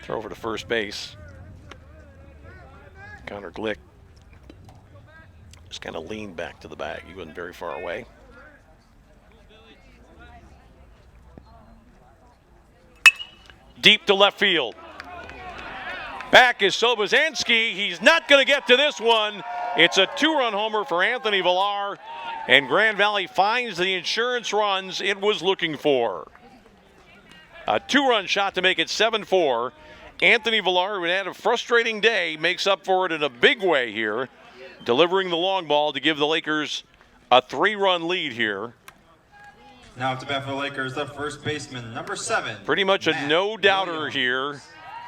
Throw over to first base. Connor Glick just kind of leaned back to the bag. He wasn't very far away. Deep to left field. Back is Sobosanski. He's not going to get to this one. It's a 2-run homer for Anthony Villar, and Grand Valley finds the insurance runs it was looking for. A 2-run shot to make it 7-4. Anthony Villar, who had a frustrating day, makes up for it in a big way here, delivering the long ball to give the Lakers a 3-run lead here. Now up to bat for the Lakers, the first baseman, number 7. Pretty much a no-doubter here.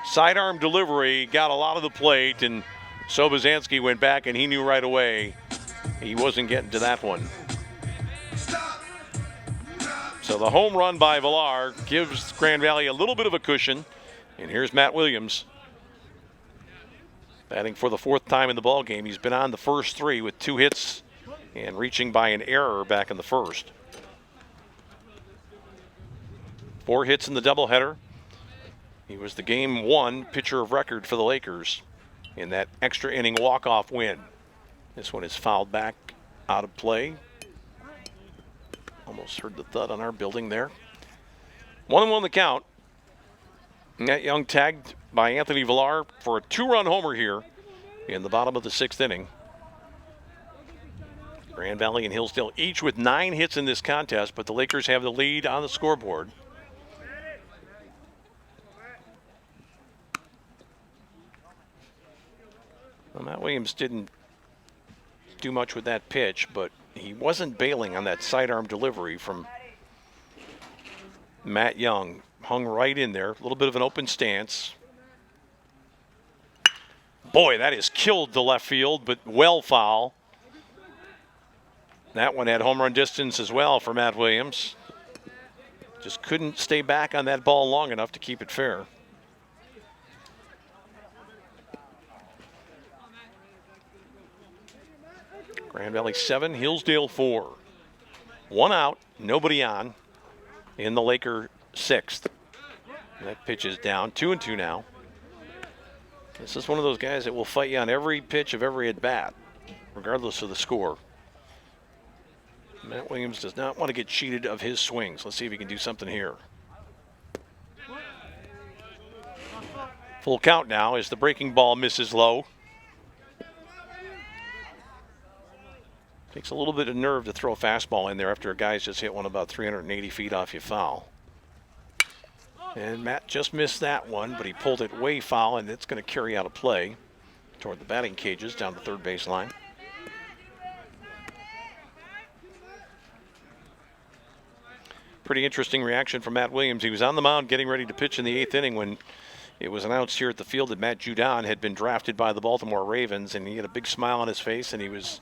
Sidearm delivery, got a lot of the plate, and Sobosanski went back, and he knew right away he wasn't getting to that one. So the home run by Villar gives Grand Valley a little bit of a cushion. And here's Matt Williams, batting for the 4th time in the ballgame. He's been on the first 3 with 2 hits and reaching by an error back in the first. 4 hits in the doubleheader. He was the Game 1 pitcher of record for the Lakers in that extra inning walk-off win. This one is fouled back out of play. Almost heard the thud on our building there. 1-1 the count. Matt Young tagged by Anthony Villar for a 2-run homer here in the bottom of the 6th inning. Grand Valley and Hillsdale each with 9 hits in this contest, but the Lakers have the lead on the scoreboard. Well, Matt Williams didn't do much with that pitch, but he wasn't bailing on that sidearm delivery from Matt Young. Hung right in there, a little bit of an open stance. Boy, that has killed the left field, but well foul. That one had home run distance as well for Matt Williams. Just couldn't stay back on that ball long enough to keep it fair. Grand Valley 7, Hillsdale 4. 1 out, nobody on in the Laker 6th. That pitch is down, 2-2 now. This is one of those guys that will fight you on every pitch of every at-bat, regardless of the score. Matt Williams does not want to get cheated of his swings. Let's see if he can do something here. Full count now as the breaking ball misses low. Takes a little bit of nerve to throw a fastball in there after a guy's just hit one about 380 feet off you foul. And Matt just missed that one, but he pulled it way foul, and it's going to carry out a play toward the batting cages down the third base line. Pretty interesting reaction from Matt Williams. He was on the mound getting ready to pitch in the 8th inning when it was announced here at the field that Matt Judon had been drafted by the Baltimore Ravens, and he had a big smile on his face, and he was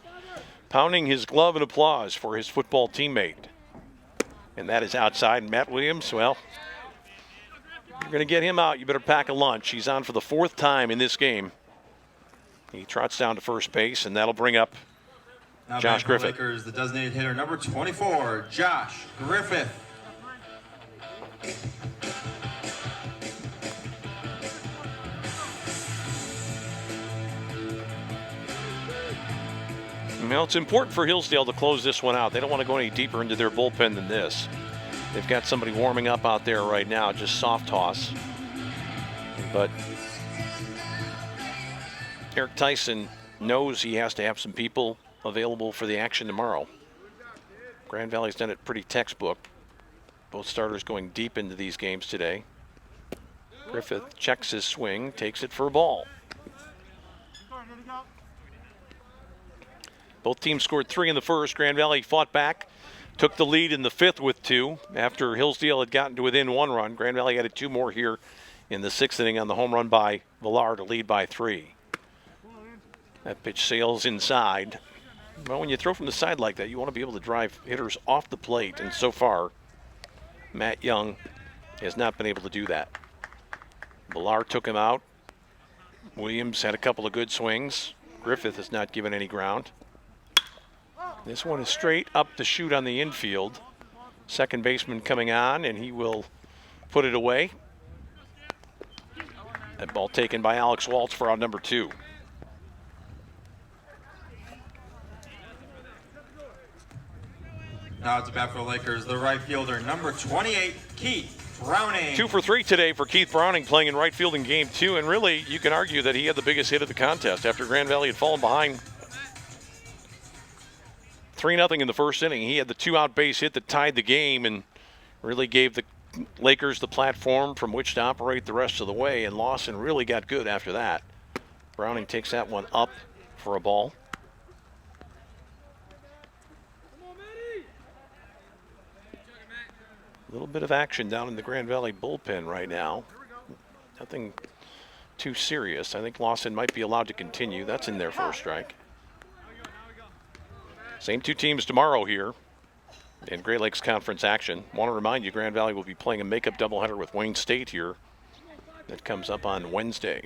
pounding his glove in applause for his football teammate. And that is outside. And Matt Williams, well, you're going to get him out. You better pack a lunch. He's on for the 4th time in this game. He trots down to first base, and that'll bring up now Josh Griffith. Lakers, the designated hitter, number 24, Josh Griffith. Well, it's important for Hillsdale to close this one out. They don't want to go any deeper into their bullpen than this. They've got somebody warming up out there right now, just soft toss. But Eric Tyson knows he has to have some people available for the action tomorrow. Grand Valley's done it pretty textbook. Both starters going deep into these games today. Griffith checks his swing, takes it for a ball. Both teams scored 3 in the first. Grand Valley fought back took the lead in the 5th with 2 after Hillsdale had gotten to within 1 run. Grand Valley added 2 more here in the 6th inning on the home run by Villar to lead by 3. That pitch sails inside. Well, when you throw from the side like that, you want to be able to drive hitters off the plate, and so far, Matt Young has not been able to do that. Villar took him out. Williams had a couple of good swings. Griffith has not given any ground. This one is straight up the chute on the infield. Second baseman coming on, and he will put it away. That ball taken by Alex Waltz for out number 2. Now it's a bat for the Lakers, the right fielder, number 28, Keith Browning. 2 for 3 today for Keith Browning, playing in right field in game 2. And really, you can argue that he had the biggest hit of the contest after Grand Valley had fallen behind 3-0 in the first inning. He had the 2-out base hit that tied the game and really gave the Lakers the platform from which to operate the rest of the way. And Lawson really got good after that. Browning takes that one up for a ball. A little bit of action down in the Grand Valley bullpen right now. Nothing too serious. I think Lawson might be allowed to continue. That's in there for a strike. Same 2 teams tomorrow here in Great Lakes Conference action. Want to remind you, Grand Valley will be playing a makeup doubleheader with Wayne State here. That comes up on Wednesday.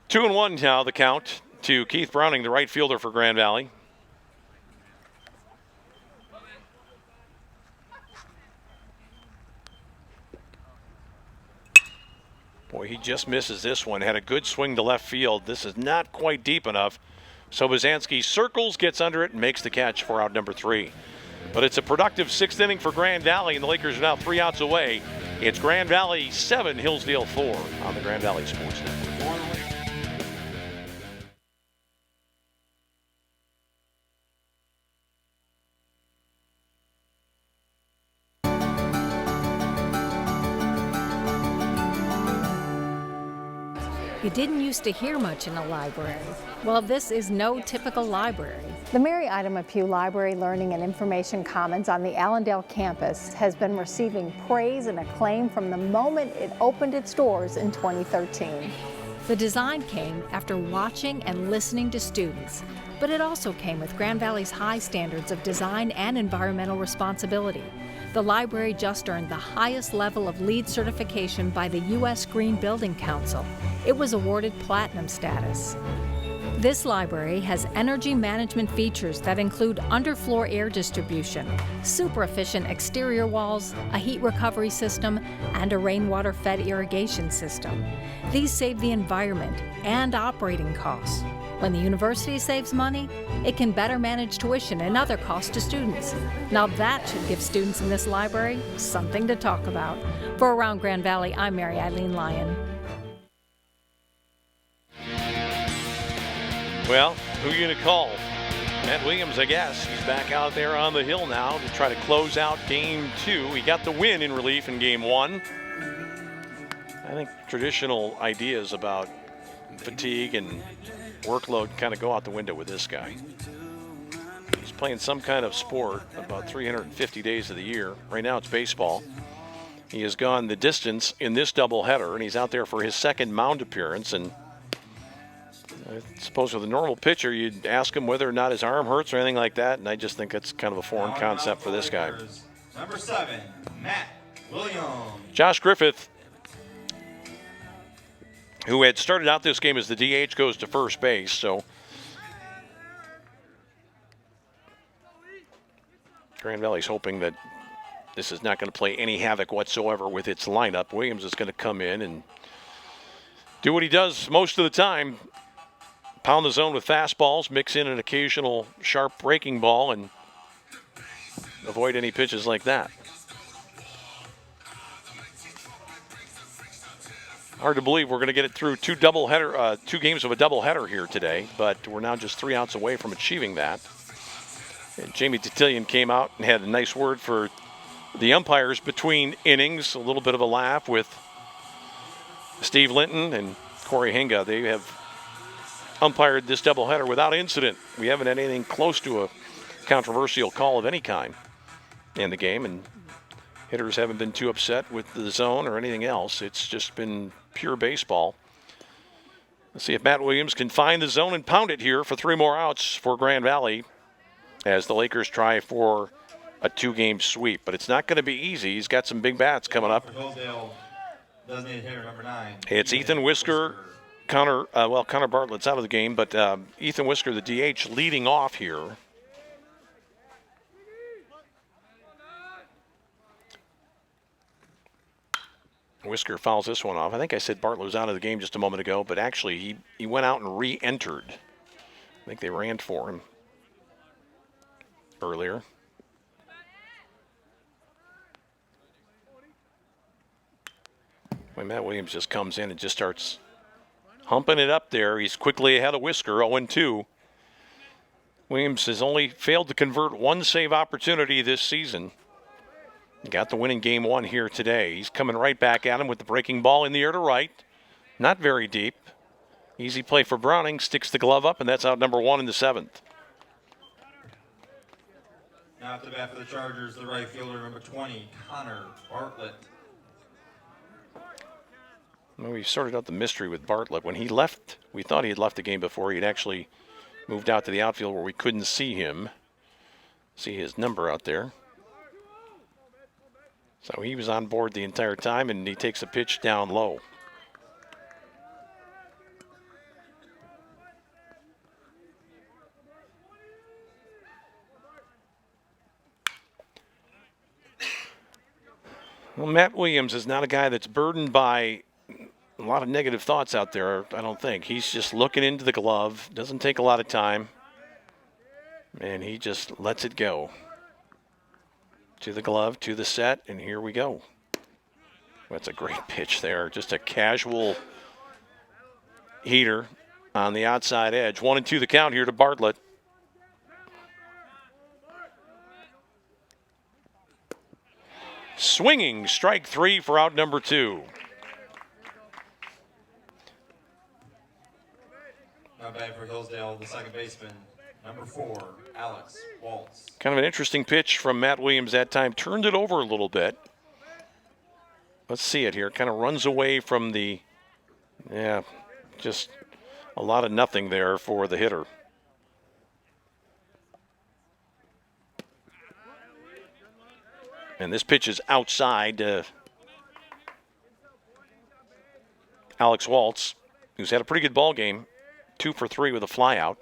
Two and 1 now, the count to Keith Browning, the right fielder for Grand Valley. Boy, he just misses this one. Had a good swing to left field. This is not quite deep enough. So Bazanski circles, gets under it, and makes the catch for out number 3. But it's a productive 6th inning for Grand Valley, and the Lakers are now 3 outs away. It's Grand Valley 7, Hillsdale 4 on the Grand Valley Sports Network. You didn't used to hear much in a library. Well, this is no typical library. The Mary Ida Pugh Library Learning and Information Commons on the Allendale campus has been receiving praise and acclaim from the moment it opened its doors in 2013. The design came after watching and listening to students, but it also came with Grand Valley's high standards of design and environmental responsibility. The library just earned the highest level of LEED certification by the U.S. Green Building Council. It was awarded platinum status. This library has energy management features that include underfloor air distribution, super efficient exterior walls, a heat recovery system, and a rainwater-fed irrigation system. These save the environment and operating costs. When the university saves money, it can better manage tuition and other costs to students. Now that should give students in this library something to talk about. For Around Grand Valley, I'm Mary Eileen Lyon. Well, who are you going to call? Matt Williams, I guess. He's back out there on the hill now to try to close out game 2. He got the win in relief in game 1. I think traditional ideas about fatigue and workload kind of go out the window with this guy. He's playing some kind of sport about 350 days of the year. Right now it's baseball. He has gone the distance in this doubleheader, and he's out there for his second mound appearance. And I suppose with a normal pitcher, you'd ask him whether or not his arm hurts or anything like that, and I just think that's kind of a foreign concept for this guy. Number 7, Matt Williams. Josh Griffith, who had started out this game as the DH, goes to first base. So Grand Valley's hoping that this is not going to play any havoc whatsoever with its lineup. Williams is going to come in and do what he does most of the time. Pound the zone with fastballs, mix in an occasional sharp breaking ball, and avoid any pitches like that. Hard to believe we're going to get it through two games of a doubleheader here today, but we're now just 3 outs away from achieving that. And Jamie Titillion came out and had a nice word for the umpires between innings. A little bit of a laugh with Steve Linton and Corey Hinga, they have umpired this doubleheader without incident. We haven't had anything close to a controversial call of any kind in the game, and hitters haven't been too upset with the zone or anything else. It's just been pure baseball. Let's see if Matt Williams can find the zone and pound it here for 3 more outs for Grand Valley as the Lakers try for a 2-game sweep. But it's not going to be easy. He's got some big bats coming up. Hillsdale, designated hitter number 9. It's Ethan Whisker. Connor Bartlett's out of the game, but Ethan Whisker, the DH, leading off here. Whisker fouls this one off. I think I said Bartlett was out of the game just a moment ago, but actually he went out and re-entered. I think they ran for him earlier. When Matt Williams just comes in and just starts humping it up there, he's quickly ahead of Whisker, 0-2. Williams has only failed to convert 1 save opportunity this season. He got the win in game 1 here today. He's coming right back at him with the breaking ball in the air to right. Not very deep. Easy play for Browning. Sticks the glove up, and that's out number 1 in the 7th. Now at the bat for the Chargers, the right fielder, number 20, Connor Bartlett. Well, we sorted out the mystery with Bartlett. When he left, we thought he had left the game before. He'd actually moved out to the outfield where we couldn't see him. See his number out there. So he was on board the entire time, and he takes a pitch down low. Well, Matt Williams is not a guy that's burdened by a lot of negative thoughts out there, I don't think. He's just looking into the glove, doesn't take a lot of time, and he just lets it go. To the glove, to the set, and here we go. That's a great pitch there. Just a casual heater on the outside edge. 1-2 the count here to Bartlett. Swinging, strike 3 for out number 2. Now batting for Hillsdale, the second baseman, number 4, Alex Waltz. Kind of an interesting pitch from Matt Williams that time. Turned it over a little bit. Let's see it here. Kind of runs away from the, just a lot of nothing there for the hitter. And this pitch is outside Alex Waltz, who's had a pretty good ball game. 2 for 3 with a flyout.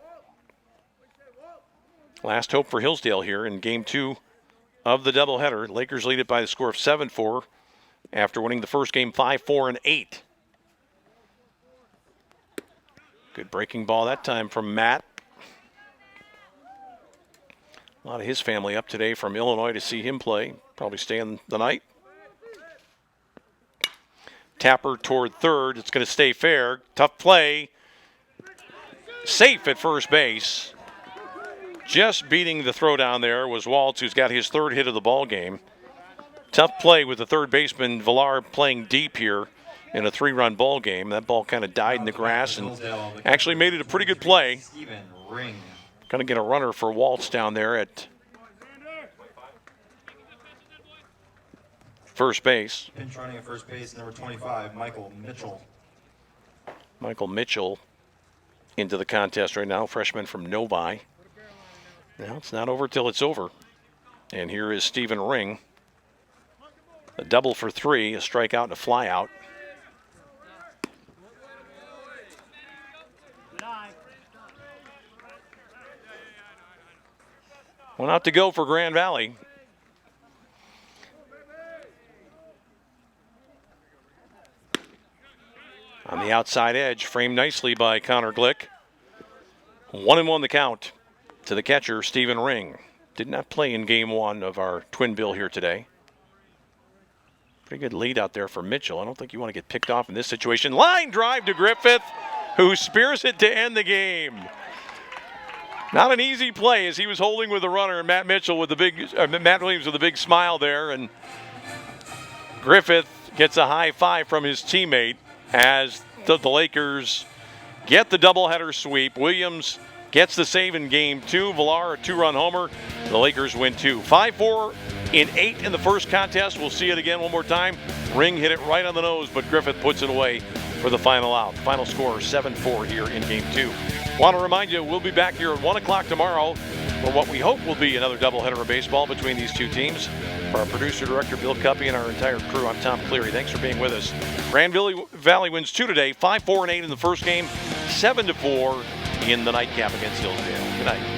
Last hope for Hillsdale here in game 2 of the doubleheader. Lakers lead it by the score of 7-4 after winning the first game 5-4 and 8. Good breaking ball that time from Matt. A lot of his family up today from Illinois to see him play. Probably staying the night. Tapper toward third. It's going to stay fair. Tough play. Safe at first base. Just beating the throw down there was Waltz, who's got his 3rd hit of the ball game. Tough play with the third baseman Villar playing deep here in a 3-run ball game. That ball kind of died in the grass and actually made it a pretty good play. Going to get a runner for Waltz down there at first base. Pinch running at first base, number 25, Michael Mitchell. Michael Mitchell into the contest right now, freshman from Novi. Now it's not over till it's over. And here is Stephen Ring. A double for 3, a strikeout and a flyout. One out to go for Grand Valley. On the outside edge, framed nicely by Connor Glick. 1-1 the count to the catcher, Stephen Ring. Did not play in game 1 of our twin bill here today. Pretty good lead out there for Mitchell. I don't think you want to get picked off in this situation. Line drive to Griffith, who spears it to end the game. Not an easy play as he was holding with the runner, and Matt Williams with a big smile there, and Griffith gets a high five from his teammate. as the Lakers get the doubleheader sweep. Williams gets the save in game 2. Villar, a 2-run homer. The Lakers win 2. 5-4 in 8 in the first contest. We'll see it again one more time. Ring hit it right on the nose, but Griffith puts it away for the final out. Final score 7-4 here in game 2. Want to remind you, we'll be back here at 1 o'clock tomorrow for what we hope will be another doubleheader of baseball between these two teams. For our producer-director, Bill Cuppy, and our entire crew, I'm Tom Cleary. Thanks for being with us. Grand Valley wins 2 today, 5-4 and 8 in the first game, 7-4 in the nightcap against Hillsdale. Good night.